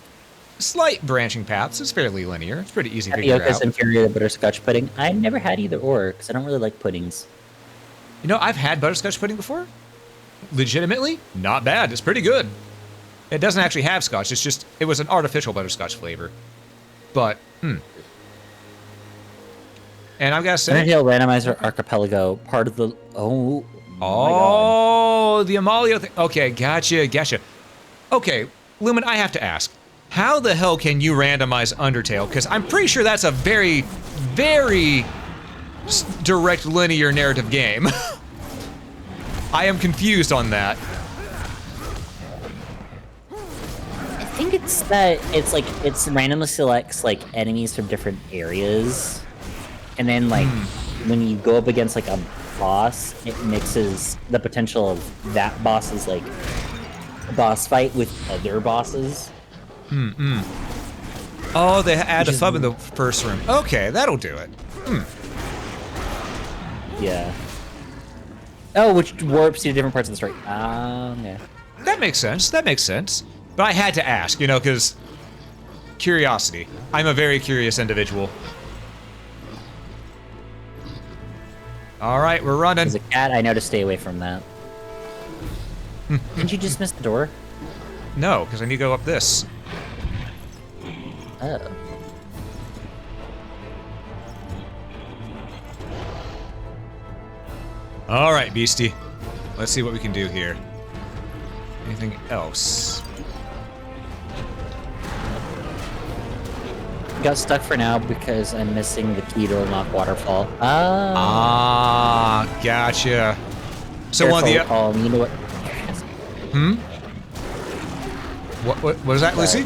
slight branching paths, it's fairly linear. It's pretty easy to figure out. Tapioca's inferior to butterscotch pudding. I've never had either or, because I don't really like puddings. You know, I've had butterscotch pudding before. Legitimately, not bad. It's pretty good. It doesn't actually have scotch. It's just, it was an artificial butterscotch flavor. But, And I've got to say... Undertale Randomizer Archipelago, part of the... Oh, oh, the Amalio thing. Okay, gotcha. Okay, Lumen, I have to ask. How the hell can you randomize Undertale? Because I'm pretty sure that's a very, very direct linear narrative game. I am confused on that. I think it's that it's randomly selects like enemies from different areas, and then like when you go up against like a boss, it mixes the potential of that boss's like boss fight with other bosses. Oh, they add a FUB in the first room. Okay, that'll do it. Yeah. Oh, which warps you to different parts of the story. Yeah. That makes sense. But I had to ask, you know, because curiosity. I'm a very curious individual. All right, we're running. As a cat, I know to stay away from that. Didn't you just miss the door? No, because I need to go up this. Oh. All right, Beastie. Let's see what we can do here. Anything else? Got stuck for now because I'm missing the key to unlock Waterfall. Gotcha. So one of the... you know what? What was that, Lucy?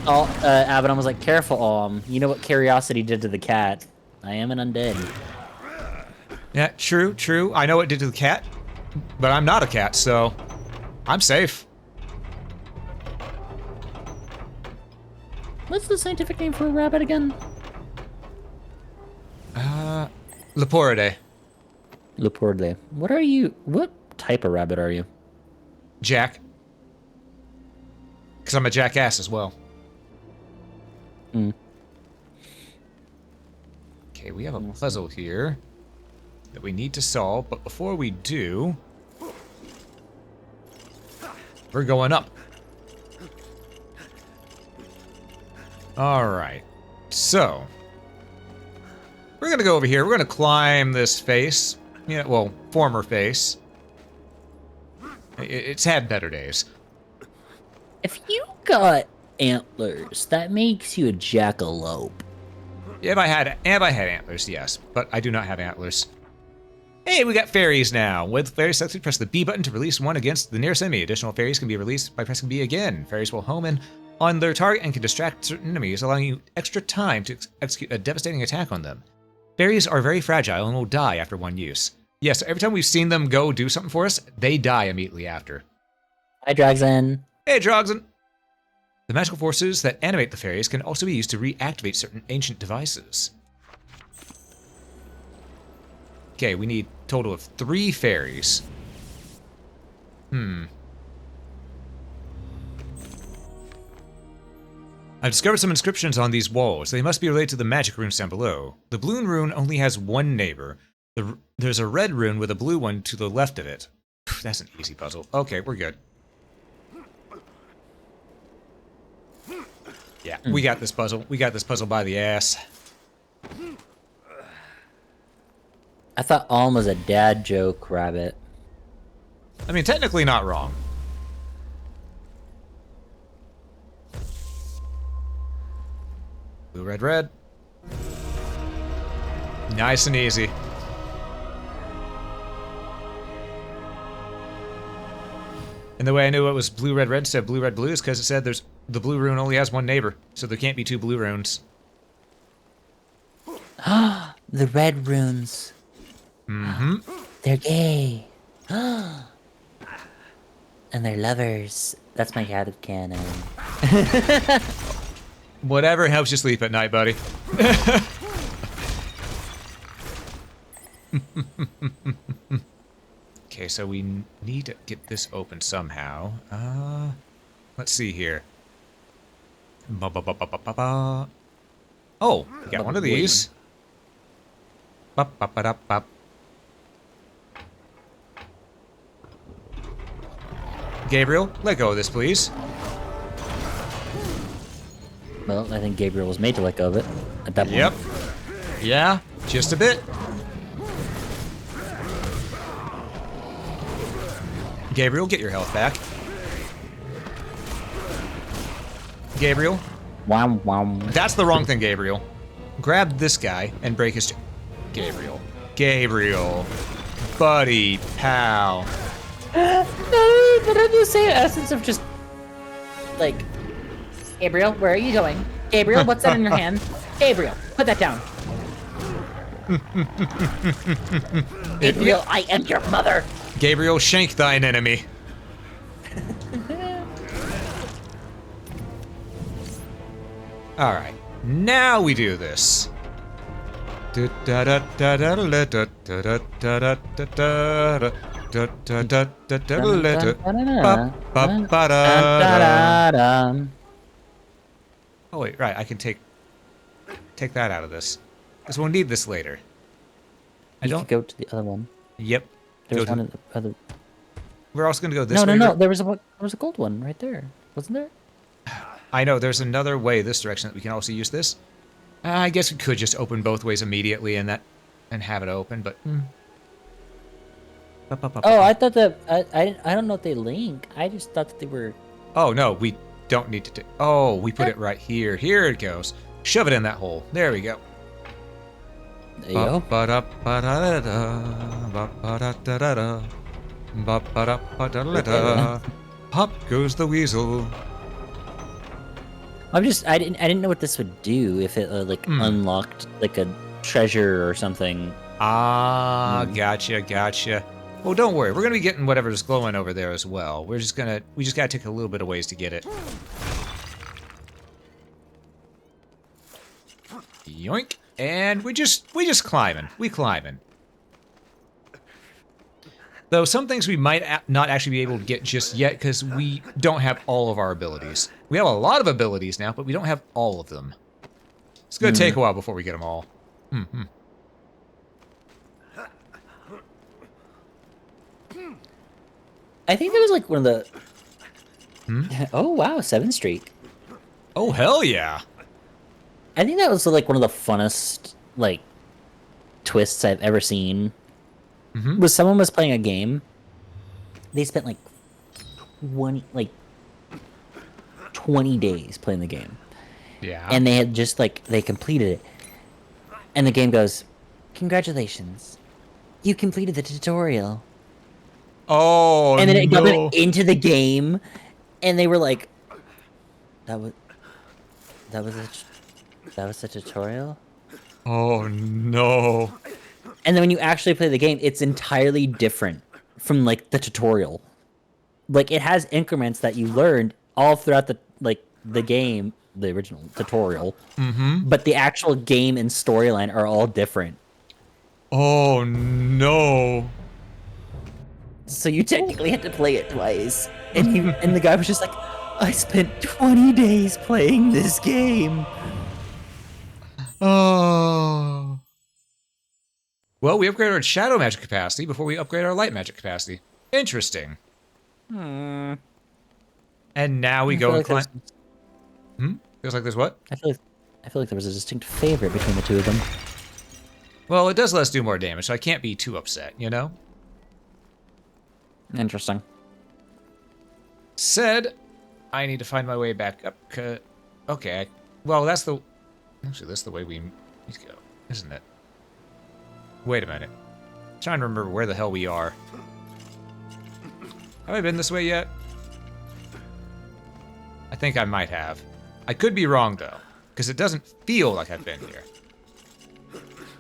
Abaddon was like, careful, you know what curiosity did to the cat? I am an undead. Yeah, true. I know what it did to the cat, but I'm not a cat, so I'm safe. What's the scientific name for a rabbit again? Leporidae. Leporidae. What type of rabbit are you? Jack. Because I'm a jackass as well. Okay, we have a puzzle here that we need to solve, but before we do, we're going up. All right, so we're gonna go over here. We're gonna climb this face. Yeah, well, former face. It's had better days. If you got antlers, that makes you a jackalope. If I had antlers, yes, but I do not have antlers. Hey, we got fairies now. With fairies selected, press the B button to release one against the nearest enemy. Additional fairies can be released by pressing B again. Fairies will home in on their target and can distract certain enemies, allowing you extra time to execute a devastating attack on them. Fairies are very fragile and will die after one use. Yes, so every time we've seen them go do something for us, they die immediately after. Hi, Dragzen. Hey, Drogzen. The magical forces that animate the fairies can also be used to reactivate certain ancient devices. Okay, we need a total of 3 fairies. I've discovered some inscriptions on these walls. They must be related to the magic runes down below. The blue rune only has one neighbor. There's a red rune with a blue one to the left of it. That's an easy puzzle. Okay, we're good. Yeah, we got this puzzle. We got this puzzle by the ass. I thought Alm was a dad joke rabbit. I mean, technically not wrong. Blue, red, red. Nice and easy. And the way I knew it was blue, red, red instead of blue, red, blue is because it said there's the blue rune only has one neighbor, so there can't be two blue runes. The red runes. Mm-hmm. They're gay. And they're lovers. That's my head canon. Whatever helps you sleep at night, buddy. Okay, so we need to get this open somehow. Let's see here. Ba-ba-ba-ba-ba-ba. Oh, we got one of these. Ba-ba-ba-da-ba. Gabriel, let go of this, please. Well, I think Gabriel was made to let go of it at that point. Yep. Yeah, just a bit. Gabriel, get your health back. Gabriel. Wow, wow. That's the wrong thing, Gabriel. Grab this guy and break his... Gabriel. Gabriel. Buddy, pal. No, didn't you say essence of just, like, Gabriel, where are you going? Gabriel, what's that in your hand? Gabriel, put that down. Gabriel, I am your mother. Gabriel, shank thine enemy. Alright, now we do this. Oh wait, right, I can take that out of this. Because we'll need this later. I You don't... could go to the other one. Yep. There was Go to- one in the other... We're also gonna go this No, way. there was a gold one right there. Wasn't there? I know, there's another way this direction that we can also use this. I guess we could just open both ways immediately and have it open, but... Oh, I thought that... I don't know if they link. I just thought that they were... Oh, no, we don't need to... Oh, we put it right here. Here it goes. Shove it in that hole. There we go. There you go. Pop goes the weasel. I didn't know what this would do if it unlocked like a treasure or something. Ah, gotcha. Well, don't worry. We're gonna be getting whatever's glowing over there as well. We just gotta take a little bit of ways to get it. Yoink. And we just climbing. We climbing. Though some things we might not actually be able to get just yet because we don't have all of our abilities. We have a lot of abilities now, but we don't have all of them. It's gonna take a while before we get them all. I think that was like one of the... Oh, wow, 7th Streak. Oh, hell yeah. I think that was like one of the funnest like twists I've ever seen. Was someone was playing a game. They spent like 20 days playing the game. Yeah. And they had just they completed it. And the game goes, "Congratulations. You completed the tutorial." Oh, And then it got no. into the game and they were like, that was a tutorial? Oh, no. And then when you actually play the game, it's entirely different from the tutorial. It has increments that you learned all throughout the game, the original tutorial. But the actual game and storyline are all different. Oh, no. So you technically had to play it twice. And the guy was just like, I spent 20 days playing this game. Oh. Well, we upgraded our shadow magic capacity before we upgrade our light magic capacity. Interesting. And now we go and climb. Feels like there's what? I feel like there was a distinct favorite between the two of them. Well, it does let us do more damage, so I can't be too upset, you know? Interesting. Said, I need to find my way back up. Okay. Well, that's the... Actually, that's the way we need to go, isn't it? Wait a minute. I'm trying to remember where the hell we are. Have I been this way yet? I think I might have. I could be wrong, though, because it doesn't feel like I've been here.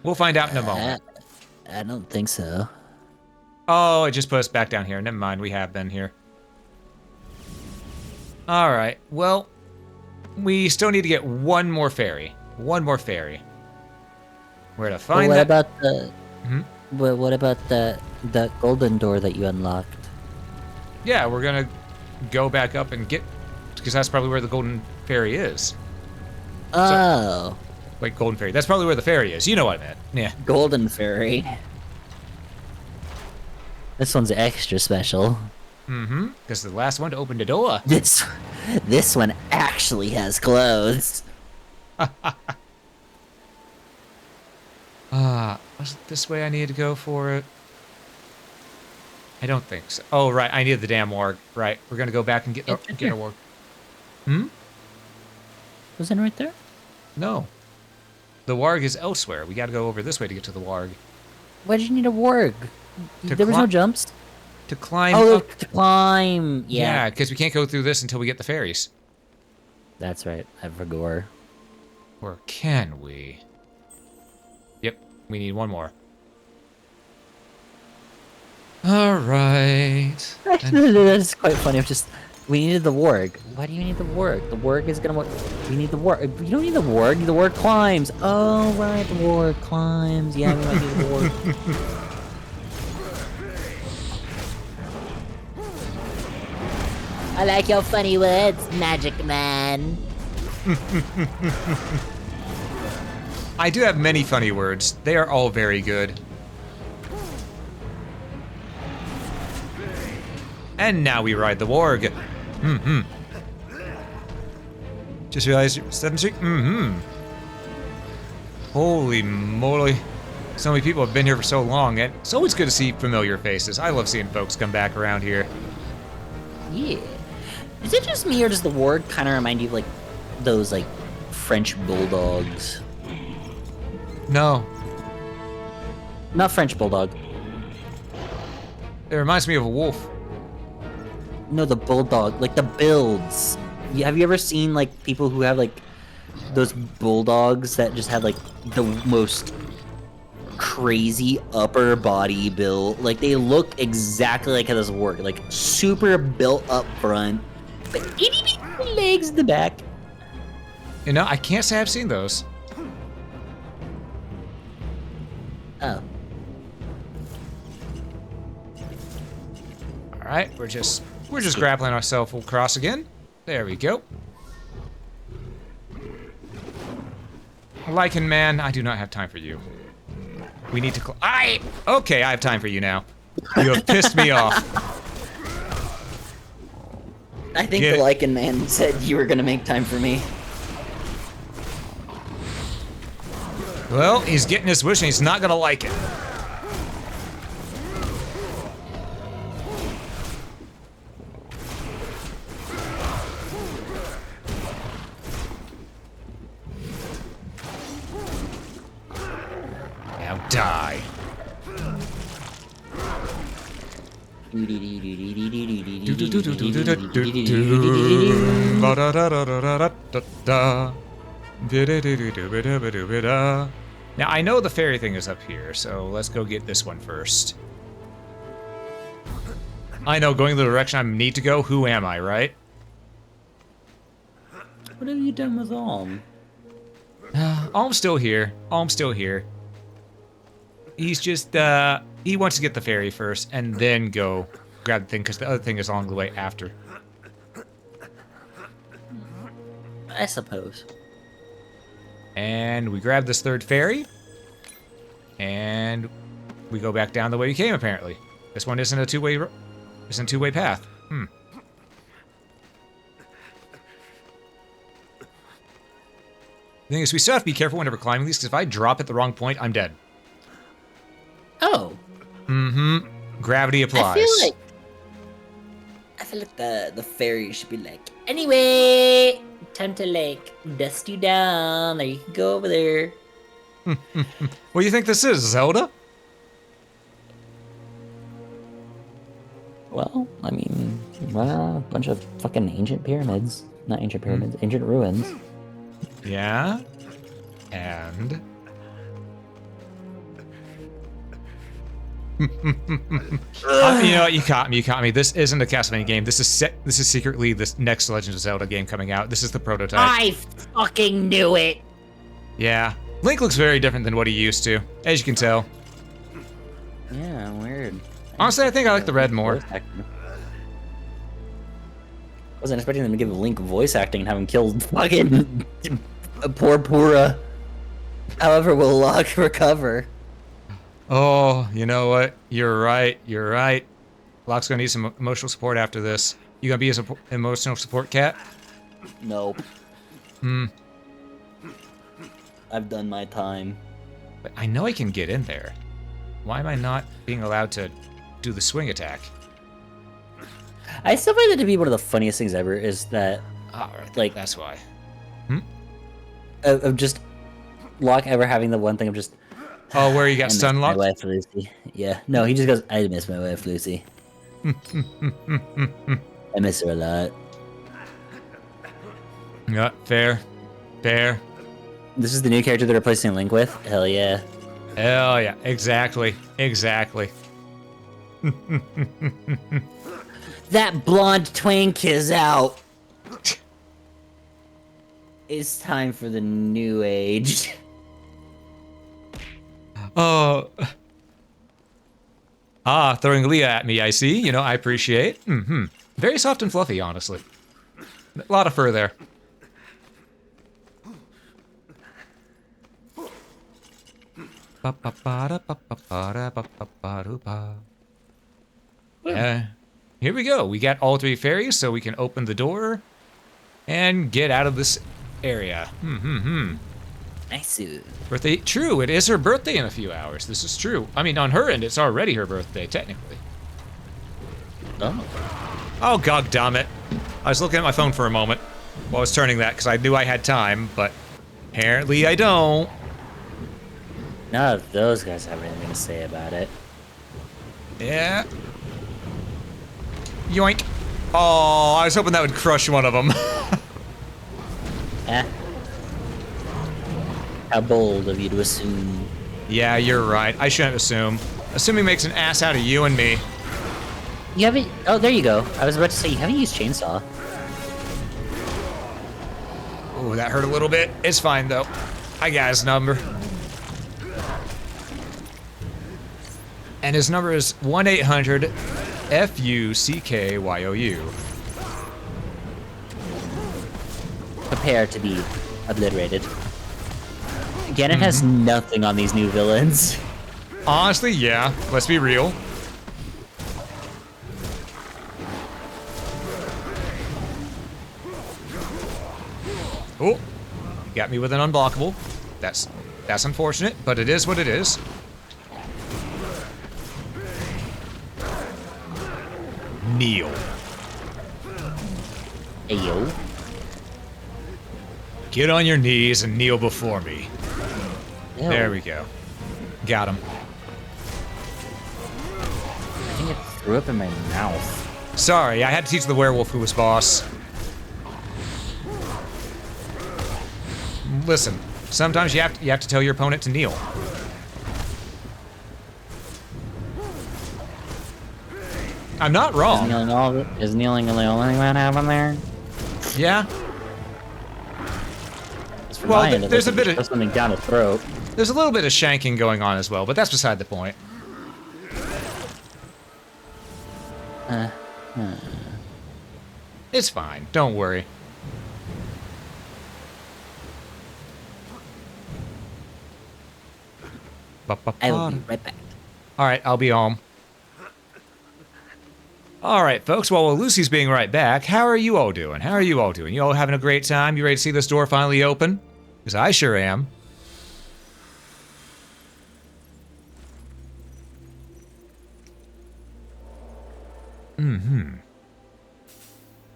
We'll find out in a moment. I don't think so. Oh, it just put us back down here. Never mind, we have been here. Alright, well, we still need to get one more fairy. One more fairy. Where to find what that? about the... Hmm? What about the golden door that you unlocked? Yeah, we're gonna go back up and get... Because that's probably where the golden fairy is. Oh. Wait, golden fairy. That's probably where the fairy is. You know what I meant. Yeah. Golden fairy. This one's extra special. Mm-hmm. Because the last one to open the door. This one actually has clothes. Was it this way I needed to go for it? I don't think so. Oh, right. I needed the damn warg. Right. We're gonna go back and get a warg. Hmm? Was it right there? No. The warg is elsewhere. We gotta go over this way to get to the warg. Why did you need a warg? There was no jumps. To climb up. To climb. Yeah, because we can't go through this until we get the fairies. That's right. I forgot. Or can we? Yep. We need one more. All right. That's quite funny. I'm just... We needed the warg. Why do you need the warg? The warg is gonna... We need the warg. You don't need the warg. The warg climbs. Oh, right. The warg climbs. Yeah, we might need the warg. I like your funny words, Magic Man. I do have many funny words. They are all very good. And now we ride the warg. Mm-hmm. Just realized 7th Street? Mm-hmm. Holy moly. So many people have been here for so long, and it's always good to see familiar faces. I love seeing folks come back around here. Yeah. Is it just me, or does the warg kind of remind you of, like, those, like, French bulldogs? No. Not French bulldog. It reminds me of a wolf. No, the bulldog. Like, the builds. Have you ever seen, like, people who have, like, those bulldogs that just have, like, the most crazy upper body build? Like, they look exactly like how this work. Like, super built up front, but itty bitty legs in the back. You know, I can't say I've seen those. Oh. Alright, we're just grappling ourselves across again. There we go. Lycan man, I do not have time for you. We need to okay, I have time for you now. You have pissed me off. I think the Lycan man said you were gonna make time for me. Well, he's getting his wish and he's not gonna like it. Now die. Now, I know the fairy thing is up here, so let's go get this one first. I know, going the direction I need to go, who am I, right? What have you done with Alm? Alm's still here. Alm's still here. He's just, he wants to get the fairy first, and then go grab the thing, because the other thing is along the way after. I suppose. And we grab this third fairy, and we go back down the way we came, apparently. This one isn't a two-way path. The thing is, we still have to be careful whenever climbing these, because if I drop at the wrong point, I'm dead. Oh. Mm-hmm. Gravity applies. I feel like the fairy should be like, anyway, Time to, like, dust you down. There, you can go over there. What do you think this is, Zelda? Well, I mean, a bunch of fucking ancient pyramids. Not ancient pyramids, ancient ruins. Yeah. And... you know what? You caught me. This isn't a Castlevania game. This is secretly the next Legend of Zelda game coming out. This is the prototype. I fucking knew it! Yeah. Link looks very different than what he used to, as you can tell. Yeah, weird. Honestly, I think I like the red more. Wasn't expecting them to give Link voice acting and have him kill fucking poor Pura. However, will Locke recover? Oh, you know what? You're right. Locke's gonna need some emotional support after this. You gonna be his emotional support cat? Nope. I've done my time. But I know I can get in there. Why am I not being allowed to do the swing attack? I still find that to be one of the funniest things ever is that, like, that's why. Of just Locke ever having the one thing of just. Oh, where you got stun My locked? wife Lucy. Yeah. No, he just goes, I miss my wife Lucy. I miss her a lot. Yeah, fair. This is the new character they're replacing Link with? Hell yeah. Hell yeah, exactly. That blonde twink is out. It's time for the new age. Oh. Throwing Leah at me, I see. You know, I appreciate. Very soft and fluffy, honestly. A lot of fur there. Here we go. We got all 3 fairies, so we can open the door and get out of this area. Nice. Birthday. True, it is her birthday in a few hours. This is true. I mean, on her end, it's already her birthday, technically. Oh, god damn it. I was looking at my phone for a moment while I was turning that because I knew I had time, but apparently I don't. None of those guys have anything to say about it. Yeah. Yoink. Oh, I was hoping that would crush one of them. How bold of you to assume. Yeah, you're right. I shouldn't assume. Assuming makes an ass out of you and me. You haven't. Oh, there you go. I was about to say, you haven't used chainsaw. Ooh, that hurt a little bit. It's fine, though. I got his number. And his number is 1-800-FUCKYOU. Prepare to be obliterated. Ganon has nothing on these new villains. Honestly, yeah. Let's be real. Oh, you got me with an unblockable. That's unfortunate, but it is what it is. Kneel. Ayo. Get on your knees and kneel before me. Ew. There we go. Got him. I think it threw up in my mouth. Sorry, I had to teach the werewolf who was boss. Listen, sometimes you have to tell your opponent to kneel. I'm not wrong. Is kneeling the only thing that happened there? Yeah. Well, there's a bit of something down his throat. There's a little bit of shanking going on as well, but that's beside the point. It's fine. Don't worry. I will be right back. All right, I'll be home. All right, folks. Well, while Lucy's being right back, how are you all doing? You all having a great time? You ready to see this door finally open? Because I sure am.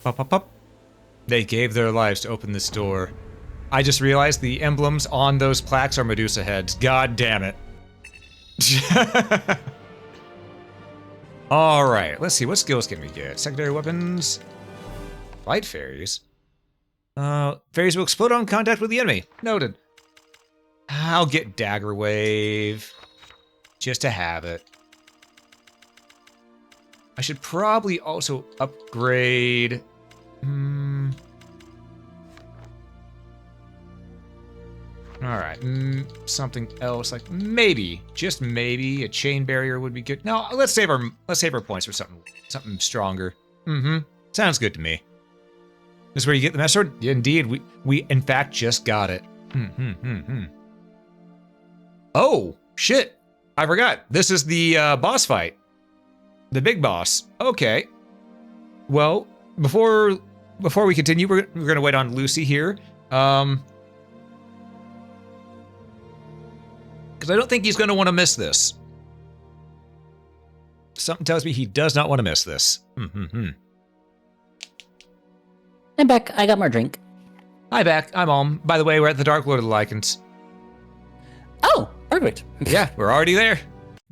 Pop, pop, pop. They gave their lives to open this door. I just realized the emblems on those plaques are Medusa heads. God damn it. Alright, let's see. What skills can we get? Secondary weapons. Light fairies. Fairies will explode on contact with the enemy. Noted. I'll get Dagger Wave. Just to have it. I should probably also upgrade... Alright, something else, like maybe, just maybe, a chain barrier would be good. No, let's save our points for something stronger. Sounds good to me. This is where you get the Master Sword? Yeah, indeed, we in fact just got it. Oh, shit. I forgot. This is the boss fight. The big boss. Okay. Well, before we continue, we're gonna wait on Lucy here. Because I don't think he's gonna want to miss this. Something tells me he does not want to miss this. I'm back. I got more drink. Hi, back. I'm on. By the way, we're at the Dark Lord of the Lycans. Oh, perfect. Yeah, we're already there.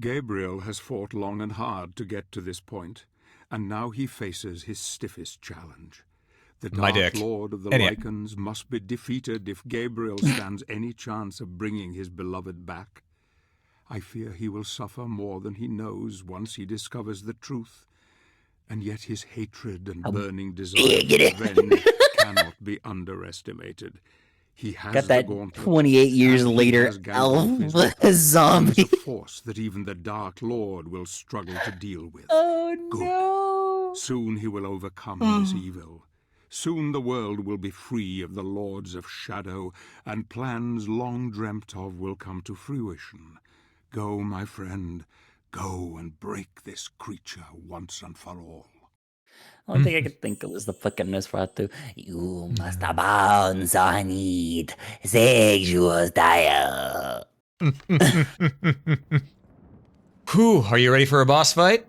Gabriel has fought long and hard to get to this point, and now he faces his stiffest challenge. The Dark Lord of the Lycans must be defeated if Gabriel stands any chance of bringing his beloved back. I fear he will suffer more than he knows once he discovers the truth, and yet his hatred and burning desire for revenge cannot be underestimated. He has got that the gauntlet, 28 years later alpha zombie. It's a force that even the Dark Lord will struggle to deal with. Oh Good. no! Soon he will overcome his evil. Soon the world will be free of the Lords of Shadow, and plans long dreamt of will come to fruition. Go, my friend, go and break this creature once and for all. Only thing I could think of was the fucking Nosferatu. You must bounce on it, sexual style. Whew, are you ready for a boss fight?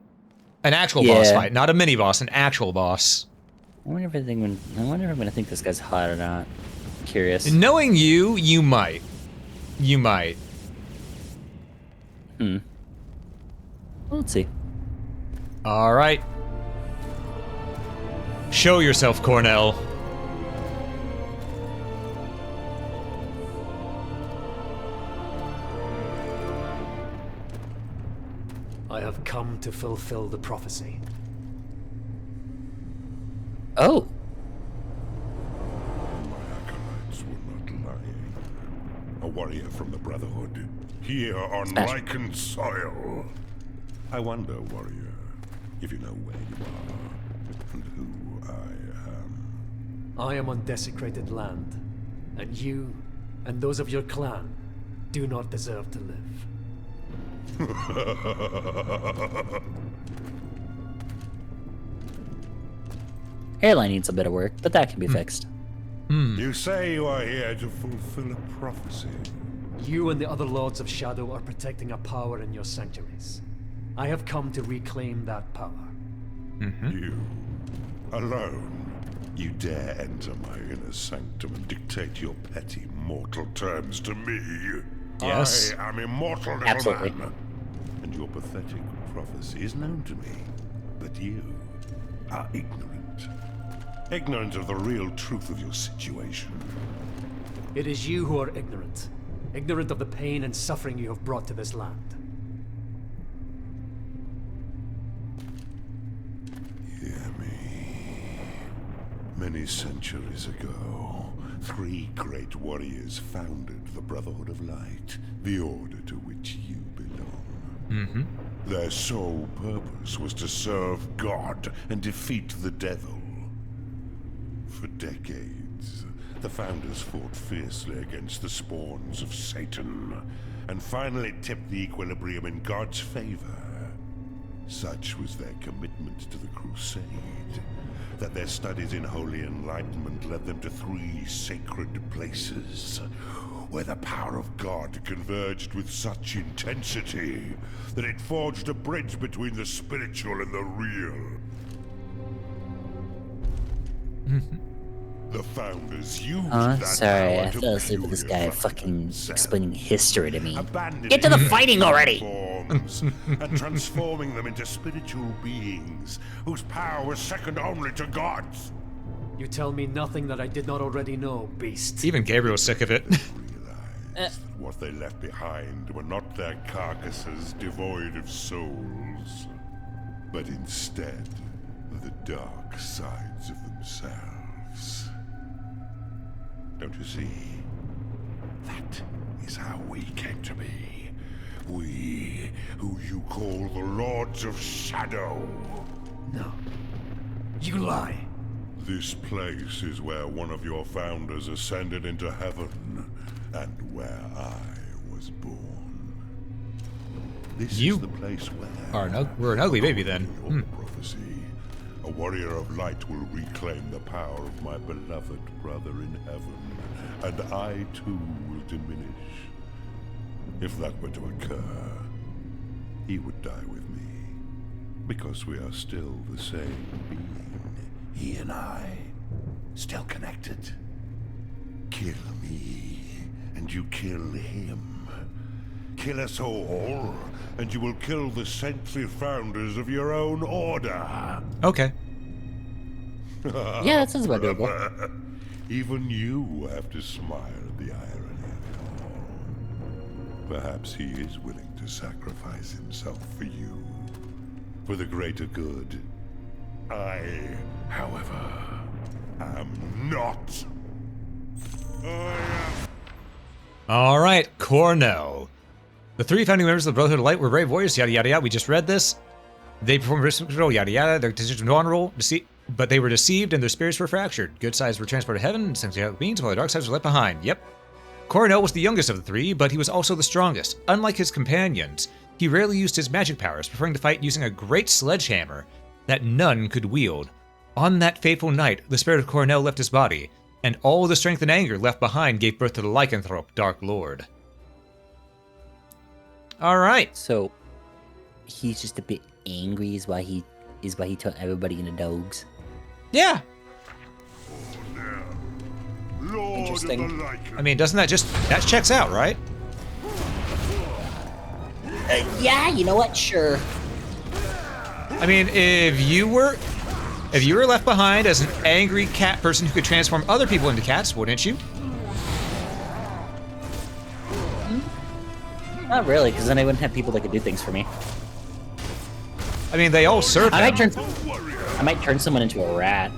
An actual boss fight, not a mini boss, an actual boss. I wonder if I'm gonna think this guy's hot or not. I'm curious. Knowing you, you might. You might. Well, let's see. All right. Show yourself, Cornell. I have come to fulfill the prophecy. Oh. My acolytes were not lying. A warrior from the Brotherhood, here on Lycan soil. I wonder, warrior, if you know where you are and who I am. I am on desecrated land, and you and those of your clan do not deserve to live. Hairline needs a bit of work, but that can be fixed. You say you are here to fulfill a prophecy. You and the other Lords of Shadow are protecting a power in your sanctuaries. I have come to reclaim that power. You, alone, you dare enter my inner sanctum and dictate your petty mortal terms to me. Yes. I am immortal, little Absolutely. man. And your pathetic prophecy is known to me. But you are ignorant. Ignorant of the real truth of your situation. It is you who are ignorant. Ignorant of the pain and suffering you have brought to this land. Hear me. Many centuries ago, 3 great warriors founded the Brotherhood of Light, the order to which you belong. Their sole purpose was to serve God and defeat the devil. For decades, the founders fought fiercely against the spawns of Satan, and finally tipped the equilibrium in God's favor. Such was their commitment to the crusade, that their studies in holy enlightenment led them to 3 sacred places, where the power of God converged with such intensity that it forged a bridge between the spiritual and the real. The founders used that Sorry, power I to fell asleep with this guy purify fucking themselves, explaining history to me. abandoning Get to the their fighting already! forms and transforming them into spiritual beings whose power was second only to God's. You tell me nothing that I did not already know, beast. Even Gabriel's sick of it. Realized that what they left behind were not their carcasses devoid of souls, but instead the dark sides of themselves. Don't you see? That is how we came to be. We, who you call the Lords of Shadow. No. You lie. This place is where one of your founders ascended into heaven, and where I was born. This You is the place where we're an ugly baby then. Your prophecy. A warrior of light will reclaim the power of my beloved brother in heaven, and I too will diminish. If that were to occur, he would die with me, because we are still the same being. He and I, still connected. Kill me, and you kill him. Kill us all, and you will kill the saintly founders of your own order. Okay. Yeah, that sounds about doable. Even you have to smile at the irony of it all. Perhaps he is willing to sacrifice himself for you, for the greater good. I, however, am not. All right, Cornell. The 3 founding members of the Brotherhood of Light were brave warriors, yada yada yada. We just read this. They performed risk control, yada yada. Their decision was honorable, but they were deceived and their spirits were fractured. Good sides were transported to heaven, essentially beings, while the dark sides were left behind. Yep. Cornell was the youngest of the 3, but he was also the strongest. Unlike his companions, he rarely used his magic powers, preferring to fight using a great sledgehammer that none could wield. On that fateful night, the spirit of Cornell left his body, and all the strength and anger left behind gave birth to the lycanthrope Dark Lord. All right. So, he's just a bit angry is why he turned everybody into dogs. Yeah. Lord Interesting. Of the Lycan. I mean, doesn't that checks out, right? Yeah, you know what? Sure. I mean, if you were left behind as an angry cat person who could transform other people into cats, wouldn't you? Not really, because then I wouldn't have people that could do things for me. I mean, they all serve I him. might turn someone into a rat.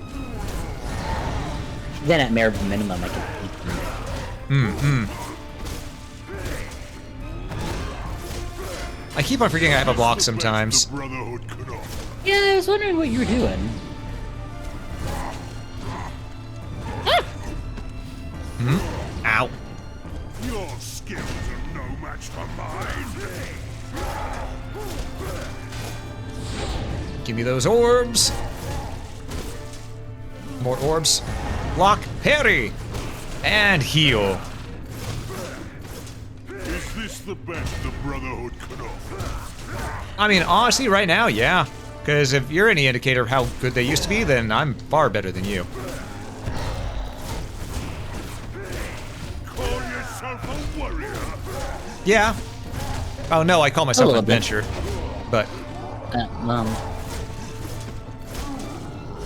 Then at mere minimum, I could eat them. I keep on forgetting I have a block sometimes. The Brotherhood could offer. Yeah, I was wondering what you were doing. Ow. Your skills are no match for mine. Give me those orbs. More orbs. Block, parry, and heal. Is this the best the Brotherhood could offer? I mean, honestly, right now, yeah. Because if you're any indicator of how good they used to be, then I'm far better than you. Call yourself a warrior? Yeah. Oh no, I call myself an little bit. adventurer. But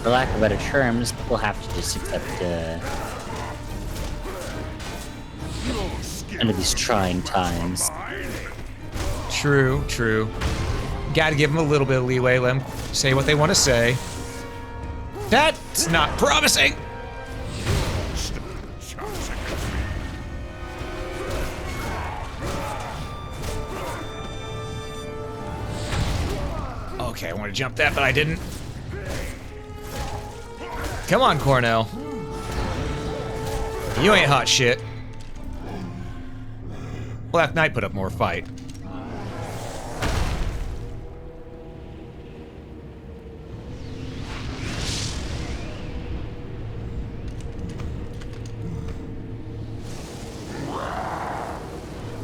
For lack of better terms, we'll have to just accept under these trying times. true. Gotta give them a little bit of leeway, let them say what they want to say. That's not promising! Okay, I want to jump that, but I didn't. Come on, Cornell. You ain't hot shit. Black Knight put up more fight.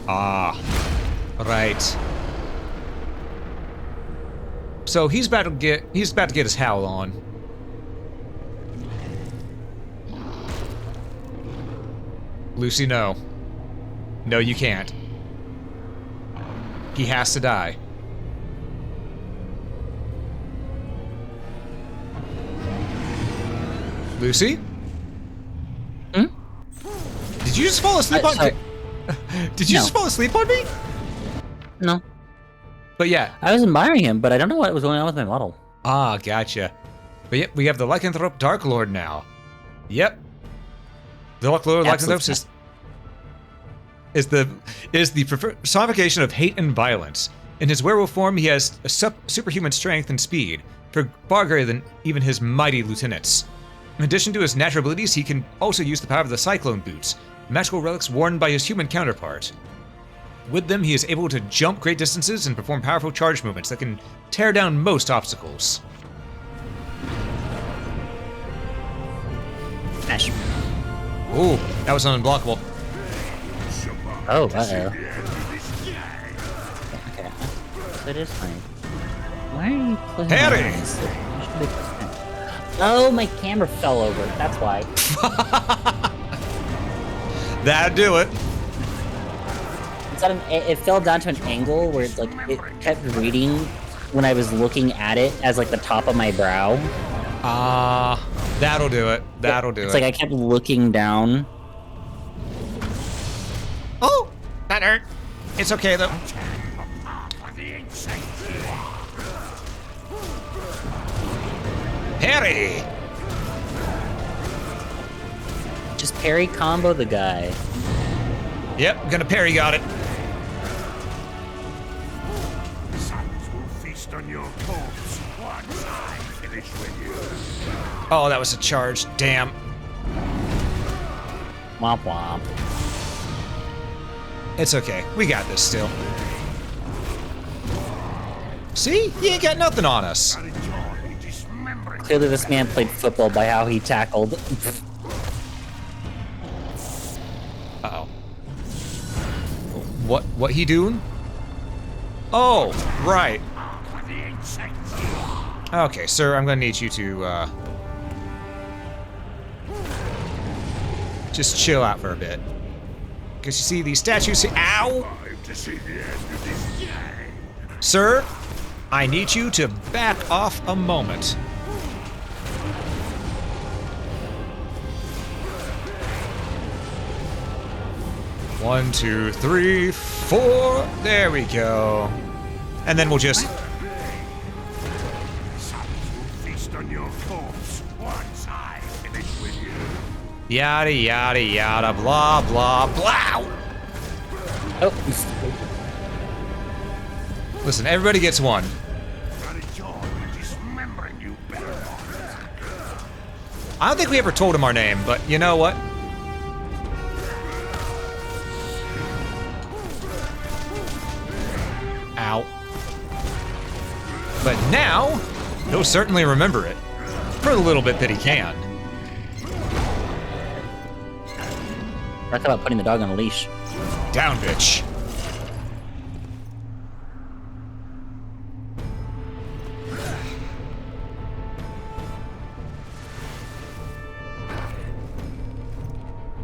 Ah, right. So he's about to get his howl on. Lucy, no. No, you can't. He has to die. Lucy? Hmm? Did you just fall asleep on me? Did you just fall asleep on me? No. But yeah. I was admiring him, but I don't know what was going on with my model. Ah, gotcha. But yep, we have the Lycanthrope Dark Lord now. Yep. The Dark Lord Lycanthrope is the personification of hate and violence. In his werewolf form, he has a superhuman strength and speed, far greater than even his mighty lieutenants. In addition to his natural abilities, he can also use the power of the Cyclone Boots, magical relics worn by his human counterpart. With them, he is able to jump great distances and perform powerful charge movements that can tear down most obstacles. Smash. Ooh, that was unblockable. Oh, uh-oh. Okay. So it is fine. Why are you closing Harry! your eyes? You should be closing. Oh, my camera fell over. That's why. That'd do it. It fell down to an angle where it's like it kept reading when I was looking at it as like the top of my brow. That'll do it. That'll do it. It's like I kept looking down. Oh, that hurt. It's okay though. Harry! Just parry combo the guy. Yep, gonna parry got it. Oh, that was a charge. Damn. Womp womp. It's okay. We got this still. See? You ain't got nothing on us. Clearly this man played football by how he tackled. Uh-oh. What he doing? Oh, right. Okay, sir, I'm gonna need you to, just chill out for a bit. Because you see these statues here. Ow! Sir, I need you to back off a moment. One, two, three, four. There we go. And then we'll just... Yada, yada, yada, blah, blah, blah. Oh. Listen, everybody gets one. I don't think we ever told him our name, but you know what? Ow. But now, he'll certainly remember it. For the little bit that he can. I thought about putting the dog on a leash. Down, bitch.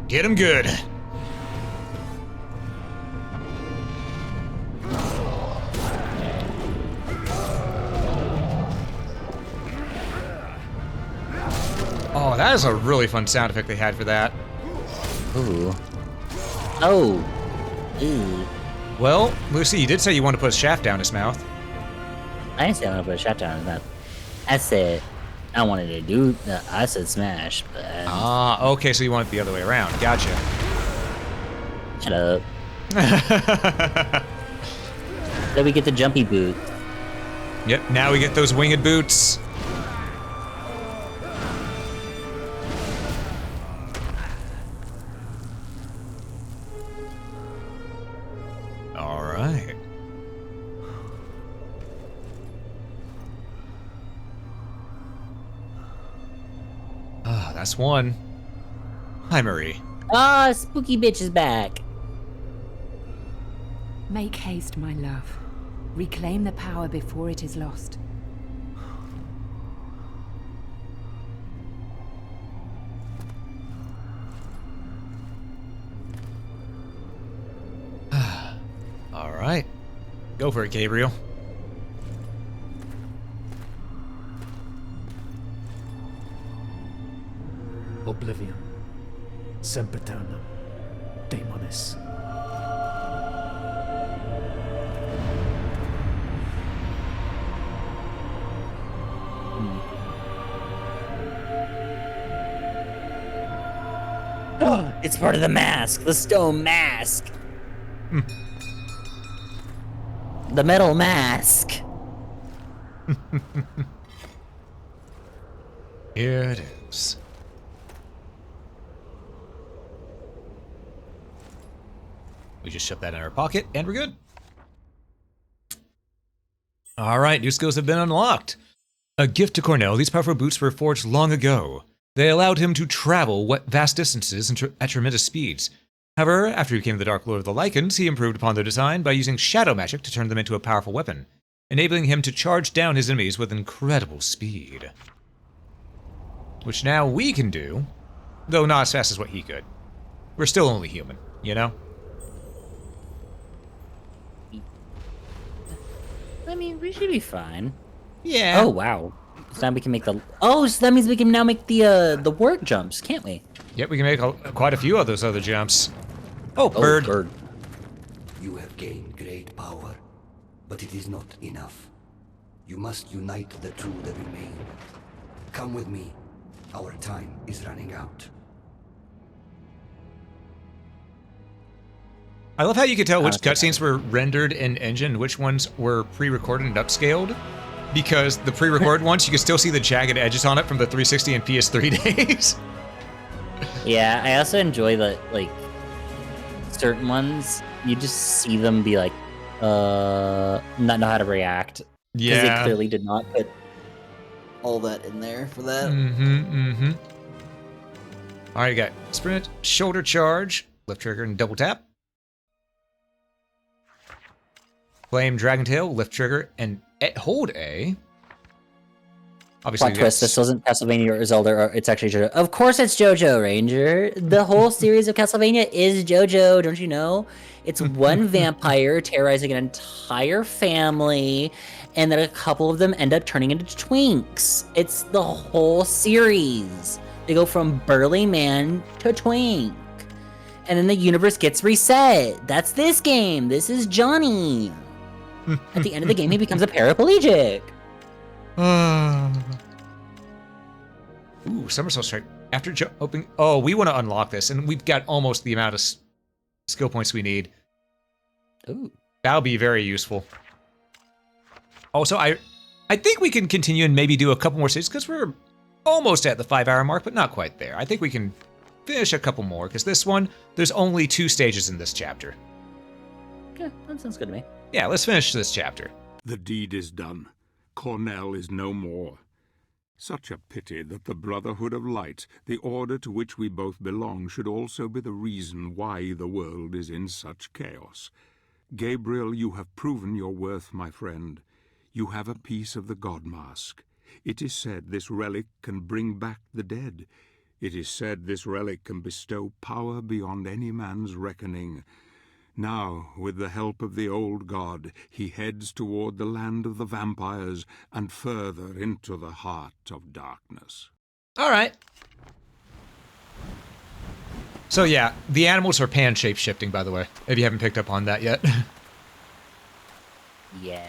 Get him good. Oh, that is a really fun sound effect they had for that. Ooh. Oh. Ooh. Well, Lucy, you did say you wanted to put a shaft down his mouth. I didn't say I wanted to put a shot down his mouth. I said I wanted to do. I said smash, but. Ah, okay, so you want it the other way around. Gotcha. Shut up. Then we get the jumpy boot. Yep, now we get those winged boots. All right. Ah, that's one. Hi, Marie. Ah, spooky bitch is back. Make haste, my love. Reclaim the power before it is lost. right. Go for it, Gabriel. Oblivion. Sempiternum. Daemonis. It's part of the mask, the stone mask. The metal mask. Here it is. We just shove that in our pocket, and we're good. All right, new skills have been unlocked. A gift to Cornell, these powerful boots were forged long ago. They allowed him to travel vast distances at tremendous speeds. However, after he became the Dark Lord of the Lycans, he improved upon their design by using shadow magic to turn them into a powerful weapon, enabling him to charge down his enemies with incredible speed. Which now we can do, though not as fast as what he could. We're still only human, you know? I mean, we should be fine. Yeah. Oh, wow. So now we can make the... Oh, so that means we can now make the work jumps, can't we? Yep, we can make quite a few of those other jumps. Oh, bird. Bird. You have gained great power, but it is not enough. You must unite the two that remain. Come with me. Our time is running out. I love how you could tell which cutscenes were rendered in engine, which ones were pre-recorded and upscaled. Because the pre-recorded ones, you can still see the jagged edges on it from the 360 and PS3 days. Yeah, I also enjoy the, like, certain ones, you just see them be like, not know how to react. Yeah. Because they clearly did not put all that in there for that. All right, you got sprint, shoulder charge, left trigger, and double tap. Flame, dragon tail, lift trigger, and hold A. Obviously, Plot twist, this wasn't Castlevania or Zelda, or it's actually JoJo. Of course it's JoJo, Ranger. The whole series of Castlevania is JoJo, don't you know? It's one vampire terrorizing an entire family, and then a couple of them end up turning into twinks. It's the whole series. They go from burly man to twink. And then the universe gets reset. That's this game. This is Johnny. At the end of the game, he becomes a paraplegic. Ooh, somersault strike. After opening... Oh, we want to unlock this, and we've got almost the amount of skill points we need. Ooh. That'll be very useful. Also, I think we can continue and maybe do a couple more stages, because we're almost at the 5-hour mark, but not quite there. I think we can finish a couple more, because this one, there's only 2 stages in this chapter. Yeah, that sounds good to me. Yeah, let's finish this chapter. The deed is done. Cornell is no more. Such a pity that the Brotherhood of Light, the order to which we both belong, should also be the reason why the world is in such chaos. Gabriel, you have proven your worth, my friend. You have a piece of the God Mask. It is said this relic can bring back the dead. It is said this relic can bestow power beyond any man's reckoning. Now, with the help of the old god, he heads toward the land of the vampires and further into the heart of darkness. All right. So yeah, the animals are pan shape shifting, by the way, if you haven't picked up on that yet. Yeah.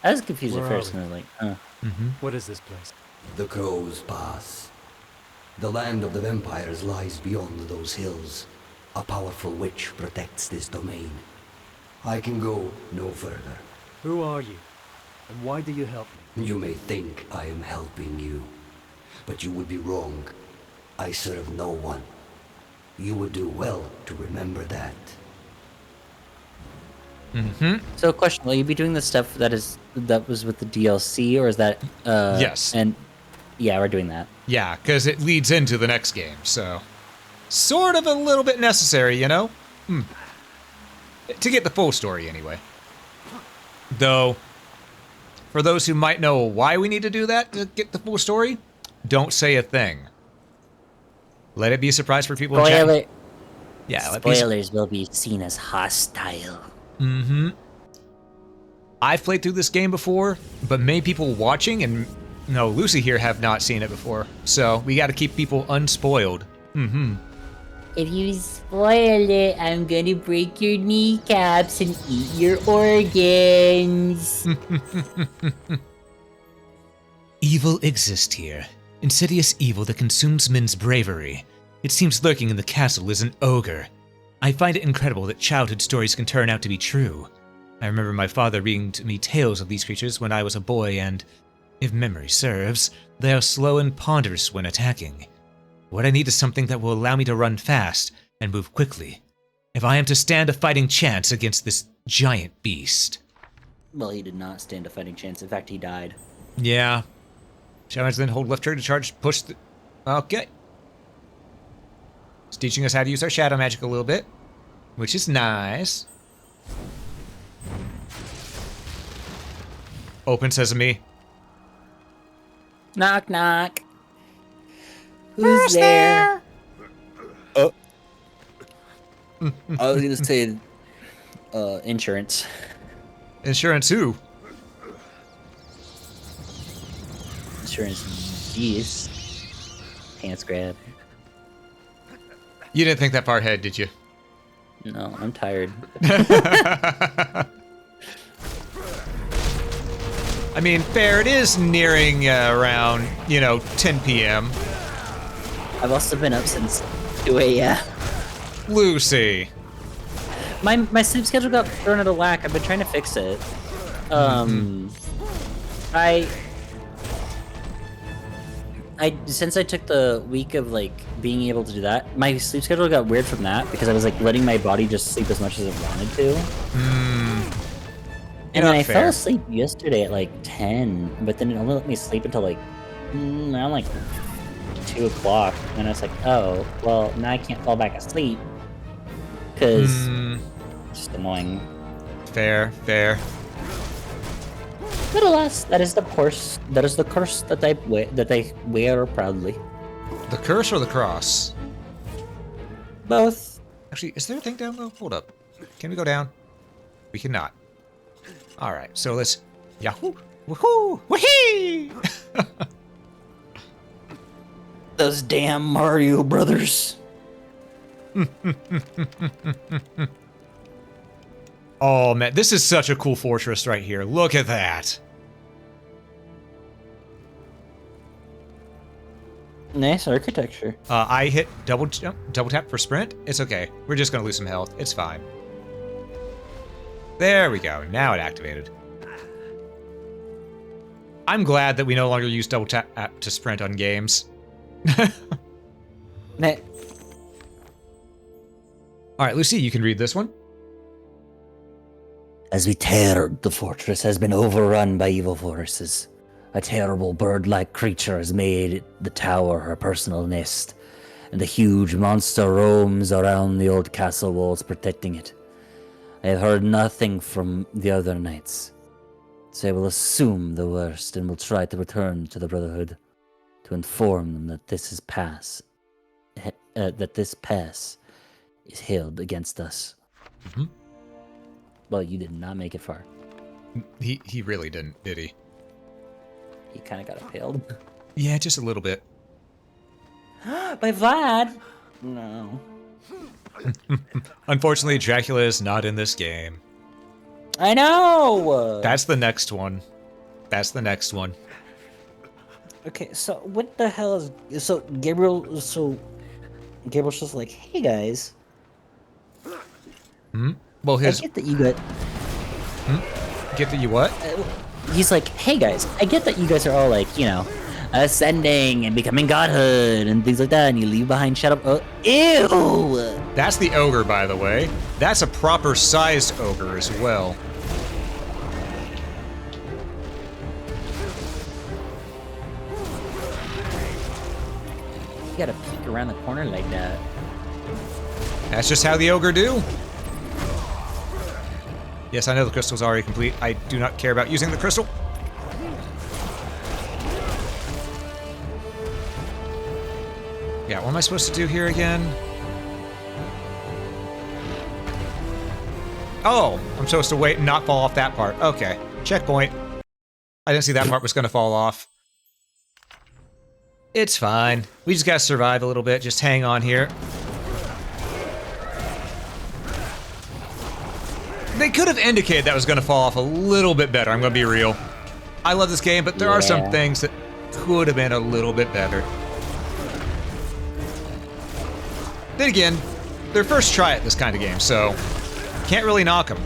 I was confused Where at are first, we? and I was like, What is this place? The Crow's Pass. The land of the vampires lies beyond those hills. A powerful witch protects this domain. I can go no further. Who are you? And why do you help me? You may think I am helping you, but you would be wrong. I serve no one. You would do well to remember that. So, question: will you be doing the stuff that was with the DLC, or is that? Yes. And yeah, we're doing that. Yeah, because it leads into the next game, so... Sort of a little bit necessary, you know? To get the full story, anyway. Though, for those who might know why we need to do that to get the full story, don't say a thing. Let it be a surprise for people in chat. Yeah, let me... Spoilers will be seen as hostile. Mm-hmm. I've played through this game before, but many people watching and no, Lucy here have not seen it before. So we got to keep people unspoiled. Mm-hmm. If you spoil it, I'm gonna break your kneecaps and eat your organs. Evil exists here. Insidious evil that consumes men's bravery. It seems lurking in the castle is an ogre. I find it incredible that childhood stories can turn out to be true. I remember my father reading to me tales of these creatures when I was a boy, and, if memory serves, they are slow and ponderous when attacking. What I need is something that will allow me to run fast and move quickly, if I am to stand a fighting chance against this giant beast. Well, he did not stand a fighting chance. In fact, he died. Yeah. Challenge, then hold left trigger to charge, push the... Okay. It's teaching us how to use our shadow magic a little bit, which is nice. Open sesame. Knock, knock. Who's there? Oh. I was gonna say, insurance. Insurance who? Insurance geese. Pants grab. You didn't think that far ahead, did you? No, I'm tired. I mean, fair, it is nearing around, 10 p.m. I've also been up since 2 a.m. Lucy. My sleep schedule got thrown out of whack. I've been trying to fix it. Since I took the week of being able to do that, my sleep schedule got weird from that because I was letting my body just sleep as much as it wanted to. And then I fell asleep yesterday at 10, but then it only let me sleep until around 2 o'clock. And I was like, oh, well, now I can't fall back asleep because it's just annoying. Fair. But alas, that is the curse. That is the curse that I wear proudly. The curse or the cross? Both. Actually, is there a thing down low? Hold up. Can we go down? We cannot. Alright, so let's... Yahoo! Woohoo! Wahee! Those damn Mario brothers. Oh, man, this is such a cool fortress right here. Look at that. Nice architecture. I hit double tap for sprint. It's okay. We're just gonna lose some health. It's fine. There we go. Now it activated. I'm glad that we no longer use double tap to sprint on games. Nah. All right, Lucy, you can read this one. As we tear, the fortress has been overrun by evil forces. A terrible bird-like creature has made the tower her personal nest, and the huge monster roams around the old castle walls protecting it. I have heard nothing from the other knights, so I will assume the worst and will try to return to the Brotherhood to inform them that this pass is held against us. Mm-hmm. Well, you did not make it far. He really didn't, did he? He kind of got impaled. Yeah, just a little bit. By Vlad? No. Unfortunately, Dracula is not in this game. I know! That's the next one. Okay, so what the hell is... So Gabriel's just like, hey guys. Well, I get that you got... Get that you what? He's like, hey guys, I get that you guys are all ascending and becoming godhood and things like that, and you leave behind Shadow... ew! That's the ogre, by the way. That's a proper sized ogre as well. You gotta peek around the corner like that. That's just how the ogre do. Yes, I know the crystal's already complete. I do not care about using the crystal. Yeah, what am I supposed to do here again? Oh, I'm supposed to wait and not fall off that part. Okay, checkpoint. I didn't see that part was gonna fall off. It's fine. We just gotta survive a little bit. Just hang on here. They could have indicated that was gonna fall off a little bit better, I'm gonna be real. I love this game, but there are some things that could have been a little bit better. Then again, their first try at this kind of game, so can't really knock them,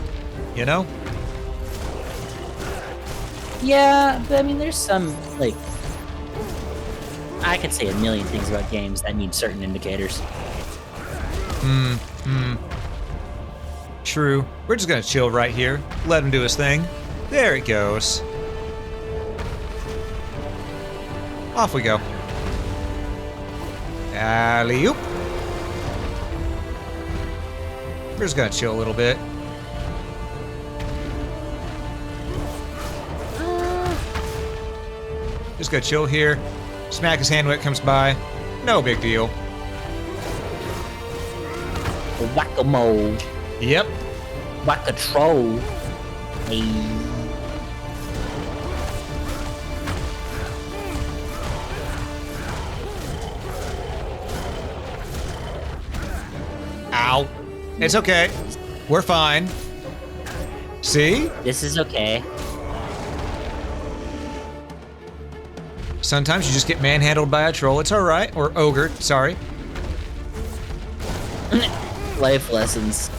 you know? Yeah, but I mean, there's some, like... I could say a million things about games that need certain indicators. True. We're just gonna chill right here. Let him do his thing. There it goes. Off we go. Alley-oop. We're just gonna chill a little bit. Just gonna chill here. Smack his hand when it comes by. No big deal. Whack-a-mole. Yep. Whack-a-troll. Hey. Ow. It's okay. We're fine. See? This is okay. Sometimes you just get manhandled by a troll. It's alright. Or ogre, sorry. Life lessons.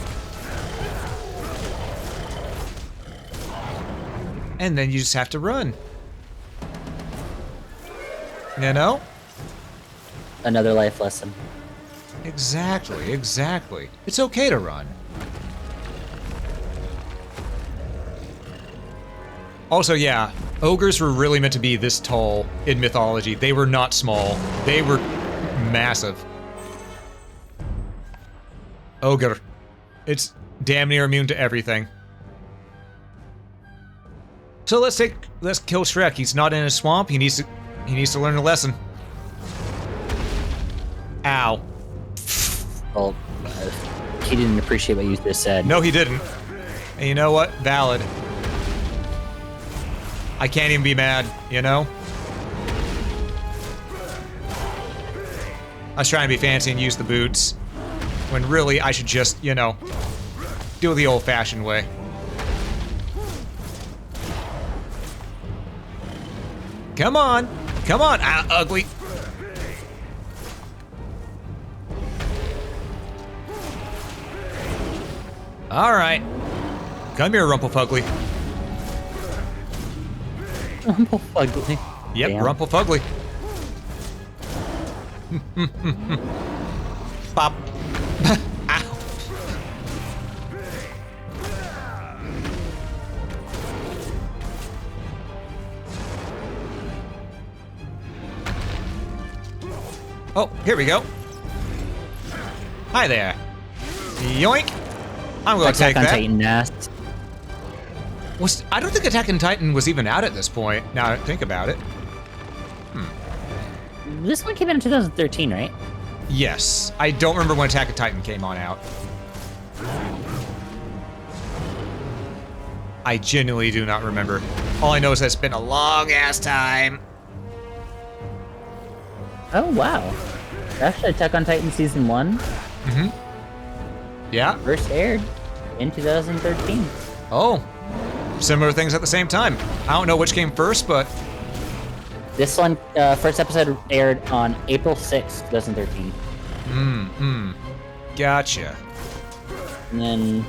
And then you just have to run. You know? Another life lesson. Exactly, exactly. It's okay to run. Also, yeah, ogres were really meant to be this tall in mythology. They were not small. They were massive. Ogre. It's damn near immune to everything. So let's kill Shrek. He's not in a swamp. He needs to learn a lesson. Ow. Well, he didn't appreciate what you just said. No, he didn't. And you know what? Valid. I can't even be mad, you know? I was trying to be fancy and use the boots, when really I should just, you know, do it the old-fashioned way. Come on! Come on, ugly! Alright. Come here, Rumpelfugly. Rumpelfugly. Yep, Damn. Rumpelfugly. Pop. Ow. Oh, here we go. Hi there. Yoink. I'm going to take Attack on that. Titan nest. I don't think Attack on Titan was even out at this point, now I think about it. This one came out in 2013, right? Yes. I don't remember when Attack on Titan came on out. I genuinely do not remember. All I know is that it's been a long-ass time. Oh, wow. Actually, Attack on Titan Season 1 Yeah? first aired in 2013. Oh. Similar things at the same time. I don't know which came first, but... This one, first episode aired on April 6th, 2013. Gotcha. And then...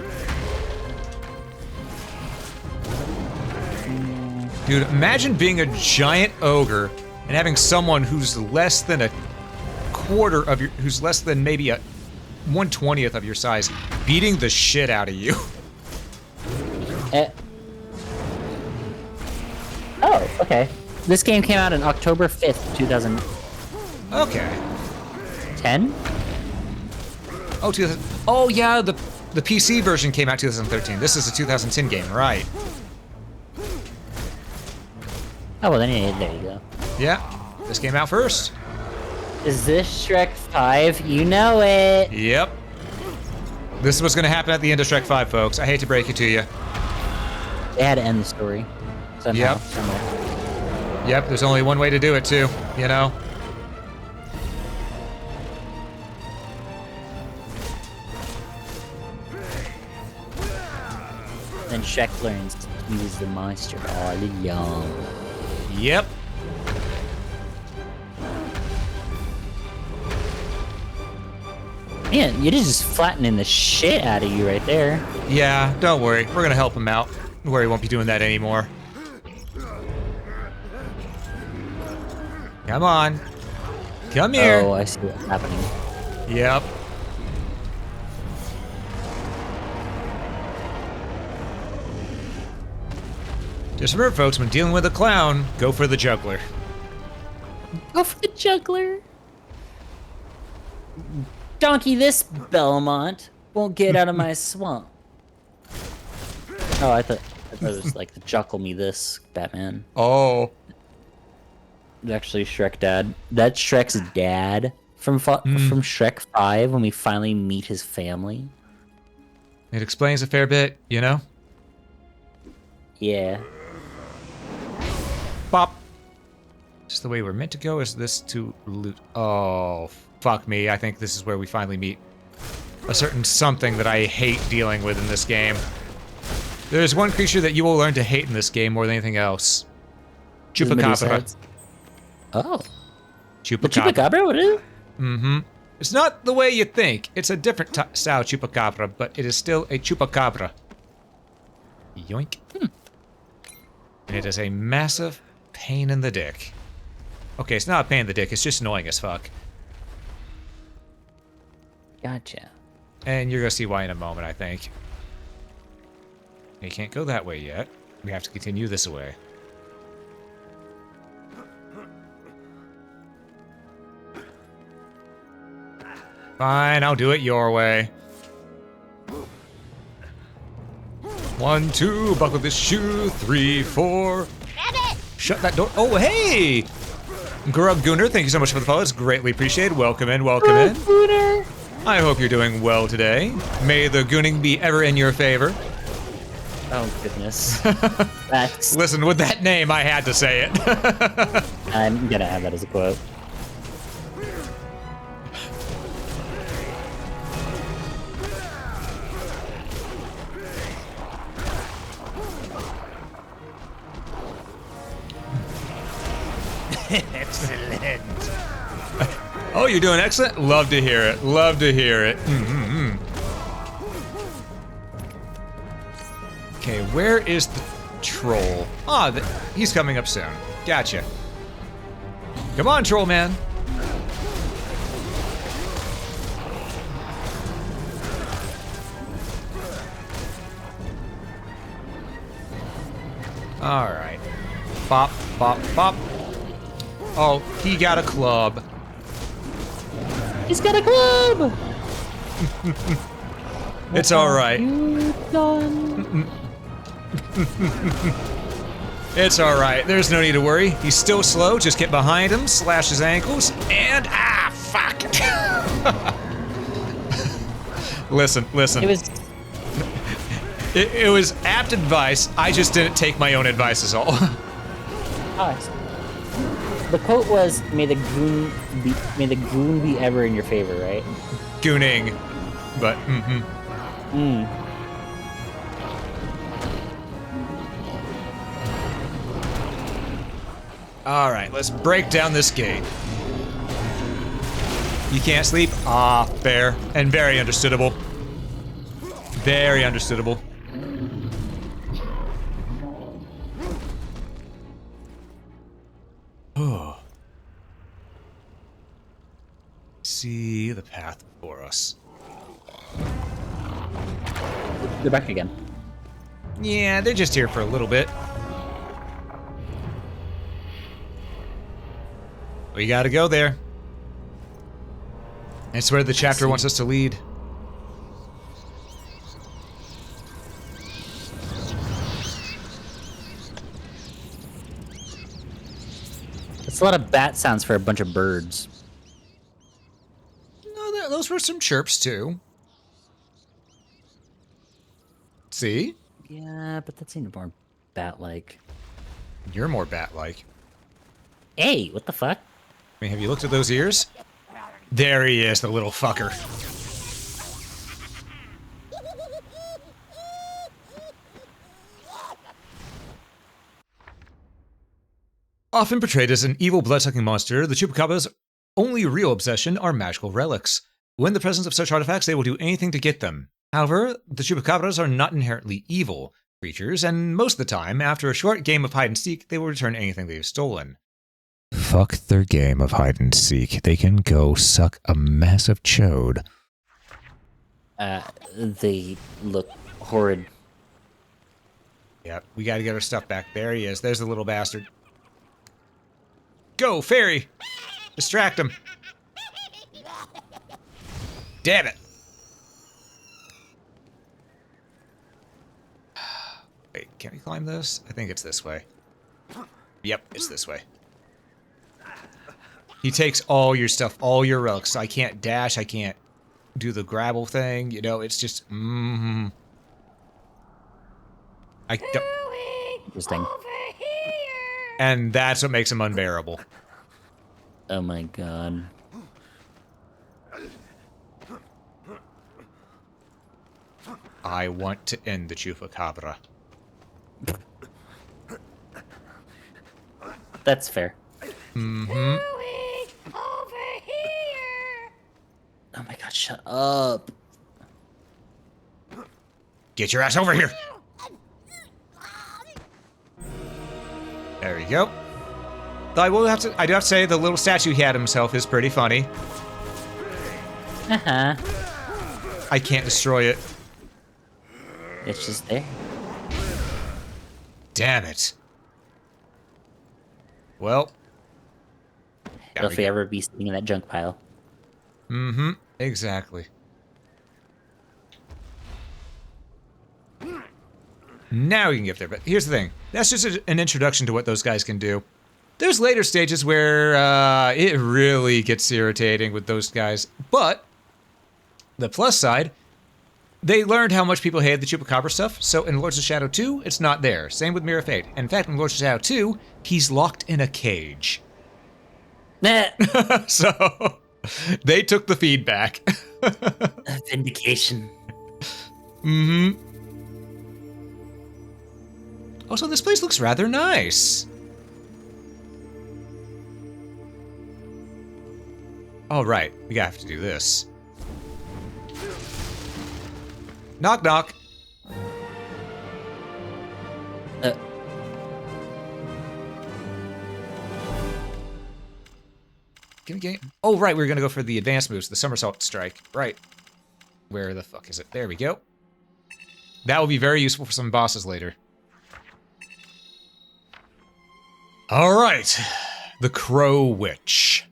Dude, imagine being a giant ogre and having someone who's less than a quarter of your... who's less than maybe a 1/20th of your size beating the shit out of you. Oh, okay. This game came out on October 5th, 2010? Okay. Oh, 2000... Oh, yeah, the PC version came out 2013. This is a 2010 game, right. Oh, well, then there you go. Yeah, this came out first. Is this Shrek 5? You know it! Yep. This is what's going to happen at the end of Shrek 5, folks. I hate to break it to you. They had to end the story. Somehow, Yep. somewhere. Yep, there's only one way to do it, too, you know? Then Shrek learns to use the monster all along. Yep. Man, it is just flattening the shit out of you right there. Yeah, don't worry. We're going to help him out. Don't worry, he won't be doing that anymore. Come on. Come here. Oh, I see what's happening. Yep. Just remember, folks, when dealing with a clown, go for the juggler. Go for the juggler. Donkey this Belmont won't get out of my swamp. Oh, I thought it was like the juckle me this Batman. Oh. It's actually Shrek dad. That's Shrek's dad from Shrek 5 when we finally meet his family. It explains a fair bit, you know? Yeah. Bop. Just the way we're meant to go. Is this to loot? Oh, fuck me. I think this is where we finally meet a certain something that I hate dealing with in this game. There's one creature that you will learn to hate in this game more than anything else. Chupacabra. Oh. Chupacabra. The Chupacabra? What is it? Mm-hmm. It's not the way you think. It's a different style Chupacabra, but it is still a Chupacabra. Yoink. And it is a massive pain in the dick. Okay, it's not a pain in the dick, it's just annoying as fuck. Gotcha. And you're gonna see why in a moment, I think. You can't go that way yet. We have to continue this way. Fine, I'll do it your way. 1, 2, buckle this shoe. 3, 4. Shut that door. Oh, hey! Grub Gooner, thank you so much for the follow. It's greatly appreciated. Welcome in, welcome in. Gooner. I hope you're doing well today. May the gooning be ever in your favor. Oh, goodness. That's... Listen, with that name, I had to say it. I'm gonna have that as a quote. Excellent. Oh, you're doing excellent? Love to hear it. Love to hear it. Okay, where is the troll? Ah, he's coming up soon. Gotcha. Come on, troll man. All right. Bop, bop, bop. Oh, he got a club. He's got a club! It's alright. It's alright. There's no need to worry. He's still slow. Just get behind him, slash his ankles, and fuck. Listen. It was apt advice. I just didn't take my own advice is all. The quote was, may the goon be ever in your favor, right? Gooning. But, Alright, let's break down this gate. You can't sleep? Ah, fair. And very understandable. Very understandable. Oh. See the path before us. They're back again. Yeah, they're just here for a little bit. We gotta go there. It's where the chapter wants us to lead. It's a lot of bat sounds for a bunch of birds. No, those were some chirps too. See? Yeah, but that seemed more bat-like. You're more bat-like. Hey, what the fuck? I mean, have you looked at those ears? There he is, the little fucker. Often portrayed as an evil blood-sucking monster, the Chupacabra's only real obsession are magical relics. When in the presence of such artifacts, they will do anything to get them. However, the Chupacabras are not inherently evil creatures, and most of the time, after a short game of hide-and-seek, they will return anything they've stolen. Fuck their game of hide-and-seek. They can go suck a massive chode. They look horrid. Yep, we gotta get our stuff back. There he is. There's the little bastard. Go, fairy! Distract him. Damn it! Wait, can we climb this? I think it's this way. Yep, it's this way. He takes all your stuff, all your relics. I can't dash, I can't do the grabble thing. You know, it's just... I don't... Interesting. And that's what makes him unbearable. Oh my god. I want to end the Chupacabra. That's fair. Mm-hmm. Oh my god, shut up. Get your ass over here! There we go. Though I do have to say, the little statue he had himself is pretty funny. Uh-huh. I can't destroy it. It's just there. Damn it. Well. It'll forever be sitting in that junk pile. Mm-hmm. Exactly. Now we can get there, but here's the thing. That's just an introduction to what those guys can do. There's later stages where it really gets irritating with those guys, but the plus side, they learned how much people hated the Chupacabra stuff, so in Lords of Shadow 2, it's not there. Same with Mirror of Fate. In fact, in Lords of Shadow 2, he's locked in a cage. So, they took the feedback. Vindication. Mm-hmm. Also, this place looks rather nice. All right, we have to do this. Knock, knock. Can we get... Oh, right, we were going to go for the advanced moves, the somersault strike. Right. Where the fuck is it? There we go. That will be very useful for some bosses later. All right. The Crow Witch.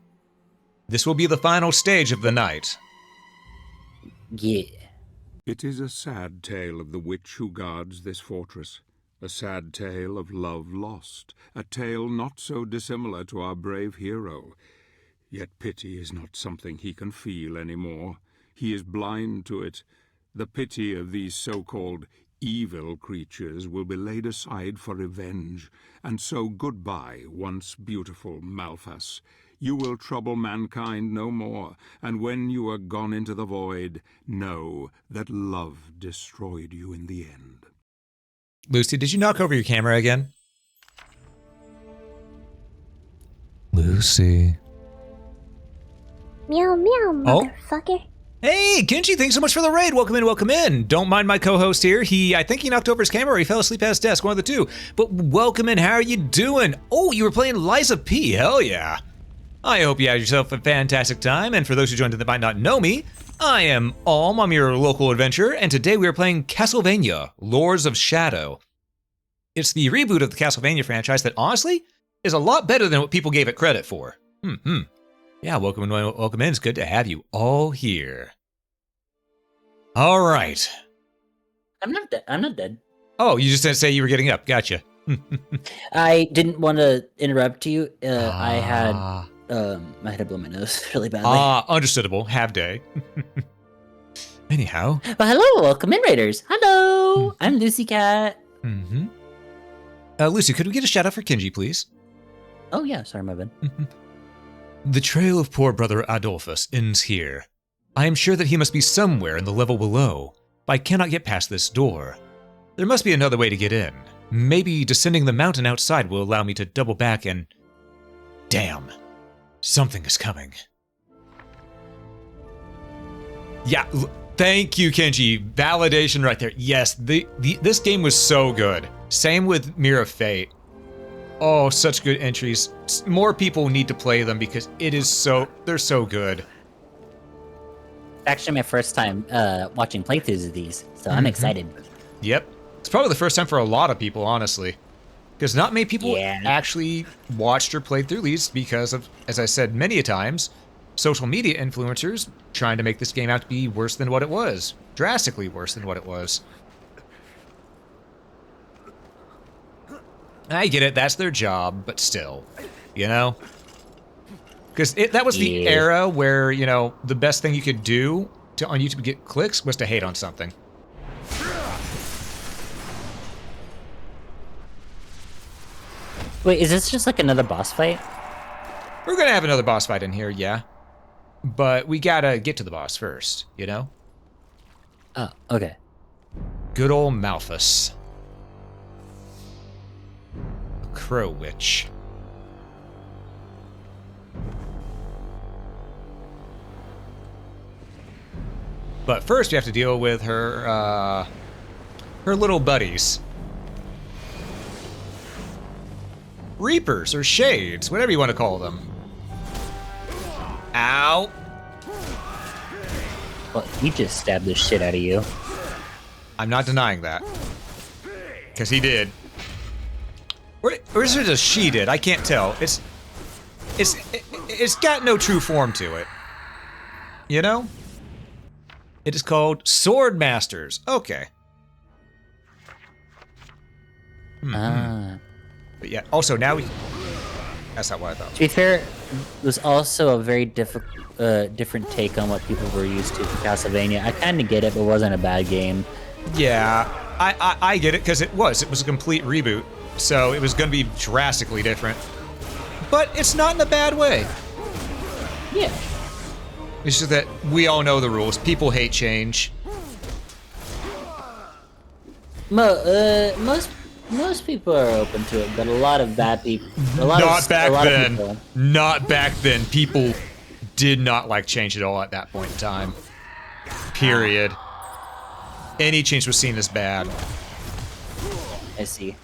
This will be the final stage of the night. Yeah. It is a sad tale of the witch who guards this fortress. A sad tale of love lost. A tale not so dissimilar to our brave hero. Yet pity is not something he can feel anymore. He is blind to it. The pity of these so-called evil creatures will be laid aside for revenge. And so goodbye, once beautiful Malphas. You will trouble mankind no more, and when you are gone into the void, know that love destroyed you in the end. Lucy, did you knock over your camera again? Lucy. Meow meow, motherfucker. Hey, Kenji, thanks so much for the raid. Welcome in, welcome in. Don't mind my co-host here. I think he knocked over his camera or he fell asleep at his desk, one of the two. But welcome in, how are you doing? Oh, you were playing Liza P, hell yeah. I hope you had yourself a fantastic time, and for those who joined in that might not know me, I am Alm, I'm your local adventurer, and today we are playing Castlevania, Lords of Shadow. It's the reboot of the Castlevania franchise that honestly is a lot better than what people gave it credit for. Yeah, welcome in, welcome in. It's good to have you all here. All right. I'm not dead. I'm not dead. Oh, you just didn't say you were getting up. Gotcha. I didn't want to interrupt you. I had to blow my nose really badly. Understandable. Have day. Anyhow. Well, hello, welcome in, Raiders. Hello. Hello, I'm Lucy Cat. Mm-hmm. Lucy, could we get a shout out for Kenji, please? Oh yeah, sorry, my bad. The trail of poor brother Adolphus ends here. I am sure that he must be somewhere in the level below, but I cannot get past this door. There must be another way to get in. Maybe descending the mountain outside will allow me to double back and... Damn. Something is coming. Yeah, thank you, Kenji. Validation right there. Yes, this game was so good. Same with Mirror of Fate. Oh, such good entries. More people need to play them because they're so good. Actually, my first time watching playthroughs of these, so I'm excited. Yep. It's probably the first time for a lot of people, honestly. Because not many people actually watched or played through these because of, as I said many a times, social media influencers trying to make this game out to be worse than what it was. Drastically worse than what it was. I get it, that's their job, but still, you know? Because that was the era where, you know, the best thing you could do on YouTube to get clicks was to hate on something. Wait, is this just like another boss fight? We're gonna have another boss fight in here, yeah. But we gotta get to the boss first, you know? Oh, okay. Good old Malphus. The Crow Witch. But first we have to deal with her little buddies. Reapers, or Shades, whatever you want to call them. Ow! Well, he just stabbed the shit out of you. I'm not denying that. Because he did. Or is it a she did? I can't tell. It's got no true form to it. You know? It is called Sword Masters. Okay. But yeah, also now we... That's not what I thought. To be fair, it was also a very different take on what people were used to for Castlevania. I kind of get it, but it wasn't a bad game. Yeah, I get it, because it was a complete reboot, so it was going to be drastically different. But it's not in a bad way. Yeah. It's just that we all know the rules. People hate change. Most people are open to it, but a lot of bad people. Not back then. Not back then. People did not like change at all at that point in time. Period. Any change was seen as bad. I see.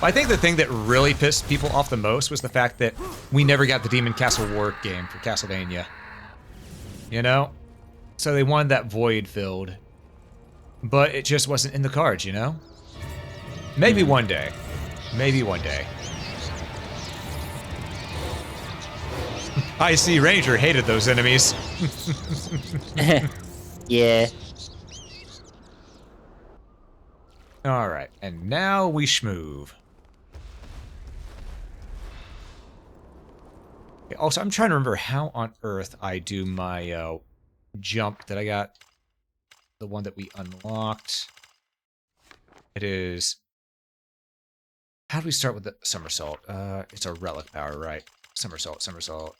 I think the thing that really pissed people off the most was the fact that we never got the Demon Castle War game for Castlevania. You know? So they wanted that void filled. But it just wasn't in the cards, you know? Maybe one day. Maybe one day. I see Ranger hated those enemies. Yeah. Alright, and now we schmoove. Okay, also, I'm trying to remember how on earth I do my jump that I got. The one that we unlocked. It is... How do we start with the somersault? It's a relic power, right? Somersault, somersault.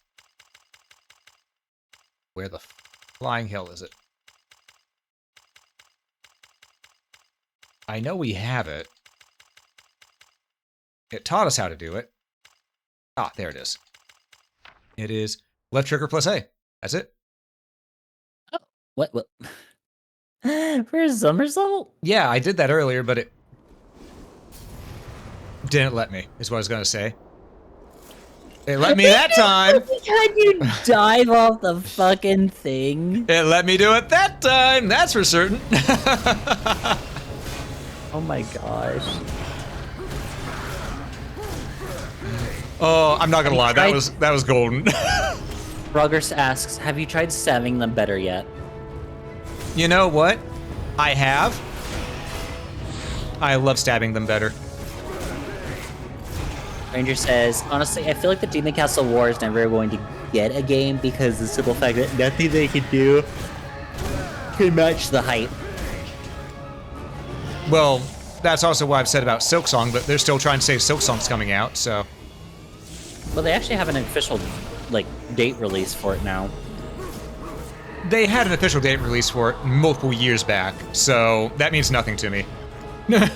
Where the flying hell is it? I know we have it. It taught us how to do it. Ah, there it is. It is left trigger plus A. That's it. Oh, what? For a somersault? Yeah, I did that earlier, but it didn't let me, is what I was gonna say. It let me that time! Can you dive off the fucking thing? It let me do it that time, that's for certain. Oh my gosh. Oh, I'm not gonna lie, that was golden. Ruggers asks, have you tried stabbing them better yet? You know what? I have. I love stabbing them better. Ranger says, honestly, I feel like the Demon Castle War is never going to get a game because the simple fact that nothing they can do can match the hype. Well, that's also what I've said about Silksong, but they're still trying to say Silksong's coming out, so. Well, they actually have an official, like, date release for it now. They had an official date release for it multiple years back, so that means nothing to me. It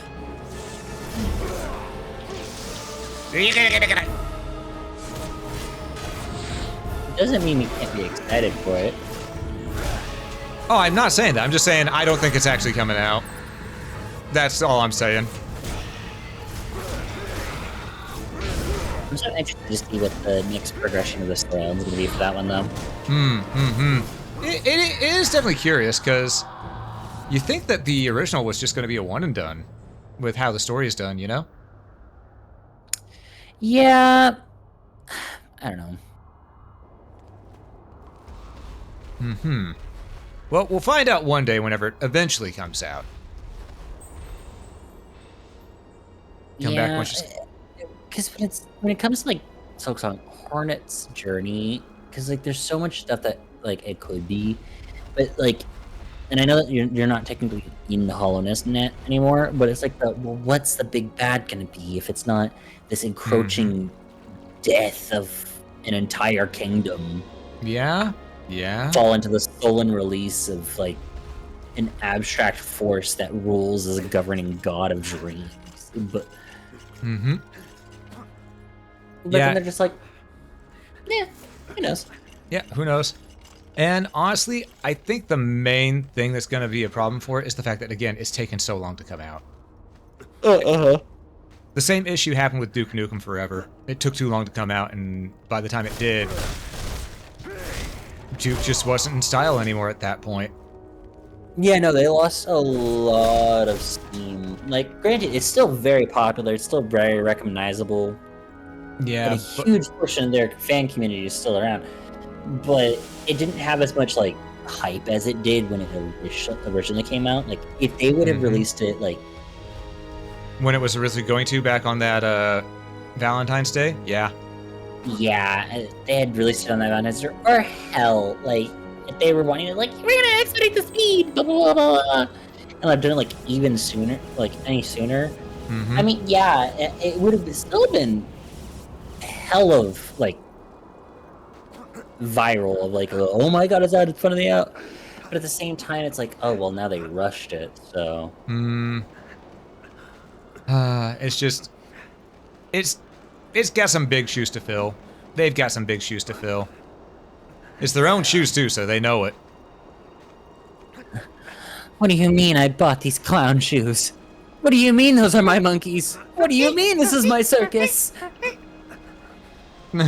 doesn't mean you can't be excited for it. Oh, I'm not saying that. I'm just saying I don't think it's actually coming out. That's all I'm saying. I'm so interested to see what the next progression of the story is going to be for that one, though. It is definitely curious, because you think that the original was just going to be a one and done with how the story is done, you know? Yeah. I don't know. Well, we'll find out one day whenever it eventually comes out. Come back once you... Because when it comes to like Silksong Hornet's journey, because like there's so much stuff that like it could be, but like, and I know that you're not technically in the Hollowness net anymore, but it's like well, what's the big bad gonna be if it's not this encroaching death of an entire kingdom? Yeah. Fall into the stolen release of like an abstract force that rules as a governing god of dreams, but. But then they're just like, yeah, who knows? Yeah, who knows? And honestly, I think the main thing that's going to be a problem for it is the fact that, again, it's taken so long to come out. The same issue happened with Duke Nukem Forever. It took too long to come out, and by the time it did, Duke just wasn't in style anymore at that point. Yeah, no, they lost a lot of steam. Like, granted, it's still very popular. It's still very recognizable. Yeah, but a huge portion of their fan community is still around. But it didn't have as much, like, hype as it did when it originally came out. Like, if they would have released it, like... When it was originally going to, back on that, Valentine's Day? Yeah. Yeah, they had released it on that Valentine's Day. Or hell, like, if they were wanting to, like, we're gonna expedite the speed, blah, blah, blah, blah. And I've done it, like, even sooner, like, any sooner. I mean, yeah, it would have still been hell of, like, viral of, like, oh my god, it's out, it's finally out. But at the same time, it's like, oh, well, now they rushed it, so... It's just... It's got some big shoes to fill. They've got some big shoes to fill. It's their own shoes, too, so they know it. What do you mean I bought these clown shoes? What do you mean those are my monkeys? What do you mean this is my circus? We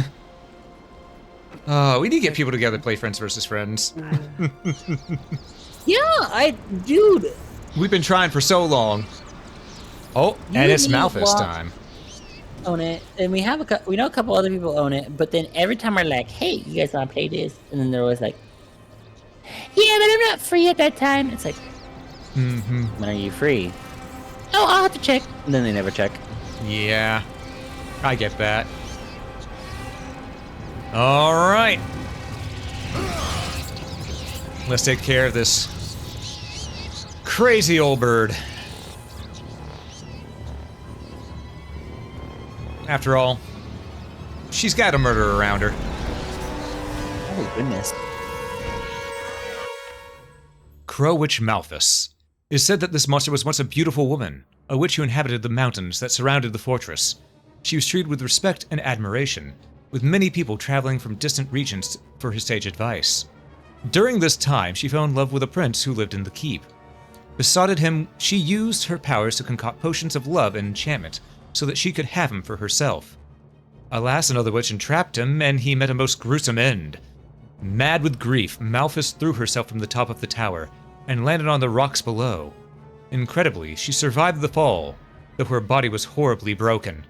need to get people together to play Friends versus Friends. Yeah, dude. We've been trying for so long. Oh, and it's Malphus time. Own it, and we know a couple other people own it, but then every time we're like, hey, you guys want to play this? And then they're always like, yeah, but I'm not free at that time. It's like, when are you free? Oh, I'll have to check. And then they never check. Yeah, I get that. All right. Let's take care of this crazy old bird. After all, she's got a murderer around her. Oh, goodness. Crow Witch Malphus. It is said that this monster was once a beautiful woman, a witch who inhabited the mountains that surrounded the fortress. She was treated with respect and admiration, with many people traveling from distant regions for her sage advice. During this time, she fell in love with a prince who lived in the keep. Besotted him, she used her powers to concoct potions of love and enchantment, so that she could have him for herself. Alas, another witch entrapped him, and he met a most gruesome end. Mad with grief, Malphus threw herself from the top of the tower, and landed on the rocks below. Incredibly, she survived the fall, though her body was horribly broken.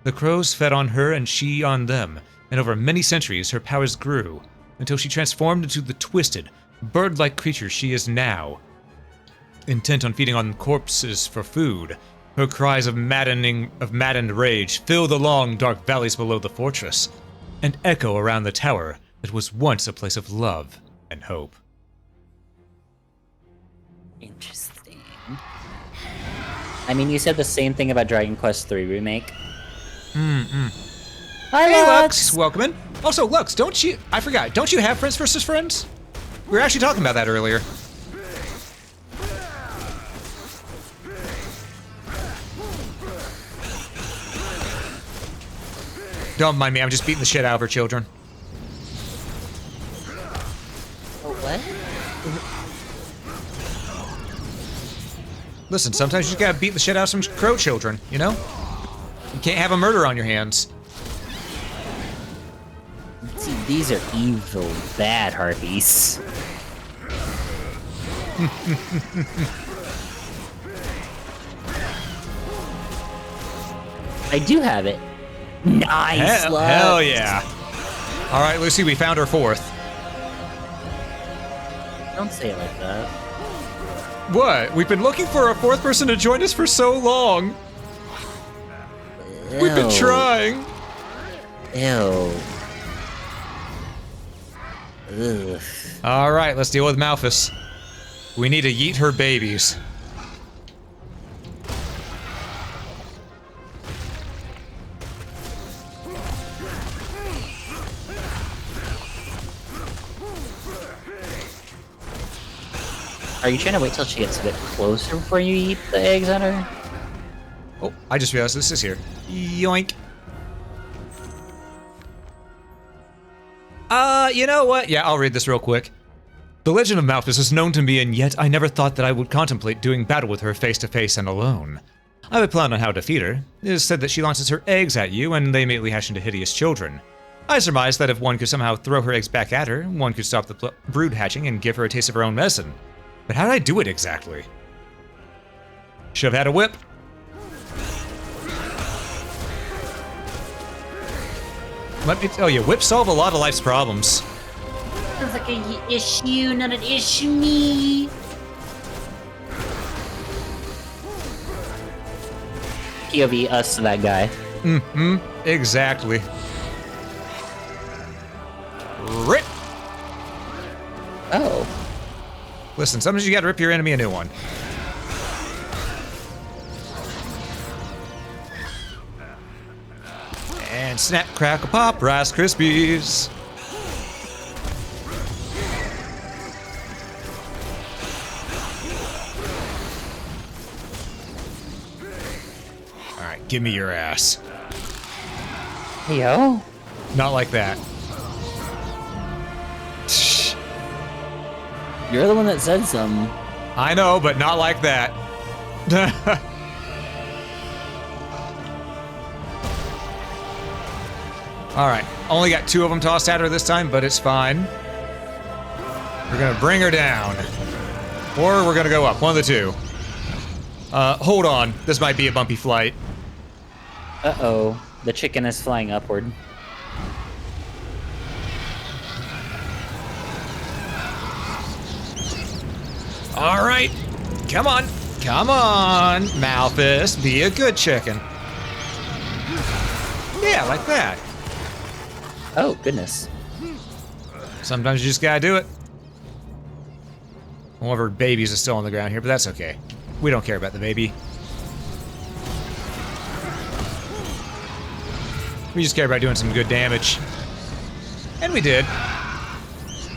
The crows fed on her and she on them, and over many centuries her powers grew, until she transformed into the twisted, bird-like creature she is now. Intent on feeding on corpses for food, her cries of maddened rage fill the long, dark valleys below the fortress, and echo around the tower that was once a place of love and hope. Interesting. I mean, you said the same thing about Dragon Quest III Remake. Hi, Hey, Lux! Lux, welcome in. Also, Lux, I forgot, don't you have Friends versus Friends? We were actually talking about that earlier. Don't mind me, I'm just beating the shit out of her children. Oh, what? Listen, sometimes you just gotta beat the shit out of some crow children, you know? You can't have a murder on your hands. See, these are evil, bad harpies. I do have it. Nice, Lux. Hell yeah. All right, Lucy, we found our fourth. Don't say it like that. What? We've been looking for a fourth person to join us for so long. We've been Ew. trying. Ew. Ugh. All right, let's deal with Malphus. We need to yeet her babies. Are you trying to wait till she gets a bit closer before you eat the eggs on her? Oh, I just realized this is here. Yoink. You know what? Yeah, I'll read this real quick. The legend of Malphus is known to me, and yet I never thought that I would contemplate doing battle with her face to face and alone. I would plan on how to defeat her. It is said that she launches her eggs at you, and they immediately hatch into hideous children. I surmise that if one could somehow throw her eggs back at her, one could stop the brood hatching and give her a taste of her own medicine. But how did I do it exactly? Should have had a whip. Let me tell you, whips solve a lot of life's problems. Sounds like an issue, not an issue me. POV us to that guy. Mm-hmm. Exactly. Rip! Oh. Listen, sometimes you gotta rip your enemy a new one. And snap, crackle, pop, Rice Krispies. Alright, give me your ass. Yo. Not like that. You're the one that said something. I know, but not like that. Alright, only got 2 of them tossed at her this time, but it's fine. We're gonna bring her down. Or we're gonna go up, one of the two. Hold on, this might be a bumpy flight. Uh-oh. The chicken is flying upward. Alright, come on. Come on, Malphus, be a good chicken. Yeah, like that. Oh, goodness. Sometimes you just gotta do it. One of her babies is still on the ground here, but that's okay. We don't care about the baby. We just care about doing some good damage. And we did.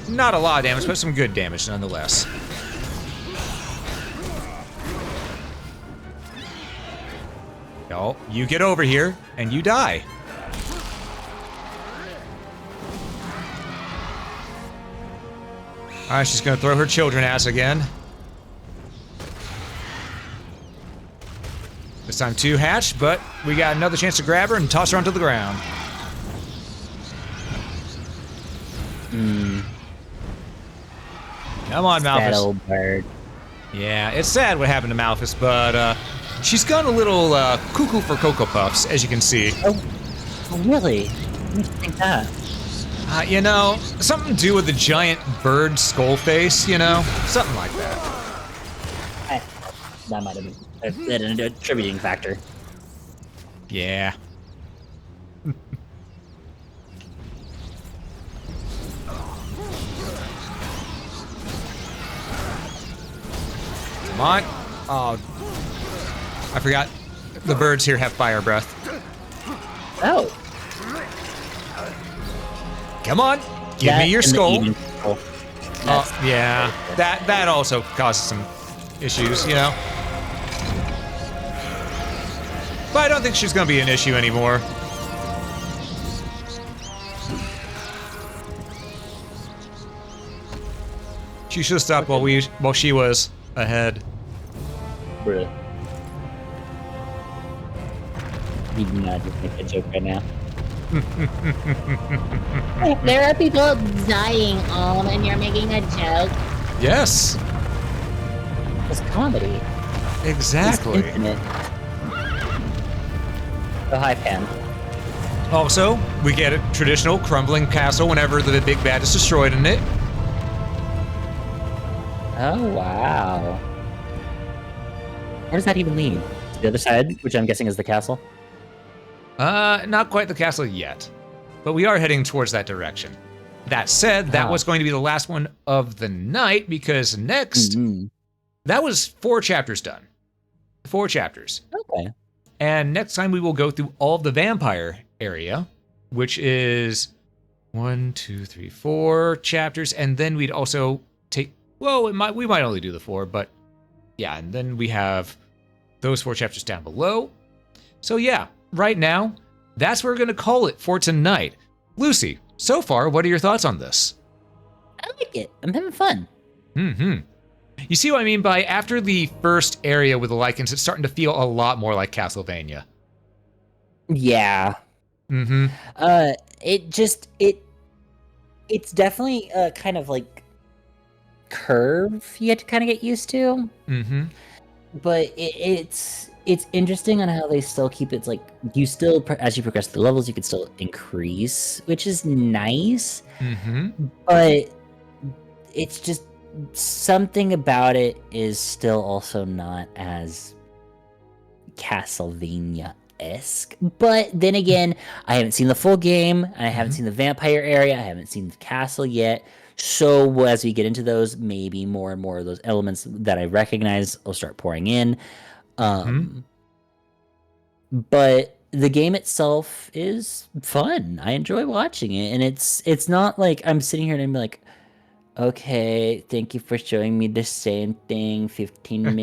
Not a lot of damage, but some good damage nonetheless. No, you get over here, and you die. Alright, she's gonna throw her children at us again. This time 2 hatched, but we got another chance to grab her and toss her onto the ground. Come on, Malphus. That old bird. Yeah, it's sad what happened to Malphus, but she's gone a little cuckoo for Cocoa Puffs, as you can see. Oh, really? What makes you think that? You know, something to do with the giant bird skull face, you know? Something like that. That might have been an attributing factor. Yeah. on. Oh, I forgot. The birds here have fire breath. Oh. Come on, give me your and the skull. eating skull. Oh, yeah. That also causes some issues, you know. But I don't think she's gonna be an issue anymore. She should have stopped while she was ahead. Bruh. You do not just make a joke right now. There are people dying, and you're making a joke. Yes, It's comedy. exactly. It's infinite. Oh, hi, Pan. Also, we get a traditional crumbling castle whenever the big bad is destroyed in it. Oh, wow. Where does that even lead? To the other side, which I'm guessing is the castle? Not quite the castle yet, but we are heading towards that direction. That said, that was going to be the last one of the night because next, that was 4 chapters done. 4 chapters. Okay. And next time we will go through all of the vampire area, which is 1, 2, 3, 4 chapters, and then we'd also take. Well, we might only do the 4, but yeah, and then we have those 4 chapters down below. So yeah, right now, that's what we're gonna call it for tonight. Lucy, so far, what are your thoughts on this? I like it. I'm having fun. You see what I mean by after the first area with the lichens, it's starting to feel a lot more like Castlevania. Yeah. It's definitely a kind of like curve you have to kind of get used to. But it's interesting on how they still keep it like you still as you progress through the levels you can still increase, which is nice. But it's just something about it is still also not as Castlevania-esque. But then again, I haven't seen the full game. I haven't seen the vampire area. I haven't seen the castle yet. So as we get into those, maybe more and more of those elements that I recognize will start pouring in. But the game itself is fun. I enjoy watching it, and it's not like I'm sitting here and I'm like, okay, thank you for showing me the same thing 15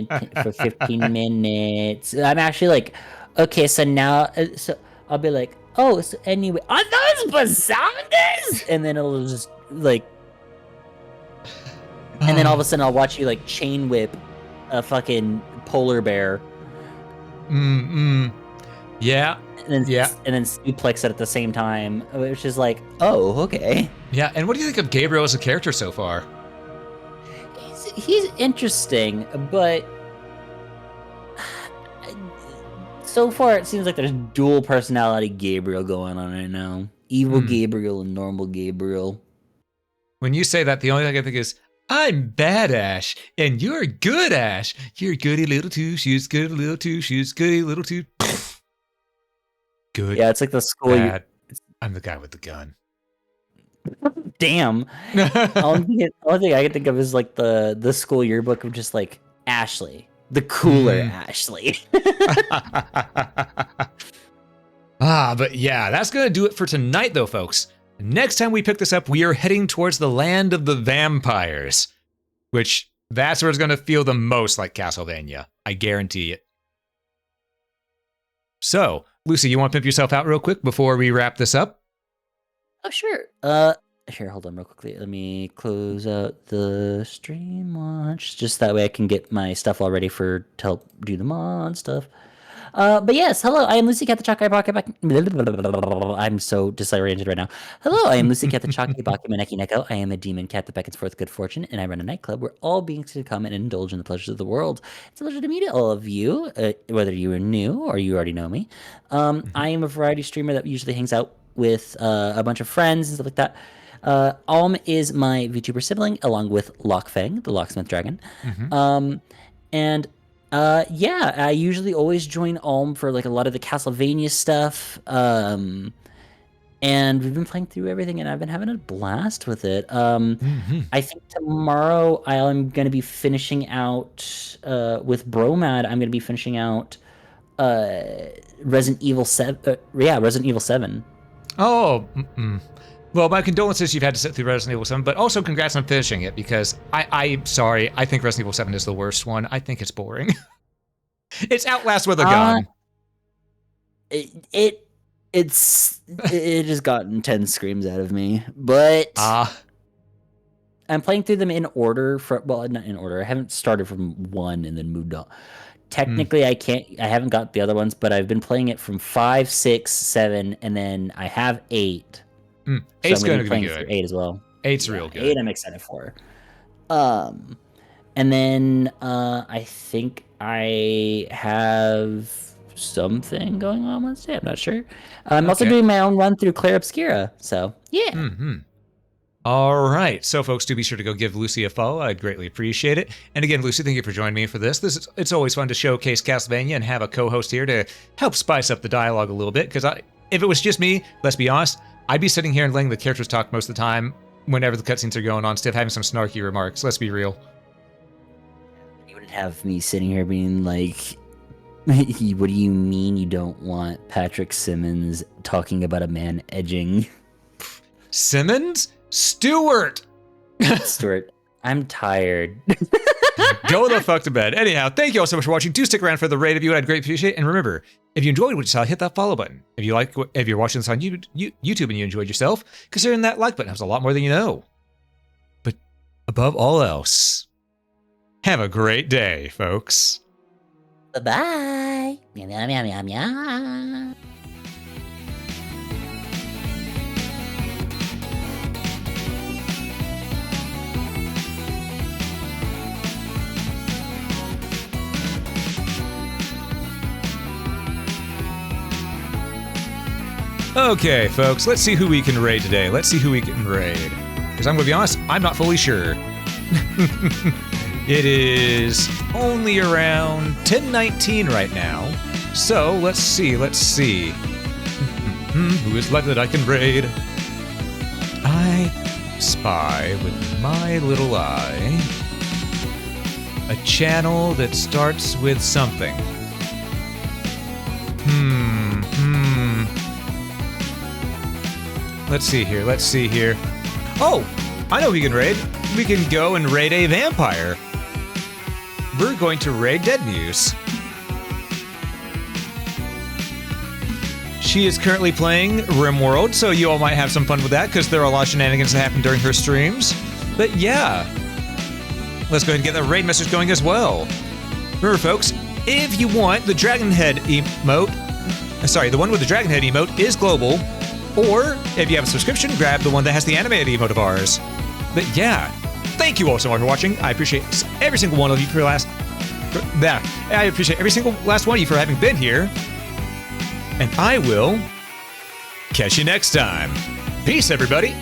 minutes. I'm actually like, okay, so now, so I'll be like, oh, so anyway, are those bazongas? And then it'll just like, and then all of a sudden I'll watch you like chain whip a fucking polar bear. Yeah. And then suplex it at the same time, which is like, oh, okay. Yeah, and what do you think of Gabriel as a character so far? He's interesting, but so far it seems like there's dual personality Gabriel going on right now. Evil Gabriel and normal Gabriel. When you say that, the only thing I can think is, I'm bad Ash, and you're good Ash. You're goody little two shoes, goody little two shoes, goody little two. Good. Yeah, it's like the school. I'm the guy with the gun. Damn. Only thing I can think of is like the school yearbook of just like Ashley, the cooler Ashley. But yeah, that's gonna do it for tonight, though, folks. Next time we pick this up, we are heading towards the land of the vampires, which that's where it's gonna feel the most like Castlevania. I guarantee it. So, Lucy, you want to pimp yourself out real quick before we wrap this up? Oh, sure. Here, hold on real quickly. Let me close out the stream launch, just that way I can get my stuff all ready to help do the mod stuff. But yes, hello, I am Lucy Cat the Chalky Pocket back. I'm so disoriented right now. Hello, I am Lucy Cat the Chalky Pocket Maneki Neko. I am a demon cat that beckons forth good fortune, and I run a nightclub where all beings can come and indulge in the pleasures of the world. It's a pleasure to meet all of you, whether you are new or you already know me. I am a variety streamer that usually hangs out with a bunch of friends and stuff like that. Alm is my VTuber sibling, along with Lockfang, the locksmith dragon. Yeah, I usually always join Alm for like a lot of the Castlevania stuff. And we've been playing through everything, and I've been having a blast with it. I think tomorrow I'm going to be finishing out with Bromad. I'm going to be finishing out Resident Evil 7. Resident Evil 7. Oh, well, my condolences you've had to sit through Resident Evil 7, but also congrats on finishing it, because I'm sorry, I think Resident Evil 7 is the worst one. I think it's boring. It's Outlast with a gun. It has gotten 10 screams out of me, but I'm playing through them in order. Not in order. I haven't started from 1 and then moved on. Technically, I haven't got the other ones, but I've been playing it from 5, 6, 7, and then I have 8. 8's so going to be good. 8 as well. 8's real good. 8 I'm excited for. And then I think I have something going on Wednesday. I'm not sure. I'm also doing my own run through Claire Obscura. So yeah. All right. So folks, do be sure to go give Lucy a follow. I'd greatly appreciate it. And again, Lucy, thank you for joining me for this. It's always fun to showcase Castlevania and have a co-host here to help spice up the dialogue a little bit. Because if it was just me, let's be honest, I'd be sitting here and letting the characters talk most of the time whenever the cutscenes are going on, instead of having some snarky remarks. Let's be real. You wouldn't have me sitting here being like, what do you mean you don't want Patrick Simmons talking about a man edging? Simmons? Stewart! Stewart, I'm tired. Go the fuck to bed. Anyhow, thank you all so much for watching. Do stick around for the raid of you, and I'd greatly appreciate it. And remember, if you enjoyed what you saw, hit that follow button. If you're watching this on YouTube and you enjoyed yourself, consider that like button. It helps a lot more than you know. But above all else, have a great day, folks. Bye-bye. Meow, meow, meow, meow, meow. Okay, folks, let's see who we can raid today. Let's see who we can raid. Because I'm going to be honest, I'm not fully sure. It is only around 10:19 right now. So, let's see. Who is left that I can raid? I spy with my little eye a channel that starts with something. Let's see here. Oh, I know who we can raid. We can go and raid a vampire. We're going to raid Dead Muse. She is currently playing RimWorld, so you all might have some fun with that, because there are a lot of shenanigans that happen during her streams. But yeah, let's go ahead and get the raid message going as well. Remember, folks, if you want the dragon head emote, the one with the dragon head emote is global. Or, if you have a subscription, grab the one that has the animated emote of ours. But yeah, thank you all so much for watching. I appreciate every single one of you for I appreciate every single last one of you for having been here. And I will catch you next time. Peace, everybody.